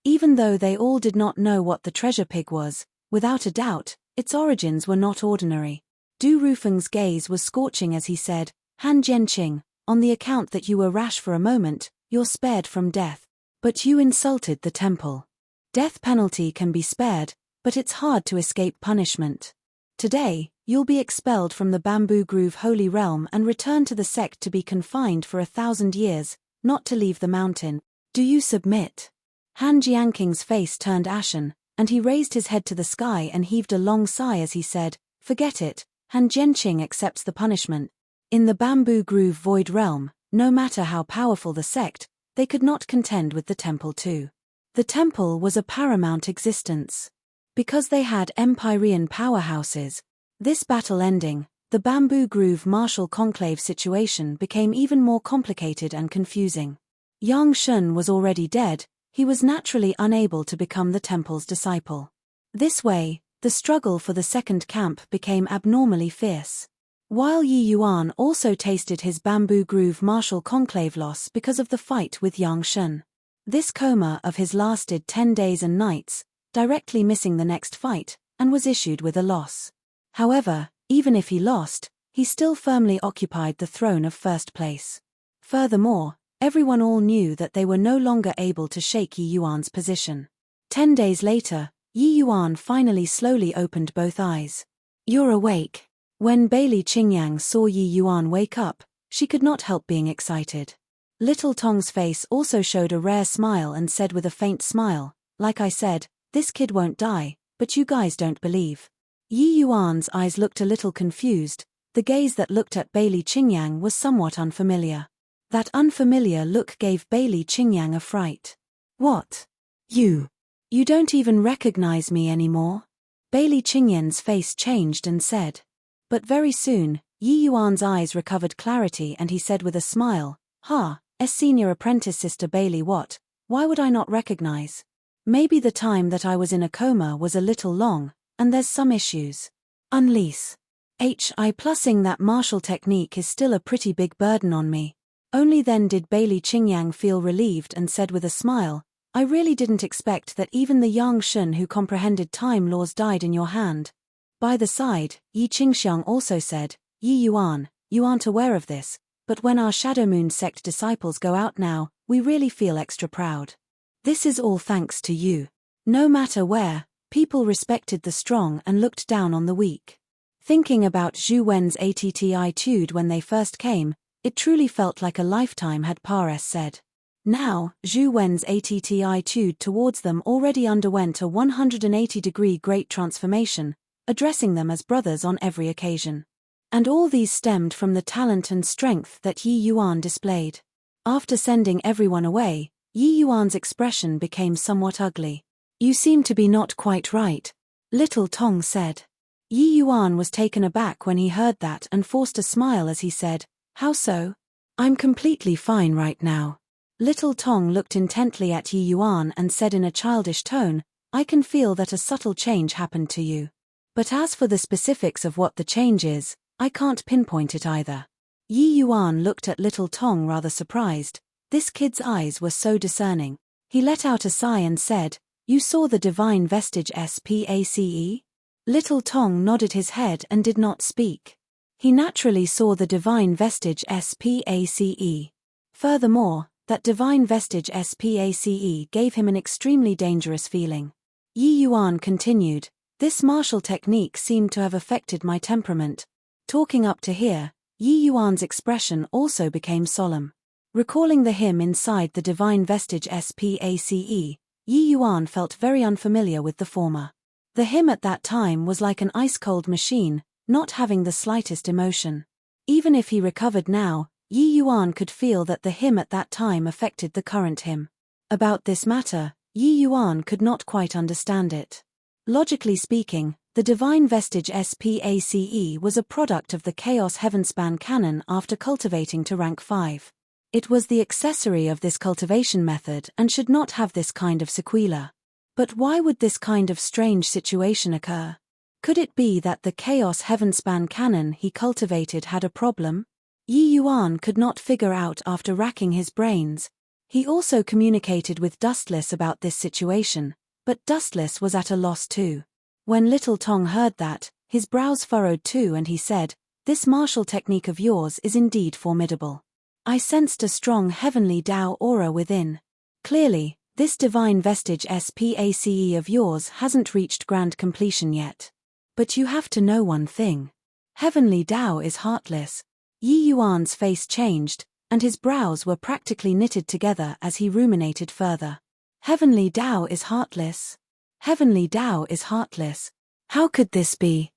Even though they all did not know what the treasure pig was, without a doubt, its origins were not ordinary. Du Rufeng's gaze was scorching as he said, Han Jianqing, on the account that you were rash for a moment, you're spared from death. But you insulted the temple. Death penalty can be spared, but it's hard to escape punishment. Today, you'll be expelled from the Bamboo Grove Holy Realm and return to the sect to be confined for 1,000 years, not to leave the mountain. Do you submit? Han Jianqing's face turned ashen, and he raised his head to the sky and heaved a long sigh as he said, forget it, Han Jianqing accepts the punishment. In the Bamboo Grove Void Realm, no matter how powerful the sect, they could not contend with the temple too. The temple was a paramount existence. Because they had Empyrean powerhouses, this battle ending, the Bamboo Grove martial conclave situation became even more complicated and confusing. Yang Shun was already dead, he was naturally unable to become the temple's disciple. This way, the struggle for the second camp became abnormally fierce. While Yi Yuan also tasted his Bamboo Grove martial conclave loss because of the fight with Yang Shun. This coma of his lasted 10 days and nights, directly missing the next fight, and was issued with a loss. However, even if he lost, he still firmly occupied the throne of first place. Furthermore, everyone all knew that they were no longer able to shake Yi Yuan's position. 10 days later, Yi Yuan finally slowly opened both eyes. You're awake. When Bailey Qingyang saw Yi Yuan wake up, she could not help being excited. Little Tong's face also showed a rare smile and said with a faint smile, like I said, this kid won't die, but you guys don't believe. Yi Yuan's eyes looked a little confused, the gaze that looked at Bailey Qingyang was somewhat unfamiliar. That unfamiliar look gave Bailey Qingyang a fright. What? You don't even recognize me anymore? Bailey Qingyang's face changed and said. But very soon, Yi Yuan's eyes recovered clarity and he said with a smile, senior apprentice sister Bailey what, why would I not recognize? Maybe the time that I was in a coma was a little long, and there's some issues. Unleash. Plussing that martial technique is still a pretty big burden on me. Only then did Bailey Qingyang feel relieved and said with a smile, I really didn't expect that even the Yang Shun who comprehended time laws died in your hand. By the side, Yi Qingxiang also said, Yi Yuan, you aren't aware of this, but when our Shadow Moon sect disciples go out now, we really feel extra proud. This is all thanks to you. No matter where, people respected the strong and looked down on the weak. Thinking about Zhu Wen's attitude when they first came, it truly felt like a lifetime had said. Now, Zhu Wen's attitude towards them already underwent a 180-degree great transformation, addressing them as brothers on every occasion. And all these stemmed from the talent and strength that Yi Yuan displayed. After sending everyone away, Yi Yuan's expression became somewhat ugly. You seem to be not quite right, Little Tong said. Yi Yuan was taken aback when he heard that and forced a smile as he said, how so? I'm completely fine right now. Little Tong looked intently at Yi Yuan and said in a childish tone, I can feel that a subtle change happened to you. But as for the specifics of what the change is, I can't pinpoint it either. Yi Yuan looked at Little Tong rather surprised. This kid's eyes were so discerning. He let out a sigh and said, you saw the divine vestige SPACE? Little Tong nodded his head and did not speak. He naturally saw the divine vestige SPACE. Furthermore, that divine vestige SPACE gave him an extremely dangerous feeling. Yi Yuan continued, this martial technique seemed to have affected my temperament. Talking up to here, Yi Yuan's expression also became solemn. Recalling the hymn inside the divine vestige SPACE, Yi Yuan felt very unfamiliar with the former. The hymn at that time was like an ice-cold machine, not having the slightest emotion. Even if he recovered now, Yi Yuan could feel that the hymn at that time affected the current hymn. About this matter, Yi Yuan could not quite understand it. Logically speaking, the divine vestige SPACE was a product of the Chaos Heavenspan canon after cultivating to rank 5. It was the accessory of this cultivation method and should not have this kind of sequela. But why would this kind of strange situation occur? Could it be that the Chaos Heavenspan canon he cultivated had a problem? Yi Yuan could not figure out after racking his brains. He also communicated with Dustless about this situation, but Dustless was at a loss too. When Little Tong heard that, his brows furrowed too, and he said, "This martial technique of yours is indeed formidable. I sensed a strong heavenly Tao aura within. Clearly, this divine vestige SPACE of yours hasn't reached grand completion yet. But you have to know one thing. Heavenly Tao is heartless." Yi Yuan's face changed, and his brows were practically knitted together as he ruminated further. Heavenly Tao is heartless? Heavenly Tao is heartless. How could this be?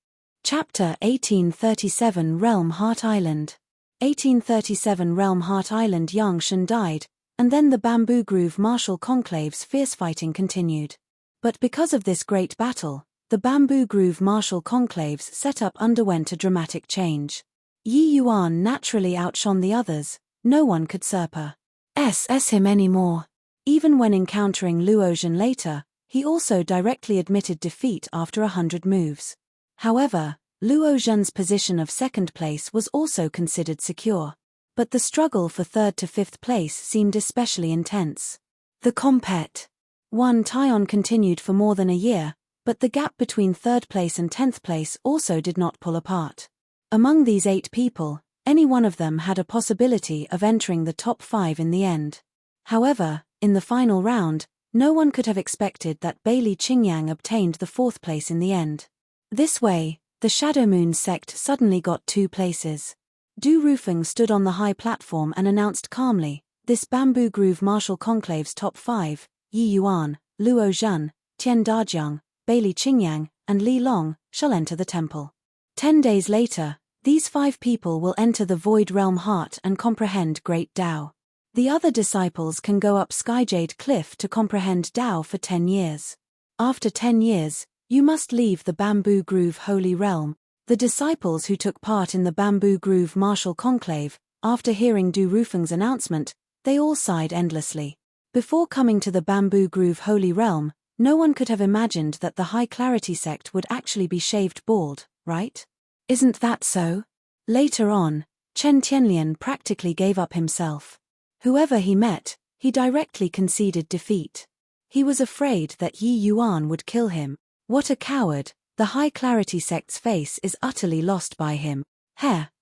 Chapter 1837 Realm Heart Island. 1837 Realm Heart Island. Yang Shen died, and then the Bamboo Groove martial conclave's fierce fighting continued. But because of this great battle, the Bamboo Groove martial conclave's setup underwent a dramatic change. Yi Yuan naturally outshone the others. No one could surpass him anymore. Even when encountering Luozhen later, he also directly admitted defeat after 100 moves. However, Luozhen's position of second place was also considered secure. But the struggle for third to fifth place seemed especially intense. The compet. 1 Taion continued for more than a year, but the gap between third place and 10th place also did not pull apart. Among these 8 people, any one of them had a possibility of entering the top 5 in the end. However, in the final round, no one could have expected that Bailey Qingyang obtained the 4th place in the end. This way, the Shadow Moon sect suddenly got 2 places. Du Rufeng stood on the high platform and announced calmly, "This Bamboo Groove martial conclave's top 5, Yi Yuan, Luo Zhan, Tian Dajiang, Bailey Qingyang, and Li Long, shall enter the temple. 10 days later, these 5 people will enter the Void Realm Heart and comprehend Great Tao. The other disciples can go up Skyjade Cliff to comprehend Tao for 10 years. After 10 years, you must leave the Bamboo Groove Holy Realm." The disciples who took part in the Bamboo Groove martial conclave, after hearing Du Rufeng's announcement, they all sighed endlessly. Before coming to the Bamboo Groove Holy Realm, no one could have imagined that the High Clarity sect would actually be shaved bald, right? Isn't that so? Later on, Chen Tianlian practically gave up himself. Whoever he met, he directly conceded defeat. He was afraid that Yi Yuan would kill him. What a coward! The High Clarity sect's face is utterly lost by him.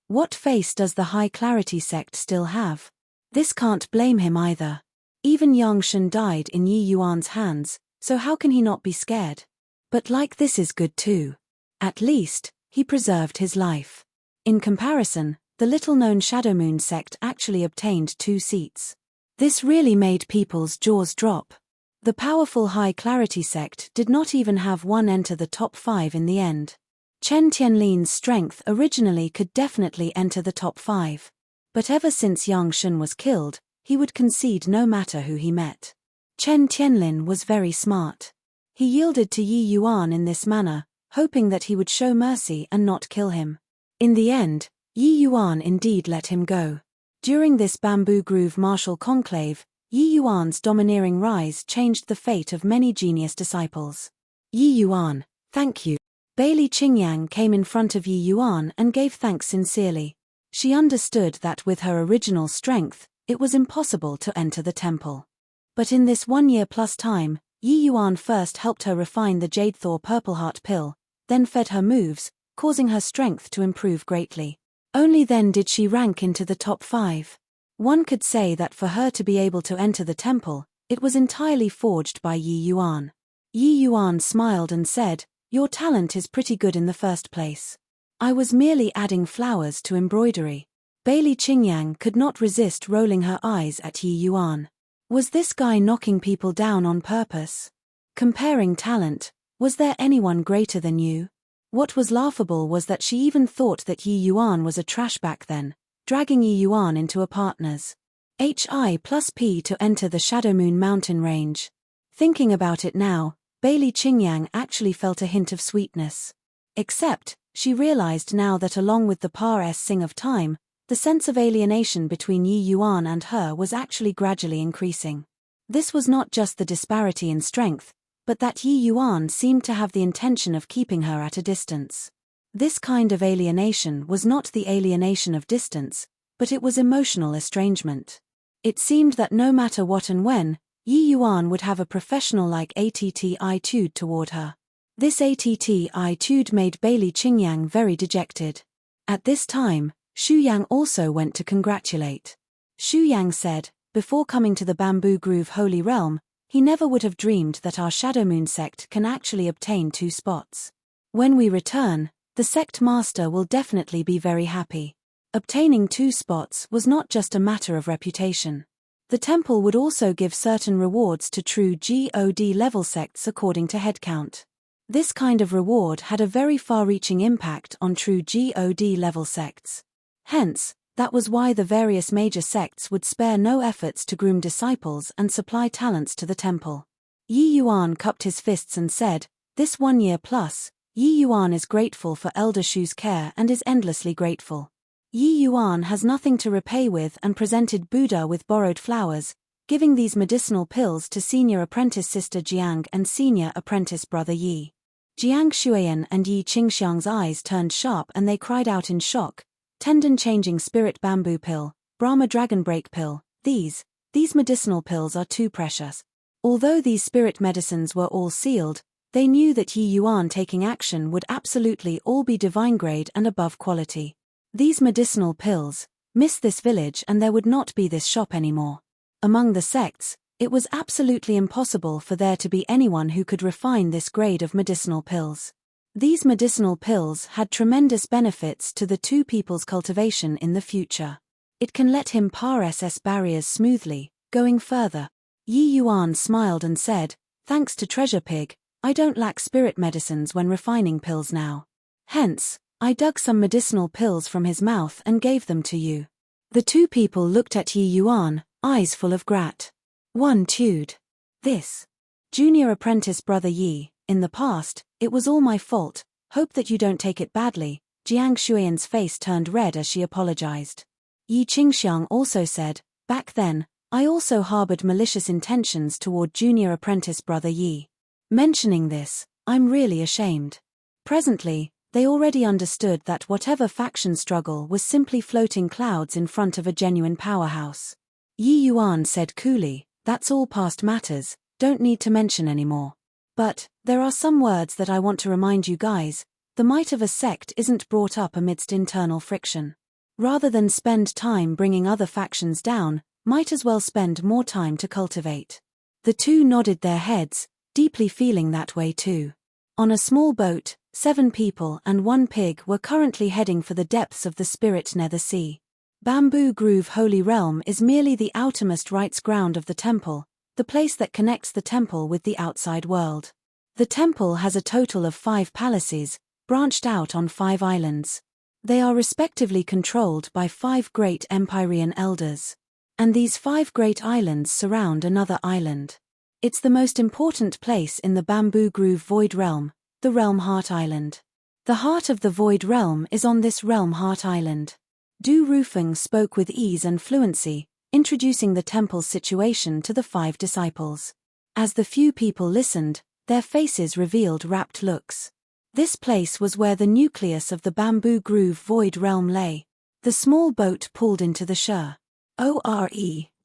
What face does the High Clarity sect still have? This can't blame him either. Even Yang Shen died in Yi Yuan's hands, so how can he not be scared? But like this is good too. At least, he preserved his life. In comparison, the little-known Shadow Moon sect actually obtained 2 seats. This really made people's jaws drop. The powerful High Clarity sect did not even have one enter the top 5 in the end. Chen Tianlin's strength originally could definitely enter the top 5. But ever since Yang Shen was killed, he would concede no matter who he met. Chen Tianlin was very smart. He yielded to Yi Yuan in this manner, hoping that he would show mercy and not kill him. In the end, Yi Yuan indeed let him go. During this Bamboo Groove martial conclave, Yi Yuan's domineering rise changed the fate of many genius disciples. "Yi Yuan, thank you." Bailey Qingyang came in front of Yi Yuan and gave thanks sincerely. She understood that with her original strength, it was impossible to enter the temple. But in this 1 year plus time, Yi Yuan first helped her refine the Jade Thor Purple Heart pill, then fed her moves, causing her strength to improve greatly. Only then did she rank into the top 5. One could say that for her to be able to enter the temple, it was entirely forged by Yi Yuan. Yi Yuan smiled and said, "Your talent is pretty good in the first place. I was merely adding flowers to embroidery." Bailey Qingyang could not resist rolling her eyes at Yi Yuan. Was this guy knocking people down on purpose? Comparing talent, was there anyone greater than you? What was laughable was that she even thought that Yi Yuan was a trash back then, dragging Yi Yuan into a partner's HI+P to enter the Shadow Moon mountain range. Thinking about it now, Bailey Qingyang actually felt a hint of sweetness. Except, she realized now that along with the passing of time, the sense of alienation between Yi Yuan and her was actually gradually increasing. This was not just the disparity in strength, but that Yi Yuan seemed to have the intention of keeping her at a distance. This kind of alienation was not the alienation of distance, but it was emotional estrangement. It seemed that no matter what and when, Yi Yuan would have a professional-like attitude toward her. This attitude made Bailey Qingyang very dejected. At this time, Xu Yang also went to congratulate. Xu Yang said, before coming to the Bamboo Grove Holy Realm, he never would have dreamed that our Shadow Moon sect can actually obtain 2 spots. When we return, the sect master will definitely be very happy. Obtaining 2 spots was not just a matter of reputation. The temple would also give certain rewards to true God level sects according to headcount. This kind of reward had a very far-reaching impact on true God level sects. Hence, that was why the various major sects would spare no efforts to groom disciples and supply talents to the temple. Yi Yuan cupped his fists and said, "This 1 year plus, Yi Yuan is grateful for Elder Shu's care and is endlessly grateful." Yi Yuan has nothing to repay with and presented Buddha with borrowed flowers, giving these medicinal pills to senior apprentice sister Jiang and senior apprentice brother Yi. Jiang Xuan and Yi Qingxiang's eyes turned sharp and they cried out in shock, "Tendon-changing spirit bamboo pill, Brahma dragon break pill, these medicinal pills are too precious." Although these spirit medicines were all sealed, they knew that Yi Yuan taking action would absolutely all be divine grade and above quality. These medicinal pills, miss this village and there would not be this shop anymore. Among the sects, it was absolutely impossible for there to be anyone who could refine this grade of medicinal pills. These medicinal pills had tremendous benefits to the 2 people's cultivation in the future. It can let him pass barriers smoothly, going further. Yi Yuan smiled and said, "Thanks to Treasure Pig, I don't lack spirit medicines when refining pills now. Hence, I dug some medicinal pills from his mouth and gave them to you." The 2 people looked at Yi Yuan, eyes full of gratitude. "This. Junior apprentice brother Yi, in the past, it was all my fault, hope that you don't take it badly." Jiang Xuan's face turned red as she apologized. Yi Qingxiang also said, "Back then, I also harbored malicious intentions toward junior apprentice brother Yi. Mentioning this, I'm really ashamed." Presently, they already understood that whatever faction struggle was simply floating clouds in front of a genuine powerhouse. Yi Yuan said coolly, "That's all past matters, don't need to mention anymore. But, there are some words that I want to remind you guys. The might of a sect isn't brought up amidst internal friction. Rather than spend time bringing other factions down, might as well spend more time to cultivate." The 2 nodded their heads, deeply feeling that way too. On a small boat, 7 people and 1 pig were currently heading for the depths of the spirit nether sea. Bamboo Grove Holy Realm is merely the outermost rites ground of the temple, the place that connects the temple with the outside world. The temple has a total of 5 palaces, branched out on 5 islands. They are respectively controlled by 5 great Empyrean elders. And these 5 great islands surround another island. It's the most important place in the Bamboo Grove Void Realm, the Realm Heart Island. The heart of the Void Realm is on this Realm Heart Island. Du Rufeng spoke with ease and fluency, introducing the temple's situation to the 5 disciples. As the few people listened, their faces revealed rapt looks. This place was where the nucleus of the Bamboo Grove Void Realm lay. The small boat pulled into the shore. "Ore,"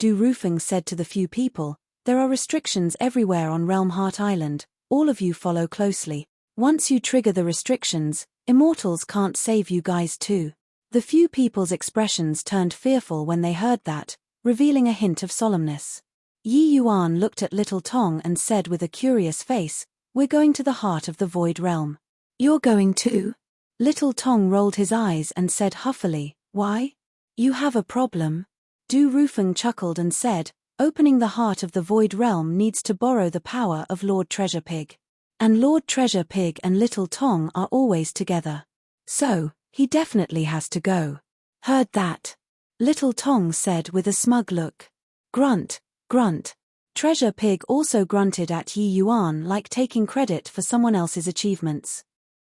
Du Rufeng said to the few people, "There are restrictions everywhere on Realm Heart Island, all of you follow closely. Once you trigger the restrictions, immortals can't save you guys too." The few people's expressions turned fearful when they heard that, revealing a hint of solemnness. Yi Yuan looked at Little Tong and said with a curious face, "We're going to the heart of the Void Realm." "You're going too?" Little Tong rolled his eyes and said huffily, "Why? You have a problem?" Du Rufeng chuckled and said, "Opening the heart of the Void Realm needs to borrow the power of Lord Treasure Pig. And Lord Treasure Pig and Little Tong are always together. So, he definitely has to go." "Heard that?" Little Tong said with a smug look. "Grunt, grunt." Treasure Pig also grunted at Yi Yuan like taking credit for someone else's achievements.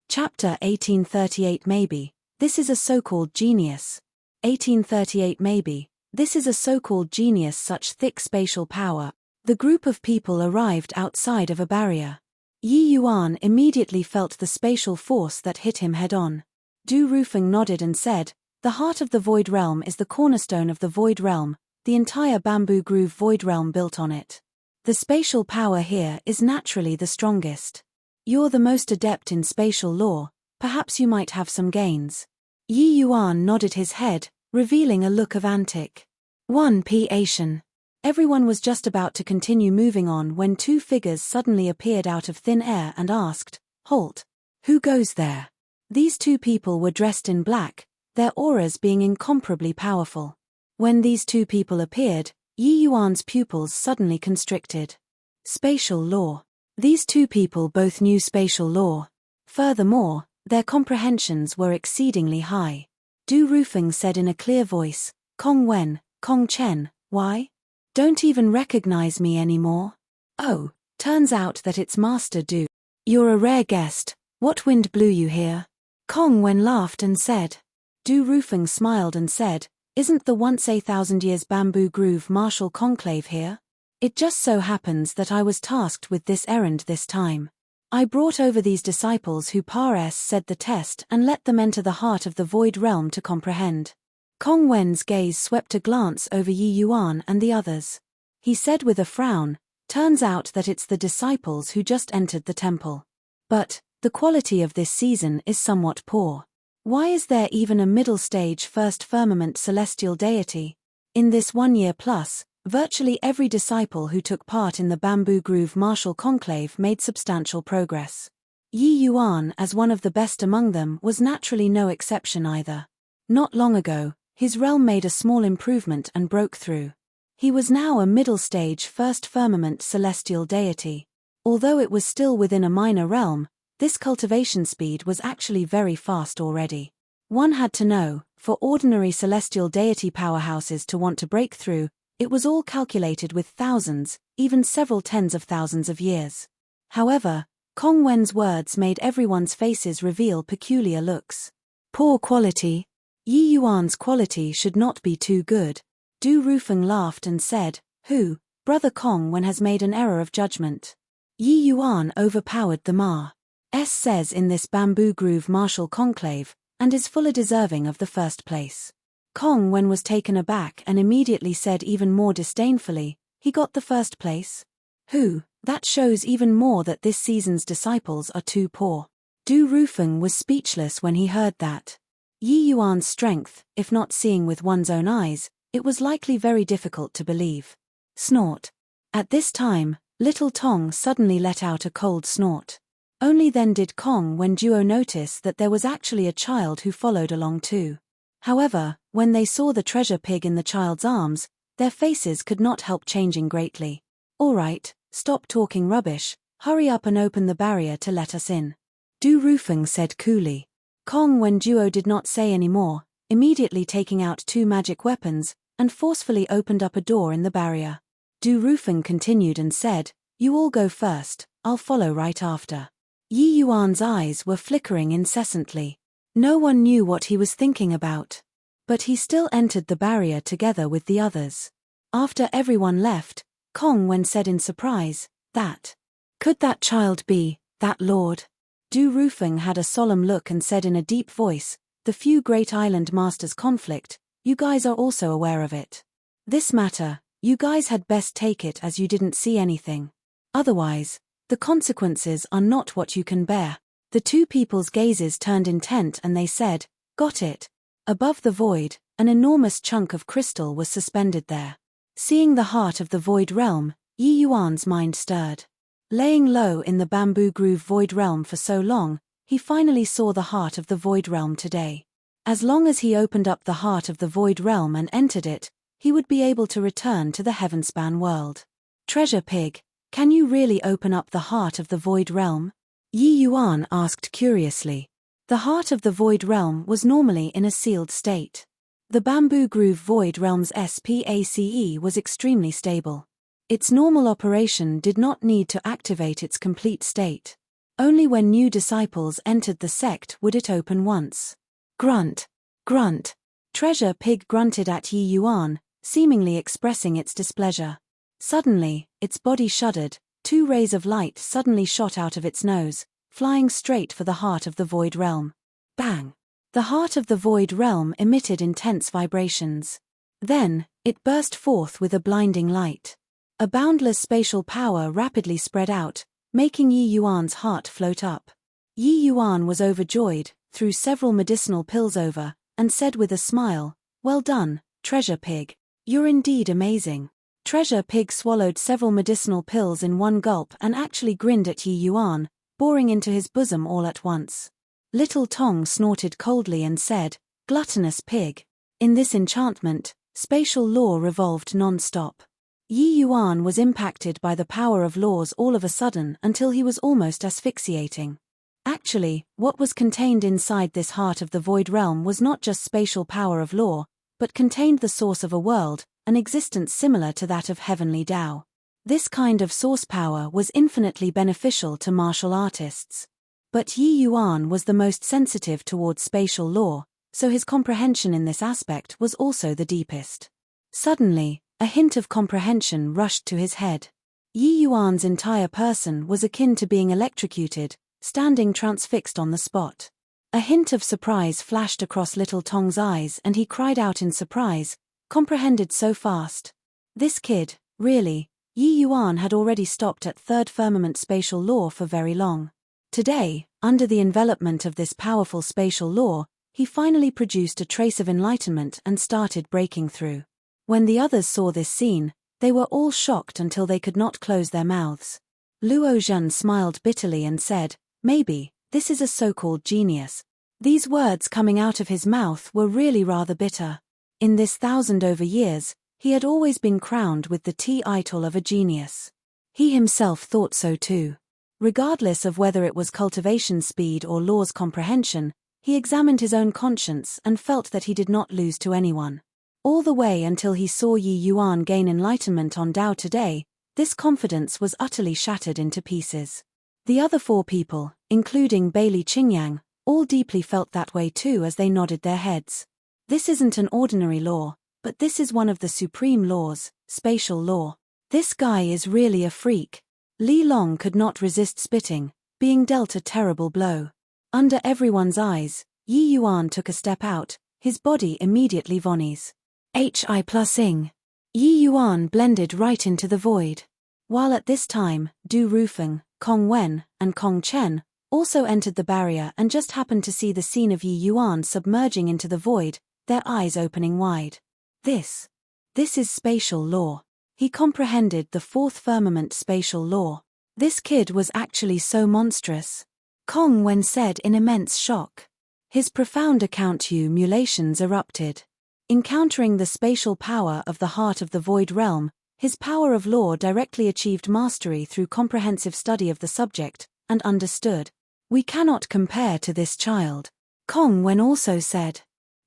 Chapter 1838 Maybe, this is a so-called genius. 1838 Maybe, this is a so-called genius such thick spatial power. The group of people arrived outside of a barrier. Yi Yuan immediately felt the spatial force that hit him head-on. Du Rufeng nodded and said, The heart of the Void Realm is the cornerstone of the Void Realm, the entire Bamboo Groove Void Realm built on it. The spatial power here is naturally the strongest. You're the most adept in spatial law, perhaps you might have some gains. Yi Yuan nodded his head, revealing a look of antic. 1p Asian. Everyone was just about to continue moving on when two figures suddenly appeared out of thin air and asked, "Halt! Who goes there?" These two people were dressed in black, their auras being incomparably powerful. When these two people appeared, Yi Yuan's pupils suddenly constricted. Spatial law. These two people both knew spatial law. Furthermore, their comprehensions were exceedingly high. Du Rufeng said in a clear voice, "Kong Wen, Kong Chen, why? Don't even recognize me anymore? Oh, turns out that it's Master Du. You're a rare guest, what wind blew you here?" Kong Wen laughed and said. Du Rufeng smiled and said, "Isn't the once 1,000 years Bamboo Groove martial conclave here? It just so happens that I was tasked with this errand this time. I brought over these disciples who Pares said the test and let them enter the heart of the Void Realm to comprehend." Kong Wen's gaze swept a glance over Yi Yuan and the others. He said with a frown, "Turns out that it's the disciples who just entered the temple. But the quality of this season is somewhat poor. Why is there even a middle stage first firmament celestial deity? In this 1 year plus, virtually every disciple who took part in the Bamboo Groove martial conclave made substantial progress. Yi Yuan, as one of the best among them, was naturally no exception either. Not long ago, his realm made a small improvement and broke through. He was now a middle stage first firmament celestial deity. Although it was still within a minor realm, this cultivation speed was actually very fast already. One had to know, for ordinary celestial deity powerhouses to want to break through, it was all calculated with thousands, even several tens of thousands of years. However, Kong Wen's words made everyone's faces reveal peculiar looks. Poor quality? Yi Yuan's quality should not be too good. Du Rufeng laughed and said, "Who, Brother Kong Wen has made an error of judgment. Yi Yuan overpowered the Ma. S says in this Bamboo Groove martial conclave, and is fully deserving of the first place." Kong Wen was taken aback and immediately said even more disdainfully, "He got the first place? Who? That shows even more that this season's disciples are too poor." Du Rufeng was speechless when he heard that. Yi Yuan's strength, if not seeing with one's own eyes, it was likely very difficult to believe. Snort. At this time, little Tong suddenly let out a cold snort. Only then did Kong Wen Duo notice that there was actually a child who followed along too. However, when they saw the treasure pig in the child's arms, their faces could not help changing greatly. "All right, stop talking rubbish, hurry up and open the barrier to let us in," Du Rufeng said coolly. Kong Wen Duo did not say any more, immediately taking out two magic weapons, and forcefully opened up a door in the barrier. Du Rufeng continued and said, "You all go first, I'll follow right after." Yi Yuan's eyes were flickering incessantly. No one knew what he was thinking about. But he still entered the barrier together with the others. After everyone left, Kong Wen said in surprise, "That. Could that child be, that lord?" Du Rufeng had a solemn look and said in a deep voice, "The few great island masters conflict, you guys are also aware of it. This matter, you guys had best take it as you didn't see anything. Otherwise, the consequences are not what you can bear." The two people's gazes turned intent and they said, "Got it." Above the void, an enormous chunk of crystal was suspended there. Seeing the heart of the Void Realm, Yi Yuan's mind stirred. Laying low in the Bamboo Groove Void Realm for so long, he finally saw the heart of the Void Realm today. As long as he opened up the heart of the Void Realm and entered it, he would be able to return to the Heavenspan world. "Treasure Pig, can you really open up the heart of the Void Realm?" Yi Yuan asked curiously. The heart of the Void Realm was normally in a sealed state. The Bamboo Groove Void Realm's SPACE was extremely stable. Its normal operation did not need to activate its complete state. Only when new disciples entered the sect would it open once. Grunt. Grunt. Treasure Pig grunted at Yi Yuan, seemingly expressing its displeasure. Suddenly, its body shuddered, two rays of light suddenly shot out of its nose, flying straight for the heart of the Void Realm. Bang! The heart of the void realm emitted intense vibrations. Then, it burst forth with a blinding light. A boundless spatial power rapidly spread out, making Yi Yuan's heart float up. Yi Yuan was overjoyed, threw several medicinal pills over, and said with a smile, "Well done, Treasure Pig. You're indeed amazing." Treasure Pig swallowed several medicinal pills in one gulp and actually grinned at Yi Yuan, boring into his bosom all at once. Little Tong snorted coldly and said, "Gluttonous pig." In this enchantment, spatial law revolved non-stop. Yi Yuan was impacted by the power of laws all of a sudden until he was almost asphyxiating. Actually, what was contained inside this heart of the void realm was not just spatial power of law, but contained the source of a world, an existence similar to that of heavenly Tao. This kind of source power was infinitely beneficial to martial artists. But Yi Yuan was the most sensitive towards spatial law, so his comprehension in this aspect was also the deepest. Suddenly, a hint of comprehension rushed to his head. Yi Yuan's entire person was akin to being electrocuted, standing transfixed on the spot. A hint of surprise flashed across Little Tong's eyes and he cried out in surprise, "Comprehended so fast. This kid, really." Yi Yuan had already stopped at third firmament spatial law for very long. Today, under the envelopment of this powerful spatial law, he finally produced a trace of enlightenment and started breaking through. When the others saw this scene, they were all shocked until they could not close their mouths. Luo Zhen smiled bitterly and said, "Maybe, this is a so-called genius." These words coming out of his mouth were really rather bitter. In this 1,000 over years, he had always been crowned with the title of a genius. He himself thought so too. Regardless of whether it was cultivation speed or law's comprehension, he examined his own conscience and felt that he did not lose to anyone. All the way until he saw Yi Yuan gain enlightenment on Tao today, this confidence was utterly shattered into pieces. The other 4 people, including Bailey Qingyang, all deeply felt that way too as they nodded their heads. This isn't an ordinary law, but this is one of the supreme laws, spatial law. This guy is really a freak. Li Long could not resist spitting, being dealt a terrible blow. Under everyone's eyes, Yi Yuan took a step out, his body immediately vonies. Hi+ing. Yi Yuan blended right into the void. While at this time, Du Rufeng, Kong Wen, and Kong Chen also entered the barrier and just happened to see the scene of Yi Yuan submerging into the void, their eyes opening wide. This is spatial law. He comprehended the 4th firmament spatial law. This kid was actually so monstrous. Kong Wen said in immense shock. His profound accumulations erupted. Encountering the spatial power of the heart of the void realm, his power of law directly achieved mastery through comprehensive study of the subject, and understood. "We cannot compare to this child," Kong Wen also said.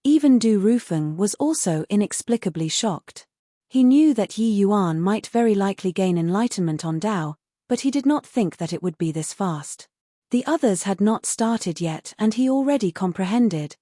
Even Du Rufeng was also inexplicably shocked. He knew that Yi Yuan might very likely gain enlightenment on Tao, but he did not think that it would be this fast. The others had not started yet and he already comprehended.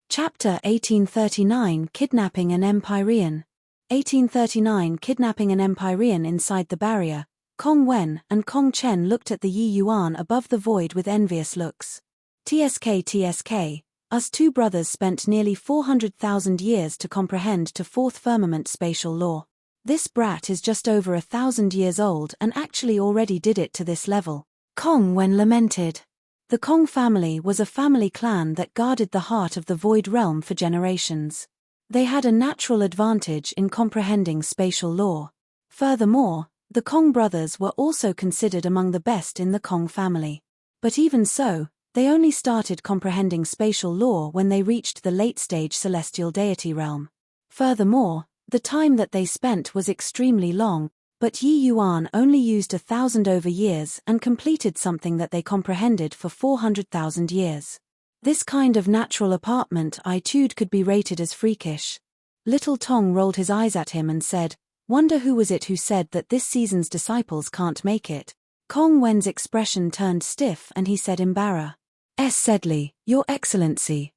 Chapter 1839 Kidnapping an Empyrean. 1839 Kidnapping an Empyrean. Inside the barrier, Kong Wen and Kong Chen looked at the Yi Yuan above the void with envious looks. TSK, us 2 brothers spent nearly 400,000 years to comprehend to 4th firmament spatial law. This brat is just over 1,000 years old and actually already did it to this level. Kong Wen lamented. The Kong family was a family clan that guarded the heart of the void realm for generations. They had a natural advantage in comprehending spatial law. Furthermore, the Kong brothers were also considered among the best in the Kong family. But even so, they only started comprehending spatial law when they reached the late-stage celestial deity realm. Furthermore, the time that they spent was extremely long, but Yi Yuan only used 1,000 over years and completed something that they comprehended for 400,000 years. This kind of natural aptitude could be rated as freakish. Little Tong rolled his eyes at him and said, "Wonder who was it who said that this season's disciples can't make it?" Kong Wen's expression turned stiff and he said embarrassed. Sedley, Your Excellency,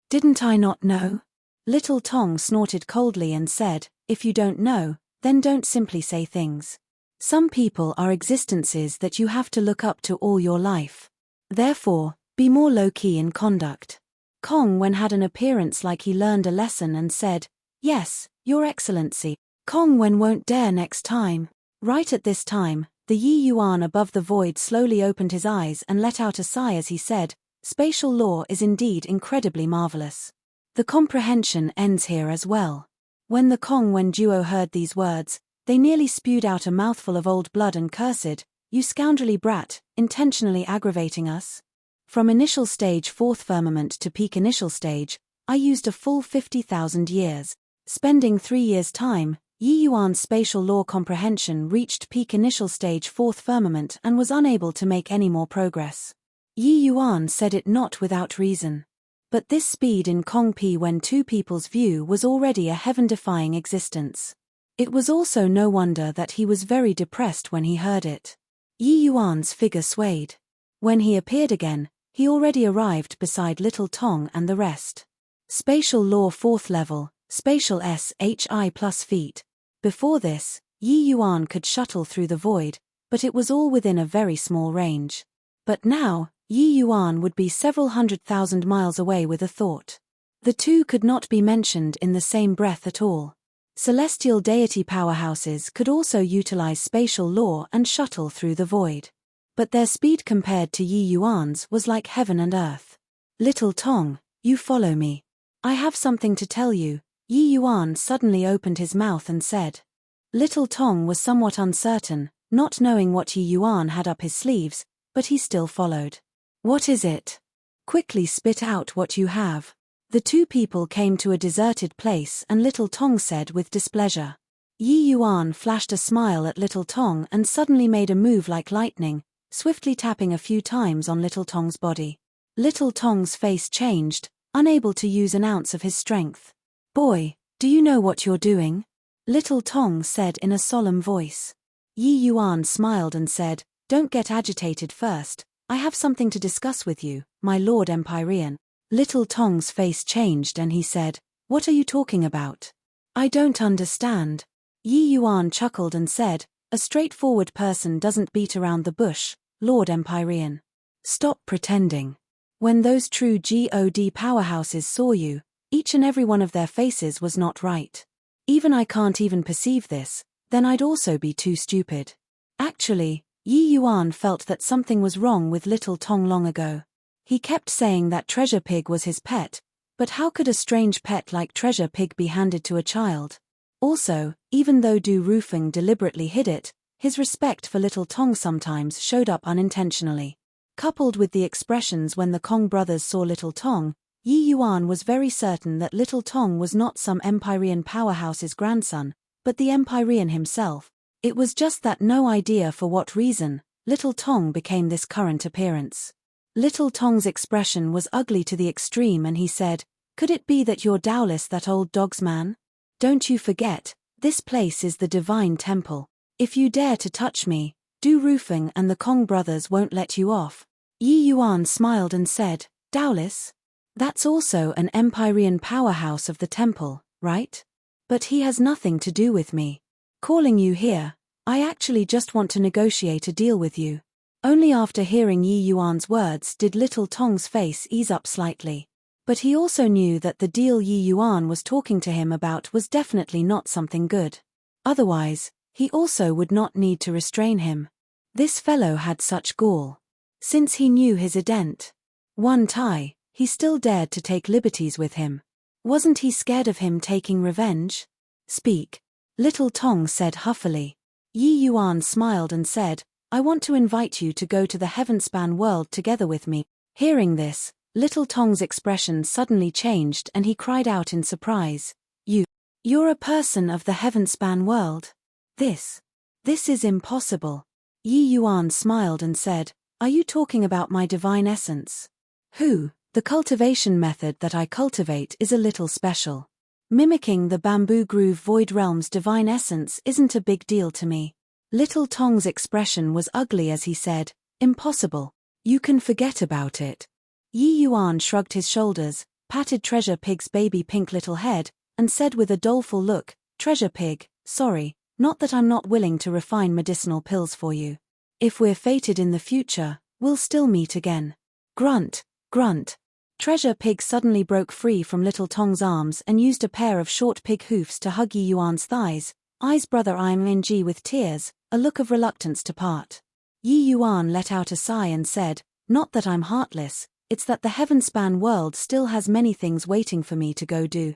didn't I not know? Little Tong snorted coldly and said, "If you don't know, then don't simply say things. Some people are existences that you have to look up to all your life. Therefore, be more low-key in conduct." Kong Wen had an appearance like he learned a lesson and said, "Yes, Your Excellency." Kong Wen won't dare next time. Right at this time, the Yi Yuan above the void slowly opened his eyes and let out a sigh as he said, "Spatial law is indeed incredibly marvelous. The comprehension ends here as well." When the Kong Wen duo heard these words, they nearly spewed out a mouthful of old blood and cursed, "You scoundrelly brat, intentionally aggravating us?" From initial stage 4th firmament to peak initial stage, I used a full 50,000 years. Spending 3 years' time, Yi Yuan's spatial law comprehension reached peak initial stage 4th firmament and was unable to make any more progress. Yi Yuan said it not without reason. But this speed in Kong Pi when two people's view was already a heaven-defying existence. It was also no wonder that he was very depressed when he heard it. Yi Yuan's figure swayed. When he appeared again, he already arrived beside Little Tong and the rest. Spatial law 4th level, spatial SHI plus feet. Before this, Yi Yuan could shuttle through the void, but it was all within a very small range. But now, Yi Yuan would be several 100,000 miles away with a thought. The two could not be mentioned in the same breath at all. Celestial deity powerhouses could also utilize spatial law and shuttle through the void. But their speed compared to Yi Yuan's was like heaven and earth. "Little Tong, you follow me. I have something to tell you." Yi Yuan suddenly opened his mouth and said. Little Tong was somewhat uncertain, not knowing what Yi Yuan had up his sleeves, but he still followed. "What is it? Quickly spit out what you have." The two people came to a deserted place and Little Tong said with displeasure. Yi Yuan flashed a smile at Little Tong and suddenly made a move like lightning, swiftly tapping a few times on Little Tong's body. Little Tong's face changed, unable to use an ounce of his strength. "Boy, do you know what you're doing?" Little Tong said in a solemn voice. Yi Yuan smiled and said, "Don't get agitated first, I have something to discuss with you, my Lord Empyrean." Little Tong's face changed and he said, "What are you talking about? I don't understand." Yi Yuan chuckled and said, "A straightforward person doesn't beat around the bush, Lord Empyrean. Stop pretending. When those true God powerhouses saw you, each and every one of their faces was not right. Even I can't even perceive this, then I'd also be too stupid." Actually, Yi Yuan felt that something was wrong with Little Tong long ago. He kept saying that Treasure Pig was his pet, but how could a strange pet like Treasure Pig be handed to a child? Also, even though Du Rufeng deliberately hid it, his respect for Little Tong sometimes showed up unintentionally. Coupled with the expressions when the Kong brothers saw Little Tong, Yi Yuan was very certain that Little Tong was not some Empyrean powerhouse's grandson, but the Empyrean himself. It was just that no idea for what reason, Little Tong became this current appearance. Little Tong's expression was ugly to the extreme and he said, "Could it be that you're Dowless, that old dog's man? Don't you forget, this place is the divine temple. If you dare to touch me, Du Rufeng and the Kong brothers won't let you off." Yi Yuan smiled and said, "Dowless? That's also an Empyrean powerhouse of the temple, right? But he has nothing to do with me. Calling you here, I actually just want to negotiate a deal with you." Only after hearing Yi Yuan's words did Little Tong's face ease up slightly. But he also knew that the deal Yi Yuan was talking to him about was definitely not something good. Otherwise, he also would not need to restrain him. This fellow had such gall. Since he knew his ident. One Tai, he still dared to take liberties with him. Wasn't he scared of him taking revenge? "Speak," Little Tong said huffily. Yi Yuan smiled and said, "I want to invite you to go to the Heavenspan world together with me." Hearing this, Little Tong's expression suddenly changed and he cried out in surprise, You're a person of the Heavenspan world? This is impossible." Yi Yuan smiled and said, "Are you talking about my divine essence?" The cultivation method that I cultivate is a little special. Mimicking the Bamboo Groove Void Realm's divine essence isn't a big deal to me." Little Tong's expression was ugly as he said, "Impossible. You can forget about it." Yi Yuan shrugged his shoulders, patted Treasure Pig's baby pink little head, and said with a doleful look, "Treasure Pig, sorry, not that I'm not willing to refine medicinal pills for you. If we're fated in the future, we'll still meet again." Grunt, grunt. Treasure Pig suddenly broke free from Little Tong's arms and used a pair of short pig hoofs to hug Yi Yuan's thighs. Eyes brother Ing with tears, a look of reluctance to part. Yi Yuan let out a sigh and said, "Not that I'm heartless, it's that the heaven-span world still has many things waiting for me to go do.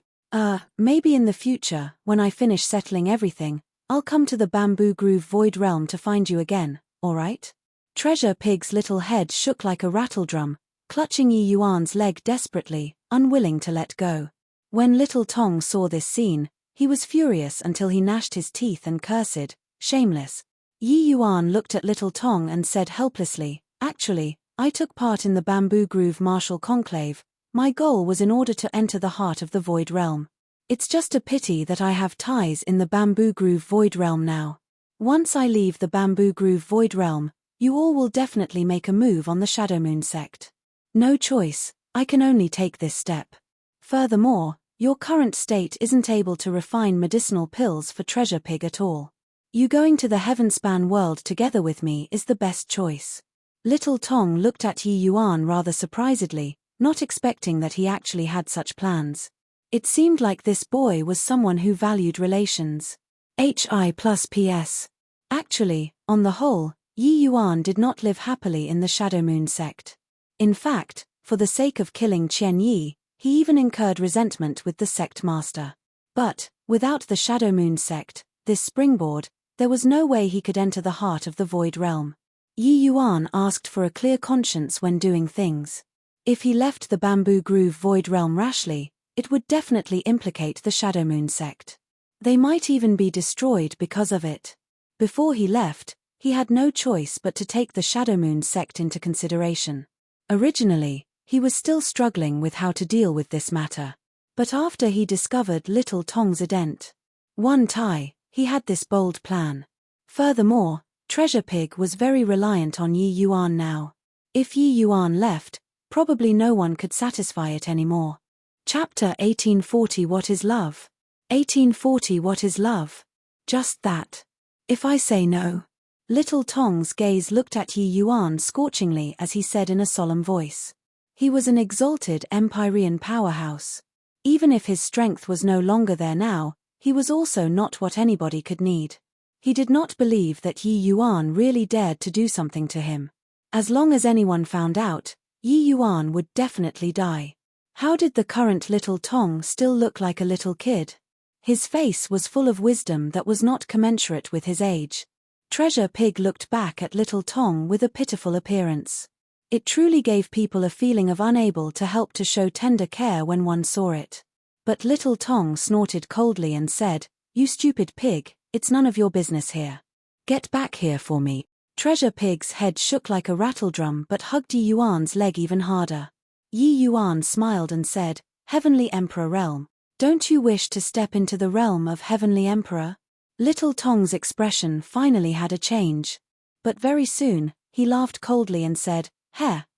Maybe in the future, when I finish settling everything, I'll come to the Bamboo Groove Void Realm to find you again, alright?" Treasure Pig's little head shook like a rattledrum, clutching Yi Yuan's leg desperately, unwilling to let go. When Little Tong saw this scene, he was furious until he gnashed his teeth and cursed, "Shameless." Yi Yuan looked at Little Tong and said helplessly, "Actually, I took part in the Bamboo Groove Martial Conclave. My goal was in order to enter the heart of the Void Realm. It's just a pity that I have ties in the Bamboo Groove Void Realm now. Once I leave the Bamboo Groove Void Realm, you all will definitely make a move on the Shadow Moon sect. No choice, I can only take this step. Furthermore, your current state isn't able to refine medicinal pills for Treasure Pig at all. You going to the Heavenspan world together with me is the best choice." Little Tong looked at Yi Yuan rather surprisedly, not expecting that he actually had such plans. It seemed like this boy was someone who valued relations. Hi+PS. Actually, on the whole, Yi Yuan did not live happily in the Shadow Moon sect. In fact, for the sake of killing Qian Yi, he even incurred resentment with the sect master. But, without the Shadow Moon sect, this springboard, there was no way he could enter the heart of the Void Realm. Yi Yuan asked for a clear conscience when doing things. If he left the Bamboo Groove Void Realm rashly, it would definitely implicate the Shadow Moon sect. They might even be destroyed because of it. Before he left, he had no choice but to take the Shadow Moon sect into consideration. Originally, he was still struggling with how to deal with this matter. But after he discovered Little Tong's ident one tie, he had this bold plan. Furthermore, Treasure Pig was very reliant on Yi Yuan now. If Yi Yuan left, probably no one could satisfy it anymore. Chapter 1840 What is Love? 1840 What is Love? Just that. If I say no. Little Tong's gaze looked at Yi Yuan scorchingly as he said in a solemn voice. He was an exalted Empyrean powerhouse. Even if his strength was no longer there now, he was also not what anybody could need. He did not believe that Yi Yuan really dared to do something to him. As long as anyone found out, Yi Yuan would definitely die. How did the current Little Tong still look like a little kid? His face was full of wisdom that was not commensurate with his age. Treasure Pig looked back at Little Tong with a pitiful appearance. It truly gave people a feeling of unable to help to show tender care when one saw it. But Little Tong snorted coldly and said, "You stupid pig, it's none of your business here. Get back here for me." Treasure Pig's head shook like a rattledrum but hugged Yi Yuan's leg even harder. Yi Yuan smiled and said, "Heavenly Emperor Realm. Don't you wish to step into the realm of Heavenly Emperor?" Little Tong's expression finally had a change. But very soon, he laughed coldly and said,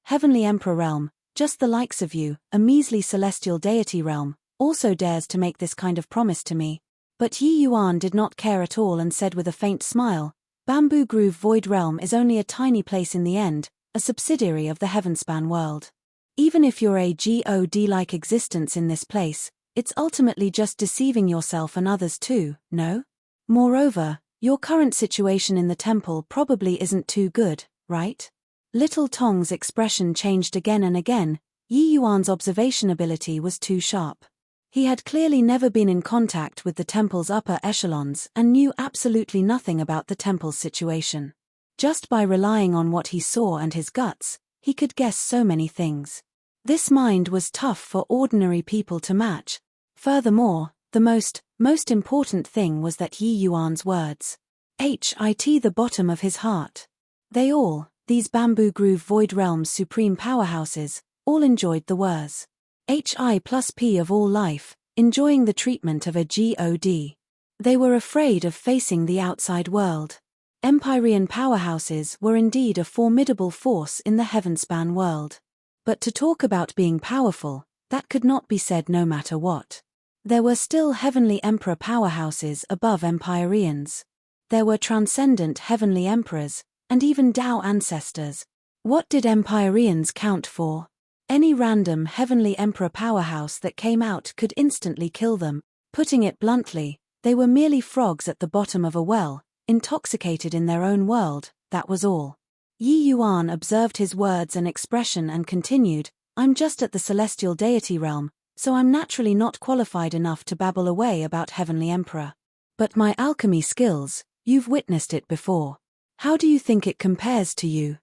Heavenly Emperor Realm, just the likes of you, a measly celestial deity realm, also dares to make this kind of promise to me." But Yi Yuan did not care at all and said with a faint smile, "Bamboo Groove Void Realm is only a tiny place in the end, a subsidiary of the Heavenspan world. Even if you're a god-like existence in this place, it's ultimately just deceiving yourself and others too, no? Moreover, your current situation in the temple probably isn't too good, right?" Little Tong's expression changed again and again. Yi Yuan's observation ability was too sharp. He had clearly never been in contact with the temple's upper echelons and knew absolutely nothing about the temple's situation. Just by relying on what he saw and his guts, he could guess so many things. This mind was tough for ordinary people to match. Furthermore, the most important thing was that Yi Yuan's words hit the bottom of his heart. They all, these Bamboo Groove Void Realm's supreme powerhouses, all enjoyed the words Hi+P of all life, enjoying the treatment of a god. They were afraid of facing the outside world. Empyrean powerhouses were indeed a formidable force in the Heavenspan world. But to talk about being powerful, that could not be said no matter what. There were still Heavenly Emperor powerhouses above Empyreans. There were transcendent Heavenly Emperors, and even Tao ancestors. What did Empyreans count for? Any random Heavenly Emperor powerhouse that came out could instantly kill them. Putting it bluntly, they were merely frogs at the bottom of a well, intoxicated in their own world, that was all. Yi Yuan observed his words and expression and continued, I'm just at the celestial deity realm, so I'm naturally not qualified enough to babble away about Heavenly Emperor. But my alchemy skills, you've witnessed it before. How do you think it compares to you?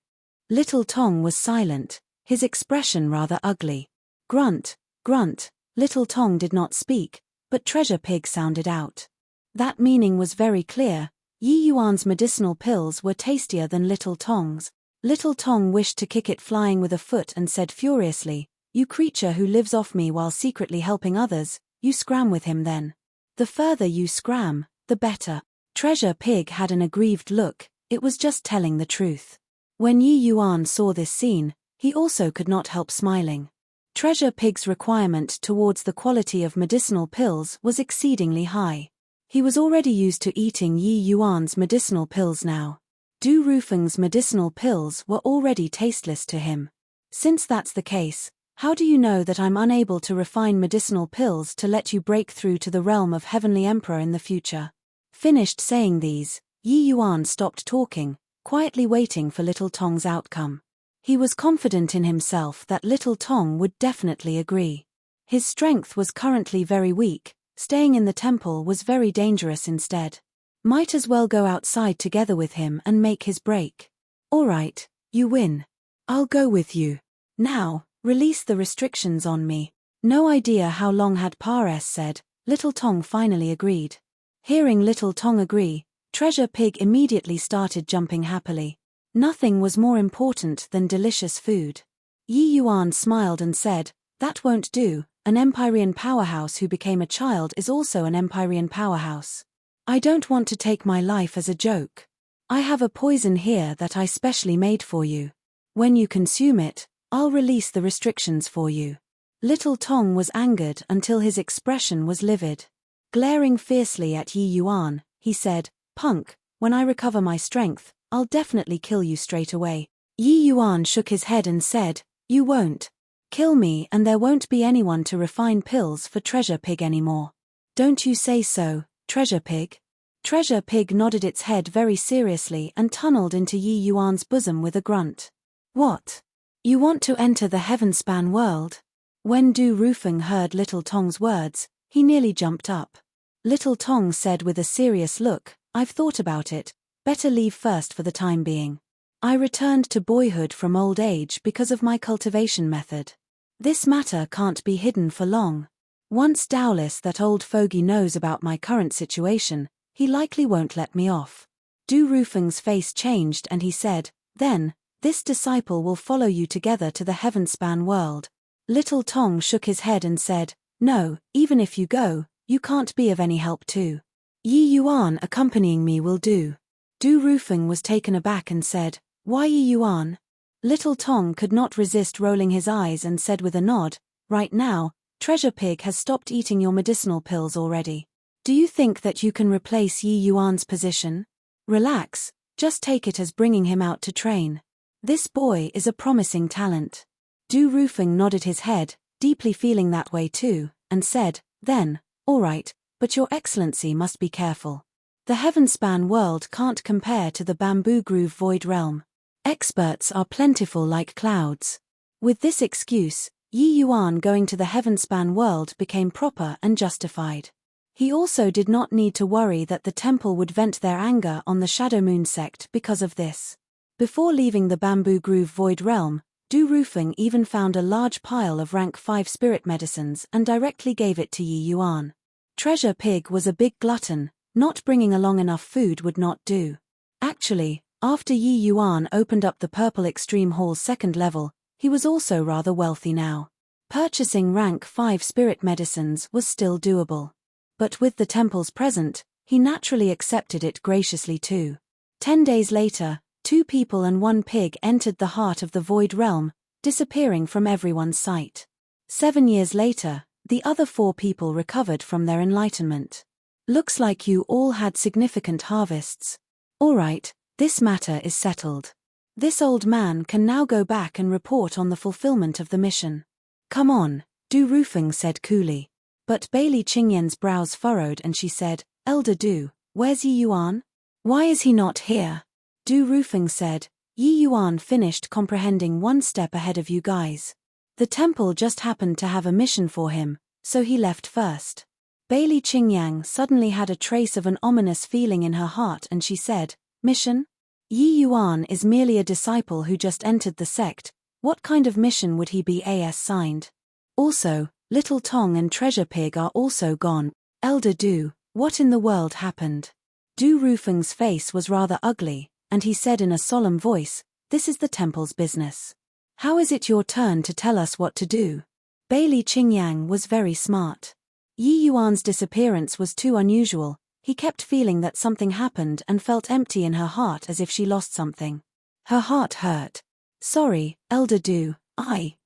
Little Tong was silent, his expression rather ugly. Grunt, grunt, Little Tong did not speak, but Treasure Pig sounded out. That meaning was very clear. Yi Yuan's medicinal pills were tastier than Little Tong's. Little Tong wished to kick it flying with a foot and said furiously, You creature who lives off me while secretly helping others, you scram with him then. The further you scram, the better. Treasure Pig had an aggrieved look, it was just telling the truth. When Yi Yuan saw this scene, he also could not help smiling. Treasure Pig's requirement towards the quality of medicinal pills was exceedingly high. He was already used to eating Yi Yuan's medicinal pills now. Du Rufeng's medicinal pills were already tasteless to him. Since that's the case, how do you know that I'm unable to refine medicinal pills to let you break through to the realm of Heavenly Emperor in the future? Finished saying these, Yi Yuan stopped talking, quietly waiting for Little Tong's outcome. He was confident in himself that Little Tong would definitely agree. His strength was currently very weak, staying in the temple was very dangerous instead. Might as well go outside together with him and make his break. Alright, you win. I'll go with you. Now, release the restrictions on me. No idea how long had Pares said, Little Tong finally agreed. Hearing Little Tong agree, Treasure Pig immediately started jumping happily. Nothing was more important than delicious food. Yi Yuan smiled and said, That won't do, an Empyrean powerhouse who became a child is also an Empyrean powerhouse. I don't want to take my life as a joke. I have a poison here that I specially made for you. When you consume it, I'll release the restrictions for you. Little Tong was angered until his expression was livid. Glaring fiercely at Yi Yuan, he said, Punk, when I recover my strength, I'll definitely kill you straight away. Yi Yuan shook his head and said, You won't. Kill me and there won't be anyone to refine pills for Treasure Pig anymore. Don't you say so, Treasure Pig? Treasure Pig nodded its head very seriously and tunneled into Yi Yuan's bosom with a grunt. What? You want to enter the Heavenspan world? When Du Rufeng heard Little Tong's words, he nearly jumped up. Little Tong said with a serious look, I've thought about it, better leave first for the time being. I returned to boyhood from old age because of my cultivation method. This matter can't be hidden for long. Once doubtless that old fogey knows about my current situation, he likely won't let me off. Du Rufeng's face changed and he said, Then, this disciple will follow you together to the Heavenspan world. Little Tong shook his head and said, No, even if you go, you can't be of any help too. Yi Yuan accompanying me will do. Du Rufeng was taken aback and said, Why Yi Yuan? Little Tong could not resist rolling his eyes and said with a nod, Right now, Treasure Pig has stopped eating your medicinal pills already. Do you think that you can replace Yi Yuan's position? Relax, just take it as bringing him out to train. This boy is a promising talent. Du Rufeng nodded his head, deeply feeling that way too, and said, Then, alright, but your excellency must be careful. The Heavenspan world can't compare to the Bamboo Groove Void Realm. Experts are plentiful like clouds. With this excuse, Yi Yuan going to the Heavenspan world became proper and justified. He also did not need to worry that the temple would vent their anger on the Shadow Moon sect because of this. Before leaving the Bamboo Groove Void Realm, Du Rufeng even found a large pile of rank 5 spirit medicines and directly gave it to Yi Yuan. Treasure Pig was a big glutton, not bringing along enough food would not do. Actually, after Yi Yuan opened up the Purple Extreme Hall's second level, he was also rather wealthy now. Purchasing rank 5 spirit medicines was still doable. But with the temple's present, he naturally accepted it graciously too. 10 days later, 2 people and 1 pig entered the heart of the Void Realm, disappearing from everyone's sight. 7 years later, the other 4 people recovered from their enlightenment. Looks like you all had significant harvests. Alright, this matter is settled. This old man can now go back and report on the fulfillment of the mission. Come on, Du Rufeng said coolly. But Bailey Qingyan's brows furrowed and she said, Elder Du, where's Yi Yuan? Why is he not here? Du Rufeng said, Yi Yuan finished comprehending one step ahead of you guys. The temple just happened to have a mission for him, so he left first. Bailey Qingyang suddenly had a trace of an ominous feeling in her heart and she said, Mission? Yi Yuan is merely a disciple who just entered the sect. What kind of mission would he be assigned? Also, Little Tong and Treasure Pig are also gone. Elder Du, what in the world happened? Du Rufeng's face was rather ugly, and he said in a solemn voice, This is the temple's business. How is it your turn to tell us what to do? Bailey Qingyang was very smart. Yi Yuan's disappearance was too unusual. He kept feeling that something happened and felt empty in her heart as if she lost something. Her heart hurt. Sorry, Elder Du,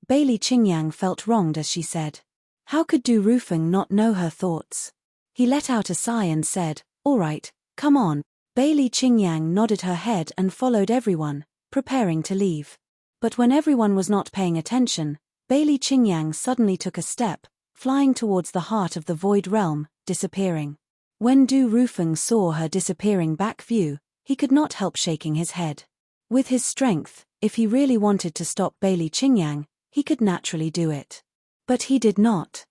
Bailey Qingyang felt wronged as she said. How could Du Rufeng not know her thoughts? He let out a sigh and said, All right, come on. Bailey Qingyang nodded her head and followed everyone, preparing to leave. But when everyone was not paying attention, Bailey Qingyang suddenly took a step, flying towards the heart of the void realm, disappearing. When Du Rufeng saw her disappearing back view, he could not help shaking his head. With his strength, if he really wanted to stop Bailey Qingyang, he could naturally do it. But he did not.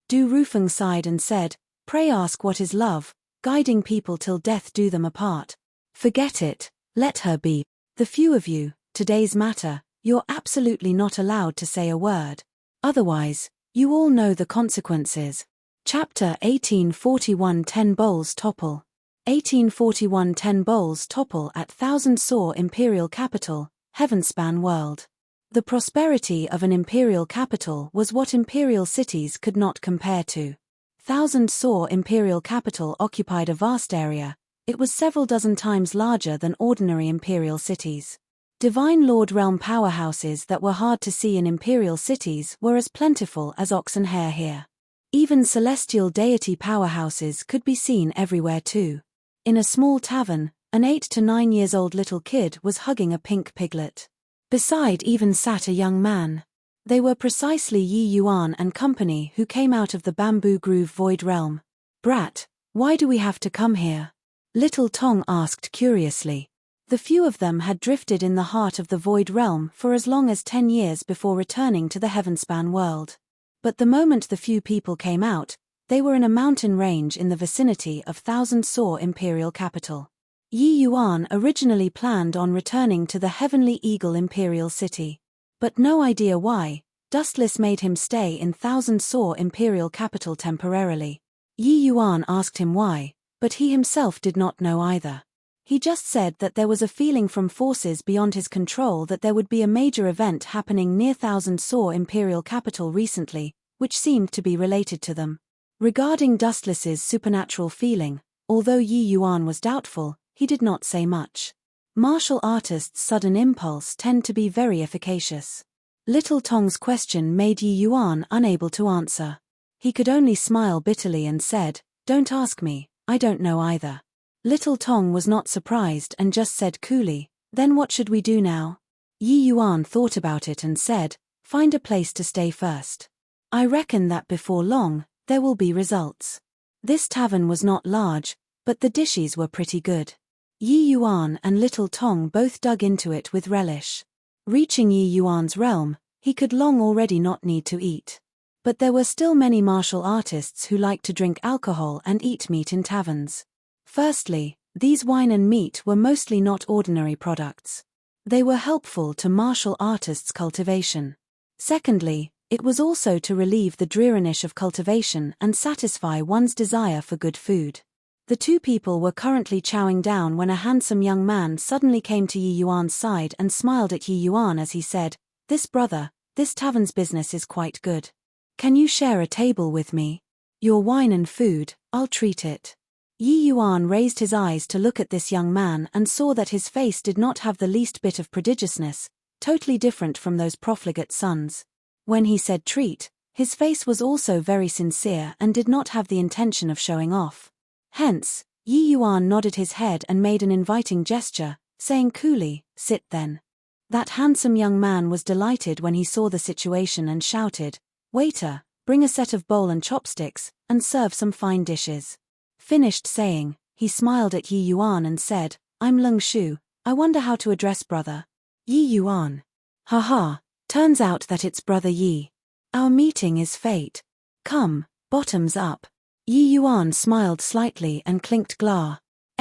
Du Rufeng sighed and said, Pray ask what is love, guiding people till death do them apart. Forget it, let her be. The few of you, today's matter, you're absolutely not allowed to say a word. Otherwise, you all know the consequences. Chapter 1841 10 Bowls topple. 1841 10 Bowls topple at Thousand Saw Imperial Capital, Heavenspan World. The prosperity of an imperial capital was what imperial cities could not compare to. Thousand Saw Imperial Capital occupied a vast area. It was several dozen times larger than ordinary imperial cities. Divine Lord realm powerhouses that were hard to see in imperial cities were as plentiful as ox and hare here. Even celestial deity powerhouses could be seen everywhere too. In a small tavern, an 8 to 9 years old little kid was hugging a pink piglet. Beside even sat a young man. They were precisely Yi Yuan and company who came out of the Bamboo Groove Void Realm. Brat, why do we have to come here? Little Tong asked curiously. The few of them had drifted in the heart of the Void Realm for as long as 10 years before returning to the Heavenspan world. But the moment the few people came out, they were in a mountain range in the vicinity of Thousand Saw Imperial Capital. Yi Yuan originally planned on returning to the Heavenly Eagle Imperial City. But no idea why, Dustless made him stay in Thousand Saw Imperial Capital temporarily. Yi Yuan asked him why, but he himself did not know either. He just said that there was a feeling from forces beyond his control that there would be a major event happening near Thousand Saw Imperial Capital recently, which seemed to be related to them. Regarding Dustless's supernatural feeling, although Yi Yuan was doubtful, he did not say much. Martial artists' sudden impulse tend to be very efficacious. Little Tong's question made Yi Yuan unable to answer. He could only smile bitterly and said, Don't ask me, I don't know either. Little Tong was not surprised and just said coolly, Then what should we do now? Yi Yuan thought about it and said, Find a place to stay first. I reckon that before long, there will be results. This tavern was not large, but the dishes were pretty good. Yi Yuan and Little Tong both dug into it with relish. Reaching Yi Yuan's realm, he could long already not need to eat. But there were still many martial artists who liked to drink alcohol and eat meat in taverns. Firstly, these wine and meat were mostly not ordinary products. They were helpful to martial artists' cultivation. Secondly, it was also to relieve the dreariness of cultivation and satisfy one's desire for good food. The two people were currently chowing down when a handsome young man suddenly came to Yi Yuan's side and smiled at Yi Yuan as he said, This brother, this tavern's business is quite good. Can you share a table with me? Your wine and food, I'll treat it. Yi Yuan raised his eyes to look at this young man and saw that his face did not have the least bit of prodigiousness, totally different from those profligate sons. When he said treat, his face was also very sincere and did not have the intention of showing off. Hence, Yi Yuan nodded his head and made an inviting gesture, saying coolly, Sit then. That handsome young man was delighted when he saw the situation and shouted, "Waiter, bring a set of bowl and chopsticks, and serve some fine dishes." Finished saying, he smiled at Yi Yuan and said, "I'm Lung Shu, I wonder how to address brother." Yi Yuan. Haha, turns out that it's brother Yi. Our meeting is fate. Come, bottoms up. Yi Yuan smiled slightly and clinked glass.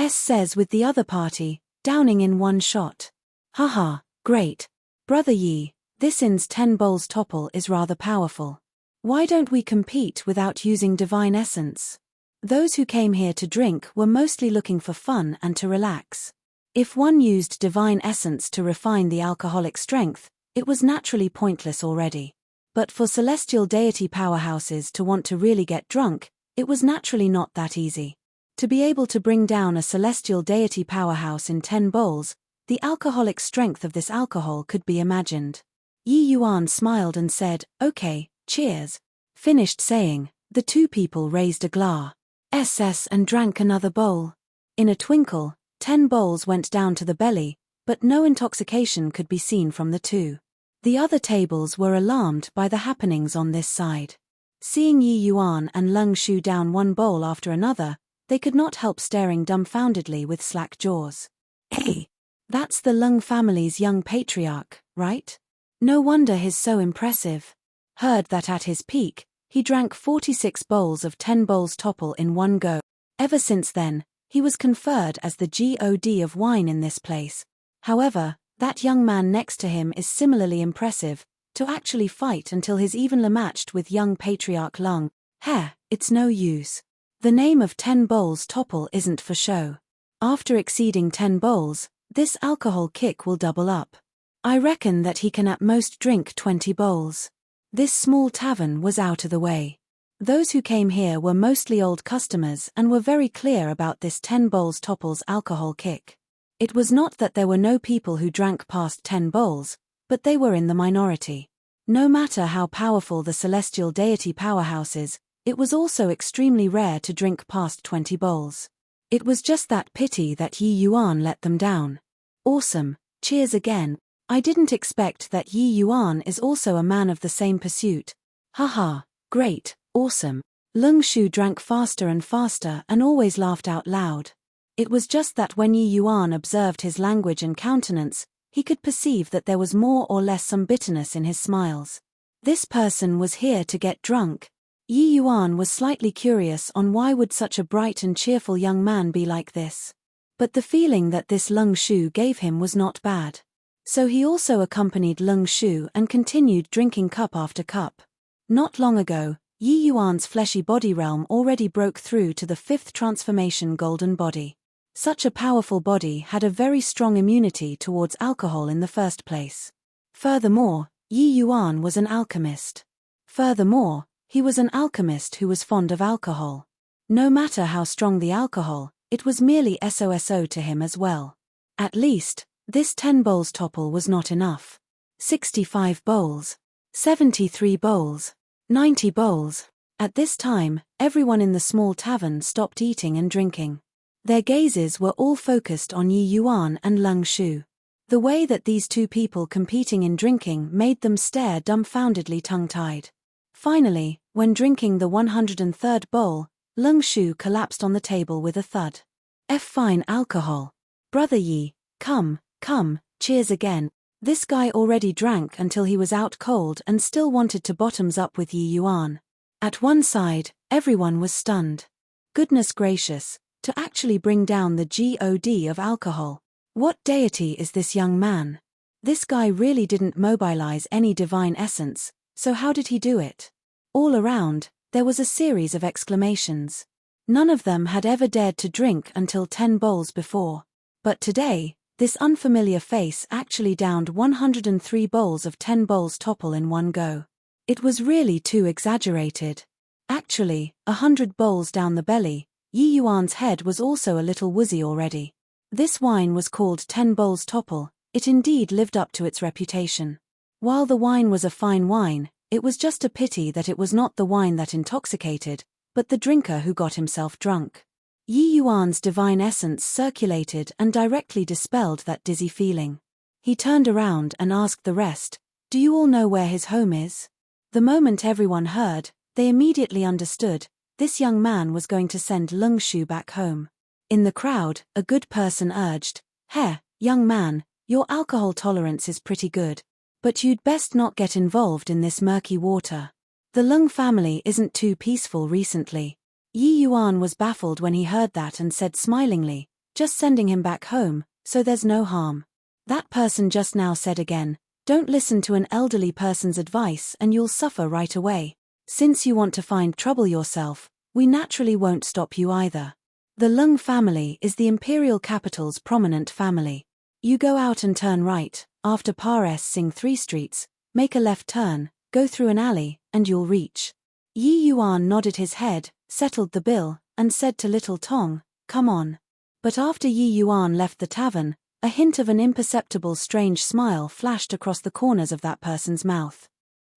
Says with the other party, downing in one shot. Haha, great. Brother Yi, this in's 10 bowls topple is rather powerful. Why don't we compete without using divine essence? Those who came here to drink were mostly looking for fun and to relax. If one used divine essence to refine the alcoholic strength, it was naturally pointless already. But for celestial deity powerhouses to want to really get drunk, it was naturally not that easy. To be able to bring down a celestial deity powerhouse in 10 bowls, the alcoholic strength of this alcohol could be imagined. Yi Yuan smiled and said, "Okay, cheers." Finished saying, the two people raised a glass and drank another bowl. In a twinkle, 10 bowls went down to the belly, but no intoxication could be seen from the two. The other tables were alarmed by the happenings on this side. Seeing Yi Yuan and Lung Shu down one bowl after another, they could not help staring dumbfoundedly with slack jaws. Hey, that's the Lung family's young patriarch, right? No wonder he's so impressive. Heard that at his peak, he drank 46 bowls of 10 bowls topple in one go. Ever since then, he was conferred as the god of wine in this place. However, that young man next to him is similarly impressive, to actually fight until he's evenly matched with young patriarch Lung. It's no use. The name of 10 bowls topple isn't for show. After exceeding 10 bowls, this alcohol kick will double up. I reckon that he can at most drink 20 bowls. This small tavern was out of the way. Those who came here were mostly old customers and were very clear about this 10 bowls topple's alcohol kick. It was not that there were no people who drank past 10 bowls, but they were in the minority. No matter how powerful the celestial deity powerhouse is, it was also extremely rare to drink past 20 bowls. It was just that pity that Yi Yuan let them down. Awesome, cheers again. I didn't expect that Yi Yuan is also a man of the same pursuit. Haha, great, awesome. Lung Shu drank faster and faster and always laughed out loud. It was just that when Yi Yuan observed his language and countenance, he could perceive that there was more or less some bitterness in his smiles. This person was here to get drunk. Yi Yuan was slightly curious on why would such a bright and cheerful young man be like this. But the feeling that this Lung Shu gave him was not bad. So he also accompanied Lung Shu and continued drinking cup after cup. Not long ago, Yi Yuan's fleshy body realm already broke through to the 5th transformation golden body. Such a powerful body had a very strong immunity towards alcohol in the first place. Furthermore, Yi Yuan was an alchemist. Furthermore, he was an alchemist who was fond of alcohol. No matter how strong the alcohol, it was merely SOSO to him as well. At least, this 10 bowls topple was not enough. 65 bowls. 73 bowls. 90 bowls. At this time, everyone in the small tavern stopped eating and drinking. Their gazes were all focused on Yi Yuan and Lung Shu. The way that these two people competing in drinking made them stare dumbfoundedly tongue-tied. Finally, when drinking the 103rd bowl, Lung Shu collapsed on the table with a thud. Fine alcohol. Brother Yi, come, cheers again. This guy already drank until he was out cold and still wanted to bottoms up with Yi Yuan. At one side, everyone was stunned. Goodness gracious, to actually bring down the god of alcohol. What deity is this young man? This guy really didn't mobilize any divine essence, so how did he do it? All around, there was a series of exclamations. None of them had ever dared to drink until 10 bowls before. But today, this unfamiliar face actually downed 103 bowls of 10 bowls topple in one go. It was really too exaggerated. Actually, 100 bowls down the belly, Yi Yuan's head was also a little woozy already. This wine was called 10 bowls topple, it indeed lived up to its reputation. While the wine was a fine wine, it was just a pity that it was not the wine that intoxicated, but the drinker who got himself drunk. Yi Yuan's divine essence circulated and directly dispelled that dizzy feeling. He turned around and asked the rest, "Do you all know where his home is?" The moment everyone heard, they immediately understood, this young man was going to send Lung Shu back home. In the crowd, a good person urged, "Hey, young man, your alcohol tolerance is pretty good. But you'd best not get involved in this murky water. The Lung family isn't too peaceful recently." Yi Yuan was baffled when he heard that and said smilingly, "Just sending him back home, so there's no harm." That person just now said again, "Don't listen to an elderly person's advice and you'll suffer right away. Since you want to find trouble yourself, we naturally won't stop you either. The Lung family is the imperial capital's prominent family. You go out and turn right, after Pares Sing 3 streets, make a left turn, go through an alley, and you'll reach." Yi Yuan nodded his head, settled the bill, and said to Little Tong, "Come on." But after Yi Yuan left the tavern, a hint of an imperceptible strange smile flashed across the corners of that person's mouth.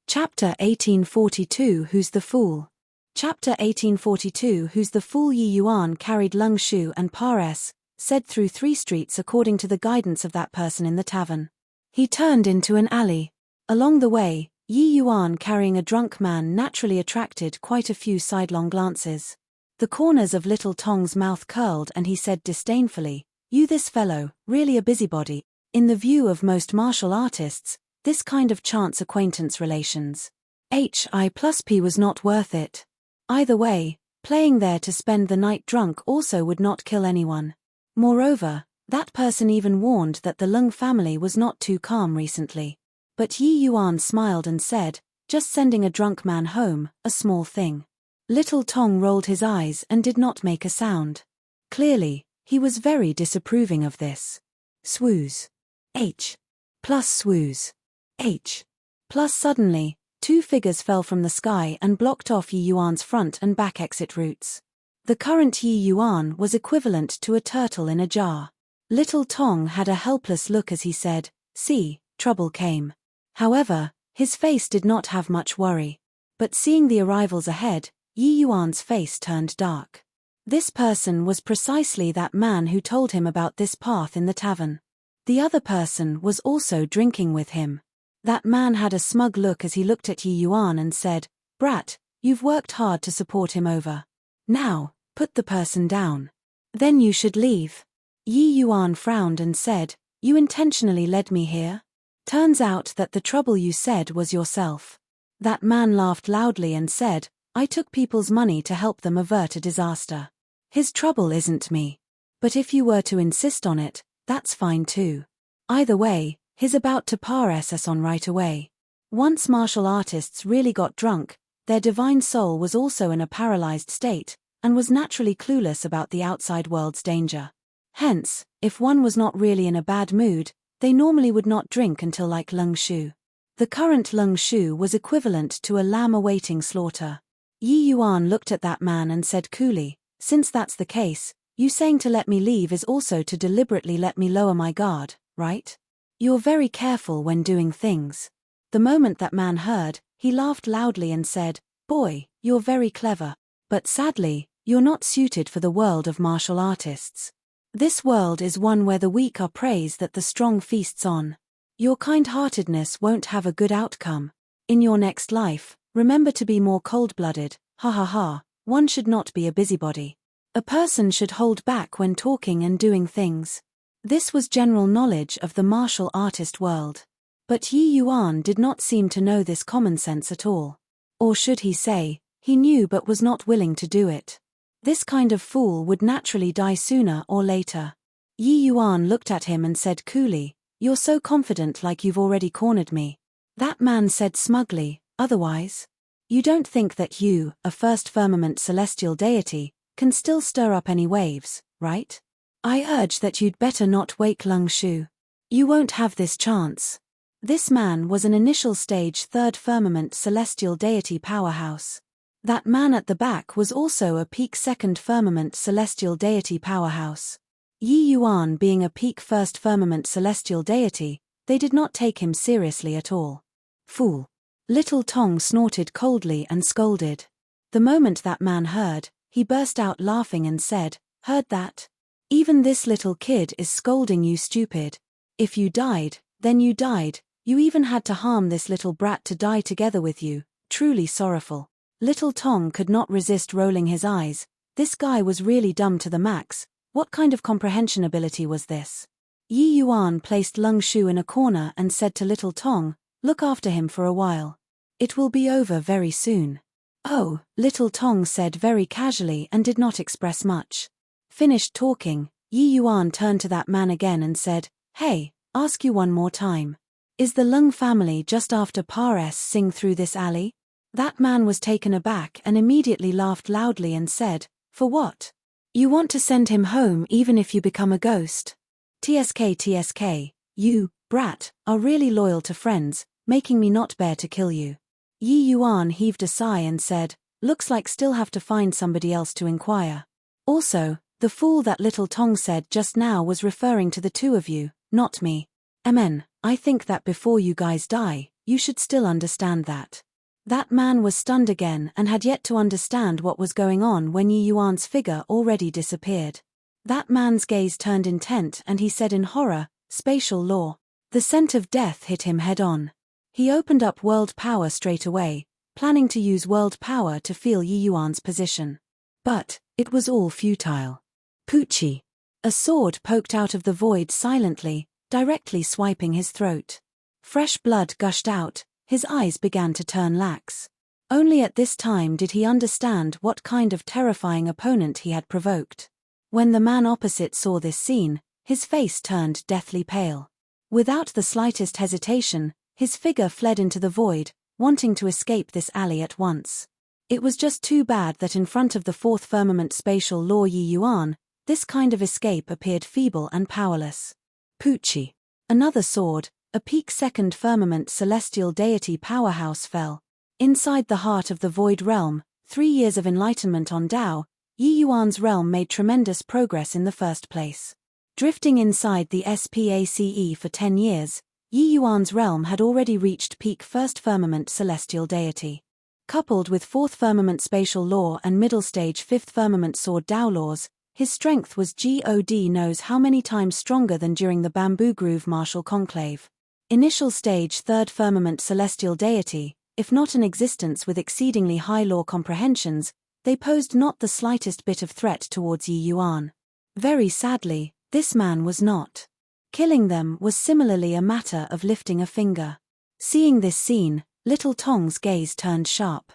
Chapter 1842 Who's the Fool? Chapter 1842 Who's the Fool? Yi Yuan carried Lung Shu and Pares, said through 3 streets according to the guidance of that person in the tavern. He turned into an alley. Along the way, Yi Yuan carrying a drunk man naturally attracted quite a few sidelong glances. The corners of Little Tong's mouth curled and he said disdainfully, "You this fellow, really a busybody. In the view of most martial artists, this kind of chance acquaintance relations HI+P was not worth it. Either way, playing there to spend the night drunk also would not kill anyone. Moreover, that person even warned that the Lung family was not too calm recently." But Yi Yuan smiled and said, "Just sending a drunk man home, a small thing." Little Tong rolled his eyes and did not make a sound. Clearly, he was very disapproving of this. Swooze. H. Plus swooze. H. Plus suddenly, 2 figures fell from the sky and blocked off Yi Yuan's front and back exit routes. The current Yi Yuan was equivalent to a turtle in a jar. Little Tong had a helpless look as he said, "See, trouble came." However, his face did not have much worry. But seeing the arrivals ahead, Yi Yuan's face turned dark. This person was precisely that man who told him about this path in the tavern. The other person was also drinking with him. That man had a smug look as he looked at Yi Yuan and said, "Brat, you've worked hard to support him over. Now, put the person down. Then you should leave." Yi Yuan frowned and said, "You intentionally led me here? Turns out that the trouble you said was yourself." That man laughed loudly and said, "I took people's money to help them avert a disaster. His trouble isn't me. But if you were to insist on it, that's fine too. Either way, he's about to Pares us on right away." Once martial artists really got drunk, their divine soul was also in a paralyzed state, and was naturally clueless about the outside world's danger. Hence, if one was not really in a bad mood, they normally would not drink until like Lung Shu. The current Lung Shu was equivalent to a lamb awaiting slaughter. Yi Yuan looked at that man and said coolly, "Since that's the case, you saying to let me leave is also to deliberately let me lower my guard, right? You're very careful when doing things." The moment that man heard, he laughed loudly and said, "Boy, you're very clever. But sadly, you're not suited for the world of martial artists. This world is one where the weak are praise that the strong feasts on. Your kind-heartedness won't have a good outcome. In your next life, remember to be more cold-blooded, ha ha ha, one should not be a busybody. A person should hold back when talking and doing things." This was general knowledge of the martial artist world. But Yi Yuan did not seem to know this common sense at all. Or should he say, he knew but was not willing to do it. This kind of fool would naturally die sooner or later. Yi Yuan looked at him and said coolly, "You're so confident like you've already cornered me." That man said smugly, "Otherwise? You don't think that you, a first firmament celestial deity, can still stir up any waves, right? I urge that you'd better not wake Lung Shu. You won't have this chance." This man was an initial stage third firmament celestial deity powerhouse. That man at the back was also a peak second firmament celestial deity powerhouse. Yi Yuan being a peak first firmament celestial deity, they did not take him seriously at all. "Fool." Little Tong snorted coldly and scolded. The moment that man heard, he burst out laughing and said, "Heard that? Even this little kid is scolding you stupid. If you died, Then you died, you even had to harm this little brat to die together with you, truly sorrowful. Little Tong could not resist rolling his eyes. This guy was really dumb to the max. What kind of comprehension ability was this? Yi Yuan placed Lung Shu in a corner and said to Little Tong, "Look after him for a while. It will be over very soon." "Oh," Little Tong said very casually and did not express much. Finished talking, Yi Yuan turned to that man again and said, "Hey, ask you one more time. Is the Lung family just after Pa S sing through this alley?" That man was taken aback and immediately laughed loudly and said, "For what? You want to send him home even if you become a ghost? TSK, you, brat, are really loyal to friends, making me not bear to kill you." Yi Yuan heaved a sigh and said, "Looks like still have to find somebody else to inquire. Also, the fool that Little Tong said just now was referring to the two of you, not me. Amen, I think that before you guys die, you should still understand that." That man was stunned again and had yet to understand what was going on when Yi Yuan's figure already disappeared. That man's gaze turned intent and he said in horror, "Spatial law." The scent of death hit him head-on. He opened up world power straight away, planning to use world power to feel Yi Yuan's position. But it was all futile. Poochie. A sword poked out of the void silently, directly swiping his throat. Fresh blood gushed out. His eyes began to turn lax. Only at this time did he understand what kind of terrifying opponent he had provoked. When the man opposite saw this scene, his face turned deathly pale. Without the slightest hesitation, his figure fled into the void, wanting to escape this alley at once. It was just too bad that in front of the fourth firmament spatial law Yi Yuan, this kind of escape appeared feeble and powerless. Poochie. Another sword, a peak second firmament celestial deity powerhouse fell. Inside the heart of the void realm, 3 years of enlightenment on Tao, Yi Yuan's realm made tremendous progress in the first place. Drifting inside the SPACE for 10 years, Yi Yuan's realm had already reached peak first firmament celestial deity. Coupled with fourth firmament spatial law and middle stage fifth firmament sword Tao laws, his strength was God knows how many times stronger than during the Bamboo Groove martial conclave. Initial stage third firmament celestial deity, if not an existence with exceedingly high law comprehensions, they posed not the slightest bit of threat towards Yi Yuan. Very sadly, this man was not. Killing them was similarly a matter of lifting a finger. Seeing this scene, Little Tong's gaze turned sharp.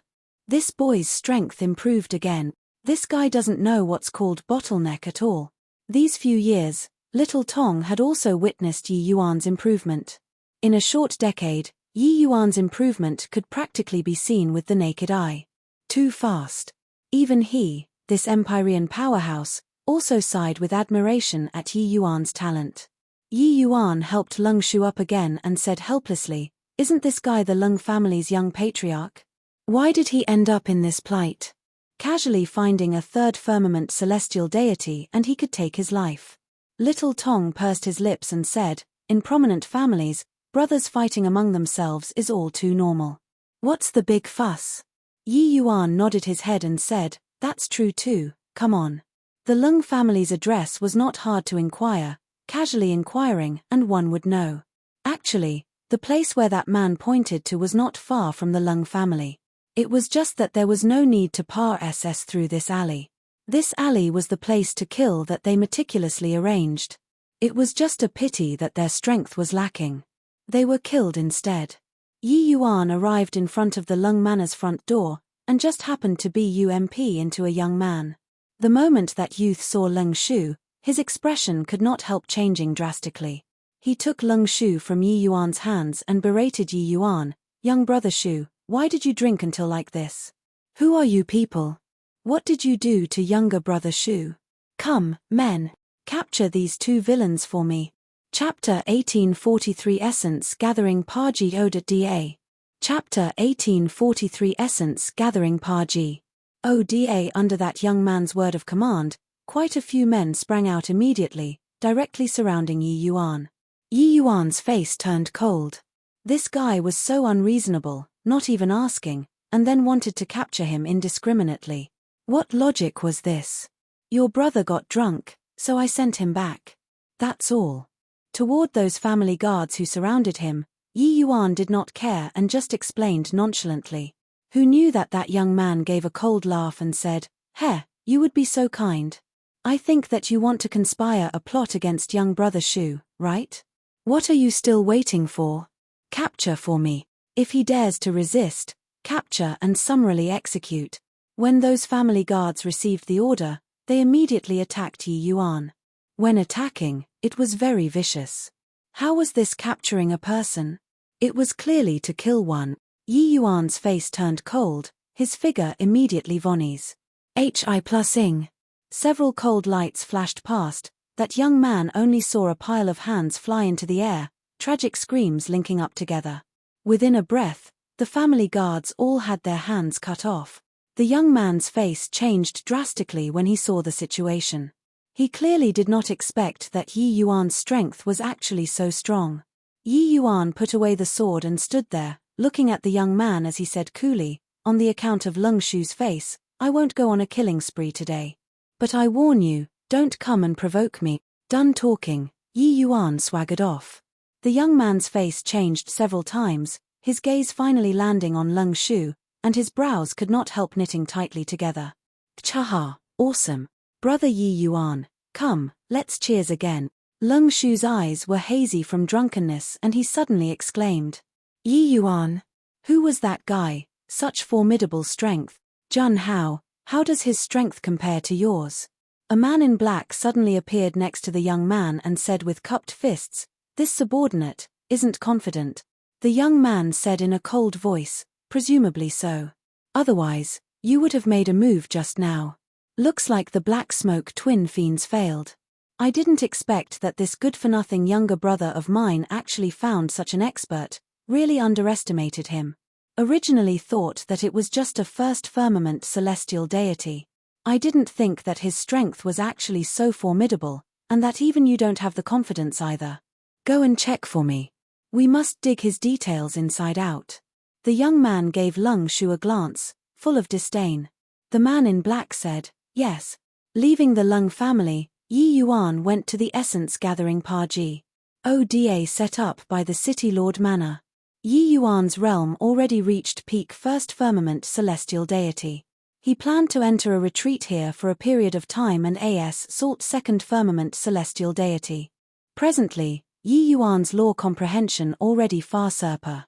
This boy's strength improved again. This guy doesn't know what's called bottleneck at all. These few years, Little Tong had also witnessed Yi Yuan's improvement. In a short decade, Yi Yuan's improvement could practically be seen with the naked eye. Too fast. Even he, this Empyrean powerhouse, also sighed with admiration at Yi Yuan's talent. Yi Yuan helped Lung Shu up again and said helplessly, "Isn't this guy the Lung family's young patriarch? Why did he end up in this plight?" Casually finding a third firmament celestial deity and he could take his life. Little Tong pursed his lips and said, "In prominent families, brothers fighting among themselves is all too normal. What's the big fuss?" Yi Yuan nodded his head and said, "That's true too, come on." The Lung family's address was not hard to inquire, casually inquiring and one would know. Actually, the place where that man pointed to was not far from the Lung family. It was just that there was no need to pass through this alley. This alley was the place to kill that they meticulously arranged. It was just a pity that their strength was lacking. They were killed instead. Yi Yuan arrived in front of the Lung Manor's front door, and just happened to bump into a young man. The moment that youth saw Lung Shu, his expression could not help changing drastically. He took Lung Shu from Yi Yuan's hands and berated Yi Yuan, "Young brother Shu, why did you drink until like this? Who are you people? What did you do to younger brother Shu? Come, men, capture these two villains for me." Chapter 1843 Essence Gathering Paji Oda Da. Chapter 1843 Essence Gathering Paji. Oda. Under that young man's word of command, quite a few men sprang out immediately, directly surrounding Yi Yuan. Yi Yuan's face turned cold. This guy was so unreasonable, not even asking, and then wanted to capture him indiscriminately. What logic was this? Your brother got drunk, so I sent him back. That's all. Toward those family guards who surrounded him, Yi Yuan did not care and just explained nonchalantly. Who knew that young man gave a cold laugh and said, "Heh, you would be so kind. I think that you want to conspire a plot against young brother Shu, right? What are you still waiting for? Capture for me. If he dares to resist, capture and summarily execute." When those family guards received the order, they immediately attacked Yi Yuan. When attacking, it was very vicious. How was this capturing a person? It was clearly to kill one. Yi Yuan's face turned cold, his figure immediately vanish. Hi+ing. Several cold lights flashed past. That young man only saw a pile of hands fly into the air, tragic screams linking up together. Within a breath, the family guards all had their hands cut off. The young man's face changed drastically when he saw the situation. He clearly did not expect that Yi Yuan's strength was actually so strong. Yi Yuan put away the sword and stood there, looking at the young man as he said coolly, "On the account of Lung Shu's face, I won't go on a killing spree today. But I warn you, don't come and provoke me." Done talking, Yi Yuan swaggered off. The young man's face changed several times, his gaze finally landing on Lung Shu, and his brows could not help knitting tightly together. "Chaha, awesome. Brother Yi Yuan, come, let's cheers again." Lung Shu's eyes were hazy from drunkenness and he suddenly exclaimed, "Yi Yuan? Who was that guy? Such formidable strength. Jun Hao, how does his strength compare to yours?" A man in black suddenly appeared next to the young man and said with cupped fists, "This subordinate isn't confident." The young man said in a cold voice, "Presumably so. Otherwise, you would have made a move just now. Looks like the Black Smoke twin fiends failed. I didn't expect that this good-for-nothing younger brother of mine actually found such an expert, really underestimated him. Originally thought that it was just a first firmament celestial deity. I didn't think that his strength was actually so formidable, and that even you don't have the confidence either. Go and check for me. We must dig his details inside out." The young man gave Lung Shu a glance, full of disdain. The man in black said, "Yes." Leaving the Lung family, Yi Yuan went to the essence gathering Paji. Oda set up by the City Lord Manor. Yi Yuan's realm already reached peak first firmament celestial deity. He planned to enter a retreat here for a period of time and sought second firmament celestial deity. Presently, Yi Yuan's law comprehension already far surpassed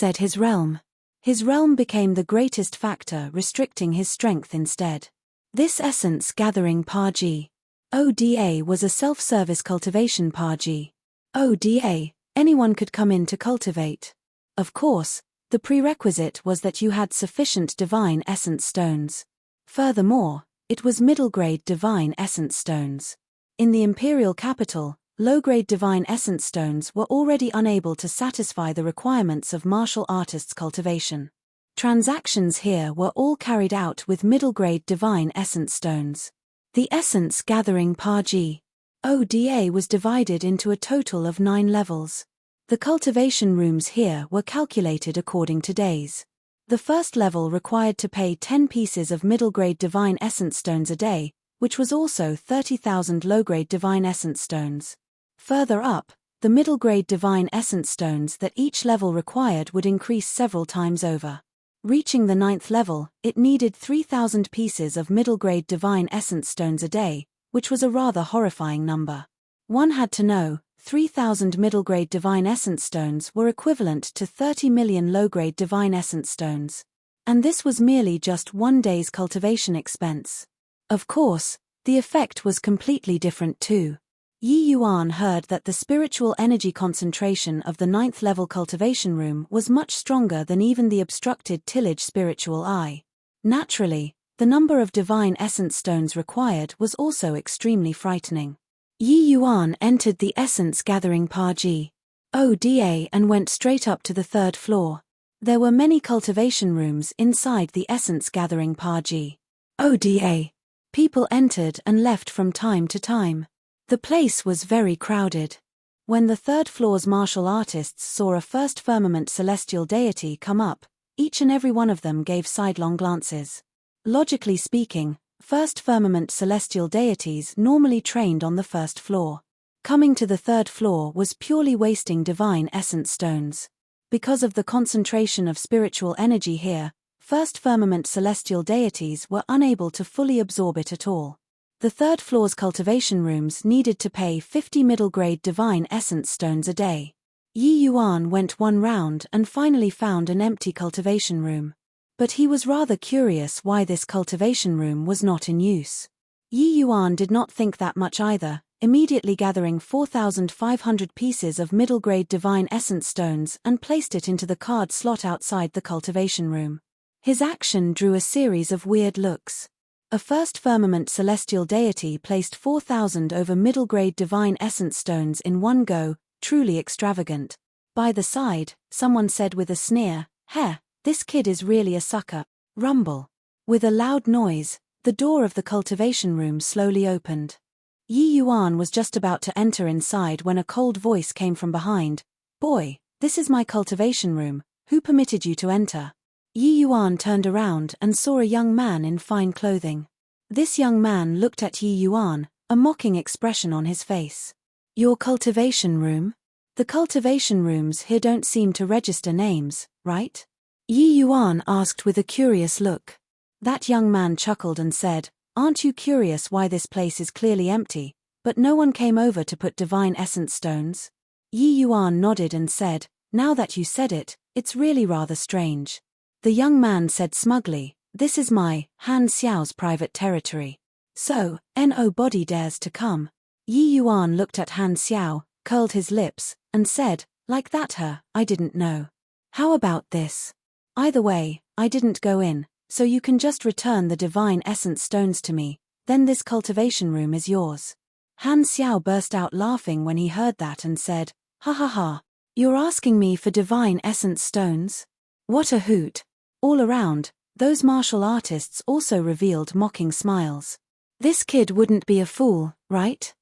said his realm. His realm became the greatest factor restricting his strength instead. This essence gathering Paji. Oda was a self-service cultivation Paji. Oda, anyone could come in to cultivate. Of course, the prerequisite was that you had sufficient divine essence stones. Furthermore, it was middle-grade divine essence stones. In the imperial capital, low-grade divine essence stones were already unable to satisfy the requirements of martial artists' cultivation. Transactions here were all carried out with middle-grade divine essence stones. The essence gathering Paji. Oda was divided into a total of 9 levels. The cultivation rooms here were calculated according to days. The first level required to pay 10 pieces of middle-grade divine essence stones a day, which was also 30,000 low-grade divine essence stones. Further up, the middle-grade divine essence stones that each level required would increase several times over. Reaching the 9th level, it needed 3,000 pieces of middle-grade divine essence stones a day, which was a rather horrifying number. One had to know, 3,000 middle-grade divine essence stones were equivalent to 30 million low-grade divine essence stones. And this was merely just one day's cultivation expense. Of course, the effect was completely different too. Yi Yuan heard that the spiritual energy concentration of the 9th level cultivation room was much stronger than even the obstructed tillage spiritual eye. Naturally, the number of divine essence stones required was also extremely frightening. Yi Yuan entered the essence gathering Paji. Oda and went straight up to the 3rd floor. There were many cultivation rooms inside the essence gathering Paji. Oda. People entered and left from time to time. The place was very crowded. When the 3rd floor's martial artists saw a first firmament celestial deity come up, each and every one of them gave sidelong glances. Logically speaking, first firmament celestial deities normally trained on the 1st floor. Coming to the third floor was purely wasting divine essence stones. Because of the concentration of spiritual energy here, first firmament celestial deities were unable to fully absorb it at all. The third floor's cultivation rooms needed to pay 50 middle-grade divine essence stones a day. Yi Yuan went one round and finally found an empty cultivation room. But he was rather curious why this cultivation room was not in use. Yi Yuan did not think that much either, immediately gathering 4,500 pieces of middle-grade divine essence stones and placed it into the card slot outside the cultivation room. His action drew a series of weird looks. A first firmament celestial deity placed 4,000 over middle-grade divine essence stones in one go, truly extravagant. By the side, someone said with a sneer, "Heh, this kid is really a sucker." Rumble. With a loud noise, the door of the cultivation room slowly opened. Yi Yuan was just about to enter inside when a cold voice came from behind. "Boy, this is my cultivation room, who permitted you to enter?" Yi Yuan turned around and saw a young man in fine clothing. This young man looked at Yi Yuan, a mocking expression on his face. "Your cultivation room? The cultivation rooms here don't seem to register names, right?" Yi Yuan asked with a curious look. That young man chuckled and said, "Aren't you curious why this place is clearly empty, but no one came over to put divine essence stones?" Yi Yuan nodded and said, "Now that you said it, it's really rather strange." The young man said smugly, "This is my, Han Xiao's private territory. So, nobody dares to come." Yi Yuan looked at Han Xiao, curled his lips, and said, "Like that I didn't know. How about this? Either way, I didn't go in, so you can just return the divine essence stones to me, then this cultivation room is yours." Han Xiao burst out laughing when he heard that and said, "Ha ha ha, you're asking me for divine essence stones? What a hoot." All around, those martial artists also revealed mocking smiles. This kid wouldn't be a fool, right?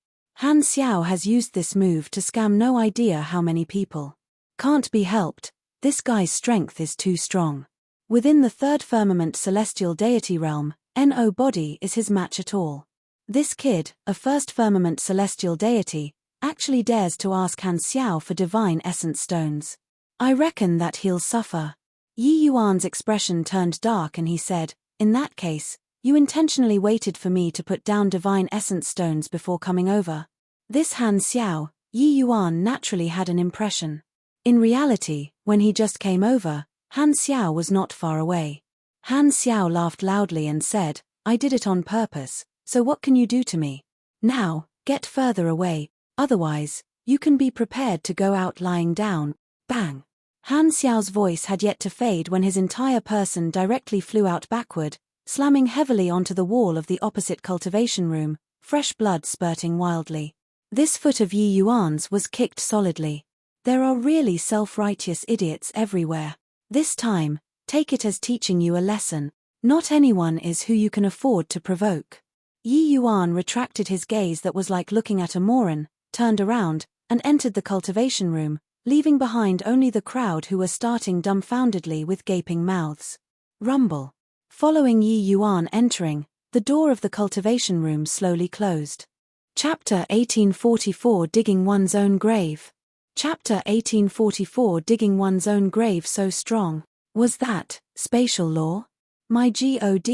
Han Xiao has used this move to scam no idea how many people. Can't be helped, this guy's strength is too strong. Within the third firmament celestial deity realm, nobody is his match at all. This kid, a first firmament celestial deity, actually dares to ask Han Xiao for divine essence stones. I reckon that he'll suffer. Yi Yuan's expression turned dark and he said, "In that case, you intentionally waited for me to put down divine essence stones before coming over." This Han Xiao, Yi Yuan naturally had an impression. In reality, when he just came over, Han Xiao was not far away. Han Xiao laughed loudly and said, "I did it on purpose, so what can you do to me? Now, get further away, otherwise, you can be prepared to go out lying down." Bang! Han Xiao's voice had yet to fade when his entire person directly flew out backward, slamming heavily onto the wall of the opposite cultivation room, fresh blood spurting wildly. This foot of Yi Yuan's was kicked solidly. There are really self-righteous idiots everywhere. This time, take it as teaching you a lesson. Not anyone is who you can afford to provoke. Yi Yuan retracted his gaze that was like looking at a moron, turned around, and entered the cultivation room, leaving behind only the crowd who were starting dumbfoundedly with gaping mouths. Rumble. Following Yi Yuan entering, the door of the cultivation room slowly closed. Chapter 1844 Digging One's Own Grave. Chapter 1844 Digging One's Own Grave so strong. Was that spatial law? My God,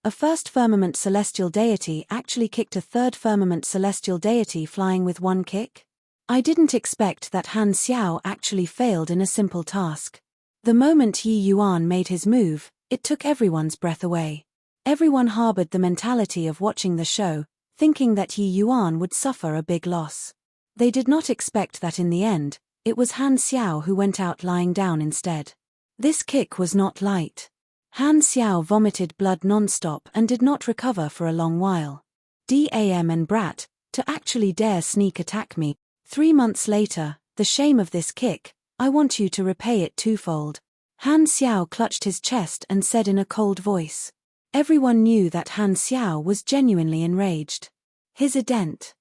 a first firmament celestial deity actually kicked a third firmament celestial deity flying with one kick? I didn't expect that Han Xiao actually failed in a simple task. The moment Yi Yuan made his move, it took everyone's breath away. Everyone harbored the mentality of watching the show, thinking that Yi Yuan would suffer a big loss. They did not expect that in the end, it was Han Xiao who went out lying down instead. This kick was not light. Han Xiao vomited blood non-stop and did not recover for a long while. Damn and brat, to actually dare sneak attack me. 3 months later, the shame of this kick, I want you to repay it twofold. Han Xiao clutched his chest and said in a cold voice. Everyone knew that Han Xiao was genuinely enraged. His ident.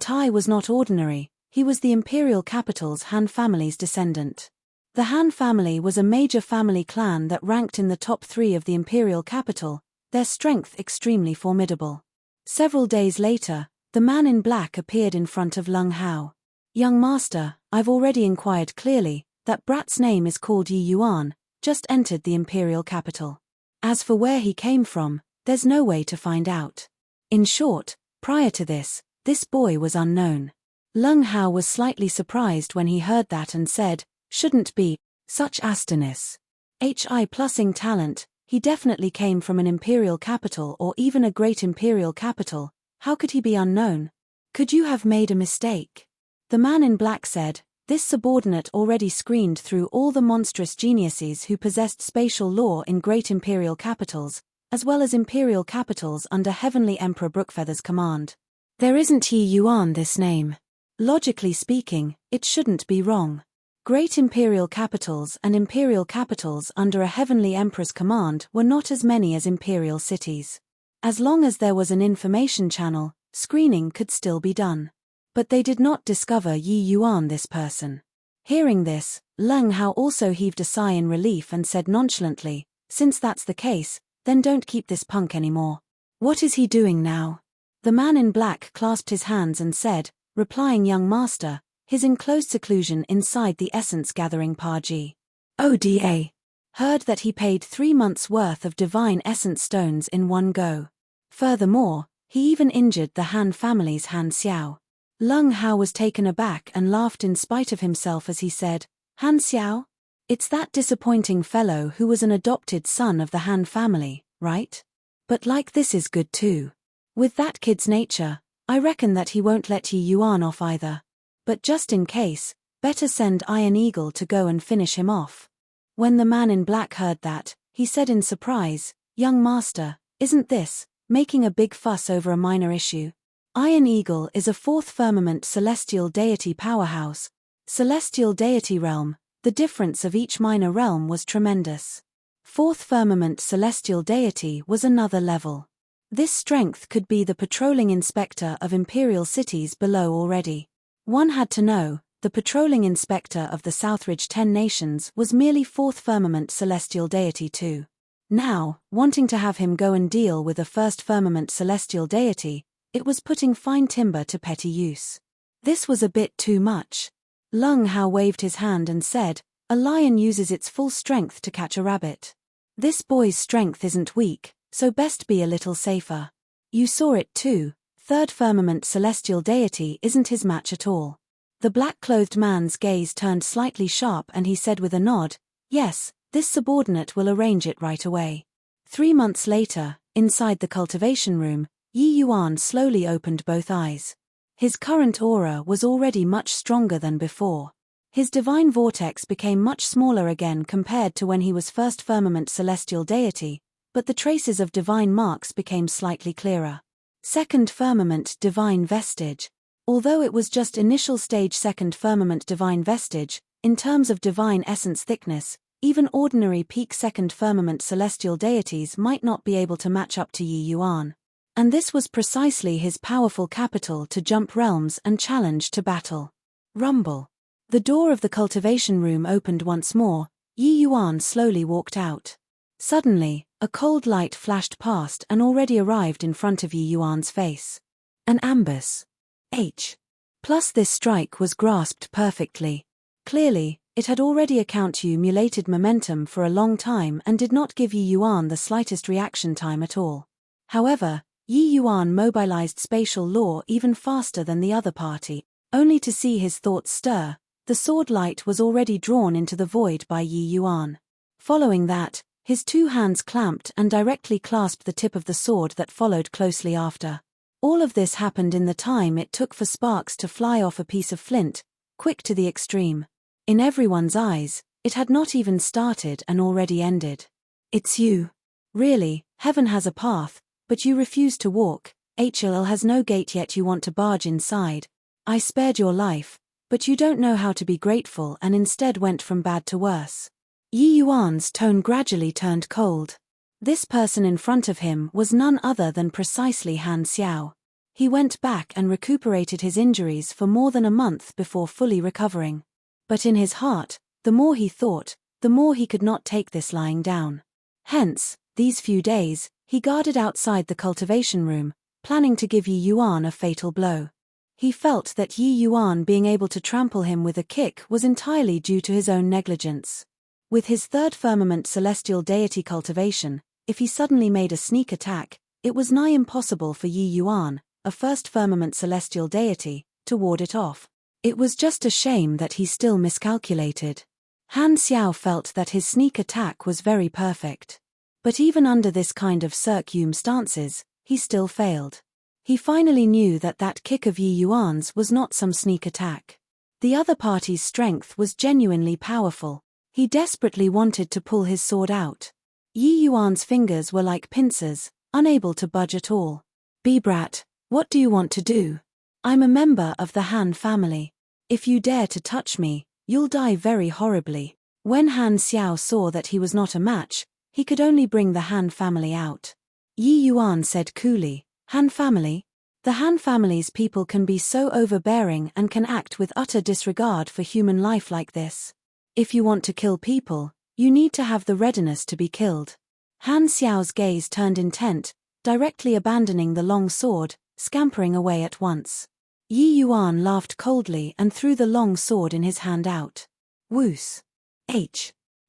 Tai was not ordinary, he was the imperial capital's Han family's descendant. The Han family was a major family clan that ranked in the top 3 of the imperial capital, their strength extremely formidable. Several days later, The man in black appeared in front of Lung Hao. Young master, I've already inquired clearly. That brat's name is called Yi Yuan, just entered the imperial capital. As for where he came from, there's no way to find out. In short, prior to this boy was unknown. Lung Hao was slightly surprised when he heard that and said, shouldn't be such astonished. Hi+ing talent, he definitely came from an imperial capital or even a great imperial capital. How could he be unknown? Could you have made a mistake? The man in black said, this subordinate already screened through all the monstrous geniuses who possessed spatial law in great imperial capitals, as well as imperial capitals under Heavenly Emperor Brookfeather's command. There isn't Yi Yuan this name. Logically speaking, it shouldn't be wrong. Great imperial capitals and imperial capitals under a Heavenly Emperor's command were not as many as imperial cities. As long as there was an information channel, screening could still be done. But they did not discover Yi Yuan this person. Hearing this, Lung Hao also heaved a sigh in relief and said nonchalantly, since that's the case, then don't keep this punk anymore. What is he doing now? The man in black clasped his hands and said, replying young master, his enclosed seclusion inside the essence-gathering Paji. Oda. Heard that he paid 3 months' worth of divine essence stones in one go. Furthermore, he even injured the Han family's Han Xiao. Lung Hao was taken aback and laughed in spite of himself as he said, Han Xiao? It's that disappointing fellow who was an adopted son of the Han family, right? But like this is good too. With that kid's nature, I reckon that he won't let Yi Yuan off either. But just in case, better send Iron Eagle to go and finish him off. When the man in black heard that, he said in surprise, young master, isn't this making a big fuss over a minor issue? Iron Eagle is a fourth firmament celestial deity powerhouse. Celestial deity realm, the difference of each minor realm was tremendous. Fourth firmament celestial deity was another level. This strength could be the patrolling inspector of imperial cities below already. One had to know, the patrolling inspector of the Southridge 10 nations was merely fourth firmament celestial deity too. Now, wanting to have him go and deal with a first firmament celestial deity, it was putting fine timber to petty use. This was a bit too much. Lung Hao waved his hand and said, a lion uses its full strength to catch a rabbit. This boy's strength isn't weak, so best be a little safer. You saw it too, third firmament celestial deity isn't his match at all. The black-clothed man's gaze turned slightly sharp and he said with a nod, yes, this subordinate will arrange it right away. 3 months later, inside the cultivation room, Yi Yuan slowly opened both eyes. His current aura was already much stronger than before. His divine vortex became much smaller again compared to when he was first firmament celestial deity, but the traces of divine marks became slightly clearer. Second firmament divine vestige. Although it was just initial stage second firmament divine vestige, in terms of divine essence thickness, even ordinary peak second firmament celestial deities might not be able to match up to Yi Yuan. And this was precisely his powerful capital to jump realms and challenge to battle. Rumble. The door of the cultivation room opened once more. Yi Yuan slowly walked out. Suddenly, a cold light flashed past and already arrived in front of Yi Yuan's face. An ambush. Plus this strike was grasped perfectly. Clearly, it had already accumulated momentum for a long time and did not give Yi Yuan the slightest reaction time at all. However, Yi Yuan mobilized spatial law even faster than the other party, only to see his thoughts stir. The sword light was already drawn into the void by Yi Yuan. Following that, his 2 hands clamped and directly clasped the tip of the sword that followed closely after. All of this happened in the time it took for sparks to fly off a piece of flint, quick to the extreme. In everyone's eyes, it had not even started and already ended. It's you. Really, heaven has a path, but you refuse to walk. HLL has no gate yet you want to barge inside. I spared your life, but you don't know how to be grateful and instead went from bad to worse. Yi Yuan's tone gradually turned cold. This person in front of him was none other than precisely Han Xiao. He went back and recuperated his injuries for more than a month before fully recovering. But in his heart, the more he thought, the more he could not take this lying down. Hence, these few days, he guarded outside the cultivation room, planning to give Yi Yuan a fatal blow. He felt that Yi Yuan being able to trample him with a kick was entirely due to his own negligence. With his third firmament celestial deity cultivation, if he suddenly made a sneak attack, it was nigh impossible for Yi Yuan, a first firmament celestial deity, to ward it off. It was just a shame that he still miscalculated. Han Xiao felt that his sneak attack was very perfect. But even under this kind of circumstances, he still failed. He finally knew that that kick of Yi Yuan's was not some sneak attack. The other party's strength was genuinely powerful. He desperately wanted to pull his sword out. Yi Yuan's fingers were like pincers, unable to budge at all. "Brat, what do you want to do? I'm a member of the Han family. If you dare to touch me, you'll die very horribly." When Han Xiao saw that he was not a match, he could only bring the Han family out. Yi Yuan said coolly, "Han family? The Han family's people can be so overbearing and can act with utter disregard for human life like this. If you want to kill people, you need to have the readiness to be killed." Han Xiao's gaze turned intent, directly abandoning the long sword, scampering away at once. Yi Yuan laughed coldly and threw the long sword in his hand out. Whoos.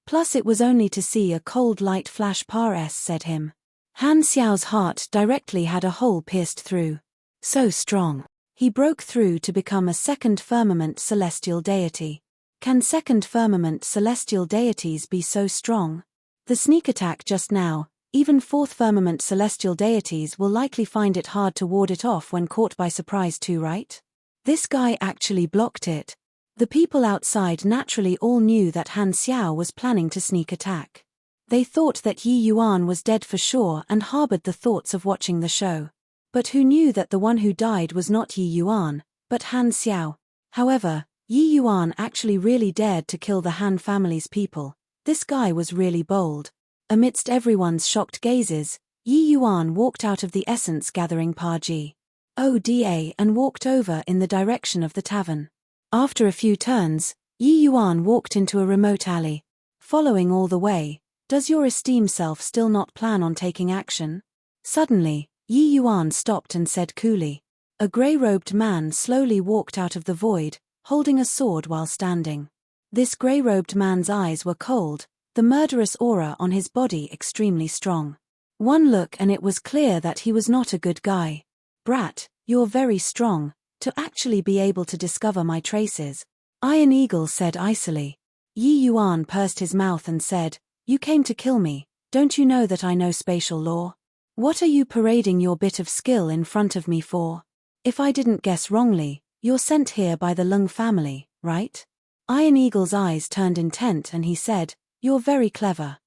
Plus it was only to see a cold light flash past said him. Han Xiao's heart directly had a hole pierced through. So strong. He broke through to become a second firmament celestial deity. Can second firmament celestial deities be so strong? The sneak attack just now, even fourth firmament celestial deities will likely find it hard to ward it off when caught by surprise too, right? This guy actually blocked it. The people outside naturally all knew that Han Xiao was planning to sneak attack. They thought that Yi Yuan was dead for sure and harbored the thoughts of watching the show. But who knew that the one who died was not Yi Yuan, but Han Xiao? However, Yi Yuan actually really dared to kill the Han family's people. This guy was really bold. Amidst everyone's shocked gazes, Yi Yuan walked out of the essence-gathering Paji Oda and walked over in the direction of the tavern. After a few turns, Yi Yuan walked into a remote alley. Following all the way, "Does your esteemed self still not plan on taking action?" Suddenly, Yi Yuan stopped and said coolly. A grey-robed man slowly walked out of the void, holding a sword while standing. This grey-robed man's eyes were cold, the murderous aura on his body extremely strong. One look and it was clear that he was not a good guy. "Brat, you're very strong, to actually be able to discover my traces," Iron Eagle said icily. Yi Yuan pursed his mouth and said, "You came to kill me, don't you know that I know spatial law? What are you parading your bit of skill in front of me for? If I didn't guess wrongly, you're sent here by the Lung family, right?" Iron Eagle's eyes turned intent and he said, "You're very clever.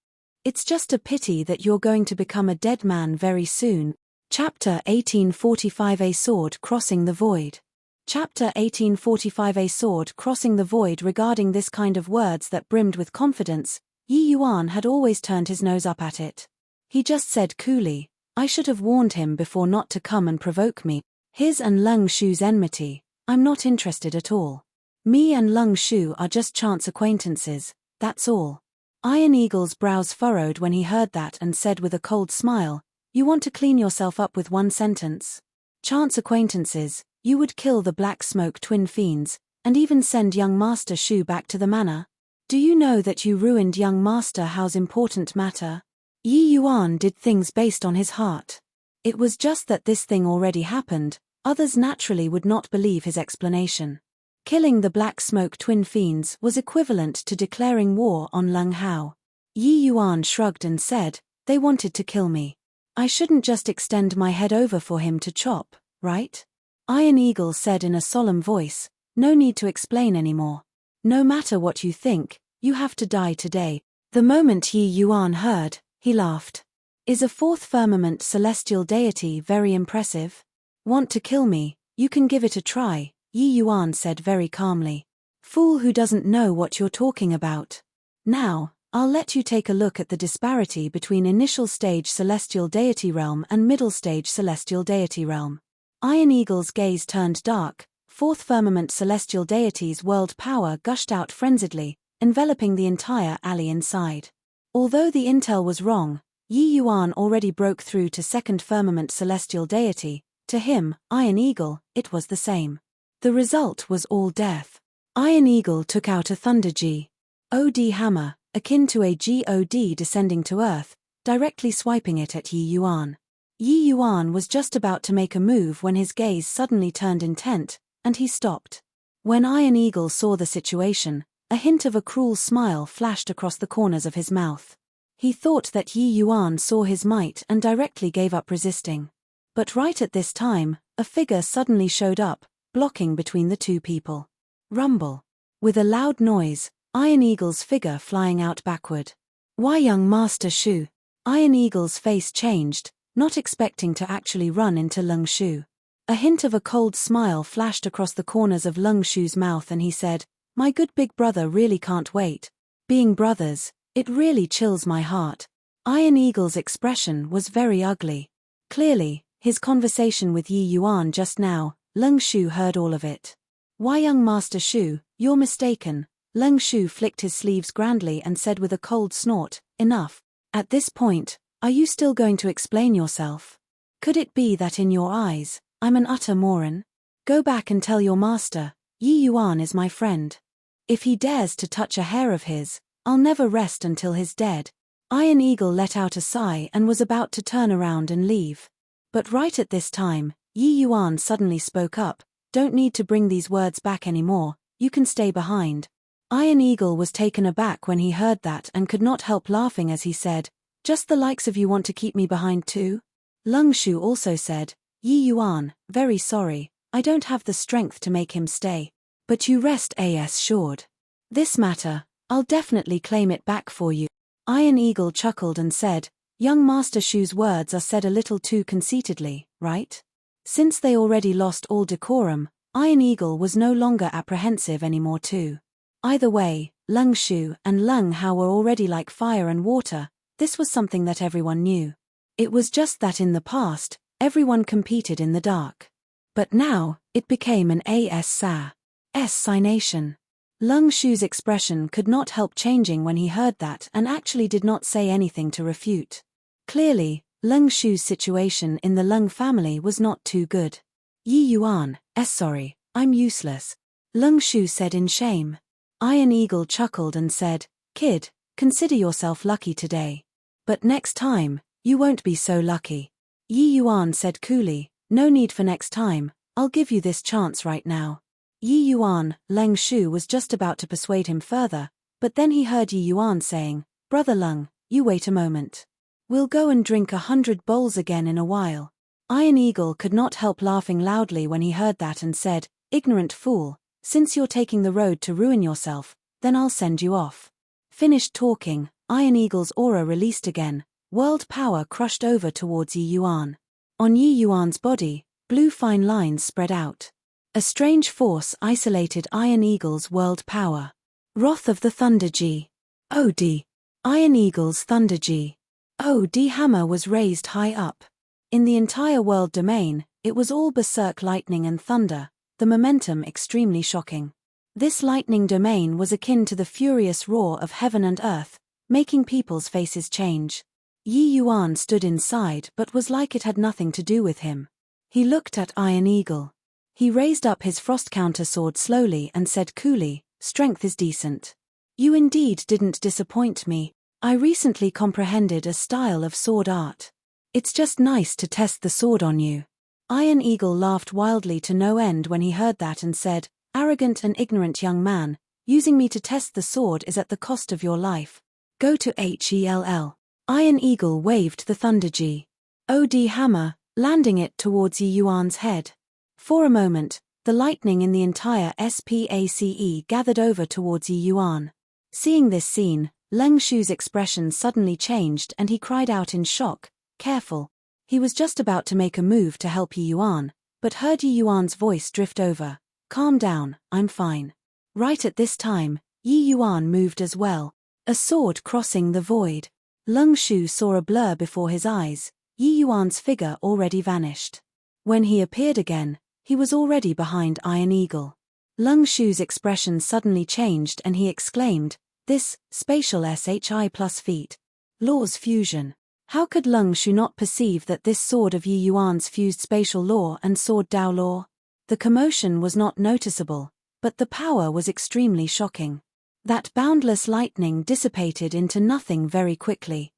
It's just a pity that you're going to become a dead man very soon." Chapter 1845 A Sword Crossing the Void. Chapter 1845 A Sword Crossing the Void. Regarding this kind of words that brimmed with confidence, Yi Yuan had always turned his nose up at it. He just said coolly, "I should have warned him before not to come and provoke me. His and Lung Shu's enmity, I'm not interested at all. Me and Lung Shu are just chance acquaintances, that's all." Iron Eagle's brows furrowed when he heard that and said with a cold smile, "You want to clean yourself up with one sentence? Chance acquaintances, you would kill the Black Smoke twin fiends, and even send young Master Shu back to the manor? Do you know that you ruined young Master Hao's important matter?" Yi Yuan did things based on his heart. It was just that this thing already happened, others naturally would not believe his explanation. Killing the Black Smoke twin fiends was equivalent to declaring war on Lung Hao. Yi Yuan shrugged and said, "They wanted to kill me. I shouldn't just extend my head over for him to chop, right?" Iron Eagle said in a solemn voice, "No need to explain anymore. No matter what you think, you have to die today." The moment Yi Yuan heard, he laughed. "Is a fourth firmament celestial deity very impressive? Want to kill me? You can give it a try," Yi Yuan said very calmly. "Fool who doesn't know what you're talking about. Now, I'll let you take a look at the disparity between initial stage celestial deity realm and middle stage celestial deity realm." Iron Eagle's gaze turned dark, fourth firmament celestial deity's world power gushed out frenziedly, enveloping the entire alley inside. Although the intel was wrong, Yi Yuan already broke through to second firmament celestial deity, To him, Iron Eagle, it was the same. The result was all death. Iron Eagle took out a Thunder God hammer, akin to a God descending to Earth, directly swiping it at Yi Yuan. Yi Yuan was just about to make a move when his gaze suddenly turned intent, and he stopped. When Iron Eagle saw the situation, a hint of a cruel smile flashed across the corners of his mouth. He thought that Yi Yuan saw his might and directly gave up resisting. But right at this time, a figure suddenly showed up, blocking between the two people. Rumble. With a loud noise, Iron Eagle's figure flying out backward. Why, young Master Shu? Iron Eagle's face changed, not expecting to actually run into Lung Shu. A hint of a cold smile flashed across the corners of Lung Shu's mouth and he said, "My good big brother really can't wait. Being brothers, it really chills my heart." Iron Eagle's expression was very ugly. Clearly, his conversation with Yi Yuan just now, Lung Shu heard all of it. "Why, young Master Shu, you're mistaken." Lung Shu flicked his sleeves grandly and said with a cold snort, "Enough. At this point, are you still going to explain yourself? Could it be that in your eyes, I'm an utter moron? Go back and tell your master, Yi Yuan is my friend. If he dares to touch a hair of his, I'll never rest until he's dead." Iron Eagle let out a sigh and was about to turn around and leave. But right at this time, Yi Yuan suddenly spoke up, "Don't need to bring these words back anymore, you can stay behind." Iron Eagle was taken aback when he heard that and could not help laughing as he said, "Just the likes of you want to keep me behind too?" Lung Shu also said, "Yi Yuan, very sorry, I don't have the strength to make him stay. But you rest assured. This matter, I'll definitely claim it back for you." Iron Eagle chuckled and said, "Young Master Shu's words are said a little too conceitedly, right?" Since they already lost all decorum, Iron Eagle was no longer apprehensive anymore too. Either way, Lung Shu and Lung Hao were already like fire and water. This was something that everyone knew. It was just that in the past, everyone competed in the dark. But now, it became an assignation. Lung Shu's expression could not help changing when he heard that and actually did not say anything to refute. Clearly, Lung Shu's situation in the Lung family was not too good. "Yi Yuan, sorry, I'm useless," Lung Shu said in shame. Iron Eagle chuckled and said, "Kid, consider yourself lucky today. But next time, you won't be so lucky." Yi Yuan said coolly, "No need for next time, I'll give you this chance right now." Yi Yuan, Lung Shu was just about to persuade him further, but then he heard Yi Yuan saying, "Brother Lung, you wait a moment. We'll go and drink 100 bowls again in a while." Iron Eagle could not help laughing loudly when he heard that and said, "Ignorant fool, since you're taking the road to ruin yourself, then I'll send you off." Finished talking, Iron Eagle's aura released again, world power crushed over towards Yi Yuan. On Yi Yuan's body, blue fine lines spread out. A strange force isolated Iron Eagle's world power. Wrath of the Thunder God. Iron Eagle's Thunder God hammer was raised high up. In the entire world domain, it was all berserk lightning and thunder, the momentum extremely shocking. This lightning domain was akin to the furious roar of heaven and earth, making people's faces change. Yi Yuan stood inside but was like it had nothing to do with him. He looked at Iron Eagle. He raised up his frost counter sword slowly and said coolly, "Strength is decent. You indeed didn't disappoint me. I recently comprehended a style of sword art. It's just nice to test the sword on you." Iron Eagle laughed wildly to no end when he heard that and said, "Arrogant and ignorant young man, using me to test the sword is at the cost of your life. Go to hell." Iron Eagle waved the Thunder God hammer, landing it towards Yi Yuan's head. For a moment, the lightning in the entire space gathered over towards Yi Yuan. Seeing this scene, Lung Shu's expression suddenly changed and he cried out in shock, "Careful." He was just about to make a move to help Yi Yuan, but heard Yi Yuan's voice drift over, "Calm down, I'm fine." Right at this time, Yi Yuan moved as well, a sword crossing the void. Lung Shu saw a blur before his eyes. Yi Yuan's figure already vanished. When he appeared again, he was already behind Iron Eagle. Lung Shu's expression suddenly changed and he exclaimed, "This, spatial SHI plus feat. Law's fusion. How could Lung Shu not perceive that this sword of Yi Yuan's fused spatial law and sword Dao law? The commotion was not noticeable, but the power was extremely shocking. That boundless lightning dissipated into nothing very quickly.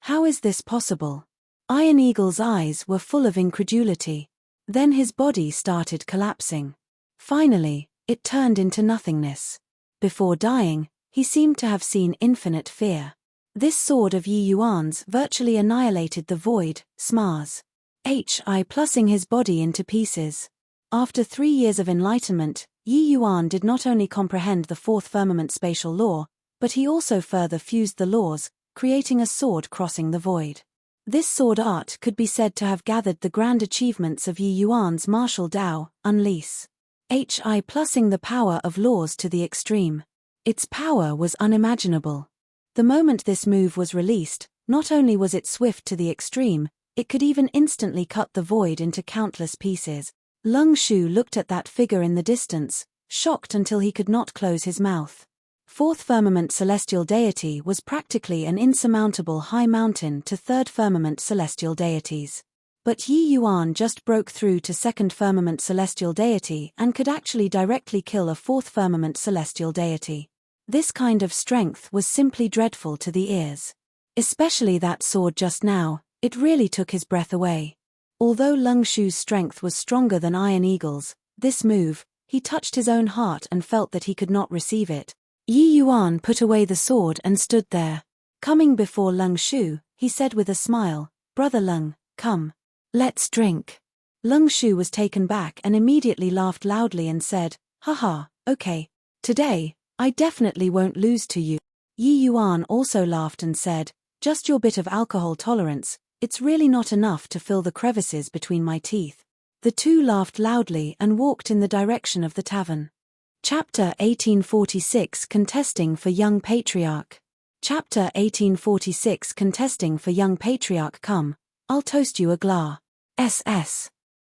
How is this possible? Iron Eagle's eyes were full of incredulity. Then his body started collapsing. Finally, it turned into nothingness. Before dying, he seemed to have seen infinite fear. This sword of Yi Yuan's virtually annihilated the void, Smars. Plussing his body into pieces. After 3 years of enlightenment, Yi Yuan did not only comprehend the fourth firmament spatial law, but he also further fused the laws, creating a sword crossing the void. This sword art could be said to have gathered the grand achievements of Yi Yuan's martial Dao, Unleash. Plussing the power of laws to the extreme. Its power was unimaginable. The moment this move was released, not only was it swift to the extreme, it could even instantly cut the void into countless pieces. Lung Shu looked at that figure in the distance, shocked until he could not close his mouth. Fourth firmament celestial deity was practically an insurmountable high mountain to third firmament celestial deities. But Yi Yuan just broke through to second firmament celestial deity and could actually directly kill a fourth firmament celestial deity. This kind of strength was simply dreadful to the ears. Especially that sword just now, it really took his breath away. Although Lung Shu's strength was stronger than Iron Eagle's, this move, he touched his own heart and felt that he could not receive it. Yi Yuan put away the sword and stood there. Coming before Lung Shu, he said with a smile, "Brother Lung, come. Let's drink." Lung Shu was taken back and immediately laughed loudly and said, "Haha, okay. Today, I definitely won't lose to you." Yi Yuan also laughed and said, "Just your bit of alcohol tolerance, it's really not enough to fill the crevices between my teeth." The two laughed loudly and walked in the direction of the tavern. Chapter 1846 Contesting for Young Patriarch. Chapter 1846 Contesting for Young Patriarch. Come, I'll toast you a glass.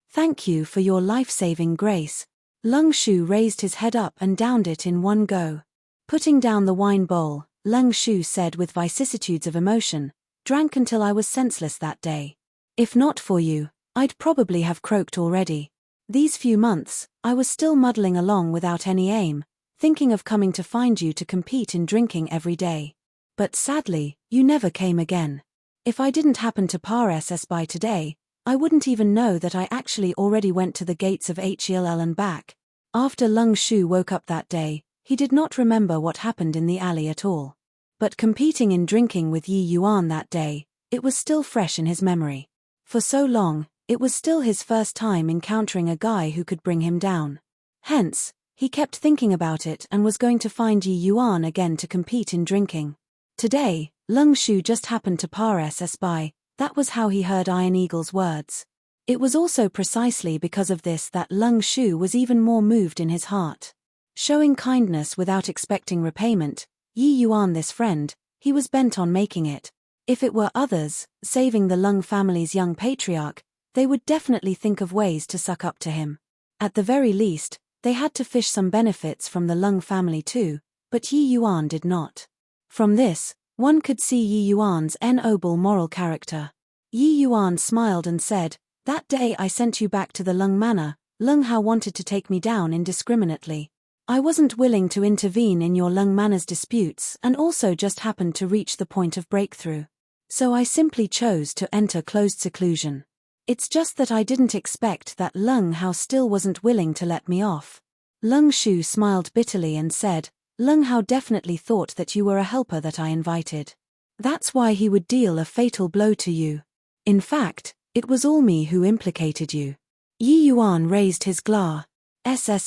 Thank you for your life-saving grace. Lung Shu raised his head up and downed it in one go. Putting down the wine bowl, Lung Shu said with vicissitudes of emotion, "Drank until I was senseless that day. If not for you, I'd probably have croaked already. These few months, I was still muddling along without any aim, thinking of coming to find you to compete in drinking every day. But sadly, you never came again. If I didn't happen to pass by today, I wouldn't even know that I actually already went to the gates of Hell and back." After Lung Shu woke up that day, he did not remember what happened in the alley at all. But competing in drinking with Yi Yuan that day, it was still fresh in his memory. For so long, it was still his first time encountering a guy who could bring him down. Hence, he kept thinking about it and was going to find Yi Yuan again to compete in drinking. Today, Lung Shu just happened to pass by. That was how he heard Iron Eagle's words. It was also precisely because of this that Lung Shu was even more moved in his heart. Showing kindness without expecting repayment, Yi Yuan this friend, he was bent on making it. If it were others, saving the Lung family's young patriarch, they would definitely think of ways to suck up to him. At the very least, they had to fish some benefits from the Lung family too, but Yi Yuan did not. From this, one could see Yi Yuan's noble moral character. Yi Yuan smiled and said, "That day I sent you back to the Lung manor, Lung Hao wanted to take me down indiscriminately. I wasn't willing to intervene in your Lung manor's disputes and also just happened to reach the point of breakthrough. So I simply chose to enter closed seclusion. It's just that I didn't expect that Lung Hao still wasn't willing to let me off." Lung Shu smiled bitterly and said, "Lung Hao definitely thought that you were a helper that I invited. That's why he would deal a fatal blow to you. In fact, it was all me who implicated you." Yi Yuan raised his glass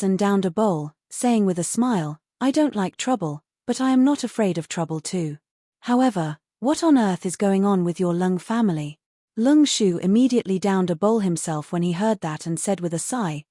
and downed a bowl, saying with a smile, "I don't like trouble, but I am not afraid of trouble too. However, what on earth is going on with your Lung family?" Lung Shu immediately downed a bowl himself when he heard that and said with a sigh,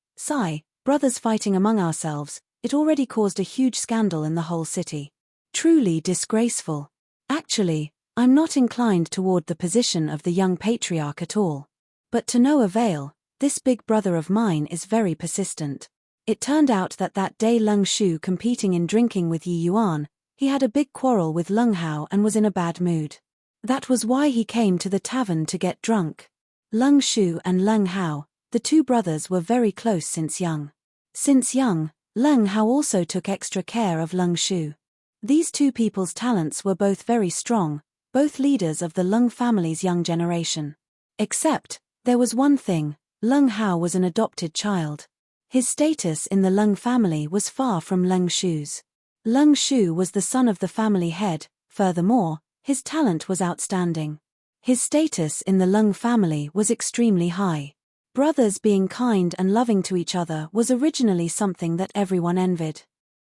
"Brothers fighting among ourselves, it already caused a huge scandal in the whole city. Truly disgraceful. Actually, I'm not inclined toward the position of the young patriarch at all. But to no avail, this big brother of mine is very persistent." It turned out that day Lung Shu competing in drinking with Yi Yuan, he had a big quarrel with Lung Hao and was in a bad mood. That was why he came to the tavern to get drunk. Lung Shu and Lung Hao, the two brothers, were very close since young. Since young, Lung Hao also took extra care of Lung Shu. These two people's talents were both very strong, both leaders of the Lung family's young generation. Except, there was one thing: Lung Hao was an adopted child. His status in the Lung family was far from Lung Shu's. Lung Shu was the son of the family head. Furthermore, his talent was outstanding. His status in the Lung family was extremely high. Brothers being kind and loving to each other was originally something that everyone envied.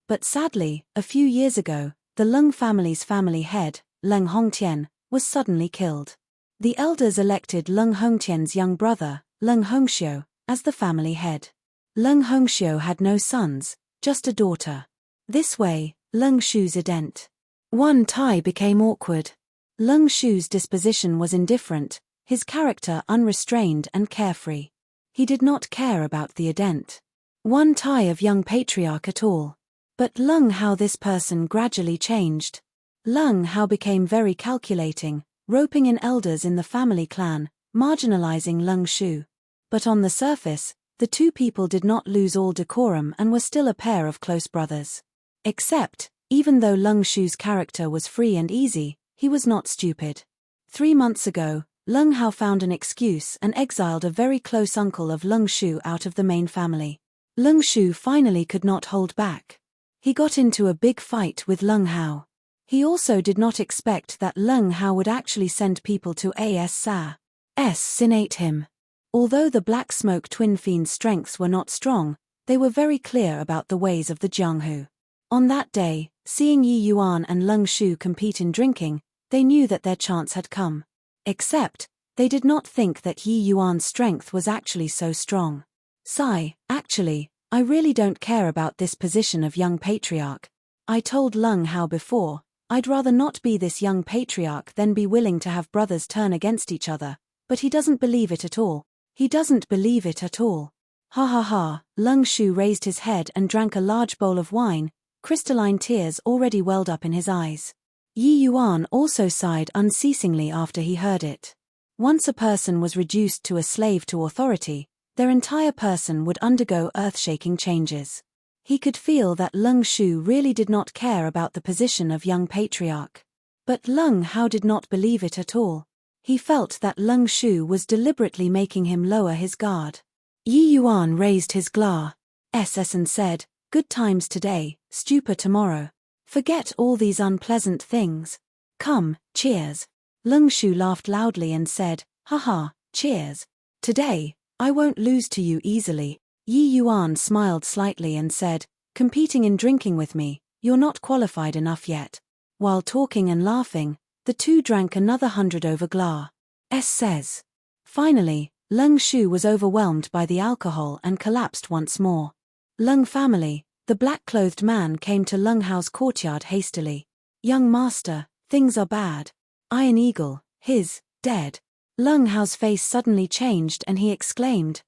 But sadly, a few years ago, the Lung family's family head, Lung Hongtian, was suddenly killed. The elders elected Lung Hongtian's young brother, Lung Hongxiu, as the family head. Lung Hongxiu had no sons, just a daughter. This way, Lung Shu's tie became awkward. Lung Shu's disposition was indifferent, his character unrestrained and carefree. He did not care about the tie of young patriarch at all. But Lung Hao, this person gradually changed. Lung Hao became very calculating, roping in elders in the family clan, marginalizing Lung Shu. But on the surface, the two people did not lose all decorum and were still a pair of close brothers. Except, even though Lung Shu's character was free and easy, he was not stupid. 3 months ago, Lung Hao found an excuse and exiled a very close uncle of Lung Shu out of the main family. Lung Shu finally could not hold back. He got into a big fight with Lung Hao. He also did not expect that Lung Hao would actually send people to assassinate him. Although the Black Smoke twin fiends' strengths were not strong, they were very clear about the ways of the Jianghu. On that day, seeing Yi Yuan and Lung Shu compete in drinking, they knew that their chance had come. Except, they did not think that Yi Yuan's strength was actually so strong. Actually, I really don't care about this position of young patriarch. I told Lung Hao before, I'd rather not be this young patriarch than be willing to have brothers turn against each other, but he doesn't believe it at all. Ha ha ha. Lung Shu raised his head and drank a large bowl of wine. Crystalline tears already welled up in his eyes. Yi Yuan also sighed unceasingly after he heard it. Once a person was reduced to a slave to authority, their entire person would undergo earth-shaking changes. He could feel that Lung Shu really did not care about the position of young patriarch. But Lung Hao did not believe it at all. He felt that Lung Shu was deliberately making him lower his guard. Yi Yuan raised his glass and said, "Good times today, stupor tomorrow. Forget all these unpleasant things. Come, cheers." Lung Shu laughed loudly and said, "Haha, cheers. Today, I won't lose to you easily." Yi Yuan smiled slightly and said, "Competing in drinking with me, you're not qualified enough yet." While talking and laughing, the two drank another 100 over glass. Finally, Lung Shu was overwhelmed by the alcohol and collapsed once more. Lung family, the black-clothed man came to Lung Hao's courtyard hastily. "Young master, things are bad. Iron Eagle, dead." Lung Hao's face suddenly changed and he exclaimed,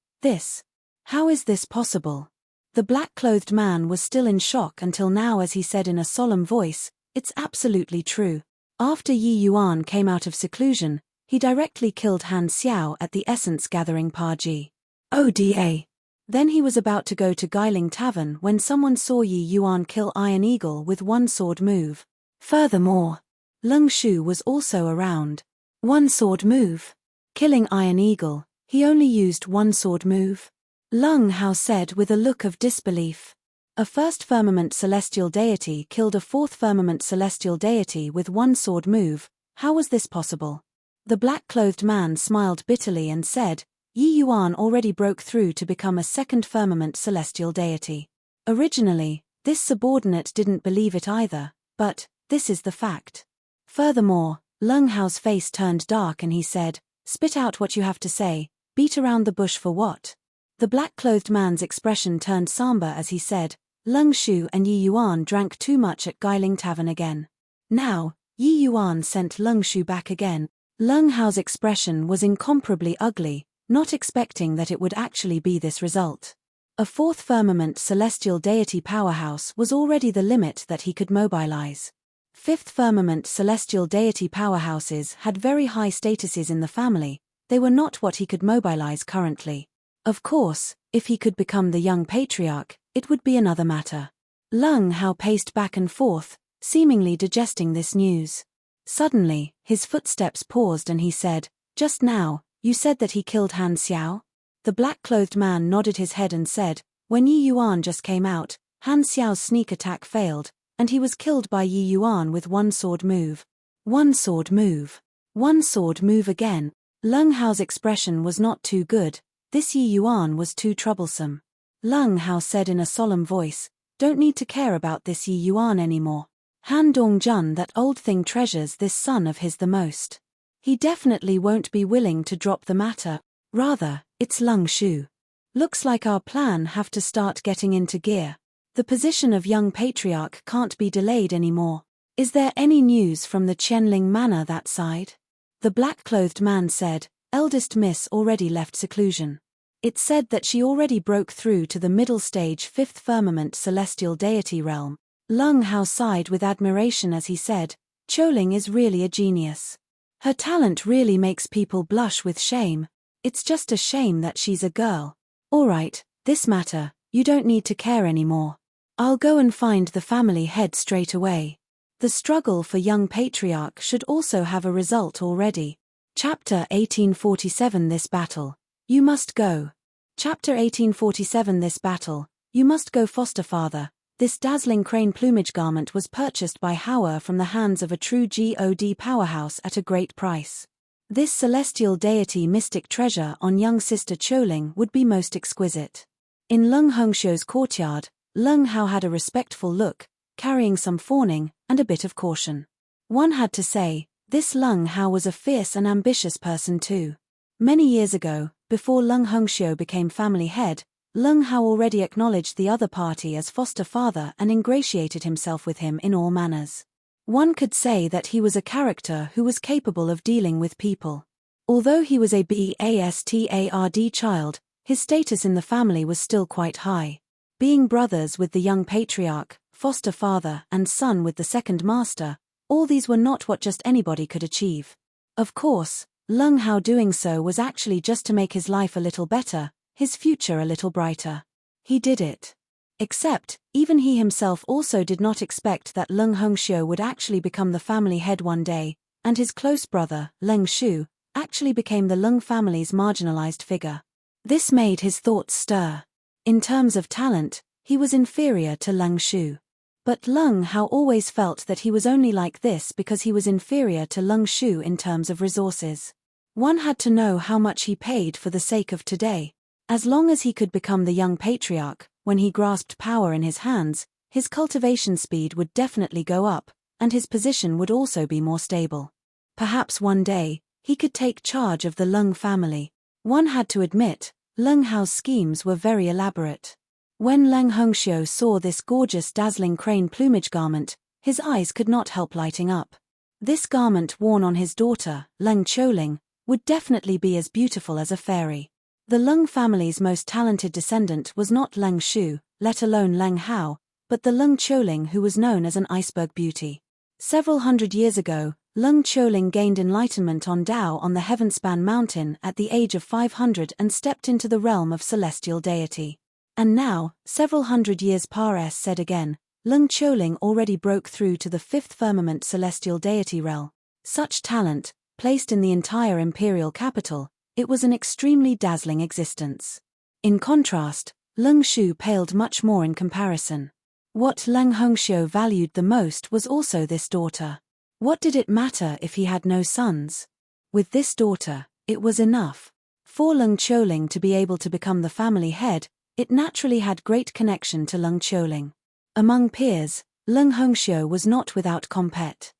How is this possible?" The black-clothed man was still in shock until now as he said in a solemn voice, "It's absolutely true. After Yi Yuan came out of seclusion, he directly killed Han Xiao at the essence gathering party. Oda. Then he was about to go to Guiling Tavern when someone saw Yi Yuan kill Iron Eagle with one sword move. Furthermore, Lung Shu was also around. One sword move. Killing Iron Eagle, he only used one sword move. Lung Hao said with a look of disbelief. A first firmament celestial deity killed a fourth firmament celestial deity with one sword move. How was this possible? The black-clothed man smiled bitterly and said, Yi Yuan already broke through to become a second firmament celestial deity. Originally, this subordinate didn't believe it either, but this is the fact. Furthermore, Lung Hao's face turned dark and he said, "Spit out what you have to say, beat around the bush for what?" The black-clothed man's expression turned somber as he said, "Lung Shu and Yi Yuan drank too much at Guiling Tavern again. Now, Yi Yuan sent Lung Shu back again." Lung Hao's expression was incomparably ugly, not expecting that it would actually be this result. A fourth firmament celestial deity powerhouse was already the limit that he could mobilize. Fifth firmament celestial deity powerhouses had very high statuses in the family. They were not what he could mobilize currently. Of course, if he could become the young patriarch, it would be another matter. Leng Hao paced back and forth, seemingly digesting this news. Suddenly, his footsteps paused and he said, "Just now, you said that he killed Han Xiao?" The black-clothed man nodded his head and said, "When Yi Yuan just came out, Han Xiao's sneak attack failed, and he was killed by Yi Yuan with one sword move." One sword move. One sword move again. Leng Hao's expression was not too good. This Yi Yuan was too troublesome. Leng Hao said in a solemn voice, "Don't need to care about this Yi Yuan anymore. Han Dongjun, that old thing, treasures this son of his the most. He definitely won't be willing to drop the matter. Rather, it's Leng Shu. Looks like our plan have to start getting into gear. The position of young patriarch can't be delayed anymore. Is there any news from the Qianling Manor that side?" The black-clothed man said, "Eldest miss already left seclusion. It said that she already broke through to the middle stage fifth firmament celestial deity realm." Leng Hao sighed with admiration as he said, "Qianling is really a genius. Her talent really makes people blush with shame. It's just a shame that she's a girl. Alright, this matter, you don't need to care anymore. I'll go and find the family head straight away." The struggle for young patriarch should also have a result already. Chapter 1847 This battle. You must go. Chapter 1847 This battle. You must go, foster father. This dazzling crane plumage garment was purchased by Hauer from the hands of a true God powerhouse at a great price. This celestial deity mystic treasure on young sister Qianling would be most exquisite. In Leng Hongxiu's courtyard, Leng Hao had a respectful look, carrying some fawning and a bit of caution. One had to say, this Leng Hao was a fierce and ambitious person too. Many years ago, before Leng Hongxiu became family head, Leng Hao already acknowledged the other party as foster father and ingratiated himself with him in all manners. One could say that he was a character who was capable of dealing with people. Although he was a bastard child, his status in the family was still quite high. Being brothers with the young patriarch, foster father and son with the second master, all these were not what just anybody could achieve. Of course, Leng Hao doing so was actually just to make his life a little better, his future a little brighter. He did it. Except, even he himself also did not expect that Leng Hongxiu would actually become the family head one day, and his close brother, Leng Shu, actually became the Leng family's marginalized figure. This made his thoughts stir. In terms of talent, he was inferior to Leng Shu. But Leng Hao always felt that he was only like this because he was inferior to Leng Shu in terms of resources. One had to know how much he paid for the sake of today. As long as he could become the young patriarch, when he grasped power in his hands, his cultivation speed would definitely go up, and his position would also be more stable. Perhaps one day, he could take charge of the Leng family. One had to admit, Leng Hao's schemes were very elaborate. When Leng Hongxiu saw this gorgeous dazzling crane plumage garment, his eyes could not help lighting up. This garment worn on his daughter, Leng Qianling, would definitely be as beautiful as a fairy. The Leng family's most talented descendant was not Leng Shu, let alone Leng Hao, but the Leng Qianling who was known as an iceberg beauty. Several hundred years ago, Leng Qianling gained enlightenment on Tao on the Heavenspan mountain at the age of 500 and stepped into the realm of celestial deity. And now, several hundred years pass said again, Leng Qianling already broke through to the fifth firmament celestial deity realm. Such talent, placed in the entire imperial capital, it was an extremely dazzling existence. In contrast, Leng Shu paled much more in comparison. What Leng Hongxiu valued the most was also this daughter. What did it matter if he had no sons? With this daughter, it was enough. For Leng Qianling to be able to become the family head, it naturally had great connection to Leng Qianling. Among peers, Leng Hongxiu was not without competition.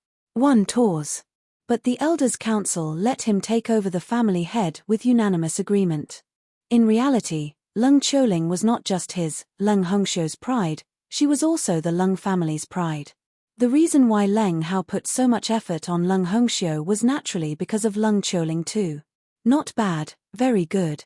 But the elders' council let him take over the family head with unanimous agreement. In reality, Leng Qianling was not just his, Leng Hongxiu's pride, she was also the Leng family's pride. The reason why Leng Hao put so much effort on Leng Hongxiu was naturally because of Leng Qianling too. Not bad, very good.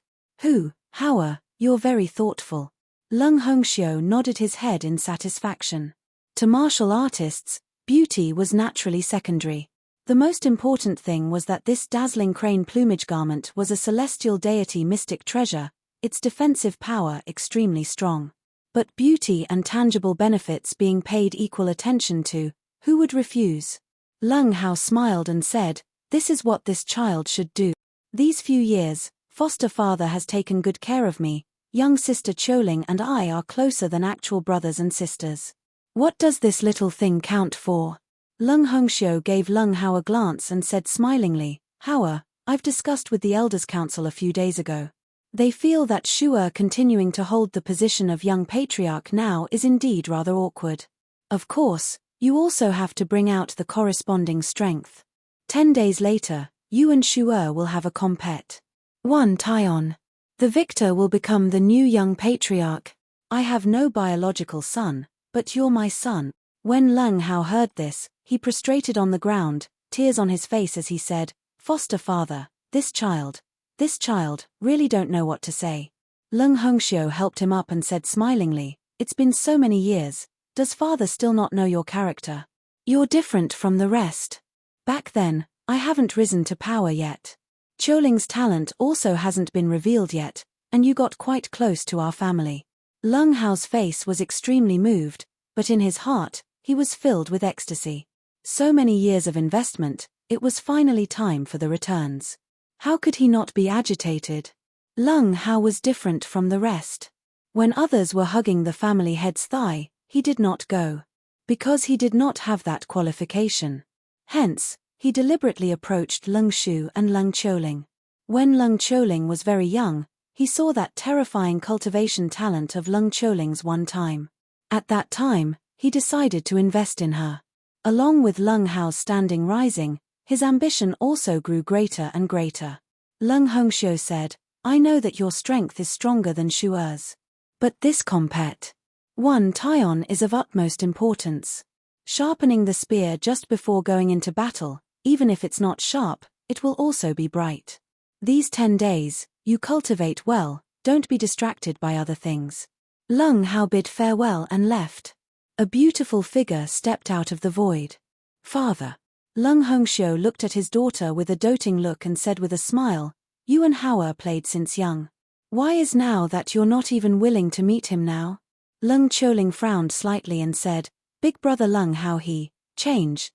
Hauer, you're very thoughtful. Leng Hongxiu nodded his head in satisfaction. To martial artists, Beauty was naturally secondary. The most important thing was that this dazzling crane plumage garment was a celestial deity mystic treasure, its defensive power extremely strong. But beauty and tangible benefits being paid equal attention to, who would refuse? Lung Hao smiled and said, "This is what this child should do. These few years, foster father has taken good care of me. Young sister Choling and I are closer than actual brothers and sisters. What does this little thing count for?" Lung Hongxiu gave Lung Hao a glance and said smilingly, "Hao, I've discussed with the Elders' Council a few days ago. They feel that Shu'er continuing to hold the position of young patriarch now is indeed rather awkward. Of course, you also have to bring out the corresponding strength. 10 days later, you and Shu'er will have a compet. 1 Taion. The victor will become the new young patriarch. I have no biological son, but you're my son." When Lung Hao heard this, he prostrated on the ground, tears on his face as he said, "Foster father, this child, really don't know what to say." Lung Hongxiu helped him up and said smilingly, "It's been so many years, does father still not know your character? You're different from the rest. Back then, I haven't risen to power yet. Choling's talent also hasn't been revealed yet, and you got quite close to our family." Lung Hao's face was extremely moved, but in his heart, he was filled with ecstasy. So many years of investment, it was finally time for the returns. How could he not be agitated? Lung Hao was different from the rest. When others were hugging the family head's thigh, he did not go. Because he did not have that qualification. Hence, he deliberately approached Lung Shu and Lung Choling. When Lung Choling was very young, he saw that terrifying cultivation talent of Lung Choling's one time. At that time, he decided to invest in her. Along with Lung Hao's standing rising, his ambition also grew greater and greater. Lung Hongxiu said, "I know that your strength is stronger than Shu'er's. But this compet 1 Taion is of utmost importance. Sharpening the spear just before going into battle, even if it's not sharp, it will also be bright. These 10 days, you cultivate well, don't be distracted by other things." Lung Hao bid farewell and left. A beautiful figure stepped out of the void. "Father." Lung Hongxiu looked at his daughter with a doting look and said with a smile, "You and Hao played since young. Why is now that you're not even willing to meet him now?" Lung Choling frowned slightly and said, "Big brother Lung Hao he, change."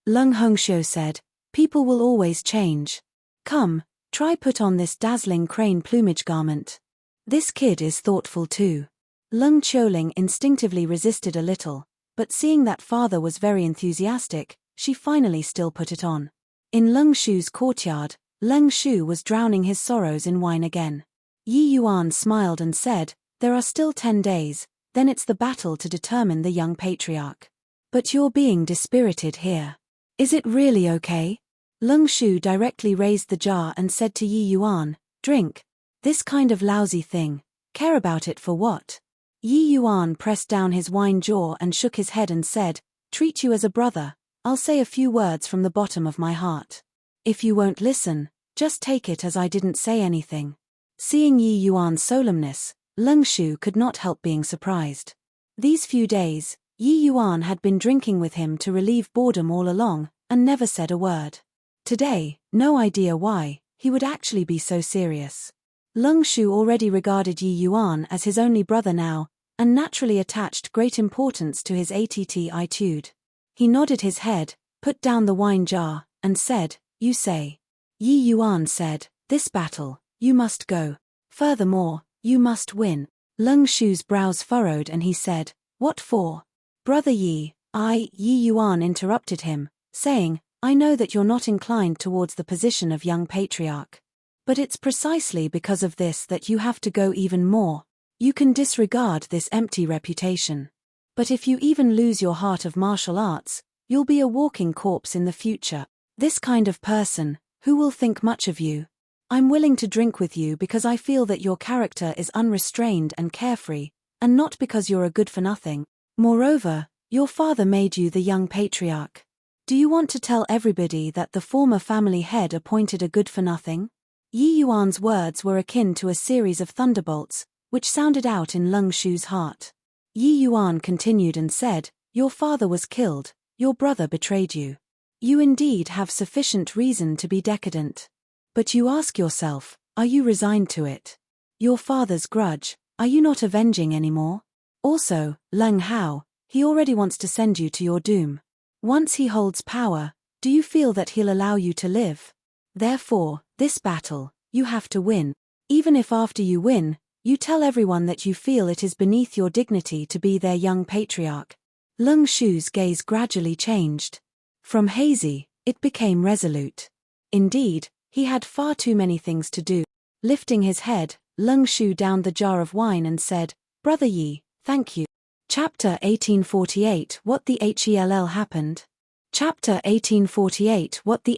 Lung Hongxiu said, "People will always change. Come, try put on this dazzling crane plumage garment. This kid is thoughtful too." Lung Choling instinctively resisted a little, but seeing that father was very enthusiastic, she finally still put it on. In Lung Shu's courtyard, Lung Shu was drowning his sorrows in wine again. Yi Yuan smiled and said, "There are still 10 days, then it's the battle to determine the young patriarch. But you're being dispirited here. Is it really okay?" Lung Shu directly raised the jar and said to Yi Yuan, "Drink. This kind of lousy thing, care about it for what?" Yi Yuan pressed down his wine jaw and shook his head and said, "Treat you as a brother, I'll say a few words from the bottom of my heart. If you won't listen, just take it as I didn't say anything." Seeing Yi Yuan's solemnness, Lung Shu could not help being surprised. These few days, Yi Yuan had been drinking with him to relieve boredom all along, and never said a word. Today, no idea why, he would actually be so serious. Lung Shu already regarded Yi Yuan as his only brother now, and naturally attached great importance to his attitude. He nodded his head, put down the wine jar, and said, "You say." Yi Yuan said, "This battle, you must go. Furthermore, you must win." Lung Shu's brows furrowed and he said, "What for?" "Brother Yi," Yi Yuan interrupted him, saying, "I know that you're not inclined towards the position of young patriarch. But it's precisely because of this that you have to go even more. You can disregard this empty reputation. But if you even lose your heart of martial arts, you'll be a walking corpse in the future. This kind of person, who will think much of you? I'm willing to drink with you because I feel that your character is unrestrained and carefree, and not because you're a good-for-nothing. Moreover, your father made you the young patriarch. Do you want to tell everybody that the former family head appointed a good-for-nothing?" Yi Yuan's words were akin to a series of thunderbolts, which sounded out in Lung Shu's heart. Yi Yuan continued and said, "Your father was killed, Your brother betrayed you. You indeed have sufficient reason to be decadent. But you ask yourself, are you resigned to it? Your father's grudge, are you not avenging anymore? Also, Leng Hao, he already wants to send you to your doom. Once he holds power, do you feel that he'll allow you to live? Therefore, this battle, you have to win. Even if after you win, you tell everyone that you feel it is beneath your dignity to be their young patriarch. Leng Shu's gaze gradually changed. From hazy, it became resolute. Indeed, he had far too many things to do. Lifting his head, Leng Shu downed the jar of wine and said, Brother Yi, thank you. Chapter 1848 What the Hell happened? Chapter 1848 What the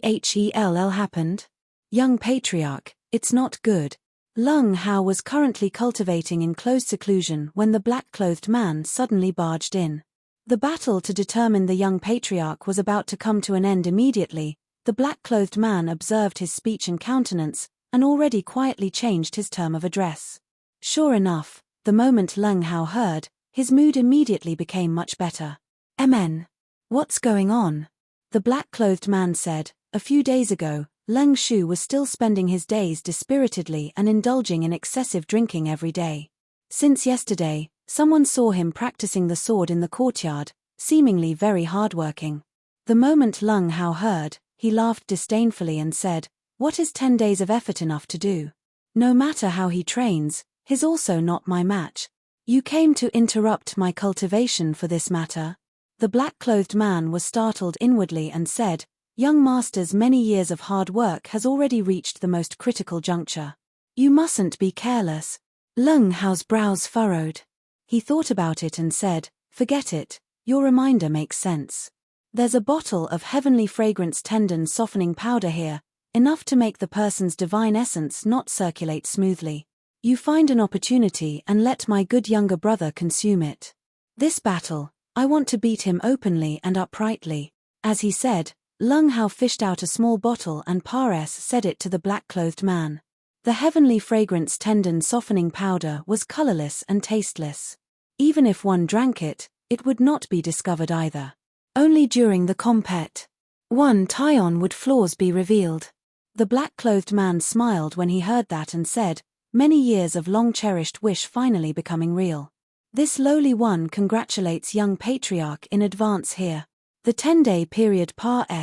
hell happened? Young Patriarch, it's not good. Leng Hao was currently cultivating in close seclusion when the black-clothed man suddenly barged in. The battle to determine the young patriarch was about to come to an end immediately. The black-clothed man observed his speech and countenance, and already quietly changed his term of address. Sure enough, the moment Leng Hao heard, his mood immediately became much better. Amen. What's going on? The black-clothed man said. A few days ago, Leng Shu was still spending his days dispiritedly and indulging in excessive drinking every day. Since yesterday, someone saw him practicing the sword in the courtyard, seemingly very hardworking. The moment Leng Hao heard, he laughed disdainfully and said, What is 10 days of effort enough to do? No matter how he trains, he's also not my match. You came to interrupt my cultivation for this matter? The black-clothed man was startled inwardly and said, Young master's many years of hard work has already reached the most critical juncture. You mustn't be careless. Leng Hao's brows furrowed. He thought about it and said, Forget it, your reminder makes sense. There's a bottle of heavenly fragrance tendon softening powder here, enough to make the person's divine essence not circulate smoothly. You find an opportunity and let my good younger brother consume it. This battle, I want to beat him openly and uprightly. As he said, Leng Hao fished out a small bottle and said it to the black-clothed man. The heavenly fragrance tendon softening powder was colorless and tasteless. Even if one drank it, it would not be discovered either. Only during the compet. One tie-on would flaws be revealed. The black-clothed man smiled when he heard that and said, Many years of long-cherished wish finally becoming real. This lowly one congratulates young patriarch in advance here. The 10-day period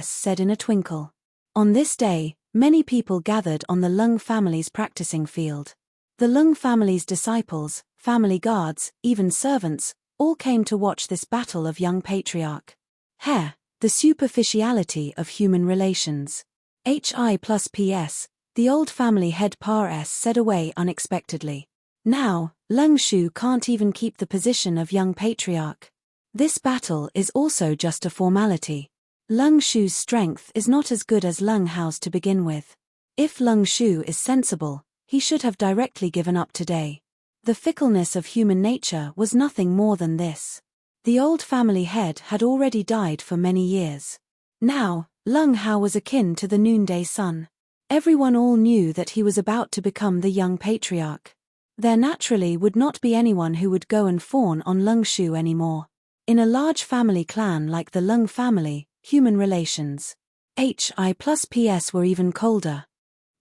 said in a twinkle. On this day, many people gathered on the Leng family's practicing field. The Leng family's disciples, family guards, even servants, all came to watch this battle of young patriarch. The superficiality of human relations. Hi+PS, the old family head said away unexpectedly. Now, Leng Shu can't even keep the position of young patriarch. This battle is also just a formality. Leng Shu's strength is not as good as Leng Hao's to begin with. If Leng Shu is sensible, he should have directly given up today. The fickleness of human nature was nothing more than this. The old family head had already died for many years. Now, Leng Hao was akin to the noonday sun. Everyone all knew that he was about to become the young patriarch. There naturally would not be anyone who would go and fawn on Leng Shu anymore. In a large family clan like the Leng family, human relations Hi+PS were even colder.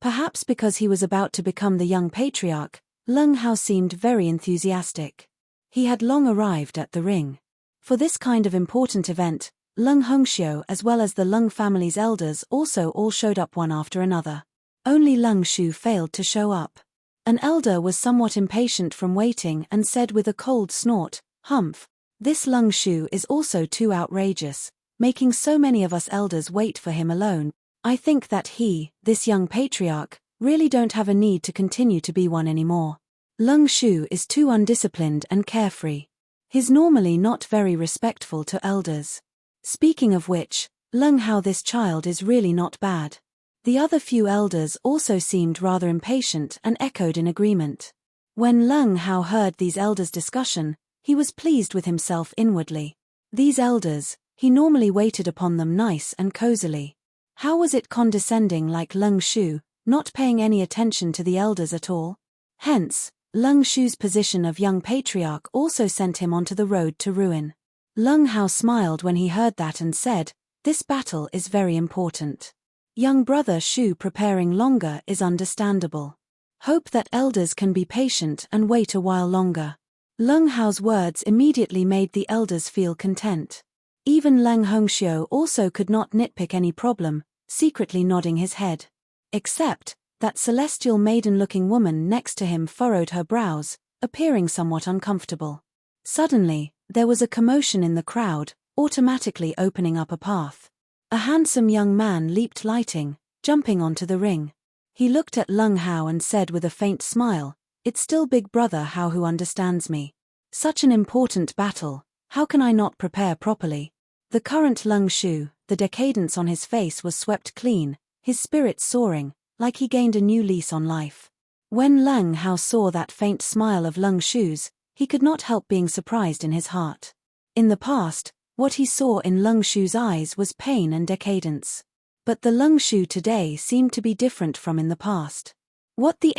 Perhaps because he was about to become the young patriarch, Leng Hao seemed very enthusiastic. He had long arrived at the ring. For this kind of important event, Leng Hongxiu as well as the Leng family's elders also all showed up one after another. Only Leng Shu failed to show up. An elder was somewhat impatient from waiting and said with a cold snort, Humph, this Leng Shu is also too outrageous, making so many of us elders wait for him alone. I think that he, this young patriarch, really don't have a need to continue to be one anymore. Leng Shu is too undisciplined and carefree. He's normally not very respectful to elders. Speaking of which, Leng Hao, this child is really not bad. The other few elders also seemed rather impatient and echoed in agreement. When Leng Hao heard these elders' discussion, he was pleased with himself inwardly. These elders, he normally waited upon them nice and cozily. How was it condescending like Leng Shu, not paying any attention to the elders at all? Hence, Leng Shu's position of young patriarch also sent him onto the road to ruin. Lung Hao smiled when he heard that and said, "This battle is very important. Young brother Shu preparing longer is understandable. Hope that elders can be patient and wait a while longer." Lung Hao's words immediately made the elders feel content. Even Leng Hongxiu also could not nitpick any problem, secretly nodding his head. Except that celestial maiden-looking woman next to him furrowed her brows, appearing somewhat uncomfortable. Suddenly, there was a commotion in the crowd, automatically opening up a path. A handsome young man leaped lighting, jumping onto the ring. He looked at Lung Hao and said with a faint smile, "It's still Big Brother Hao who understands me. Such an important battle, how can I not prepare properly?" The current Lung Shu, the decadence on his face was swept clean, his spirits soaring, like he gained a new lease on life. When Lung Hao saw that faint smile of Lung Shu's, he could not help being surprised in his heart. In the past, what he saw in Lung Shu's eyes was pain and decadence. But the Lung Shu today seemed to be different from in the past. What the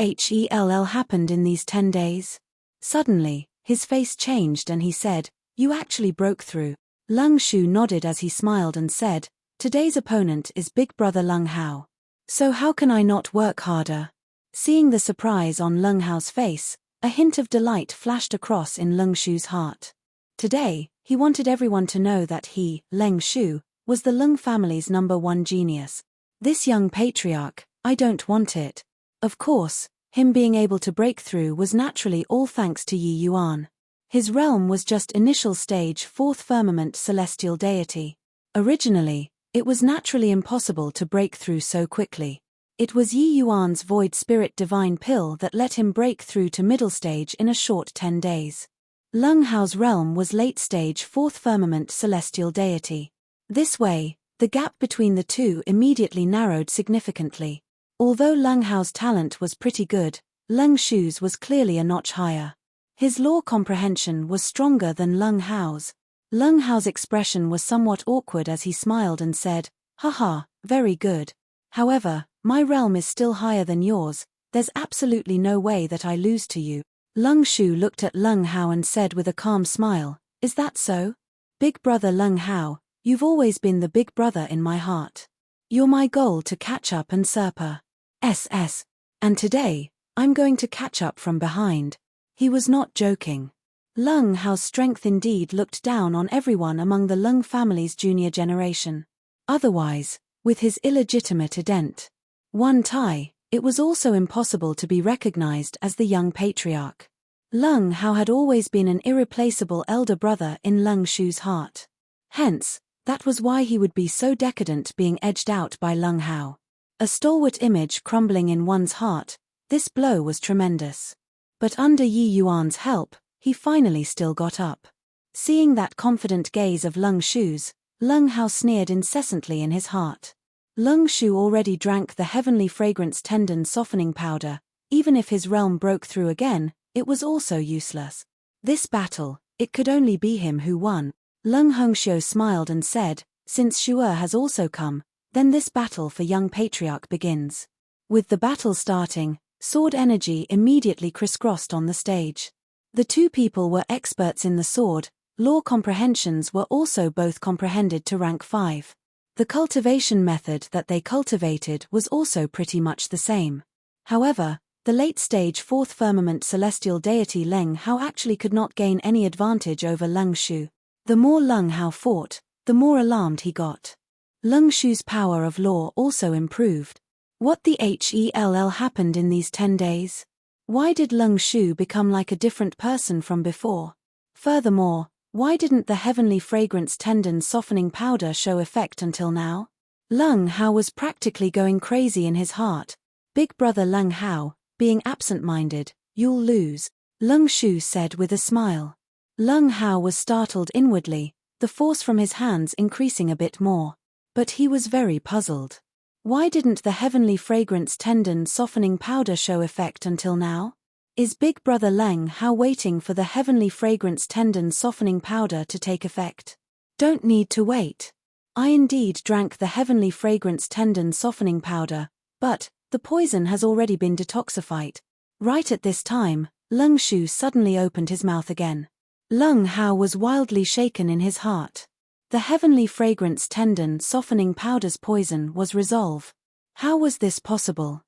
hell happened in these 10 days? Suddenly, his face changed and he said, "You actually broke through." Lung Shu nodded as he smiled and said, "Today's opponent is Big Brother Lung Hao. So how can I not work harder?" Seeing the surprise on Lung Hao's face, a hint of delight flashed across in Lung Shu's heart. Today, he wanted everyone to know that he, Leng Shu, was the Lung family's #1 genius. This young patriarch, I don't want it. Of course, him being able to break through was naturally all thanks to Yi Yuan. His realm was just initial stage 4th firmament celestial deity. Originally, it was naturally impossible to break through so quickly. It was Yi Yuan's void spirit divine pill that let him break through to middle stage in a short 10 days. Lung Hao's realm was late stage 4th firmament celestial deity. This way, the gap between the two immediately narrowed significantly. Although Lung Hao's talent was pretty good, Lung Shu's was clearly a notch higher. His law comprehension was stronger than Lung Hao's. Lung Hao's expression was somewhat awkward as he smiled and said, "Haha, very good. However, my realm is still higher than yours, there's absolutely no way that I lose to you." Lung Shu looked at Lung Hao and said with a calm smile, "Is that so? Big Brother Lung Hao, you've always been the big brother in my heart. You're my goal to catch up and surpass. And today, I'm going to catch up from behind." He was not joking. Lung Hao's strength indeed looked down on everyone among the Lung family's junior generation. Otherwise, with his illegitimate ident. One Tai, it was also impossible to be recognized as the young patriarch. Lung Hao had always been an irreplaceable elder brother in Lung Shu's heart. Hence, that was why he would be so decadent being edged out by Lung Hao. A stalwart image crumbling in one's heart, this blow was tremendous. But under Yi Yuan's help, he finally still got up. Seeing that confident gaze of Lung Shu's, Lung Hao sneered incessantly in his heart. Lung Shu already drank the heavenly fragrance tendon softening powder, even if his realm broke through again, it was also useless. This battle, it could only be him who won. Leng Hongxiu smiled and said, "Since Shu'er has also come, then this battle for young patriarch begins." With the battle starting, sword energy immediately crisscrossed on the stage. The two people were experts in the sword, law comprehensions were also both comprehended to rank 5. The cultivation method that they cultivated was also pretty much the same. However, the late-stage 4th firmament celestial deity Leng Hao actually could not gain any advantage over Leng Shu. The more Leng Hao fought, the more alarmed he got. Leng Shu's power of law also improved. What the hell happened in these 10 days? Why did Leng Shu become like a different person from before? Furthermore, why didn't the heavenly fragrance tendon softening powder show effect until now? Leng Hao was practically going crazy in his heart. Big brother Leng Hao, being absent-minded, you'll lose, Leng Shu said with a smile. Leng Hao was startled inwardly, the force from his hands increasing a bit more. But he was very puzzled. Why didn't the heavenly fragrance tendon softening powder show effect until now? Is Big Brother Leng Hao waiting for the heavenly fragrance tendon softening powder to take effect? Don't need to wait. I indeed drank the heavenly fragrance tendon softening powder, but the poison has already been detoxified. Right at this time, Leng Shu suddenly opened his mouth again. Lung Hao was wildly shaken in his heart. The heavenly fragrance tendon softening powder's poison was resolve. How was this possible?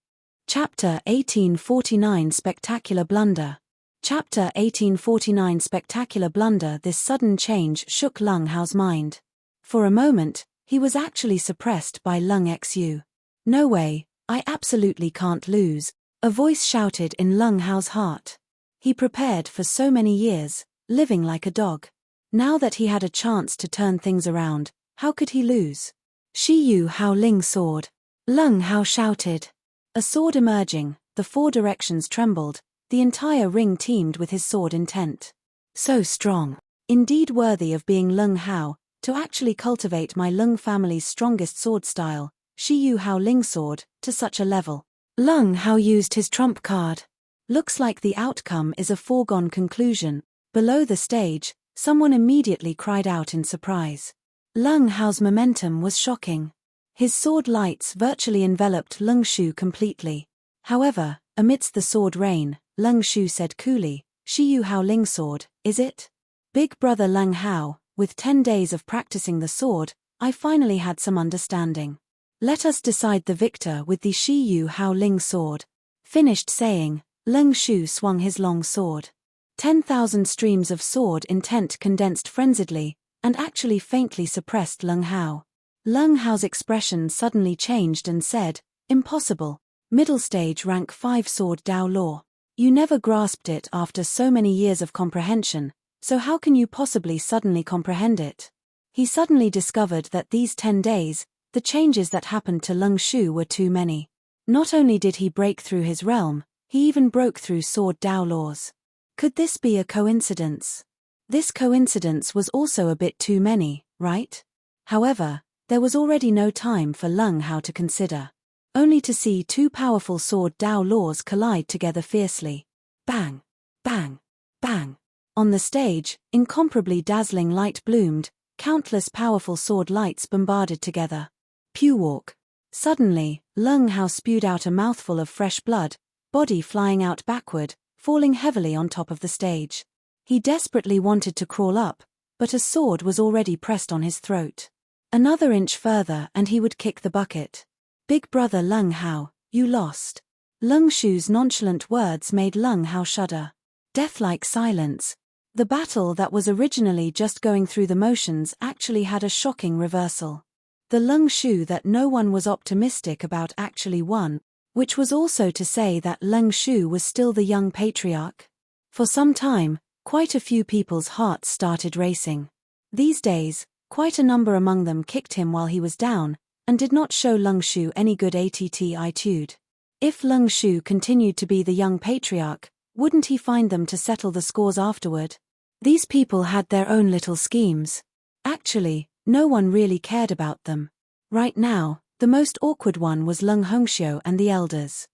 Chapter 1849 Spectacular Blunder. Chapter 1849 Spectacular Blunder. This sudden change shook Lung Hao's mind. For a moment, he was actually suppressed by Lung Xu. No way, I absolutely can't lose, a voice shouted in Lung Hao's heart. He prepared for so many years, living like a dog. Now that he had a chance to turn things around, how could he lose? Shi Yu Hao Ling sword. Lung Hao shouted. A sword emerging, the four directions trembled, the entire ring teemed with his sword intent. So strong. Indeed worthy of being Lung Hao, to actually cultivate my Lung family's strongest sword style, Shi Yu Hao Ling sword, to such a level. Lung Hao used his trump card. Looks like the outcome is a foregone conclusion. Below the stage, someone immediately cried out in surprise. Lung Hao's momentum was shocking. His sword lights virtually enveloped Lung Shu completely. However, amidst the sword rain, Lung Shu said coolly, Shi Yu Hao Ling sword, is it? Big brother Lung Hao, with 10 days of practicing the sword, I finally had some understanding. Let us decide the victor with the Shi Yu Hao Ling sword. Finished saying, Lung Shu swung his long sword. 10,000 streams of sword intent condensed frenziedly, and actually faintly suppressed Lung Hao. Lung Hao's expression suddenly changed and said, impossible. Middle stage rank 5 sword Dao law. You never grasped it after so many years of comprehension, so how can you possibly suddenly comprehend it? He suddenly discovered that these 10 days, the changes that happened to Lung Shu were too many. Not only did he break through his realm, he even broke through sword Dao laws. Could this be a coincidence? This coincidence was also a bit too many, right? However, there was already no time for Lung Hao to consider. Only to see 2 powerful sword Dao laws collide together fiercely. Bang! Bang! Bang! On the stage, incomparably dazzling light bloomed, countless powerful sword lights bombarded together. Pew walk. Suddenly, Lung Hao spewed out a mouthful of fresh blood, body flying out backward, falling heavily on top of the stage. He desperately wanted to crawl up, but a sword was already pressed on his throat. Another inch further and he would kick the bucket. Big brother Lung Hao, you lost. Lung Shu's nonchalant words made Lung Hao shudder. Death-like silence. The battle that was originally just going through the motions actually had a shocking reversal. The Lung Shu that no one was optimistic about actually won, which was also to say that Lung Shu was still the young patriarch. For some time, quite a few people's hearts started racing. These days, quite a number among them kicked him while he was down, and did not show Lung Shu any good attitude. If Lung Shu continued to be the young patriarch, wouldn't he find them to settle the scores afterward? These people had their own little schemes. Actually, no one really cared about them. Right now, the most awkward one was Lung Hongxiu and the elders.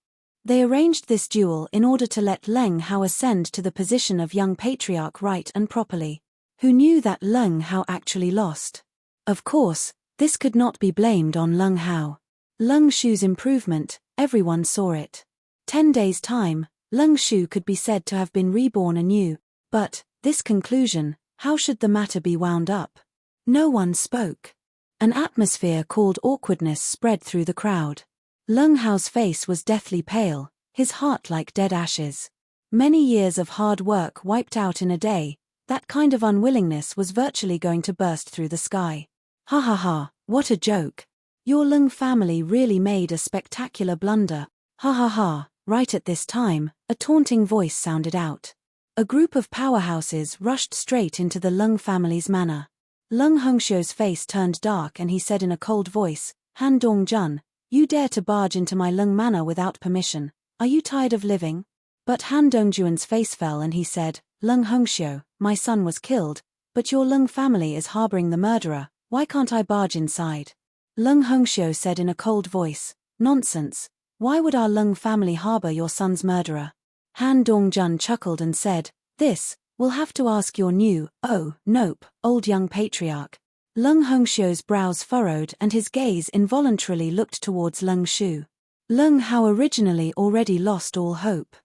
They arranged this duel in order to let Lung Hao ascend to the position of young patriarch right and properly. Who knew that Lung Hao actually lost? Of course, this could not be blamed on Lung Hao. Lung Shu's improvement, everyone saw it. 10 days' time, Lung Shu could be said to have been reborn anew, but, this conclusion, how should the matter be wound up? No one spoke. An atmosphere called awkwardness spread through the crowd. Lung Hao's face was deathly pale, his heart like dead ashes. Many years of hard work wiped out in a day, that kind of unwillingness was virtually going to burst through the sky. Ha ha ha, what a joke. Your Lung family really made a spectacular blunder. Ha ha ha. Right at this time, a taunting voice sounded out. A group of powerhouses rushed straight into the Lung family's manor. Lung Hongxiu's face turned dark and he said in a cold voice, Han Dongjun, you dare to barge into my Lung manor without permission, are you tired of living? But Han Dongjuan's face fell and he said, Lung Hongxiu, my son was killed, but your Lung family is harboring the murderer, why can't I barge inside? Lung Hongxiu said in a cold voice, nonsense. Why would our Lung family harbor your son's murderer? Han Dongjun chuckled and said, we'll have to ask your new, old young patriarch. Lung Hongxiu's brows furrowed and his gaze involuntarily looked towards Lung Shu. Lung Hao originally already lost all hope.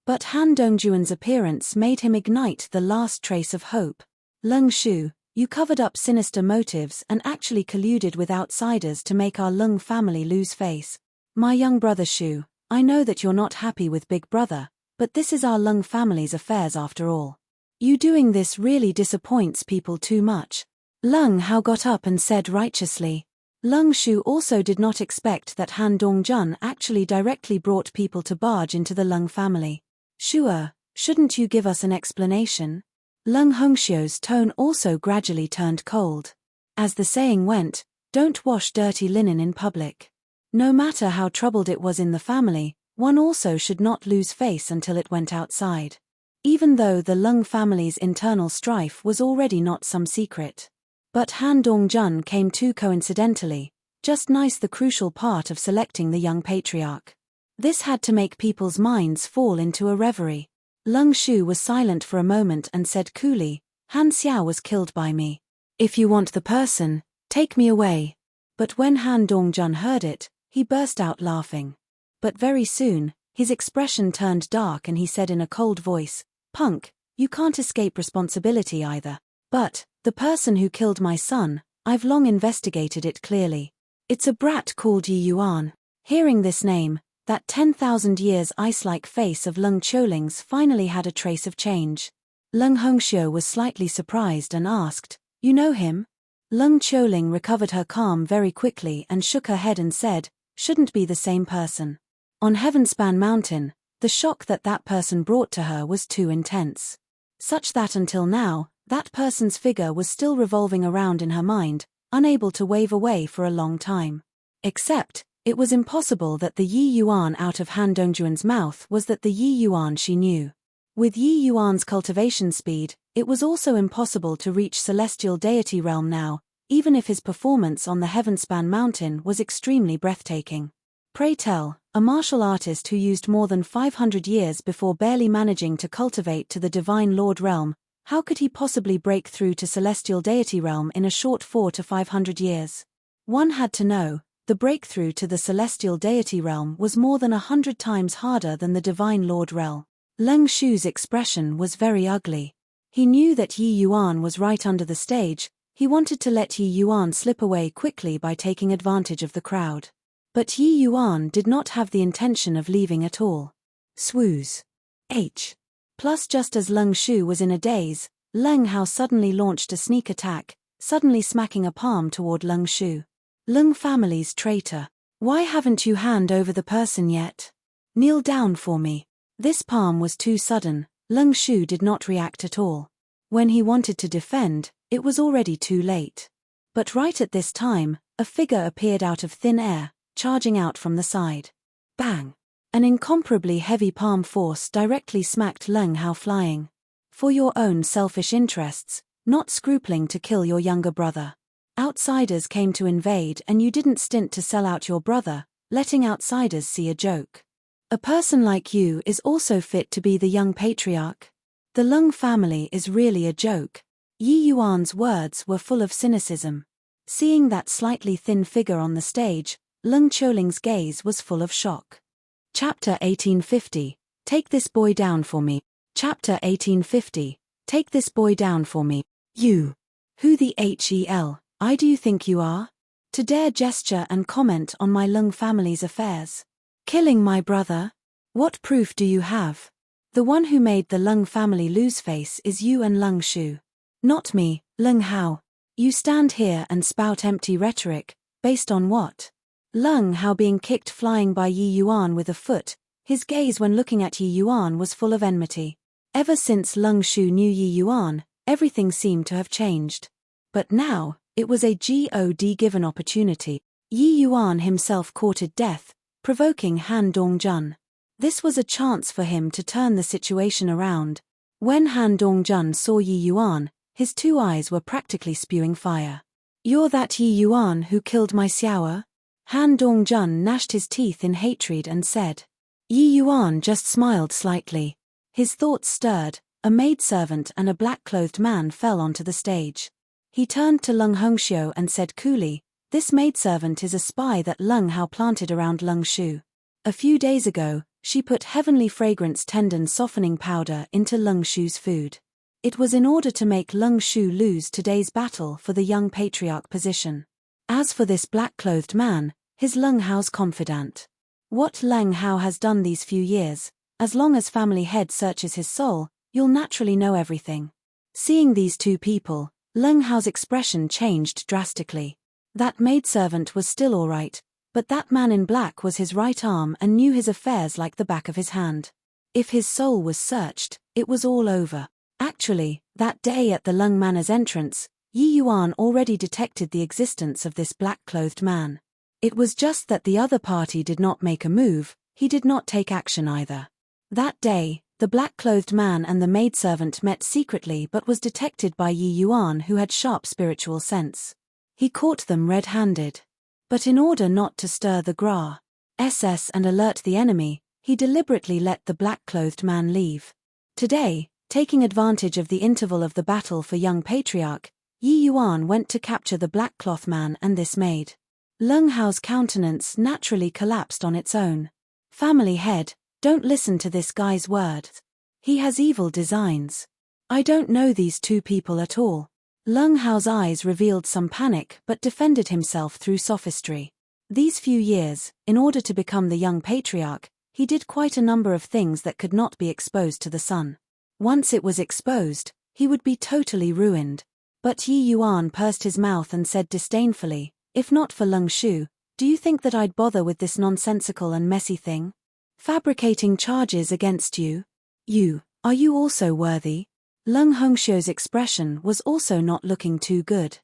But Han Dongjuan's appearance made him ignite the last trace of hope. Lung Shu, you covered up sinister motives and actually colluded with outsiders to make our Lung family lose face. My young brother Shu, I know that you're not happy with Big Brother, but this is our Lung family's affairs after all. You doing this really disappoints people too much. Lung Hao got up and said righteously. Lung Shu also did not expect that Han Dongjun actually directly brought people to barge into the Lung family. Sure, shouldn't you give us an explanation? Lung Hongxiu's tone also gradually turned cold. As the saying went, don't wash dirty linen in public. No matter how troubled it was in the family, one also should not lose face until it went outside. Even though the Lung family's internal strife was already not some secret. But Han Dongjun came too coincidentally, just nice the crucial part of selecting the young patriarch. This had to make people's minds fall into a reverie. Lung Shu was silent for a moment and said coolly, Han Xiao was killed by me. If you want the person, take me away. But when Han Dongjun heard it, he burst out laughing. But very soon, his expression turned dark and he said in a cold voice, Punk, you can't escape responsibility either. But, the person who killed my son, I've long investigated it clearly. It's a brat called Yi Yuan. Hearing this name, that 10,000 years ice-like face of Lung Qiuling's finally had a trace of change. Lung Hongxiu was slightly surprised and asked, You know him? Lung Qiuling recovered her calm very quickly and shook her head and said, Shouldn't be the same person. On Heavenspan Mountain, the shock that person brought to her was too intense. Such that until now, that person's figure was still revolving around in her mind, unable to wave away for a long time. Except, it was impossible that the Yi Yuan out of Han Dongjuan's mouth was that the Yi Yuan she knew. With Yi Yuan's cultivation speed, it was also impossible to reach celestial deity realm now, even if his performance on the Heavenspan Mountain was extremely breathtaking. Pray tell, a martial artist who used more than 500 years before barely managing to cultivate to the Divine Lord realm, how could he possibly break through to celestial deity realm in a short 400 to 500 years? One had to know, the breakthrough to the celestial deity realm was more than 100 times harder than the Divine Lord realm. Lung Shu's expression was very ugly. He knew that Yi Yuan was right under the stage, he wanted to let Yi Yuan slip away quickly by taking advantage of the crowd. But Yi Yuan did not have the intention of leaving at all. Swoos. Plus just as Lung Shu was in a daze, Lung Hao suddenly launched a sneak attack, suddenly smacking a palm toward Lung Shu. Lung family's traitor. Why haven't you hand over the person yet? Kneel down for me. This palm was too sudden, Lung Shu did not react at all. When he wanted to defend, it was already too late. But right at this time, a figure appeared out of thin air, charging out from the side. Bang! An incomparably heavy palm force directly smacked Lung Hao flying. For your own selfish interests, not scrupling to kill your younger brother. Outsiders came to invade and you didn't stint to sell out your brother, letting outsiders see a joke. A person like you is also fit to be the young patriarch. The Lung family is really a joke. Yi Yuan's words were full of cynicism. Seeing that slightly thin figure on the stage, Lung Qiuling's gaze was full of shock. Chapter 1850, Take this boy down for me. Chapter 1850, Take this boy down for me. You. Who the hell, do you think you are? To dare gesture and comment on my Lung family's affairs. Killing my brother? What proof do you have? The one who made the Lung family lose face is you and Lung Shu. Not me, Lung Hao. You stand here and spout empty rhetoric, based on what? Lung Hao being kicked flying by Yi Yuan with a foot, his gaze when looking at Yi Yuan was full of enmity. Ever since Lung Shu knew Yi Yuan, everything seemed to have changed. But now, it was a God-given opportunity. Yi Yuan himself courted death, provoking Han Dongjun. This was a chance for him to turn the situation around. When Han Dongjun saw Yi Yuan, his two eyes were practically spewing fire. You're that Yi Yuan who killed my Xiao? Han Dongjun gnashed his teeth in hatred and said. Yi Yuan just smiled slightly. His thoughts stirred, a maidservant and a black-clothed man fell onto the stage. He turned to Lung Hongxiu and said coolly, This maidservant is a spy that Lung Hao planted around Lung Shu. A few days ago, She put heavenly fragrance tendon softening powder into Lung Shu's food. It was in order to make Lung Shu lose today's battle for the young patriarch position. As for this black-clothed man, his Lung Hao's confidant. What Lung Hao has done these few years, as long as family head searches his soul, you'll naturally know everything. Seeing these two people, Lung Hao's expression changed drastically. That maidservant was still all right, but that man in black was his right arm and knew his affairs like the back of his hand. If his soul was searched, it was all over. Actually, that day at the Lung Manor's entrance, Yi Yuan already detected the existence of this black-clothed man. It was just that the other party did not make a move, he did not take action either. That day, the black-clothed man and the maidservant met secretly but was detected by Yi Yuan, who had sharp spiritual sense. He caught them red-handed. But in order not to stir the grass and alert the enemy, he deliberately let the black-clothed man leave. Today, taking advantage of the interval of the battle for young patriarch, Yi Yuan went to capture the black-cloth man and this maid. Lung Hao's countenance naturally collapsed on its own. Family head, don't listen to this guy's words. He has evil designs. I don't know these two people at all. Lung Hao's eyes revealed some panic but defended himself through sophistry. These few years, in order to become the young patriarch, he did quite a number of things that could not be exposed to the sun. Once it was exposed, he would be totally ruined. But Yi Yuan pursed his mouth and said disdainfully, if not for Lung Shu, do you think that I'd bother with this nonsensical and messy thing? Fabricating charges against you? Are you also worthy? Lung Hongxiu's expression was also not looking too good.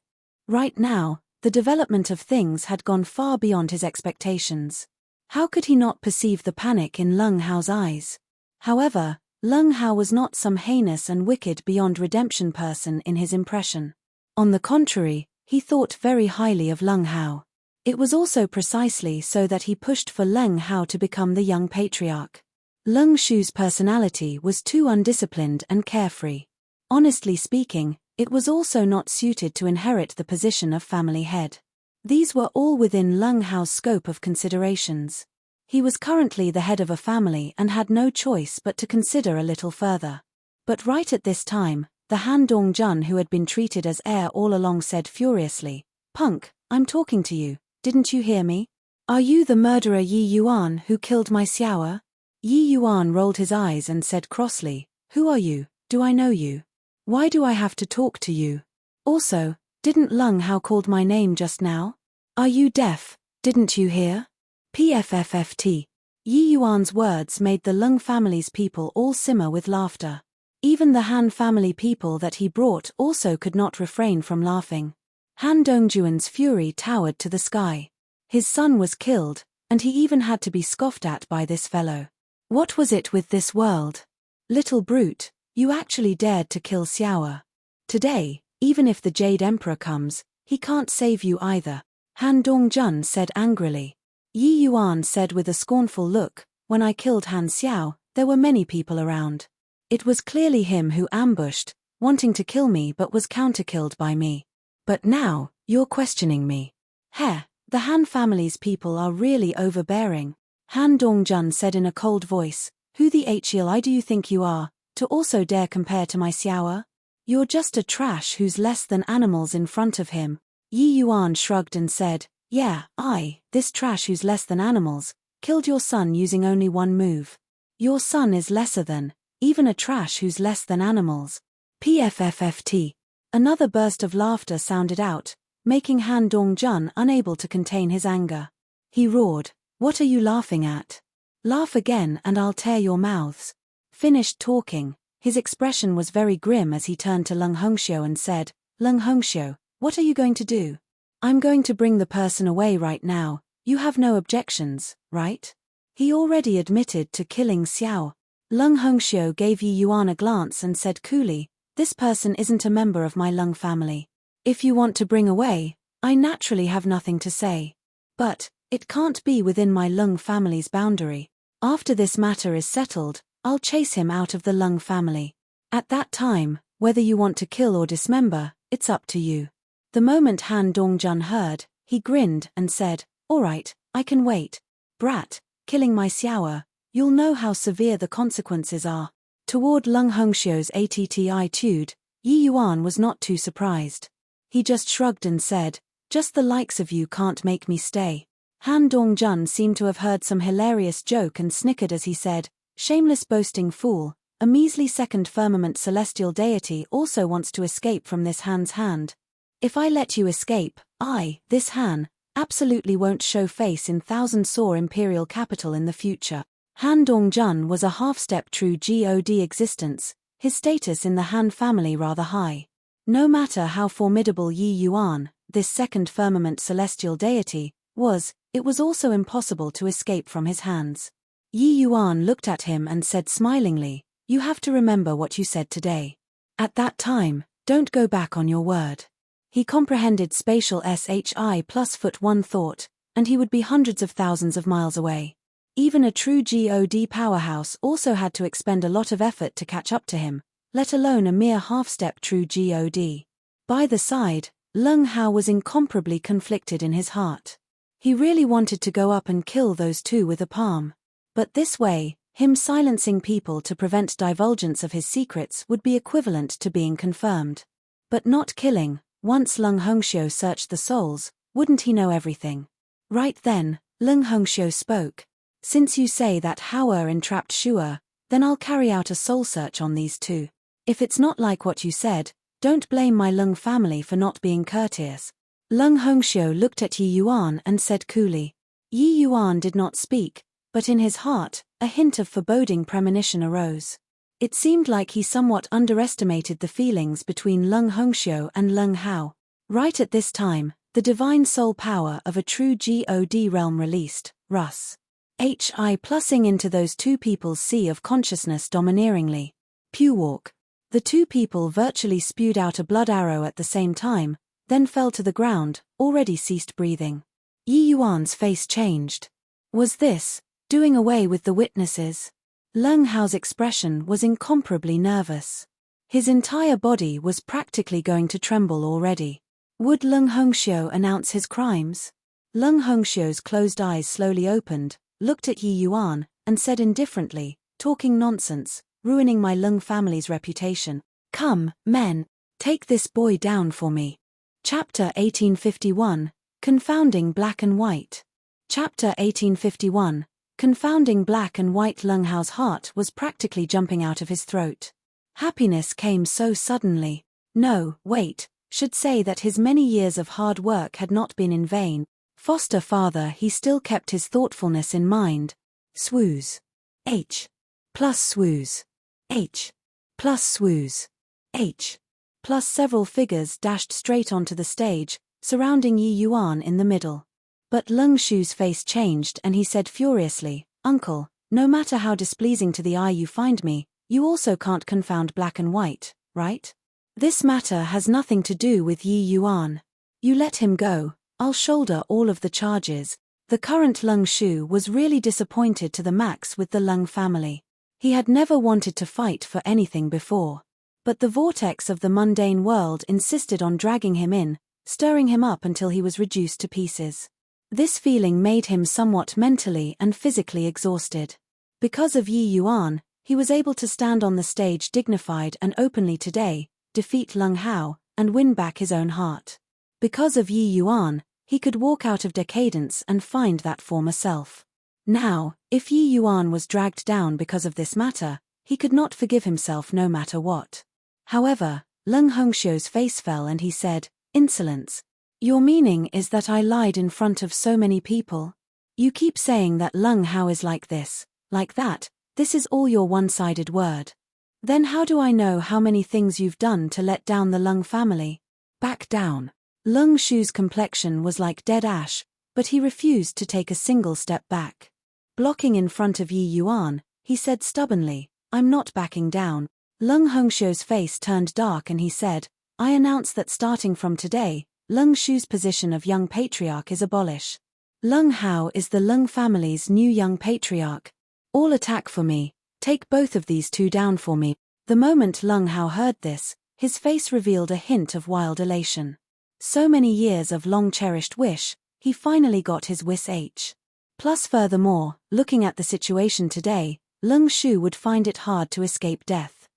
Right now, the development of things had gone far beyond his expectations. How could he not perceive the panic in Lung Hao's eyes? However, Lung Hao was not some heinous and wicked beyond redemption person in his impression. On the contrary, he thought very highly of Lung Hao. It was also precisely so that he pushed for Lung Hao to become the young patriarch. Lung Shu's personality was too undisciplined and carefree. Honestly speaking, it was also not suited to inherit the position of family head. These were all within Lung Hao's scope of considerations. He was currently the head of a family and had no choice but to consider a little further. But right at this time, the Han Dongjun, who had been treated as heir all along, said furiously, "Punk, I'm talking to you, didn't you hear me? Are you the murderer Yi Yuan who killed my Xiaoer?" Yi Yuan rolled his eyes and said crossly, "Who are you? Do I know you? Why do I have to talk to you? Also, didn't Lung Hao called my name just now? Are you deaf? Didn't you hear? PFFFT. Yi Yuan's words made the Lung family's people all simmer with laughter. Even the Han family people that he brought also could not refrain from laughing. Han Dongjuan's fury towered to the sky. His son was killed, and he even had to be scoffed at by this fellow. What was it with this world? Little brute, you actually dared to kill Xiaoer. Today, even if the Jade Emperor comes, he can't save you either, Han Dongjun said angrily. Yi Yuan said with a scornful look, when I killed Han Xiao, there were many people around. It was clearly him who ambushed, wanting to kill me but was counter-killed by me. But now, you're questioning me. Heh, the Han family's people are really overbearing. Han Dongjun said in a cold voice, who the HLI do you think you are, to also dare compare to my Xiaoer? You're just a trash who's less than animals in front of him. Yi Yuan shrugged and said, yeah, this trash who's less than animals, killed your son using only one move. Your son is lesser than, even a trash who's less than animals. PFFFT. Another burst of laughter sounded out, making Han Dongjun unable to contain his anger. He roared, what are you laughing at? Laugh again and I'll tear your mouths. Finished talking, his expression was very grim as he turned to Lung Hongxiu and said, Lung Hongxiu, what are you going to do? I'm going to bring the person away right now, you have no objections, right? He already admitted to killing Xiao. Lung Hongxiu gave Yi Yuan a glance and said coolly, this person isn't a member of my Lung family. If you want to bring away, I naturally have nothing to say. But, it can't be within my Lung family's boundary. After this matter is settled, I'll chase him out of the Lung family. At that time, whether you want to kill or dismember, it's up to you. The moment Han Dongjun heard, he grinned and said, all right, I can wait. Brat, killing my Xiaoer, You'll know how severe the consequences are. Toward Lung Hongxiu's attitude, Yi Yuan was not too surprised. He just shrugged and said, "Just the likes of you can't make me stay." Han Dongjun seemed to have heard some hilarious joke and snickered as he said, "Shameless boasting fool, a measly second firmament celestial deity also wants to escape from this Han's hand. If I let you escape, this Han, absolutely won't show face in Thousand Saw imperial capital in the future." Han Dongjun was a half-step true god existence, his status in the Han family rather high. No matter how formidable Yi Yuan, this second firmament celestial deity, was, it was also impossible to escape from his hands. Yi Yuan looked at him and said smilingly, "You have to remember what you said today. At that time, don't go back on your word." He comprehended spatial SHI plus foot one thought, and he would be hundreds of thousands of miles away. Even a true god powerhouse also had to expend a lot of effort to catch up to him, let alone a mere half-step true god. By the side, Lung Hao was incomparably conflicted in his heart. He really wanted to go up and kill those two with a palm. But this way, him silencing people to prevent divulgence of his secrets would be equivalent to being confirmed. But not killing, once Lung Hongxiu searched the souls, wouldn't he know everything? Right then, Lung Hongxiu spoke. "Since you say that Hao entrapped Shua, then I'll carry out a soul search on these two. If it's not like what you said, don't blame my Lung family for not being courteous." Lung Hongxiu looked at Yi Yuan and said coolly. Yi Yuan did not speak, but in his heart, a hint of foreboding premonition arose. It seemed like he somewhat underestimated the feelings between Lung Hongxiu and Lung Hao. Right at this time, the divine soul power of a true god realm released, Rus. Hi plussing into those two people's sea of consciousness domineeringly. Pewalk. The two people virtually spewed out a blood arrow at the same time, then fell to the ground, already ceased breathing. Yi Yuan's face changed. Was this doing away with the witnesses? Lung Hao's expression was incomparably nervous. His entire body was practically going to tremble already. Would Lung Hongxiu announce his crimes? Lung Hongxiu's closed eyes slowly opened, looked at Yi Yuan, and said indifferently, "Talking nonsense, ruining my Lung family's reputation. Come, men, take this boy down for me." Chapter 1851, Confounding Black and White. Chapter 1851, Confounding Black and White. Lung Hao's heart was practically jumping out of his throat. Happiness came so suddenly. No, wait, should say that his many years of hard work had not been in vain. Foster father, he still kept his thoughtfulness in mind. Swooze. H. Plus swooze. H. Plus swooze. H. Plus several figures dashed straight onto the stage, surrounding Yi Yuan in the middle. But Lung Shu's face changed and he said furiously, "Uncle, no matter how displeasing to the eye you find me, you also can't confound black and white, right? This matter has nothing to do with Yi Yuan. You let him go, I'll shoulder all of the charges." The current Lung Shu was really disappointed to the max with the Lung family. He had never wanted to fight for anything before. But the vortex of the mundane world insisted on dragging him in, stirring him up until he was reduced to pieces. This feeling made him somewhat mentally and physically exhausted. Because of Yi Yuan, he was able to stand on the stage dignified and openly today, defeat Lung Hao, and win back his own heart. Because of Yi Yuan, he could walk out of decadence and find that former self. Now, if Yi Yuan was dragged down because of this matter, he could not forgive himself no matter what. However, Lung Hongxiu's face fell and he said, "Insolence. Your meaning is that I lied in front of so many people? You keep saying that Lung Hao is like this, like that, this is all your one-sided word. Then how do I know how many things you've done to let down the Lung family? Back down." Lung Shu's complexion was like dead ash, but he refused to take a single step back. Blocking in front of Yi Yuan, he said stubbornly, "I'm not backing down." Lung Hongxiu's face turned dark and he said, "I announce that starting from today, Lung Shu's position of young patriarch is abolished. Lung Hao is the Lung family's new young patriarch. All attack for me, take both of these two down for me." The moment Lung Hao heard this, his face revealed a hint of wild elation. So many years of long-cherished wish, he finally got his wish. Plus furthermore, looking at the situation today, Lung Shu would find it hard to escape death.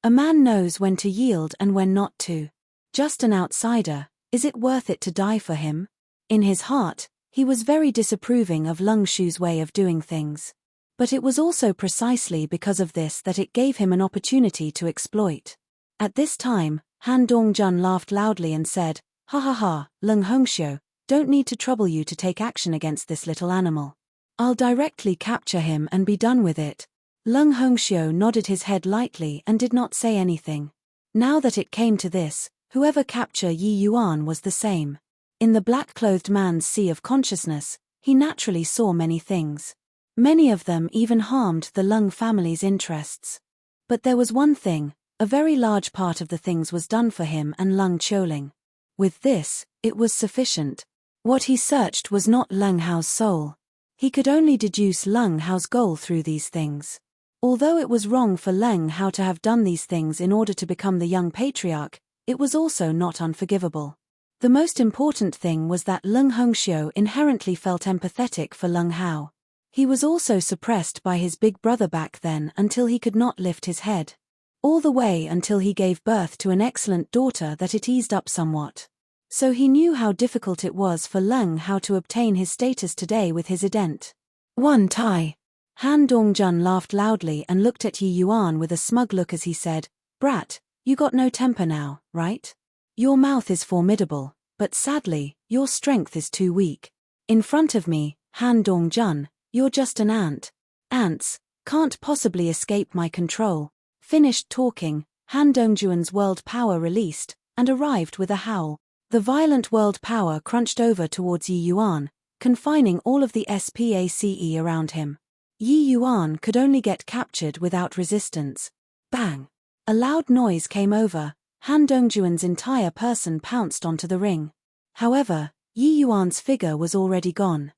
A man knows when to yield and when not to. Just an outsider, is it worth it to die for him? In his heart, he was very disapproving of Lung Shu's way of doing things. But it was also precisely because of this that it gave him an opportunity to exploit. At this time, Han Dongjun laughed loudly and said, "Ha ha ha, Lung Hongxiu, don't need to trouble you to take action against this little animal. I'll directly capture him and be done with it." Lung Hongxiu nodded his head lightly and did not say anything. Now that it came to this, whoever captured Yi Yuan was the same. In the black-clothed man's sea of consciousness, he naturally saw many things. Many of them even harmed the Lung family's interests. But there was one thing, a very large part of the things was done for him and Lung Choling. With this, it was sufficient. What he searched was not Lung Hao's soul. He could only deduce Lung Hao's goal through these things. Although it was wrong for Lung Hao to have done these things in order to become the young patriarch, it was also not unforgivable. The most important thing was that Lung Hongxiu inherently felt empathetic for Lung Hao. He was also suppressed by his big brother back then until he could not lift his head. All the way until he gave birth to an excellent daughter that it eased up somewhat. So he knew how difficult it was for Lung Hao to obtain his status today with his ident. One Tai. Han Dongjun laughed loudly and looked at Yi Yuan with a smug look as he said, "Brat, you got no temper now, right? Your mouth is formidable, but sadly, your strength is too weak. In front of me, Han Dongjun, you're just an ant. Ants can't possibly escape my control." Finished talking, Han Dongjuan's world power released, and arrived with a howl. The violent world power crunched over towards Yi Yuan, confining all of the SPACE around him. Yi Yuan could only get captured without resistance. Bang! A loud noise came over. Han Dongjuan's entire person pounced onto the ring. However, Yi Yuan's figure was already gone.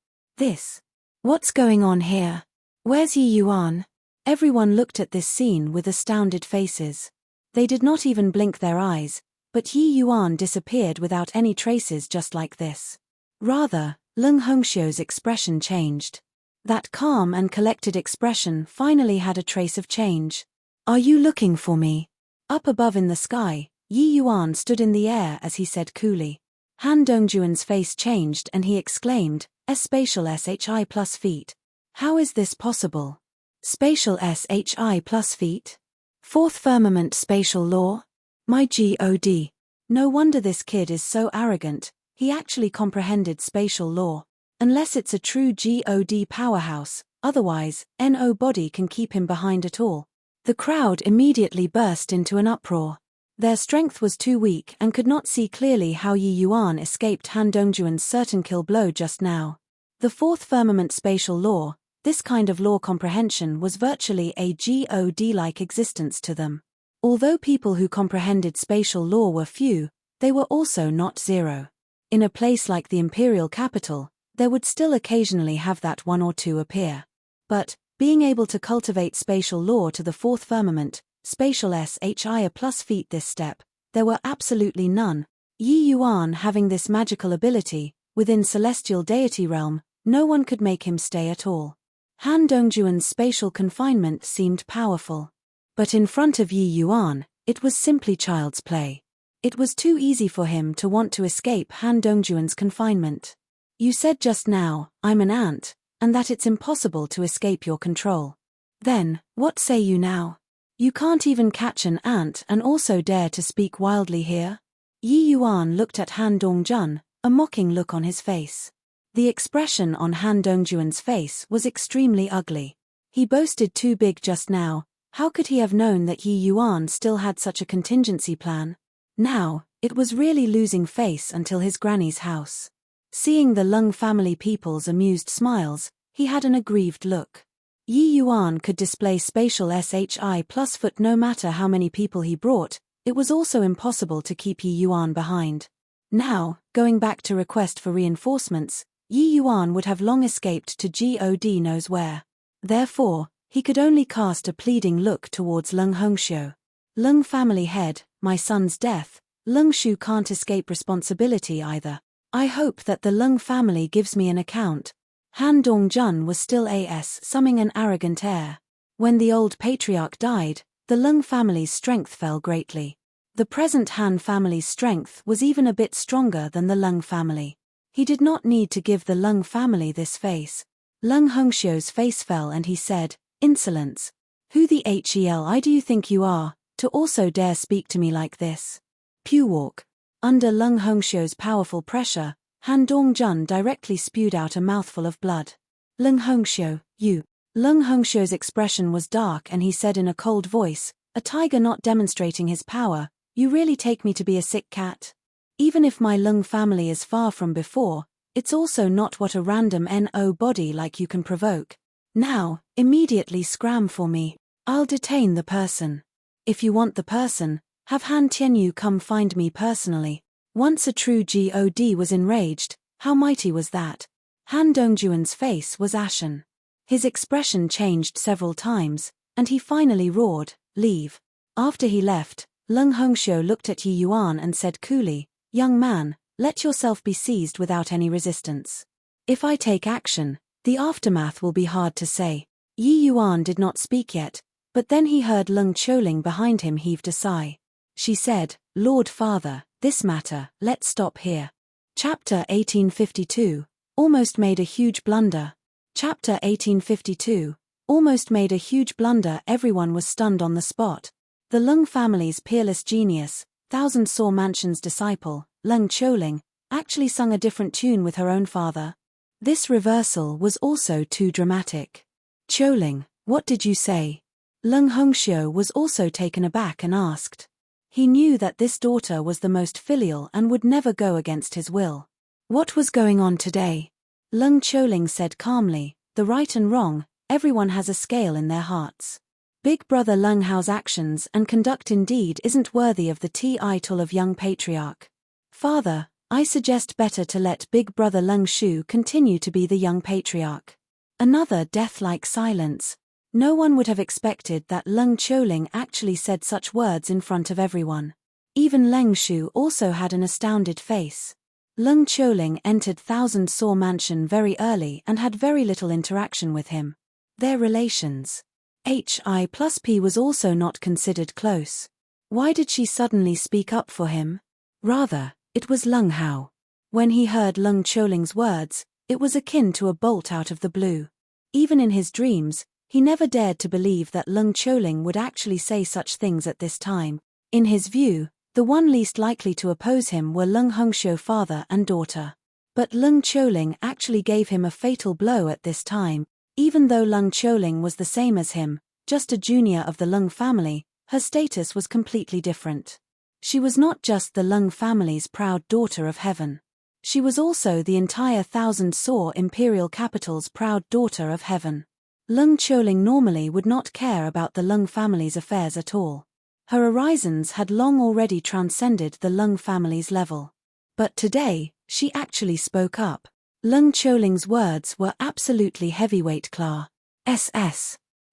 What's going on here? Where's Yi Yuan? Everyone looked at this scene with astounded faces. They did not even blink their eyes, but Yi Yuan disappeared without any traces just like this. Rather, Lung Hongxiu's expression changed. That calm and collected expression finally had a trace of change. "Are you looking for me?" Up above in the sky, Yi Yuan stood in the air as he said coolly. Han Dongjuan's face changed and he exclaimed, "Spatial SHI plus feet. How is this possible? Spatial SHI plus feet? Fourth firmament spatial law? My God. No wonder this kid is so arrogant, he actually comprehended spatial law. Unless it's a true God powerhouse, otherwise, nobody can keep him behind at all." The crowd immediately burst into an uproar. Their strength was too weak and could not see clearly how Yi Yuan escaped Han Dongjuan's certain kill blow just now. The fourth firmament spatial law, this kind of law comprehension was virtually a God-like existence to them. Although people who comprehended spatial law were few, they were also not zero. In a place like the imperial capital, there would still occasionally have that one or two appear. But, being able to cultivate spatial law to the fourth firmament, spatial SHI plus feet this step, there were absolutely none. Yi Yuan having this magical ability, within celestial deity realm, no one could make him stay at all. Han Dongjuan's spatial confinement seemed powerful. But in front of Yi Yuan, it was simply child's play. It was too easy for him to want to escape Han Dongjuan's confinement. "You said just now, I'm an ant, and that it's impossible to escape your control. Then, what say you now? You can't even catch an ant and also dare to speak wildly here?" Yi Yuan looked at Han Dongjun, a mocking look on his face. The expression on Han Dongjuan's face was extremely ugly. He boasted too big just now. How could he have known that Yi Yuan still had such a contingency plan? Now, it was really losing face until his granny's house. Seeing the Lung family people's amused smiles, he had an aggrieved look. Yi Yuan could display spatial SHI plus foot no matter how many people he brought, it was also impossible to keep Yi Yuan behind. Now, going back to request for reinforcements, Yi Yuan would have long escaped to God knows where. Therefore, he could only cast a pleading look towards Lung Hongxiu. "Lung family head, my son's death, Lung Shu can't escape responsibility either. I hope that the Lung family gives me an account." Han Dong-jun was still assuming an arrogant air. When the old patriarch died, the Lung family's strength fell greatly. The present Han family's strength was even a bit stronger than the Lung family. He did not need to give the Lung family this face. Lung Hongxiu's face fell and he said, "Insolence. Who the hell do you think you are, to also dare speak to me like this?" Pewalk. Under Lung Hongxiu's powerful pressure, Han Dong-jun directly spewed out a mouthful of blood. "Lung Hongxiu, you." Lung Hongxiu's expression was dark and he said in a cold voice, a tiger not demonstrating his power, "You really take me to be a sick cat? Even if my Lung family is far from before, it's also not what a random nobody like you can provoke. Now, immediately scram for me. I'll detain the person. If you want the person, have Han Tianyu come find me personally." Once a true god was enraged, how mighty was that? Han Dongjuan's face was ashen. His expression changed several times, and he finally roared, "Leave." After he left, Lung Hongxiu looked at Yi Yuan and said coolly, "Young man, let yourself be seized without any resistance. If I take action, the aftermath will be hard to say." Yi Yuan did not speak yet, but then he heard Lung Choling behind him heaved a sigh. She said, "Lord Father, this matter, let's stop here." Chapter 1852, almost made a huge blunder. Chapter 1852, almost made a huge blunder. Everyone was stunned on the spot. The Lung family's peerless genius, Thousand Saw Mansion's disciple, Lung Choling, actually sung a different tune with her own father. This reversal was also too dramatic. "Choling, what did you say?" Lung Hongxiu was also taken aback and asked. He knew that this daughter was the most filial and would never go against his will. "What was going on today?" Lung Choling said calmly, "The right and wrong, everyone has a scale in their hearts. Big brother Lung Hao's actions and conduct indeed isn't worthy of the title of young patriarch. Father, I suggest better to let big brother Lung Shu continue to be the young patriarch." Another death-like silence. No one would have expected that Lung Choling actually said such words in front of everyone. Even Leng Shu also had an astounded face. Lung Choling entered Thousand Saw Mansion very early and had very little interaction with him. Their relations. Hi+P was also not considered close. Why did she suddenly speak up for him? Rather, it was Lung Hao. When he heard Lung Choling's words, it was akin to a bolt out of the blue. Even in his dreams, he never dared to believe that Lung Choling would actually say such things at this time. In his view, the one least likely to oppose him were Lung Hongxiu father and daughter. But Lung Choling actually gave him a fatal blow at this time. Even though Lung Choling was the same as him, just a junior of the Lung family, her status was completely different. She was not just the Lung family's proud daughter of heaven. She was also the entire Thousand Saw imperial capital's proud daughter of heaven. Lung Choling normally would not care about the Lung family's affairs at all. Her horizons had long already transcended the Lung family's level. But today, she actually spoke up. Lung Choling's words were absolutely heavyweight class.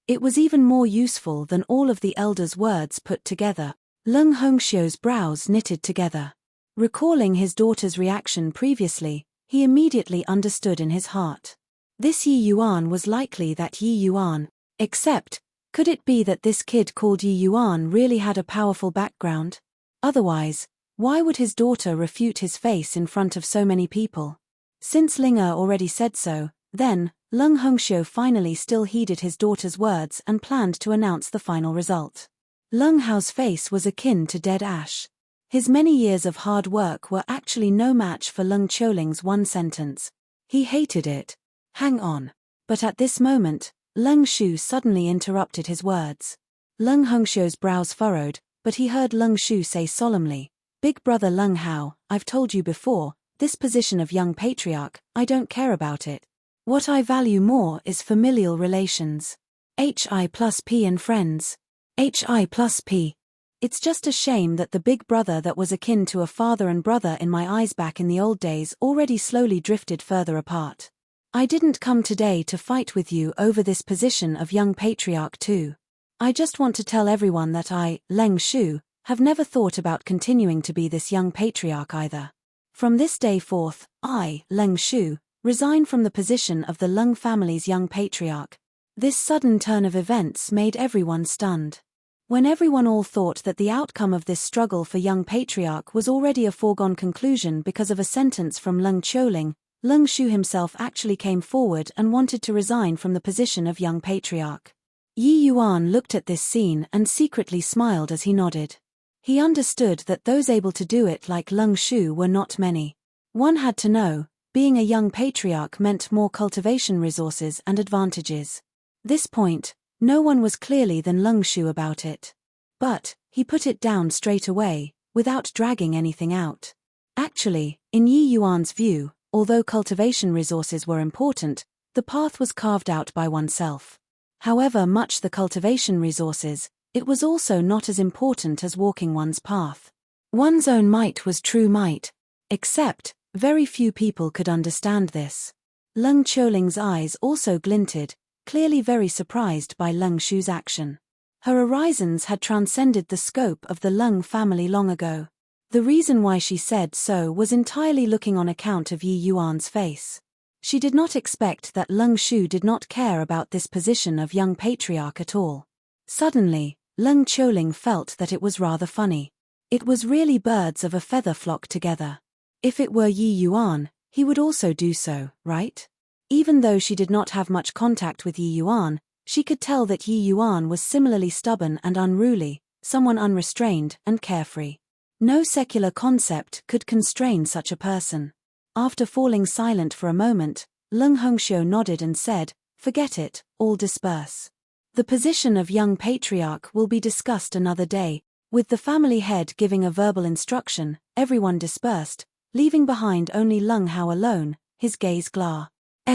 It was even more useful than all of the elders' words put together. Lung Hongxiu's brows knitted together. Recalling his daughter's reaction previously, he immediately understood in his heart. This Yi Yuan was likely that Yi Yuan, except, could it be that this kid called Yi Yuan really had a powerful background? Otherwise, why would his daughter refute his face in front of so many people? Since Linger already said so, then, Lung Hongxiu finally still heeded his daughter's words and planned to announce the final result. Lung Hao's face was akin to dead ash. His many years of hard work were actually no match for Lung Choling's one sentence. He hated it. Hang on. But at this moment, Leng Shu suddenly interrupted his words. Lung Hongxiu's brows furrowed, but he heard Lung Shu say solemnly, "Big brother Lung Hao, I've told you before, this position of young patriarch, I don't care about it. What I value more is familial relations. Hi+P and friends. Hi+P. It's just a shame that the big brother that was akin to a father and brother in my eyes back in the old days already slowly drifted further apart. I didn't come today to fight with you over this position of young patriarch too. I just want to tell everyone that I, Leng Shu, have never thought about continuing to be this young patriarch either. From this day forth, I, Leng Shu, resign from the position of the Lung family's young patriarch. This sudden turn of events made everyone stunned. When everyone all thought that the outcome of this struggle for young patriarch was already a foregone conclusion because of a sentence from Lung Choling, Lung Shu himself actually came forward and wanted to resign from the position of young patriarch. Yi Yuan looked at this scene and secretly smiled as he nodded. He understood that those able to do it like Lung Shu were not many. One had to know, being a young patriarch meant more cultivation resources and advantages. This point, no one was clearly than Lung Shu about it. But, he put it down straight away, without dragging anything out. Actually, in Yi Yuan's view, although cultivation resources were important, the path was carved out by oneself. However much the cultivation resources, it was also not as important as walking one's path. One's own might was true might. Except, very few people could understand this. Lung Choling's eyes also glinted, clearly very surprised by Lung Shu's action. Her horizons had transcended the scope of the Lung family long ago. The reason why she said so was entirely looking on account of Yi Yuan's face. She did not expect that Lung Shu did not care about this position of young patriarch at all. Suddenly, Lung Choling felt that it was rather funny. It was really birds of a feather flock together. If it were Yi Yuan, he would also do so, right? Even though she did not have much contact with Yi Yuan, she could tell that Yi Yuan was similarly stubborn and unruly, someone unrestrained and carefree. No secular concept could constrain such a person. After falling silent for a moment, Lung Hongxiu nodded and said, "Forget it, all disperse. The position of young patriarch will be discussed another day." With the family head giving a verbal instruction, everyone dispersed, leaving behind only Lung Hao alone, his gaze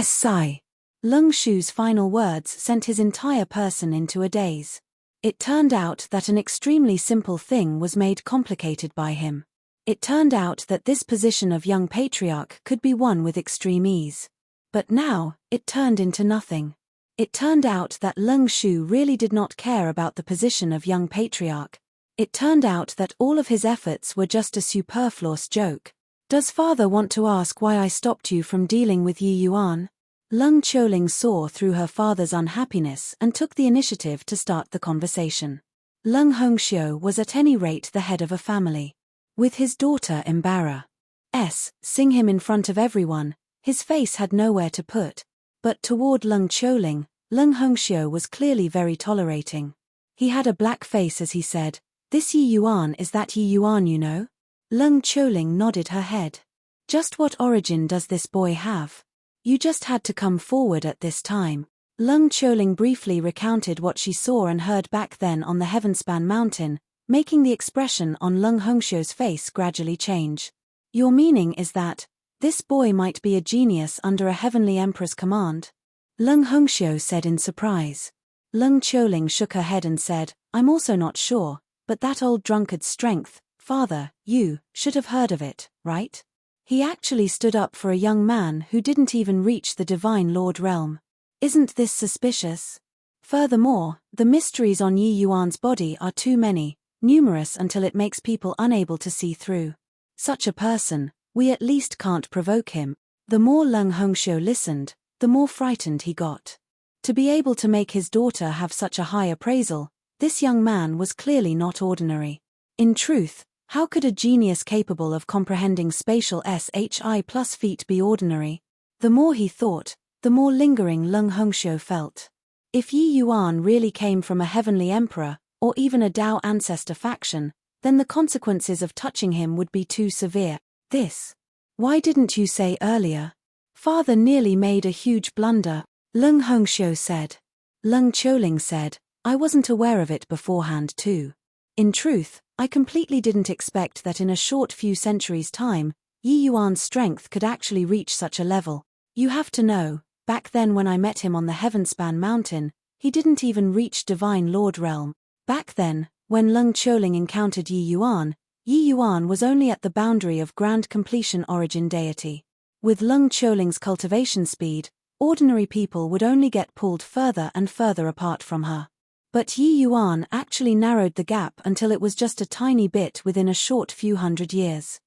sigh. Lung Shu's final words sent his entire person into a daze. It turned out that an extremely simple thing was made complicated by him. It turned out that this position of young patriarch could be won with extreme ease. But now, it turned into nothing. It turned out that Lung Shu really did not care about the position of young patriarch. It turned out that all of his efforts were just a superfluous joke. "Does father want to ask why I stopped you from dealing with Yi Yuan?" Lung Choling saw through her father's unhappiness and took the initiative to start the conversation. Lung Hongxiu was at any rate the head of a family. With his daughter sing him in front of everyone, his face had nowhere to put. But toward Lung Choling, Lung Hongxiu was clearly very tolerating. He had a black face as he said, "This Yi Yuan is that Yi Yuan you know?" Lung Choling nodded her head. "Just what origin does this boy have? You just had to come forward at this time." Lung Choling briefly recounted what she saw and heard back then on the Heavenspan mountain, making the expression on Lung Hongxiu's face gradually change. "Your meaning is that this boy might be a genius under a heavenly emperor's command?" Lung Hongxiu said in surprise. Lung Choling shook her head and said, "I'm also not sure, but that old drunkard's strength, father, you should have heard of it, right? He actually stood up for a young man who didn't even reach the Divine Lord realm. Isn't this suspicious? Furthermore, the mysteries on Yi Yuan's body are too many, numerous until it makes people unable to see through. Such a person, we at least can't provoke him." The more Lung Hongxiu listened, the more frightened he got. To be able to make his daughter have such a high appraisal, this young man was clearly not ordinary. In truth, how could a genius capable of comprehending spatial SHI plus feet be ordinary? The more he thought, the more lingering Lung Hongxiu felt. If Yi Yuan really came from a heavenly emperor, or even a Dao ancestor faction, then the consequences of touching him would be too severe. Why didn't you say earlier? Father nearly made a huge blunder, Lung Hongxiu said. Lung Choling said, "I wasn't aware of it beforehand too. In truth, I completely didn't expect that in a short few centuries' time, Yi Yuan's strength could actually reach such a level. You have to know, back then when I met him on the Heavenspan mountain, he didn't even reach Divine Lord realm. Back then, when Lung Choling encountered Yi Yuan was only at the boundary of grand completion origin deity. With Lung Choling's cultivation speed, ordinary people would only get pulled further and further apart from her. But Yi Yuan actually narrowed the gap until it was just a tiny bit within a short few hundred years.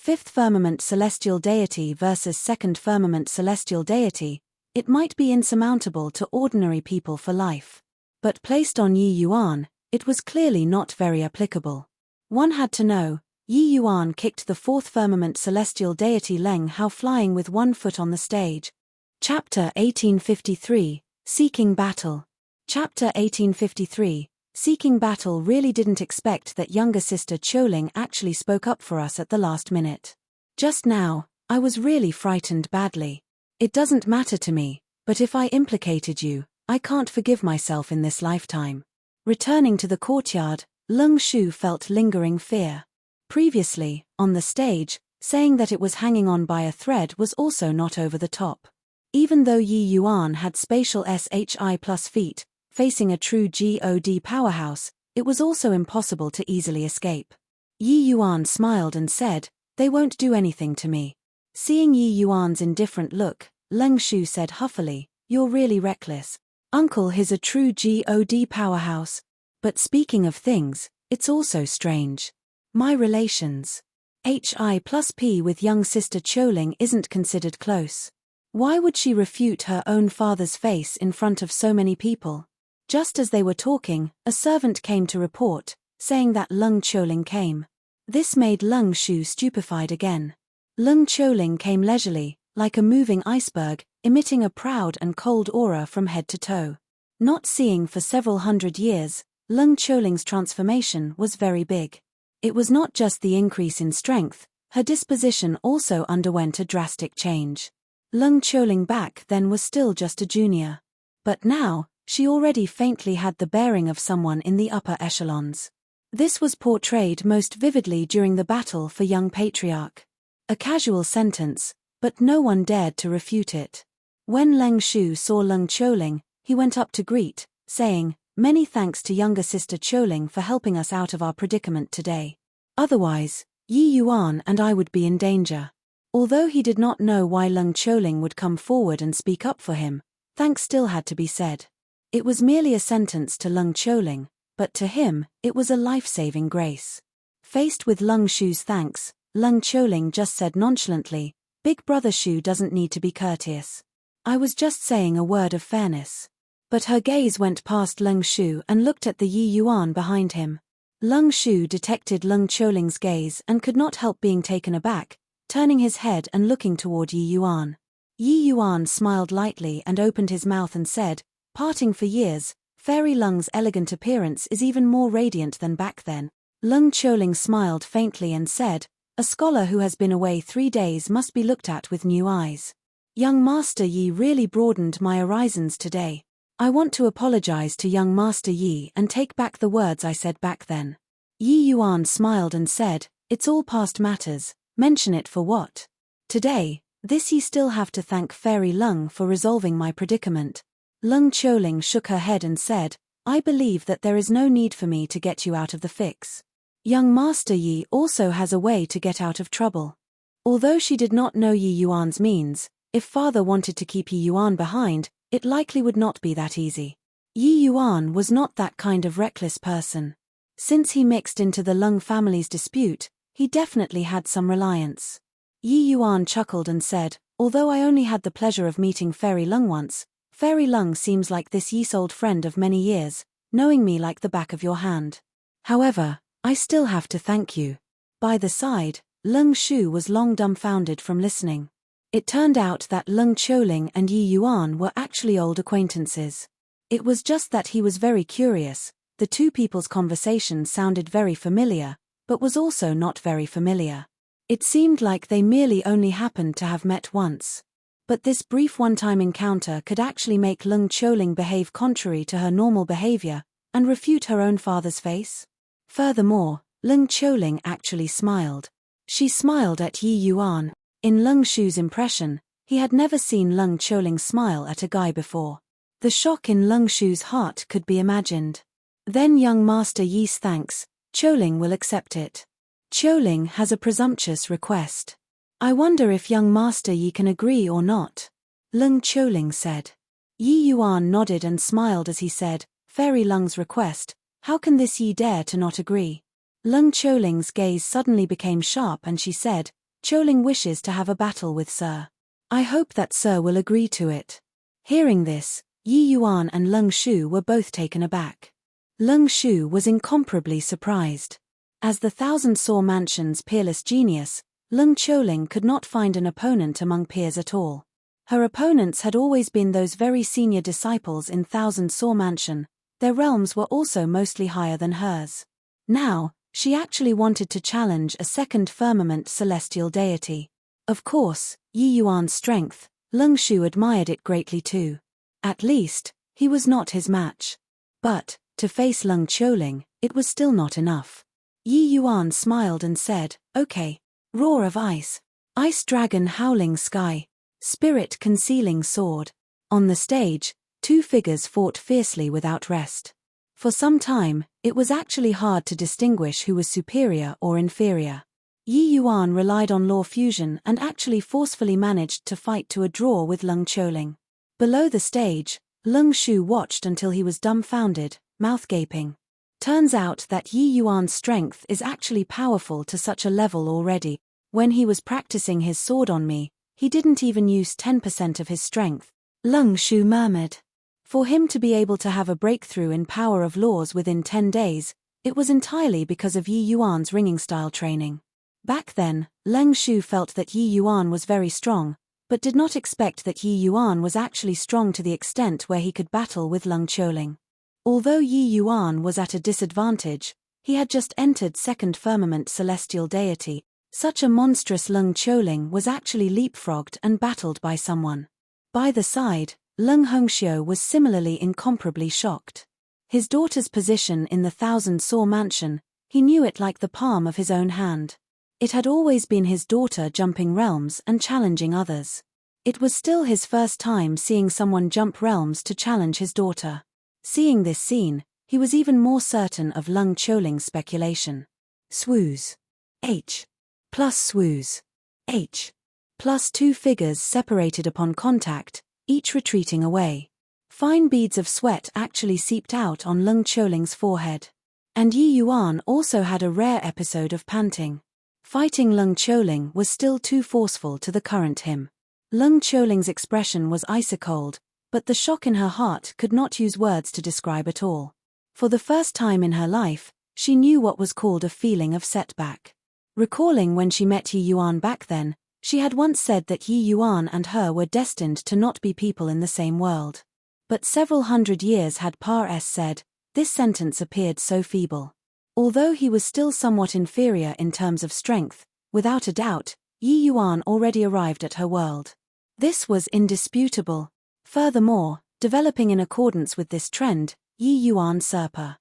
Fifth firmament celestial deity versus second firmament celestial deity, it might be insurmountable to ordinary people for life. But placed on Yi Yuan, it was clearly not very applicable. One had to know, Yi Yuan kicked the fourth firmament celestial deity Leng Hao flying with 1 foot on the stage. Chapter 1853, Seeking Battle. Chapter 1853, Seeking Battle really didn't expect that younger sister Qiuling actually spoke up for us at the last minute. Just now, I was really frightened badly. It doesn't matter to me, but if I implicated you, I can't forgive myself in this lifetime. Returning to the courtyard, Leng Shu felt lingering fear. Previously, on the stage, saying that it was hanging on by a thread was also not over the top. Even though Yi Yuan had spatial SHI plus feet, facing a true God powerhouse, it was also impossible to easily escape. Yi Yuan smiled and said, "They won't do anything to me." Seeing Yi Yuan's indifferent look, Leng Shu said huffily, "You're really reckless. Uncle is a true God powerhouse. But speaking of things, it's also strange. My relations. HI plus P with young sister Qiuling isn't considered close. Why would she refute her own father's face in front of so many people?" Just as they were talking, a servant came to report, saying that Leng Qiuling came. This made Leng Shu stupefied again. Leng Qiuling came leisurely, like a moving iceberg, emitting a proud and cold aura from head to toe. Not seeing for several hundred years, Leng Qiuling's transformation was very big. It was not just the increase in strength, her disposition also underwent a drastic change. Leng Qiuling back then was still just a junior. But now, she already faintly had the bearing of someone in the upper echelons. This was portrayed most vividly during the battle for young patriarch. A casual sentence, but no one dared to refute it. When Leng Shu saw Leng Qiuling, he went up to greet, saying, "Many thanks to younger sister Qiuling for helping us out of our predicament today. Otherwise, Yi Yuan and I would be in danger." Although he did not know why Leng Qiuling would come forward and speak up for him, thanks still had to be said. It was merely a sentence to Leng Qiuling, but to him, it was a life-saving grace. Faced with Leng Shu's thanks, Leng Qiuling just said nonchalantly, "Big brother Shu doesn't need to be courteous. I was just saying a word of fairness." But her gaze went past Leng Shu and looked at the Yi Yuan behind him. Leng Shu detected Leng Qiuling's gaze and could not help being taken aback, turning his head and looking toward Yi Yuan. Yi Yuan smiled lightly and opened his mouth and said, "Parting for years, Fairy Leng's elegant appearance is even more radiant than back then." Leng Qiuling smiled faintly and said, "A scholar who has been away 3 days must be looked at with new eyes. Young Master Yi really broadened my horizons today. I want to apologize to young Master Yi and take back the words I said back then." Yi Yuan smiled and said, "It's all past matters, mention it for what? Today, this ye still have to thank Fairy Leng for resolving my predicament." Leng Qiuling shook her head and said, "I believe that there is no need for me to get you out of the fix. Young Master Yi also has a way to get out of trouble." Although she did not know Yi Yuan's means, if father wanted to keep Yi Yuan behind, it likely would not be that easy. Yi Yuan was not that kind of reckless person. Since he mixed into the Leng family's dispute, he definitely had some reliance. Yi Yuan chuckled and said, "Although I only had the pleasure of meeting Fairy Leng once, Fairy Leng seems like this years-old friend of many years, knowing me like the back of your hand. However, I still have to thank you." By the side, Leng Shu was long dumbfounded from listening. It turned out that Leng Qiuling and Yi Yuan were actually old acquaintances. It was just that he was very curious. The two people's conversation sounded very familiar, but was also not very familiar. It seemed like they merely only happened to have met once. But this brief one-time encounter could actually make Leng Qiuling behave contrary to her normal behavior, and refute her own father's face. Furthermore, Leng Qiuling actually smiled. She smiled at Yi Yuan. In Leng Shu's impression, he had never seen Leng Qiuling smile at a guy before. The shock in Leng Shu's heart could be imagined. "Then young Master Yi's thanks, Qiuling will accept it. Qiuling has a presumptuous request. I wonder if young Master Yi can agree or not," Leng Qiuling said. Yi Yuan nodded and smiled as he said, "Fairy Leng's request, how can this Yi dare to not agree?" Leng Qiuling's gaze suddenly became sharp and she said, Choling wishes to have a battle with Sir. I hope that Sir will agree to it. Hearing this, Yi Yuan and Leng Shu were both taken aback. Leng Shu was incomparably surprised. As the Thousand Saw Mansion's peerless genius, Leng Choling could not find an opponent among peers at all. Her opponents had always been those very senior disciples in Thousand Saw Mansion. Their realms were also mostly higher than hers. Now, she actually wanted to challenge a second firmament celestial deity. Of course, Yi Yuan's strength, Leng Shu admired it greatly too. At least, he was not his match. But, to face Leng Choling, it was still not enough. Yi Yuan smiled and said, "Okay. Roar of ice. Ice dragon howling sky. Spirit concealing sword." On the stage, two figures fought fiercely without rest. For some time, it was actually hard to distinguish who was superior or inferior. Yi Yuan relied on law fusion and actually forcefully managed to fight to a draw with Leng Choling. Below the stage, Leng Shu watched until he was dumbfounded, mouth gaping. Turns out that Yi Yuan's strength is actually powerful to such a level already. When he was practicing his sword on me, he didn't even use 10% of his strength, Leng Shu murmured. For him to be able to have a breakthrough in power of laws within 10 days, it was entirely because of Yi Yuan's ringing style training. Back then, Leng Shu felt that Yi Yuan was very strong, but did not expect that Yi Yuan was actually strong to the extent where he could battle with Leng Choling. Although Yi Yuan was at a disadvantage, he had just entered second firmament celestial deity. Such a monstrous Leng Choling was actually leapfrogged and battled by someone. By the side, Leng Hongxiu was similarly incomparably shocked. His daughter's position in the Thousand Saw Mansion, he knew it like the palm of his own hand. It had always been his daughter jumping realms and challenging others. It was still his first time seeing someone jump realms to challenge his daughter. Seeing this scene, he was even more certain of Leng Choling's speculation. Swoos. H. Plus swoos. H. Plus two figures separated upon contact, each retreating away. Fine beads of sweat actually seeped out on Leng Choling's forehead. And Yi Yuan also had a rare episode of panting. Fighting Leng Choling was still too forceful to the current him. Leng Choling's expression was ice-cold, but the shock in her heart could not use words to describe at all. For the first time in her life, she knew what was called a feeling of setback. Recalling when she met Yi Yuan back then, she had once said that Yi Yuan and her were destined to not be people in the same world. But several hundred years had said, this sentence appeared so feeble. Although he was still somewhat inferior in terms of strength, without a doubt, Yi Yuan already arrived at her world. This was indisputable. Furthermore, developing in accordance with this trend, Yi Yuan Serpa's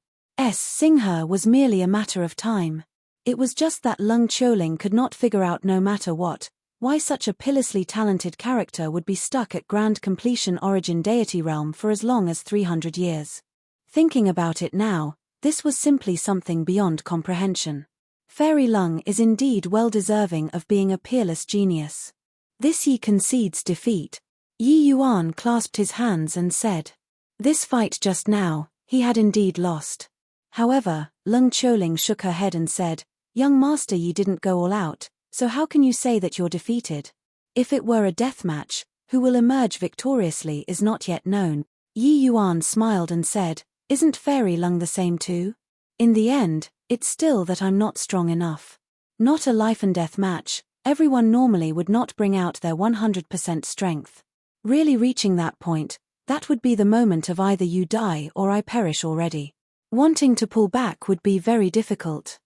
seeing her was merely a matter of time. It was just that Leng Choling could not figure out no matter what, why such a pitilessly talented character would be stuck at grand completion origin deity realm for as long as 300 years. Thinking about it now, this was simply something beyond comprehension. Fairy Leng is indeed well deserving of being a peerless genius. This he concedes defeat. Yi Yuan clasped his hands and said, "This fight just now, he had indeed lost." However, Leng Choling shook her head and said, "Young master, ye didn't go all out, so how can you say that you're defeated? If it were a death match, who will emerge victoriously is not yet known." Yi Yuan smiled and said, "Isn't Fairy Leng the same too? In the end, it's still that I'm not strong enough. Not a life and death match, everyone normally would not bring out their 100% strength. Really reaching that point, that would be the moment of either you die or I perish already. Wanting to pull back would be very difficult."